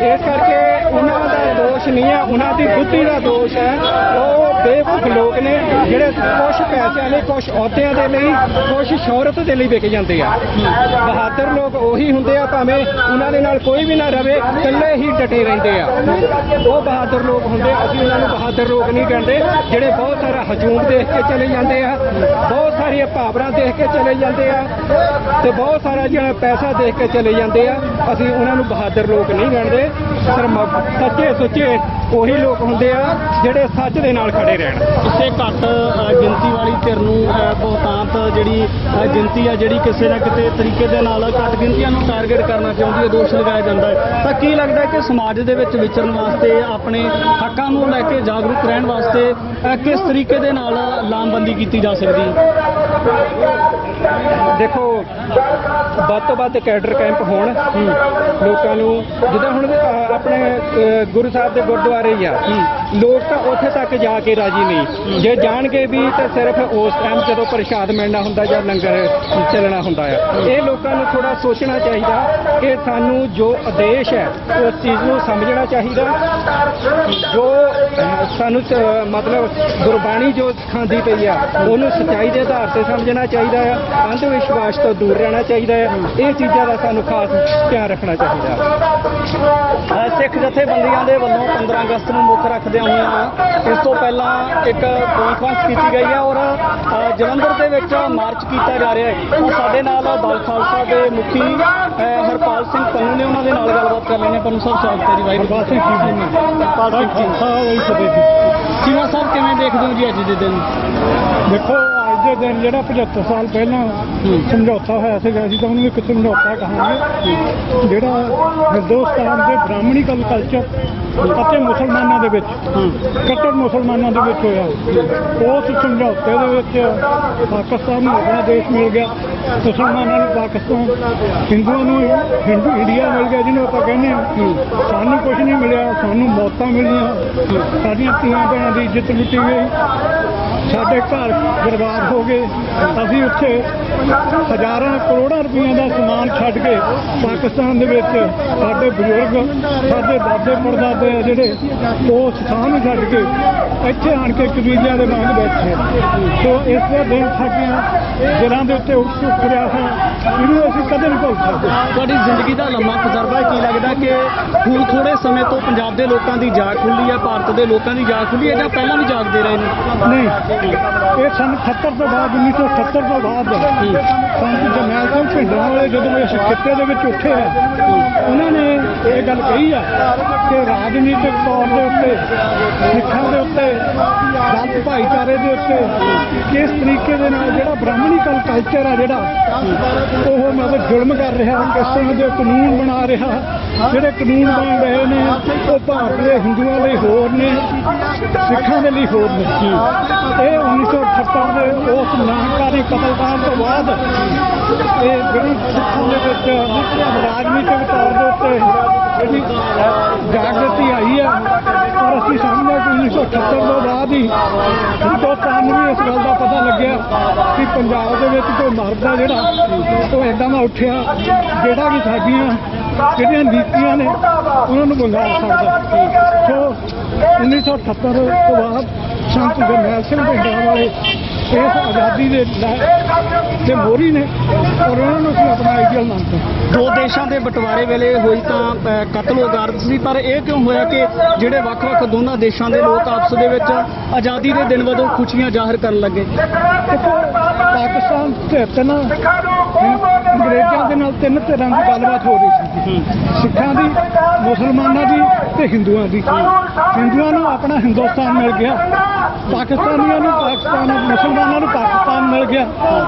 ਇਸ ਕਰਕੇ ਉਹਨਾਂ ਦਾ ਦੋਸ਼ ਦੋਸ਼ ਨਹੀਂ ਹੈ, ਉਹਨਾਂ ਦੀ ਬੁੱਧੀ ਦਾ ਦੋਸ਼ ਹੈ। ਉਹ ਬੇਵਕੂਫ ਲੋਕ ਨੇ ਜਿਹੜੇ ਕੁਛ ਪੈਸਿਆਂ ਲਈ, ਕੁਛ ਅਹੁਦਿਆਂ ਦੇ ਲਈ, ਕੁਛ ਸ਼ੋਹਰਤ ਦੇ ਲਈ ਵਿਕ ਜਾਂਦੇ ਆ। ਬਹਾਦਰ ਲੋਕ ਉਹੀ ਹੁੰਦੇ ਆ, ਭਾਵੇਂ ਉਹਨਾਂ ਦੇ ਨਾਲ ਕੋਈ ਵੀ ਨਾ ਰਵੇ, ਇਕੱਲੇ ਹੀ ਡਟੇ ਰਹਿੰਦੇ ਆ, ਉਹ ਬਹਾਦਰ ਲੋਕ ਹੁੰਦੇ। ਅਸੀਂ ਉਹਨਾਂ ਨੂੰ ਬਹਾਦਰ ਲੋਕ ਨਹੀਂ ਕਹਿੰਦੇ ਜਿਹੜੇ ਬਹੁਤ ਸਾਰਾ ਹਜੂਮ ਦੇਖ ਕੇ ਚਲੇ ਜਾਂਦੇ ਆ, ਬਹੁਤ ਸਾਰੀਆਂ ਪਾਵਰਾਂ ਦੇਖ ਕੇ ਚਲੇ ਜਾਂਦੇ ਆ, ਤੇ ਬਹੁਤ ਸਾਰਾ ਜਿਹੜਾ ਪੈਸਾ ਦੇਖ ਕੇ ਚਲੇ ਜਾਂਦੇ ਆ। ਅਸੀਂ ਉਹਨਾਂ ਨੂੰ ਬਹਾਦਰ ਲੋਕ ਨਹੀਂ ਕਹਿੰਦੇ। ਸੱਚੇ ਸੁੱਚੇ ਉਹੀ ਲੋਕ ਹੁੰਦੇ ਆ ਜਿਹੜੇ ਸੱਚ ਦੇ ਨਾਲ ਖੜੇ ਰਹਿਣ। ਕਿਸੇ ਘੱਟ ਗਿਣਤੀ ਵਾਲੀ ਧਿਰ ਨੂੰ ਬਹੁਤਾਂਤ ਜਿਹੜੀ ਗਿਣਤੀ ਆ, ਜਿਹੜੀ ਕਿਸੇ ਨਾ ਕਿਸੇ ਤਰੀਕੇ ਦੇ ਨਾਲ ਘੱਟ ਗਿਣਤੀਆਂ ਨੂੰ ਟਾਰਗੇਟ ਕਰਨਾ ਚਾਹੁੰਦੀ ਹੈ, ਦੋਸ਼ ਲਗਾਇਆ ਜਾਂਦਾ ਹੈ। ਤਾਂ ਕੀ ਲੱਗਦਾ ਕਿ ਸਮਾਜ ਦੇ ਵਿੱਚ ਵਿਚਰਨ ਵਾਸਤੇ, ਆਪਣੇ ਹੱਕਾਂ ਨੂੰ ਲੈ ਕੇ ਜਾਗਰੂਕ ਰਹਿਣ ਵਾਸਤੇ ਕਿਸ ਤਰੀਕੇ ਦੇ ਨਾਲ ਲਾਮਬੰਦੀ ਕੀਤੀ ਜਾ ਸਕਦੀ ਹੈ? ਦੇਖੋ, ਵੱਧ ਤੋਂ ਵੱਧ ਕੈਡਰ ਕੈਂਪ ਹੋਣ, ਲੋਕਾਂ ਨੂੰ ਜਿੱਦਾਂ ਹੁਣ ਆਪਣੇ ਗੁਰੂ ਸਾਹਿਬ ਦੇ ਗੁਰਦੁਆਰੇ ਹੀ ਆ, ਲੋਕ ਤਾਂ ਉੱਥੇ ਤੱਕ ਜਾ ਕੇ ਰਾਜੀ ਨਹੀਂ। ਜੇ ਜਾਣਗੇ ਵੀ ਤਾਂ ਸਿਰਫ ਉਸ ਟਾਈਮ ਜਦੋਂ ਪ੍ਰਸ਼ਾਦ ਮਿਲਣਾ ਹੁੰਦਾ ਜਾਂ ਲੰਗਰ ਚੱਲਣਾ ਹੁੰਦਾ ਆ। ਇਹ ਲੋਕਾਂ ਨੂੰ ਥੋੜਾ ਸੋਚਣਾ ਚਾਹੀਦਾ ਕਿ ਸਾਨੂੰ ਜੋ ਆਦੇਸ਼ ਹੈ ਉਸ ਚੀਜ਼ ਨੂੰ ਸਮਝਣਾ ਚਾਹੀਦਾ। ਜੋ ਸਾਨੂੰ ਮਤਲਬ ਗੁਰਬਾਣੀ ਜੋ ਸਿਖਾਉਂਦੀ ਪਈ ਆ ਉਹਨੂੰ ਸੱਚਾਈ ਦੇ ਆਧਾਰ ਤੇ ਸਮਝਣਾ ਚਾਹੀਦਾ ਆ। ਅੰਧ ਵਿਸ਼ਵਾਸ ਤੋਂ ਦੂਰ ਰਹਿਣਾ ਚਾਹੀਦਾ ਹੈ। ਇਹ ਚੀਜ਼ਾਂ ਦਾ ਸਾਨੂੰ ਖਾਸ ਧਿਆਨ ਰੱਖਣਾ ਚਾਹੀਦਾ। ਸਿੱਖ ਜਥੇਬੰਦੀਆਂ ਦੇ ਵੱਲੋਂ 15 ਅਗਸਤ ਨੂੰ ਮੁੱਖ ਰੱਖਦਿਆਂ ਹੋਇਆਂ ਇਸ ਤੋਂ ਪਹਿਲਾਂ ਇੱਕ ਕਾਨਫਰੰਸ ਕੀਤੀ ਗਈ ਹੈ ਔਰ ਜਲੰਧਰ ਦੇ ਵਿੱਚ ਮਾਰਚ ਕੀਤਾ ਜਾ ਰਿਹਾ ਹੈ। ਤਾਂ ਸਾਡੇ ਨਾਲ ਦਲ ਖਾਲਸਾ ਦੇ ਮੁਖੀ ਹਰਪਾਲ ਸਿੰਘ ਪੰਨੂ ਨੇ, ਉਹਨਾਂ ਦੇ ਨਾਲ ਗੱਲਬਾਤ ਕਰ ਲੈਣੇ। ਪੰਨੂ ਸਾਹਿਬ ਸਵਾਗਤ ਹੈ ਜੀ। ਵਾਹਿਗੁਰੂ ਜੀ ਚੀਮਾ ਸਾਹਿਬ, ਕਿਵੇਂ ਦੇਖਦੇ ਹੋ ਜੀ ਅੱਜ ਦੇ ਦਿਨ? ਦੇਖੋ, ਅੱਜ ਦੇ ਦਿਨ ਜਿਹੜਾ 75 ਸਾਲ ਪਹਿਲਾਂ ਸਮਝੌਤਾ ਹੋਇਆ ਸੀਗਾ, ਅਸੀਂ ਤਾਂ ਉਹਨੂੰ ਇੱਕ ਸਮਝੌਤਾ ਕਹਾਂਗੇ, ਜਿਹੜਾ ਹਿੰਦੁਸਤਾਨ ਦੇ ਬ੍ਰਾਹਮਣੀਕਲ ਕਲਚਰ ਅਤੇ ਮੁਸਲਮਾਨਾਂ ਦੇ ਵਿੱਚ, ਕੱਟੜ ਮੁਸਲਮਾਨਾਂ ਦੇ ਵਿੱਚ ਹੋਇਆ। ਉਸ ਸਮਝੌਤੇ ਦੇ ਵਿੱਚ ਪਾਕਿਸਤਾਨ ਨੂੰ ਆਪਣਾ ਦੇਸ਼ ਮਿਲ ਗਿਆ, ਮੁਸਲਮਾਨਾਂ ਨੂੰ ਪਾਕਿਸਤਾਨ, ਹਿੰਦੂਆਂ ਨੂੰ ਇੰਡੀਆ ਮਿਲ ਗਿਆ, ਜਿਹਨੂੰ ਆਪਾਂ ਕਹਿੰਦੇ ਹਾਂ। ਸਾਨੂੰ ਕੁਝ ਨਹੀਂ ਮਿਲਿਆ, ਸਾਨੂੰ ਮੌਤਾਂ ਮਿਲੀਆਂ, ਸਾਡੀਆਂ ਧੀਆਂ ਭੈਣਾਂ ਦੀ ਇੱਜ਼ਤ ਲੁੱਟੀ ਗਈ, ਸਾਡੇ ਘਰ ਬਰਬਾਦ ਹੋ ਗਏ। ਅਸੀਂ ਉੱਥੇ ਹਜ਼ਾਰਾਂ ਕਰੋੜਾਂ ਰੁਪਈਆਂ ਦਾ ਸਮਾਨ ਛੱਡ ਕੇ ਪਾਕਿਸਤਾਨ ਦੇ ਵਿੱਚ ਸਾਡੇ ਬਜ਼ੁਰਗ, ਸਾਡੇ ਦਾਦੇ ਪੜਦਾਦੇ ਆ ਜਿਹੜੇ, ਉਹ ਸਥਾਨ ਨੂੰ ਛੱਡ ਕੇ ਇੱਥੇ ਆਣ ਕੇ ਕਬੀਲਿਆਂ ਦੇ ਵਾਂਗ ਬੈਠੇ। ਸੋ ਇਸ ਦੇ ਦਿਨ ਸਾਡੀਆਂ ਦਿਲਾਂ ਦੇ ਉੱਤੇ ਉੱਠ ਰਿਹਾ ਹੈ, ਇਹਨੂੰ ਅਸੀਂ ਕਦੇ ਨਹੀਂ ਭੁੱਲ ਸਕਦੇ। ਤੁਹਾਡੀ ਜ਼ਿੰਦਗੀ ਦਾ ਲੰਮਾ ਤਜਰਬਾ, ਕੀ ਲੱਗਦਾ ਕਿ ਹੁਣ ਥੋੜੇ ਸਮੇਂ ਤੋਂ ਪੰਜਾਬ ਦੇ ਲੋਕਾਂ ਦੀ ਜਾਗ ਖੁੱਲੀ ਹੈ, ਭਾਰਤ ਦੇ ਲੋਕਾਂ ਦੀ ਜਾਗ ਖੁੱਲੀ ਹੈ, ਜਾਂ ਪਹਿਲਾਂ ਵੀ ਜਾਗਦੇ ਰਹੇ ਨੇ? ਨਹੀਂ, ਇਹ ਸਨ 78 ਤੋਂ ਬਾਅਦ, 1978 ਤੋਂ ਬਾਅਦ ਸੰਤ ਜਰਨੈਲ ਸਿੰਘ ਭਿੰਡਰਾਂ ਵਾਲੇ ਜਦੋਂ ਇਸ ਖਿੱਤੇ ਦੇ ਵਿੱਚ ਉੱਠੇ ਆ, ਉਹਨਾਂ ਨੇ ਇਹ ਗੱਲ ਕਹੀ ਆ ਕਿ ਰਾਜਨੀਤਿਕ ਤੌਰ ਦੇ ਉੱਤੇ, ਸਿੱਖਾਂ ਦੇ ਉੱਤੇ, ਦਲਿਤ ਭਾਈਚਾਰੇ ਦੇ ਉੱਤੇ ਕਿਸ ਤਰੀਕੇ ਦੇ ਨਾਲ ਜਿਹੜਾ ਬ੍ਰਾਹਮਣੀਕਲ ਕਲਚਰ ਆ, ਜਿਹੜਾ ਉਹ ਮਤਲਬ ਜ਼ੁਲਮ ਕਰ ਰਿਹਾ, ਕਿਸ ਤਰ੍ਹਾਂ ਦੇ ਕਾਨੂੰਨ ਬਣਾ ਰਿਹਾ, ਜਿਹੜੇ ਕਾਨੂੰਨ ਬਣ ਰਹੇ ਨੇ ਉਹ ਭਾਰਤ ਦੇ ਹਿੰਦੂਆਂ ਲਈ ਹੋਰ ਨੇ, ਸਿੱਖਾਂ ਦੇ ਲਈ ਹੋਰ ਨੇ। ਇਹ 1978 ਦੇ ਉਸ ਨਾਮਕਾਰੀ ਕਤਲकांड ਤੋਂ ਬਾਅਦ ਇਹ ਜਿਹੜੀ ਸਿੱਖਾਂ ਦੇ ਵਿੱਚ ਰਾਜਨੀਤਿਕ ਤੌਰ ਦੇ ਉੱਤੇ ਜਿਹੜੀ ਜਾਗ੍ਰਿਤੀ ਆਈ ਹੈ, ਪਰ ਅਸੀਂ ਸਮਝਦੇ ਕਿ 1978 ਤੋਂ ਬਾਅਦ ਹੀ ਹਿੰਦੁਸਤਾਨ ਨੂੰ ਵੀ ਇਸ ਗੱਲ ਦਾ ਪਤਾ ਲੱਗਿਆ ਕਿ ਪੰਜਾਬ ਦੇ ਵਿੱਚ ਕੋਈ ਮਰਦ ਆ ਜਿਹੜਾ ਉਹ ਇੱਦਾਂ ਦਾ ਉੱਠਿਆ ਜਿਹੜਾ ਕਿ ਸਾਡੀਆਂ ਜਿਹੜੀਆਂ ਨੀਤੀਆਂ ਨੇ ਉਹਨਾਂ ਨੂੰ ਬੰਗਾਲ ਸਕਦਾ। ਸੋ 1978 ਤੋਂ ਬਾਅਦ ਸੰਤ ਜਰਨੈਲ ਸਿੰਘ ਭਿੰਡਰਾਂ ਵਾਲੇ ਇਸ ਆਜ਼ਾਦੀ ਦੇ ਮੋਹਰੀ ਨੇ ਔਰ ਉਹਨਾਂ ਨੂੰ ਅਸੀਂ ਆਪਣਾ ਆਈਡੀਅਲ ਮੰਨਦੇ ਹਾਂ। ਦੋ ਦੇਸ਼ਾਂ ਦੇ ਬਟਵਾਰੇ ਵੇਲੇ ਹੋਈ ਤਾਂ ਕਤਲ ਗਾਰਦ ਸੀ, ਪਰ ਇਹ ਕਿਉਂ ਹੋਇਆ ਕਿ ਜਿਹੜੇ ਵੱਖ-ਵੱਖ ਦੋਨਾਂ ਦੇਸ਼ਾਂ ਦੇ ਲੋਕ ਆਪਸ ਦੇ ਵਿੱਚ ਆਜ਼ਾਦੀ ਦੇ ਦਿਨ ਵਜੋਂ ਖੁਸ਼ੀਆਂ ਜ਼ਾਹਰ ਕਰਨ ਲੱਗੇ? ਦੇਖੋ, ਪਾਕਿਸਤਾਨ ਤੇ ਨਾ ਅੰਗਰੇਜ਼ਾਂ ਦੇ ਨਾਲ ਤਿੰਨ ਧਿਰਾਂ ਦੀ ਗੱਲਬਾਤ ਹੋ ਰਹੀ ਸੀ, ਸਿੱਖਾਂ ਦੀ, ਮੁਸਲਮਾਨਾਂ ਦੀ ਤੇ ਹਿੰਦੂਆਂ ਦੀ। ਹਿੰਦੂਆਂ ਨੂੰ ਆਪਣਾ ਹਿੰਦੁਸਤਾਨ ਮਿਲ ਗਿਆ, ਪਾਕਿਸਤਾਨੀਆਂ ਨੂੰ ਪਾਕਿਸਤਾਨ, ਮੁਸਲਮਾਨਾਂ ਨੂੰ ਪਾਕਿਸਤਾਨ ਮਿਲ ਗਿਆ,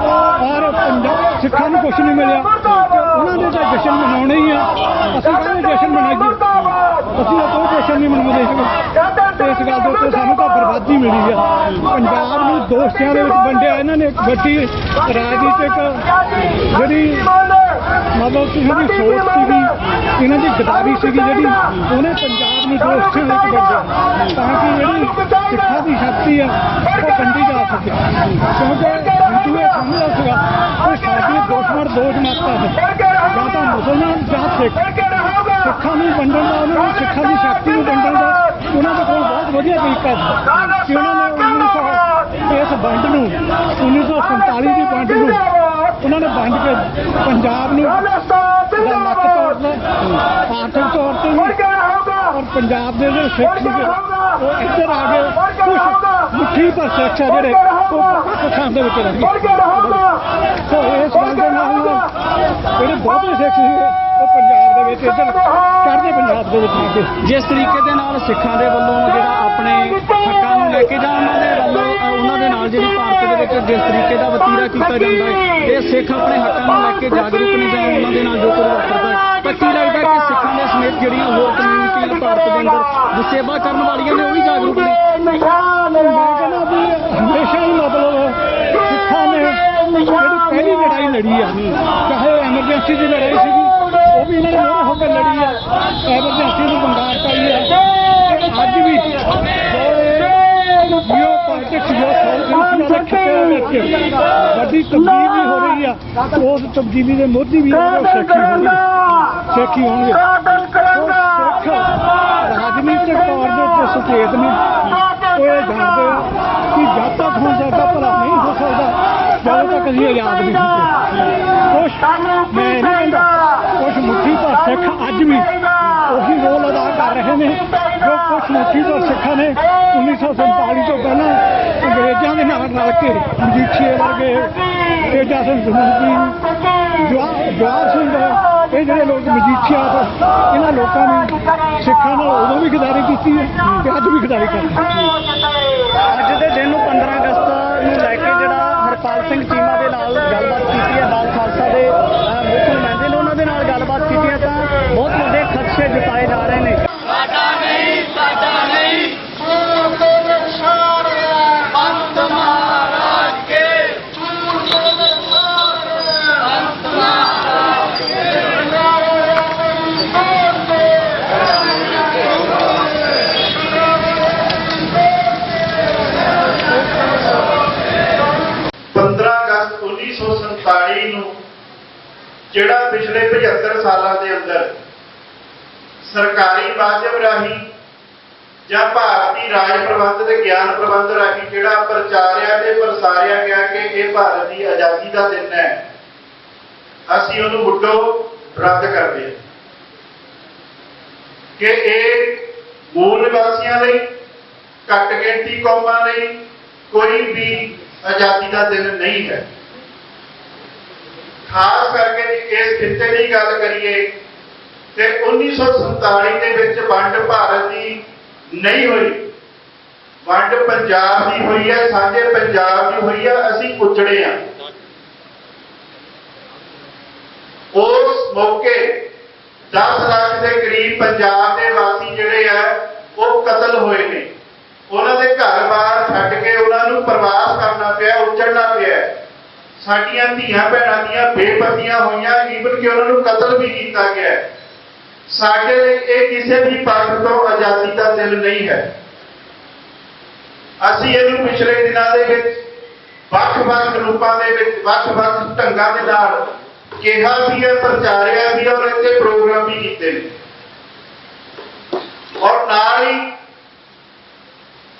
ਔਰ ਪੰਜਾਬ ਸਿੱਖਾਂ ਨੂੰ ਕੁਛ ਨਹੀਂ ਮਿਲਿਆ। ਉਹਨਾਂ ਦੇ ਤਾਂ ਜਸ਼ਨ ਮਨਾਉਣੇ ਹੀ ਆ, ਅਸੀਂ ਕਹਿੰਦੇ ਜਸ਼ਨ ਮਨਾਈਏ, ਅਸੀਂ ਕੋਈ ਜਸ਼ਨ ਨਹੀਂ ਮਨਾਉਂਦੇ ਹੈਗੇ। ਇਸ ਗੱਲ ਦੇ ਉੱਤੇ ਸਾਨੂੰ ਤਾਂ ਬਰਬਾਦੀ ਮਿਲੀ ਆ। ਪੰਜਾਬ ਨੂੰ ਦੋ ਹਿੱਸਿਆਂ ਦੇ ਵਿੱਚ ਵੰਡਿਆ ਇਹਨਾਂ ਨੇ। ਇੱਕ ਵੱਡੀ ਰਾਜਨੀਤਿਕ ਜਿਹੜੀ ਮਤਲਬ ਇਹਨਾਂ ਦੀ ਸੋਚ ਸੀਗੀ, ਇਹਨਾਂ ਦੀ ਗਦਾਰੀ ਸੀਗੀ, ਜਿਹੜੀ ਉਹਨੇ ਪੰਜਾਬ ਨੂੰ ਦੋ ਹਿੱਸਿਆਂ ਵਿੱਚ ਵੰਡਿਆ ਤਾਂ ਕਿ ਜਿਹੜੀ ਸਿੱਖਾਂ ਦੀ ਸ਼ਕਤੀ ਆ ਉਹ ਵੰਡੀ ਜਾ ਸਕੇ। ਕਿਉਂਕਿ ਹਿੰਦੂ ਇਹ ਸਮਝਦਾ ਸੀਗਾ ਕਿ ਸਾਡੀ ਦੁਸ਼ਮਣ ਦੋ ਜਮਾਤਾਂ ਨੇ, ਜਾਂ ਤਾਂ ਮੁਸਲਮਾਨ ਜਾਂ ਸਿੱਖ। ਸਿੱਖਾਂ ਨੂੰ ਵੰਡਣ ਦਾ, ਉਹਨਾਂ ਨੂੰ ਸਿੱਖਾਂ ਦੀ ਸ਼ਕਤੀ ਨੂੰ ਵੰਡਣ ਦਾ ਵਧੀਆ ਤਰੀਕਾ ਸੀ ਕਿ ਉਹਨਾਂ ਨੇ ਇਸ ਵੰਡ ਨੂੰ 1947 ਦੀ ਵੰਡ ਨੂੰ ਉਹਨਾਂ ਨੇ ਵੰਡ ਕੇ ਪੰਜਾਬ ਨੂੰ ਲੱਕ ਤੋੜਨਾ ਆਰਥਿਕ ਤੌਰ ਤੇ ਵੀ ਔਰ ਪੰਜਾਬ ਦੇ ਜਿਹੜੇ ਸਿੱਖ ਸੀਗੇ ਉਹ ਇੱਧਰ ਆ ਗਏ ਕੁਛ ਮੁੱਠੀ ਪਰ ਸਿੱਖ ਆ ਜਿਹੜੇ ਉਹ ਪਾਕਿਸਤਾਨ ਦੇ ਵਿੱਚ ਰਹਿ ਗਏ। ਸੋ ਇਸ ਗੱਲ ਦੇ ਨਾਲ ਜਿਹੜੇ ਬਹੁਤੇ ਸਿੱਖ ਸੀਗੇ ਉਹ ਪੰਜਾਬ ਦੇ ਵਿੱਚ ਇੱਧਰ ਚੜ੍ਹਦੇ ਪੰਜਾਬ ਦੇ ਵਿੱਚ ਆ ਗਏ। ਜਿਸ ਤਰੀਕੇ ਦੇ ਨਾਲ ਸਿੱਖਾਂ ਦੇ ਵੱਲੋਂ ਜਿਹੜਾ ਆਪਣੇ ਹੱਕਾਂ ਨੂੰ ਲੈ ਕੇ ਜਾਂ ਉਹਨਾਂ ਦੇ ਵੱਲੋਂ ਉਹਨਾਂ ਦੇ ਨਾਲ ਜਿਹੜੀ ਭਾਰਤ ਦੇ ਵਿੱਚ ਜਿਸ ਤਰੀਕੇ ਦਾ ਵਤੀਰਾ ਕੀਤਾ ਜਾਂਦਾ ਹੈ, ਇਹ ਸਿੱਖ ਆਪਣੇ ਹੱਕਾਂ ਨੂੰ ਲੈ ਕੇ ਜਾਗਰੂਕ ਨੇ ਜਾਂ ਉਹਨਾਂ ਦੇ ਨਾਲ ਜੋ ਕੁਝ ਵਾਪਰਦਾ ਹੈ, ਤਾਂ ਕੀ ਲੱਗਦਾ ਕਿ ਸਿੱਖਾਂ ਦੇ ਸਮੇਤ ਜਿਹੜੀਆਂ ਹੋਰ ਕਮਿਊਨਿਟੀਆਂ ਭਾਰਤ ਦੇ ਅੰਦਰ ਸੇਵਾ ਕਰਨ ਵਾਲੀਆਂ ਨੇ ਉਹ ਵੀ ਜਾਗਰੂਕ ਨੇ? ਮੈਂ ਕਹਿੰਦਾ ਵੀ ਹਮੇਸ਼ਾ ਹੀ ਮਤਲਬ ਸਿੱਖਾਂ ਨੇ ਜਿਹੜੀ ਪਹਿਲੀ ਲੜਾਈ ਲੜੀ ਆ, ਚਾਹੇ ਐਮਰਜੈਂਸੀ ਦੀ ਲੜਾਈ ਸੀਗੀ ਉਹ ਵੀ ਇਹਨਾਂ ਨੇ ਮੋਹਰੇ ਹੋ ਕੇ ਲੜੀ ਆ, ਐਮਰਜੈਂਸੀ ਨੂੰ ਬੰਗਾਰ ਪਾਈ ਆ। ਅੱਜ ਵੀ ਜਿਓ ਪੋਲਿਟਿਕਸ ਜੋ ਸੋਸ਼ਲ ਦੇ ਖੇਤਰ ਵਿੱਚ ਵੱਡੀ ਤਬਦੀਲੀ ਹੋ ਰਹੀ ਆ, ਉਸ ਤਬਦੀਲੀ ਦੇ ਮੋਢੀ ਵੀ ਸਿੱਖੀ ਹੋਣਗੇ। ਸਿੱਖ ਰਾਜਨੀਤਿਕ ਤੌਰ ਦੇ ਉੱਤੇ ਸੁਚੇਤ ਨੇ, ਉਹ ਇਹ ਜਾਣਦੇ ਆ ਕਿ ਜਦ ਤੱਕ ਹੁਣ ਸਾਡਾ ਭਲਾ ਨਹੀਂ ਹੋ ਸਕਦਾ ਜਦੋਂ ਤੱਕ ਅਸੀਂ ਆਜ਼ਾਦ ਨਹੀਂ ਹੁੰਦੇ। ਕੁਛ ਮੈਂ ਨਹੀਂ ਕਹਿੰਦਾ ਕੁਛ ਮੁੱਠੀ ਭਰ ਸਿੱਖ ਅੱਜ ਵੀ ਉਹੀ ਰੋਲ ਅਦਾ ਕਰ ਰਹੇ ਨੇ ਜੋ ਕੁਛ ਮੁੱਠੀ ਭਰ ਸਿੱਖਾਂ ਨੇ 1947 ਤੋਂ ਪਹਿਲਾਂ ਅੰਗਰੇਜ਼ਾਂ ਦੇ ਨਾਲ ਰਲ ਕੇ ਮਜੀਠੀਏ ਵਰਗੇ, ਤੇਜਾ ਸਿੰਘ ਸਮੂਹੀ, ਜਵਾਹਰ ਸਿੰਘ, ਇਹ ਜਿਹੜੇ ਲੋਕ ਮਜੀਠੀਆ ਤੋਂ ਇਹਨਾਂ ਲੋਕਾਂ ਨੇ ਸਿੱਖਾਂ ਨਾਲ ਉਦੋਂ ਵੀ ਗਦਾਰੀ ਕੀਤੀ ਹੈ ਤੇ ਅੱਜ ਵੀ ਗਦਾਰੀ ਕਰਦੇ। ਅੱਜ ਦੇ ਦਿਨ ਨੂੰ 15 ਅਗਸਤ ਨੂੰ ਲੈ ਕੇ ਜਿਹੜਾ ਹਰਪਾਲ ਸਿੰਘ ਚੀਮਾ ਦੇ ਨਾਲ ਗੱਲਬਾਤ ਕੀਤੀ ਹੈ, ਬਾਲ ਖਾਲਸਾ ਦੇ ਮੁੱਖ ਨੁਮਾਇੰਦੇ ਨੇ ਉਹਨਾਂ ਦੇ ਨਾਲ ਗੱਲਬਾਤ ਕੀਤੀ ਹੈ, ਤਾਂ ਬਹੁਤ ਵੱਡੇ ਖਦਸ਼ੇ ਜਤਾਏ ਜਾ ਰਹੇ ਨੇ। ਸਾਡਾ ਨਹੀਂ ਪੰਥ ਮਹਾਰਾਜ ਕੇ 15 ਅਗਸਤ 1947 ਨੂੰ ਜਿਹੜਾ ਪਿਛਲੇ 75 ਸਾਲਾਂ ਦੇ ਅੰਦਰ ਸਰਕਾਰੀ ਮਾਧਿਅਮ ਰਾਹੀਂ ਜਾਂ ਭਾਰਤੀ ਰਾਜ ਪ੍ਰਬੰਧ ਦੇ ਗਿਆਨ ਪ੍ਰਬੰਧ ਰਾਹੀਂ ਜਿਹੜਾ ਪ੍ਰਚਾਰਿਆ ਤੇ ਪ੍ਰਸਾਰਿਆ ਗਿਆ ਕਿ ਇਹ ਭਾਰਤ ਦੀ ਆਜ਼ਾਦੀ ਦਾ ਦਿਨ ਹੈ, ਅਸੀਂ ਉਹਨੂੰ ਮੁੱਢੋਂ ਰੱਦ ਕਰਦੇ ਹਾਂ ਕਿ ਇਹ ਮੂਲ ਨਿਵਾਸੀਆਂ ਲਈ, ਘੱਟ ਗਿਣਤੀ ਕੌਮਾਂ ਲਈ ਕੋਈ ਵੀ ਆਜ਼ਾਦੀ ਦਾ ਦਿਨ ਨਹੀਂ ਹੈ। ਖਾਸ ਕਰਕੇ ਇਸ ਖਿੱਤੇ ਦੀ ਗੱਲ ਕਰੀਏ ਤੇ 1947 ਦੇ ਵਿੱਚ ਵੰਡ ਭਾਰਤ ਦੀ ਨਹੀਂ ਹੋਈ, ਵੰਡ ਪੰਜਾਬ ਦੀ ਹੋਈ ਹੈ, ਸਾਡੇ ਪੰਜਾਬ ਦੀ ਹੋਈ ਹੈ, ਅਸੀਂ ਉਜੜੇ ਹਾਂ। ਉਸ ਮੌਕੇ 10 ਲੱਖ ਦੇ ਕਰੀਬ ਪੰਜਾਬ ਦੇ ਵਾਸੀ ਜਿਹੜੇ ਆ ਉਹ ਕਤਲ ਹੋਏ ਨੇ, ਉਹਨਾਂ ਦੇ ਘਰ-ਬਾਰ ਛੱਡ ਕੇ ਉਹਨਾਂ ਨੂੰ ਪ੍ਰਵਾਸ ਕਰਨਾ ਪਿਆ, ਉਜੜਨਾ ਪਿਆ। ਸਾਡੀਆਂ ਧੀਆਂ ਭੈਣਾਂ ਦੀਆਂ ਬੇਪਤੀਆਂ ਹੋਈਆਂ, ਈਵਨ ਕਿ ਉਹਨਾਂ ਨੂੰ ਕਤਲ ਵੀ ਕੀਤਾ ਗਿਆ। ਸਾਡੇ ਲਈ ਇਹ ਕਿਸੇ ਵੀ ਪੱਖ ਤੋਂ ਆਜ਼ਾਦੀ ਦਾ ਦਿਨ ਨਹੀਂ ਹੈ। ਅਸੀਂ ਇਹਨੂੰ ਪਿਛਲੇ ਦਿਨਾਂ ਦੇ ਵਿੱਚ ਵੱਖ-ਵੱਖ ਰੂਪਾਂ ਦੇ ਵਿੱਚ ਵੱਖ-ਵੱਖ ਢੰਗਾਂ ਦੇ ਨਾਲ ਕਿਹਾ ਵੀ ਹੈ, ਪ੍ਰਚਾਰਿਆ ਵੀ ਔਰ ਇੱਥੇ ਪ੍ਰੋਗਰਾਮ ਵੀ ਕੀਤੇ ਨੇ। ਔਰ ਨਾਲ ਹੀ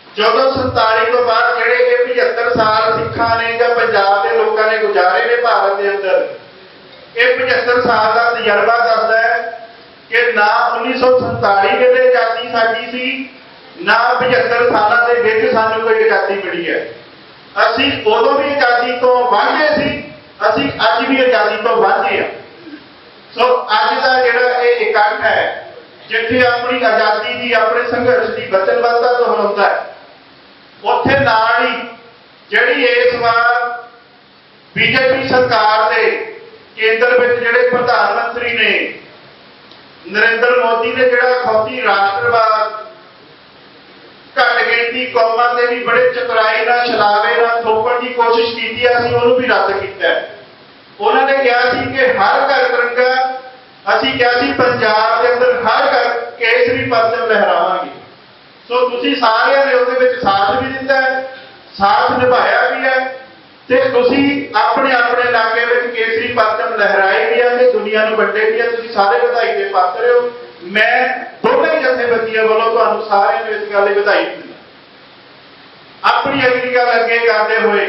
ਜਦੋਂ 47 ਤੋਂ ਬਾਅਦ ਜਿਹੜੇ ਇਹ 75 ਸਾਲ ਸਿੱਖਾਂ ਨੇ ਜਾਂ ਪੰਜਾਬ ਦੇ ਲੋਕਾਂ ਨੇ ਗੁਜ਼ਾਰੇ ਨੇ ਭਾਰਤ ਦੇ ਅੰਦਰ, ਇਹ 75 ਸਾਲ ਦਾ ਤਜਰਬਾ ਦੱਸਦਾ ਹੈ ਕਿ ਨਾ 1947 ਵੇਲੇ ਆਜ਼ਾਦੀ ਸਾਡੀ ਸੀ, ਨਾ 75 ਸਾਲਾਂ ਦੇ ਵਿੱਚ ਸਾਨੂੰ ਕੋਈ ਆਜ਼ਾਦੀ ਮਿਲੀ ਹੈ। ਅਸੀਂ ਉਦੋਂ ਵੀ ਆਜ਼ਾਦੀ ਤੋਂ ਵਾਂਝੇ ਸੀ, ਅਸੀਂ ਅੱਜ ਵੀ ਆਜ਼ਾਦੀ ਤੋਂ ਵਾਂਝੇ ਹਾਂ। ਸੋ ਅੱਜ ਦਾ ਜਿਹੜਾ ਇਹ ਇਕੱਠ ਹੈ, ਜਿੱਥੇ ਆਪਣੀ ਆਜ਼ਾਦੀ ਦੀ, ਆਪਣੇ ਸੰਘਰਸ਼ ਦੀ ਵਚਨਬੱਧਤਾ ਦੁਹਰਾਉਂਦਾ ਹੈ, ਉੱਥੇ ਨਾਲ ਹੀ ਜਿਹੜੀ ਇਸ ਵਾਰ ਬੀਜੇਪੀ ਸਰਕਾਰ ਦੇ ਕੇਂਦਰ ਵਿੱਚ ਜਿਹੜੇ ਪ੍ਰਧਾਨ ਮੰਤਰੀ ਨੇ ਨਰਿੰਦਰ ਮੋਦੀ ਨੇ ਜਿਹੜਾ ਖੌਤੀ ਰਾਸ਼ਟਰਵਾਦ, ਘੱਟ ਗਿਣਤੀ ਕੌਮਾਂ ਤੇ ਵੀ ਬੜੇ ਚਤੁਰਾਈ ਨਾਲ, ਛਲਾਵੇ ਨਾਲ ਥੋਪਣ ਦੀ ਕੋਸ਼ਿਸ਼ ਕੀਤੀ ਹੈ, ਅਸੀਂ ਉਹਨੂੰ ਵੀ ਰੱਦ ਕੀਤਾ। ਉਹਨਾਂ ਨੇ ਕਿਹਾ ਸੀ ਕਿ ਹਰ ਘਰ ਤਿਰੰਗਾ, ਅਸੀਂ ਕਿਹਾ ਸੀ ਪੰਜਾਬ ਦੇ ਅੰਦਰ ਹਰ ਘਰ ਕੇਸਰੀ ਪਰਚਮ ਲਹਿਰਾਵਾਂਗੇ। ਸੋ ਤੁਸੀਂ ਸਾਰਿਆਂ ਨੇ ਉਹਦੇ ਵਿੱਚ ਸਾਥ ਵੀ ਦਿੱਤਾ ਹੈ, ਸਾਥ ਨਿਭਾਇਆ ਵੀ ਹੈ, ਤੇ ਤੁਸੀਂ ਆਪਣੇ ਆਪਣੇ ਇਲਾਕੇ ਵਿੱਚ ਕੇਸਰੀ ਪਰਚਮ ਲਹਿਰਾਏ ਵੀ ਹੈ ਤੇ ਦੁਨੀਆ ਨੂੰ ਵੰਡੇ ਵੀ ਹੈ। ਤੁਸੀਂ ਸਾਰੇ ਵਧਾਈ ਦੇ ਪਾਤਰ ਹੋ। ਮੈਂ ਦੋਵੇਂ ਜਥੇਬੰਦੀਆਂ ਵੱਲੋਂ ਤੁਹਾਨੂੰ ਸਾਰਿਆਂ ਨੂੰ ਇਸ ਗੱਲ ਦੀ ਵਧਾਈ ਦਿੰਦਾ। ਆਪਣੀ ਅਗਲੀ ਗੱਲ ਅੱਗੇ ਕਰਦੇ ਹੋਏ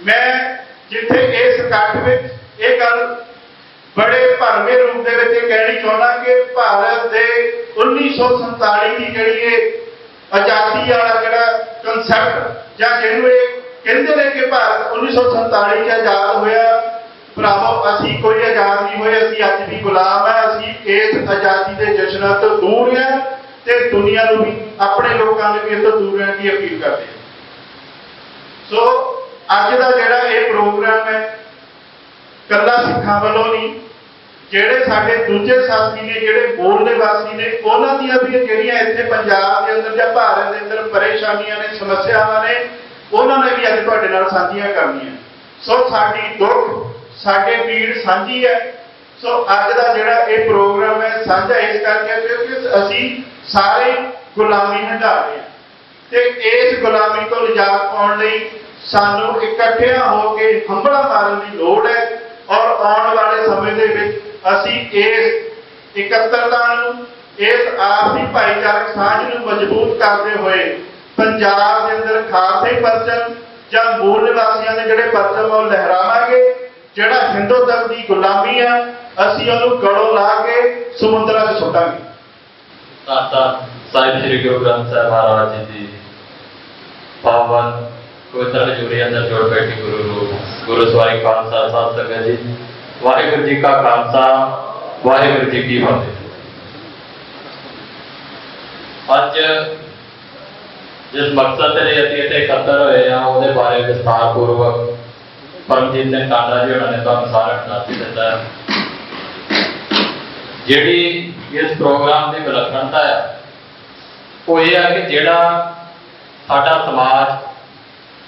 ਮੈਂ ਜਿੱਥੇ ਇਸ ਇਕੱਠ ਵਿੱਚ ਇਹ ਗੱਲ ਬੜੇ ਭਰਵੇਂ ਰੂਪ ਦੇ ਵਿੱਚ ਇਹ ਕਹਿਣੀ ਚਾਹੁੰਦਾ ਕਿ ਭਾਰਤ ਦੇ 1947 ਦੀ ਜਿਹੜੀ ਇਹ ਆਜ਼ਾਦੀ ਵਾਲਾ ਜਿਹੜਾ ਕਨਸੈਪਟ ਜਾਂ ਜਿਹਨੂੰ ਇਹ ਕਹਿੰਦੇ ਨੇ ਕਿ ਭਾਰਤ 1947 ਚ ਆਜ਼ਾਦ ਹੋਇਆ, ਭਰਾਵੋ ਅਸੀਂ ਕੋਈ ਆਜ਼ਾਦ ਨਹੀਂ ਹੋਏ, ਅਸੀਂ ਅੱਜ ਵੀ ਗੁਲਾਮ ਹੈ। ਅਸੀਂ ਇਸ ਆਜ਼ਾਦੀ ਦੇ ਜਸ਼ਨਾਂ ਤੋਂ ਦੂਰ ਹਾਂ ਤੇ ਦੁਨੀਆ ਨੂੰ ਵੀ ਆਪਣੇ ਲੋਕਾਂ ਨੂੰ ਵੀ ਇਸ ਤੋਂ ਦੂਰ ਰਹਿਣ ਦੀ ਅਪੀਲ ਕਰਦੇ ਹਾਂ। ਸੋ ਅੱਜ ਦਾ ਜਿਹੜਾ ਇਹ ਪ੍ਰੋਗਰਾਮ ਹੈ ਕੱਲਾ ਸਿੱਖਾਂ ਵੱਲੋਂ ਨਹੀਂ, ਜਿਹੜੇ ਸਾਡੇ ਦੂਜੇ ਸਾਥੀ ਨੇ ਜਿਹੜੇ ਮੂਲ ਨਿਵਾਸੀ ਨੇ ਉਹਨਾਂ ਦੀਆਂ ਵੀ ਜਿਹੜੀਆਂ ਇੱਥੇ ਪੰਜਾਬ ਦੇ ਅੰਦਰ ਜਾਂ ਭਾਰਤ ਦੇ ਅੰਦਰ ਪਰੇਸ਼ਾਨੀਆਂ ਨੇ, ਸਮੱਸਿਆਵਾਂ ਨੇ, ਉਹਨਾਂ ਨੇ ਵੀ ਅੱਜ ਤੁਹਾਡੇ ਨਾਲ ਸਾਂਝੀਆਂ ਕਰਨੀਆਂ। ਸੋ ਸਾਡੀ ਦੁੱਖ ਸਾਡੇ ਪੀੜ ਸਾਂਝੀ ਹੈ। ਸੋ ਅੱਜ ਦਾ ਜਿਹੜਾ ਇਹ ਪ੍ਰੋਗਰਾਮ ਹੈ ਸਾਂਝਾ ਇਸ ਕਰਕੇ ਕਿਉਂਕਿ ਅਸੀਂ ਸਾਰੇ ਗੁਲਾਮੀ ਹੰਢਾ ਰਹੇ ਹਾਂ ਤੇ ਇਸ ਗੁਲਾਮੀ ਤੋਂ ਨਿਜਾਤ ਪਾਉਣ ਲਈ ਸਾਨੂੰ ਇਕੱਠਿਆਂ ਹੋ ਕੇ ਹੰਭਲਾ ਮਾਰਨ ਦੀ ਲੋੜ ਹੈ। ਔਰ ਆਉਣ ਵਾਲੇ ਸਮੇਂ ਦੇ ਵਿੱਚ ਅਸੀਂ ਇਸ ਇਕੱਤਰਤਾ ਨੂੰ, ਇਸ ਆਪਸੀ ਭਾਈਚਾਰਕ ਸਾਂਝ ਨੂੰ ਮਜ਼ਬੂਤ ਕਰਦੇ ਹੋਏ ਪੰਜਾਬ ਦੇ ਅੰਦਰ ਖਾਲਸੇ ਪਰਚਮ ਜਾਂ ਮੂਲ ਨਿਵਾਸੀਆਂ ਦੇ ਜਿਹੜੇ ਪਰਚਮ ਉਹ ਲਹਿਰਾਵਾਂਗੇ। ਜਿਹੜਾ ਹਿੰਦੂਤਵ ਦੀ ਗੁਲਾਮੀ ਆ ਅਸੀਂ ਉਹਨੂੰ ਗਲੋਂ ਲਾ ਕੇ ਸਮੁੰਦਰਾਂ 'ਚ ਸੁੱਟਾਂਗੇ। ਧੰਨ ਸਾਹਿਬ ਸ੍ਰੀ ਗੁਰੂ ਗ੍ਰੰਥ ਸਾਹਿਬ ਮਹਾਰਾਜ ਜੀ ਦੀ ਪਾਵਨ ਪਵਿੱਤਰ ਹਜ਼ੂਰੀ ਅੰਦਰ ਜੋੜ ਬੈਠੀ ਗੁਰੂ ਸਵਾਰੀ ਖਾਲਸਾ ਸਾਧ ਸੰਗਤ ਜੀ, ਵਾਹਿਗੁਰੂ ਜੀ ਕਾ ਖਾਲਸਾ, ਵਾਹਿਗੁਰੂ ਜੀ ਕੀ ਫਤਿਹ। ਅੱਜ ਜਿਸ ਮਕਸਦ ਦੇ ਲਈ ਅਸੀਂ ਇੱਥੇ ਇਕੱਤਰ ਹੋਏ ਹਾਂ ਉਹਦੇ ਬਾਰੇ ਵਿਸਥਾਰ ਪੂਰਵਕ ਪਰਮਜੀਤ ਸਿੰਘ ਟਾਂਡਾ ਜੀ ਉਹਨਾਂ ਨੇ ਤੁਹਾਨੂੰ ਸਾਰਿਆਂ ਨੂੰ ਦੱਸ ਦਿੱਤਾ ਹੈ। ਜਿਹੜੀ ਇਸ ਪ੍ਰੋਗਰਾਮ ਦੀ ਵਿਲੱਖਣਤਾ ਹੈ ਉਹ ਇਹ ਹੈ ਕਿ ਜਿਹੜਾ ਸਾਡਾ ਸਮਾਜ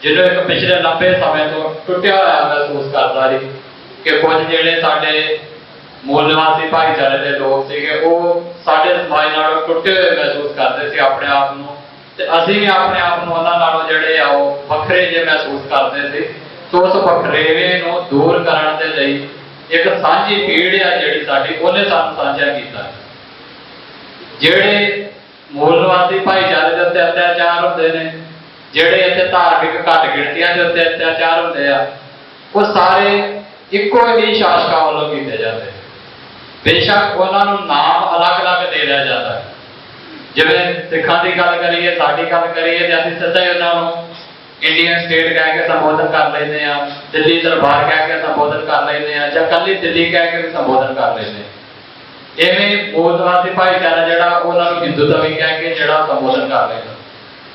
ਜਿਹਨੂੰ ਇੱਕ ਪਿਛਲੇ ਲੰਬੇ ਸਮੇਂ ਤੋਂ ਟੁੱਟਿਆ ਹੋਇਆ ਮਹਿਸੂਸ ਕਰਦਾ ਸੀ ਕਿ ਕੁਝ ਜਿਹੜੇ ਸਾਡੇ ਮੂਲ ਨਿਵਾਸੀ ਭਾਈਚਾਰੇ ਦੇ ਲੋਕ ਸੀਗੇ ਉਹ ਸਾਡੇ ਸਮਾਜ ਨਾਲੋਂ ਟੁੱਟੇ ਹੋਏ ਮਹਿਸੂਸ ਕਰਦੇ ਸੀ ਆਪਣੇ ਆਪ ਨੂੰ, ਤੇ ਅਸੀਂ ਵੀ ਆਪਣੇ ਆਪ ਨੂੰ ਉਹਨਾਂ ਨਾਲੋਂ ਜਿਹੜੇ ਆ ਉਹ ਵੱਖਰੇ ਜਿਹੇ ਮਹਿਸੂਸ ਕਰਦੇ ਸੀ। ਸੋ ਉਸ ਵੱਖਰੇਵੇਂ ਨੂੰ ਦੂਰ ਕਰਨ ਦੇ ਲਈ ਇੱਕ ਸਾਂਝੀ ਪੀੜ ਆ ਜਿਹੜੀ ਸਾਡੀ, ਉਹਨੇ ਸਾਨੂੰ ਸਾਂਝਾ ਕੀਤਾ। ਜਿਹੜੇ ਮੂਲ ਨਿਵਾਸੀ ਭਾਈਚਾਰੇ ਦੇ ਉੱਤੇ ਅਤਿਆਚਾਰ ਹੁੰਦੇ ਨੇ, ਜਿਹੜੇ ਇੱਥੇ ਧਾਰਮਿਕ ਘੱਟ ਗਿਣਤੀਆਂ ਦੇ ਉੱਤੇ ਅਤਿਆਚਾਰ ਹੁੰਦੇ ਆ, ਉਹ ਸਾਰੇ ਇੱਕੋ ਹੀ ਸ਼ਾਸਕਾਂ ਵੱਲੋਂ ਕੀਤੇ ਜਾਂਦੇ। ਬੇਸ਼ੱਕ ਉਹਨਾਂ ਨੂੰ ਨਾਮ ਅਲੱਗ-ਅਲੱਗ ਦੇ ਲਿਆ ਜਾਂਦਾ। ਜਿਵੇਂ ਸਿੱਖਾਂ ਦੀ ਗੱਲ ਕਰੀਏ, ਸਾਡੀ ਗੱਲ ਕਰੀਏ ਤੇ ਅਸੀਂ ਸਿੱਧਾ ਹੀ ਉਹਨਾਂ ਨੂੰ ਇੰਡੀਅਨ ਸਟੇਟ ਕਹਿ ਕੇ ਸੰਬੋਧਨ ਕਰ ਲੈਂਦੇ ਆ, ਦਿੱਲੀ ਦਰਬਾਰ ਕਹਿ ਕੇ ਸੰਬੋਧਨ ਕਰ ਲੈਂਦੇ ਆ, ਜਾਂ ਕੱਲੀ ਦਿੱਲੀ ਕਹਿ ਕੇ ਵੀ ਸੰਬੋਧਨ ਕਰ ਲੈਂਦੇ। ਇਵੇਂ ਮੂਲ ਨਿਵਾਸੀ ਭਾਈਚਾਰਾ ਜਿਹੜਾ ਉਹਨਾਂ ਨੂੰ ਹਿੰਦੂਤਵੀ ਕਹਿ ਕੇ ਜਿਹੜਾ ਸੰਬੋਧਨ ਕਰ ਲੈਂਦਾ।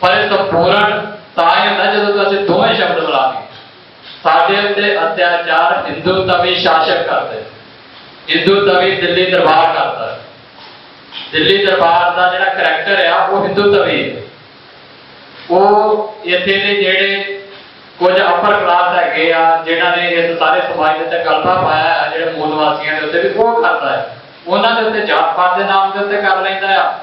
ਪਰ ਇਹ ਸੰਪੂਰਨ ਤਾਂ ਹੀ ਹੁੰਦਾ ਜਦੋਂ ਅਸੀਂ ਦੋਵੇਂ ਸ਼ਬਦ ਮਿਲਾ ਕੇ ਸਾਡੇ ਉੱਤੇ ਅਤਿਆਚਾਰ ਹਿੰਦੂਤਵੀ ਸ਼ਾਸਕ ਕਰਦੇ, ਹਿੰਦੂਤਵੀ ਦਿੱਲੀ ਦਰਬਾਰ ਕਰਦਾ। ਦਿੱਲੀ ਦਰਬਾਰ ਦਾ ਜਿਹੜਾ ਕਰੈਕਟਰ ਆ ਉਹ ਹਿੰਦੂਤਵੀ ਹੈ। ਉਹ ਇੱਥੇ ਦੇ ਜਿਹੜੇ ਕੁਝ ਅਪਰ ਕਲਾਸ ਹੈਗੇ ਆ ਜਿਨ੍ਹਾਂ ਨੇ ਇਸ ਸਾਰੇ ਸਮਾਜ ਦੇ ਉੱਤੇ ਗਲਬਾ ਪਾਇਆ ਹੈ, ਜਿਹੜੇ ਮੂਲ ਨਿਵਾਸੀਆਂ ਦੇ ਉੱਤੇ ਵੀ ਉਹ ਕਰਦਾ ਹੈ। ਉਹਨਾਂ ਦੇ ਉੱਤੇ ਜਾਤ ਪਾਤ ਦੇ ਨਾਮ ਦੇ ਉੱਤੇ ਕਰ ਲੈਂਦਾ ਆ,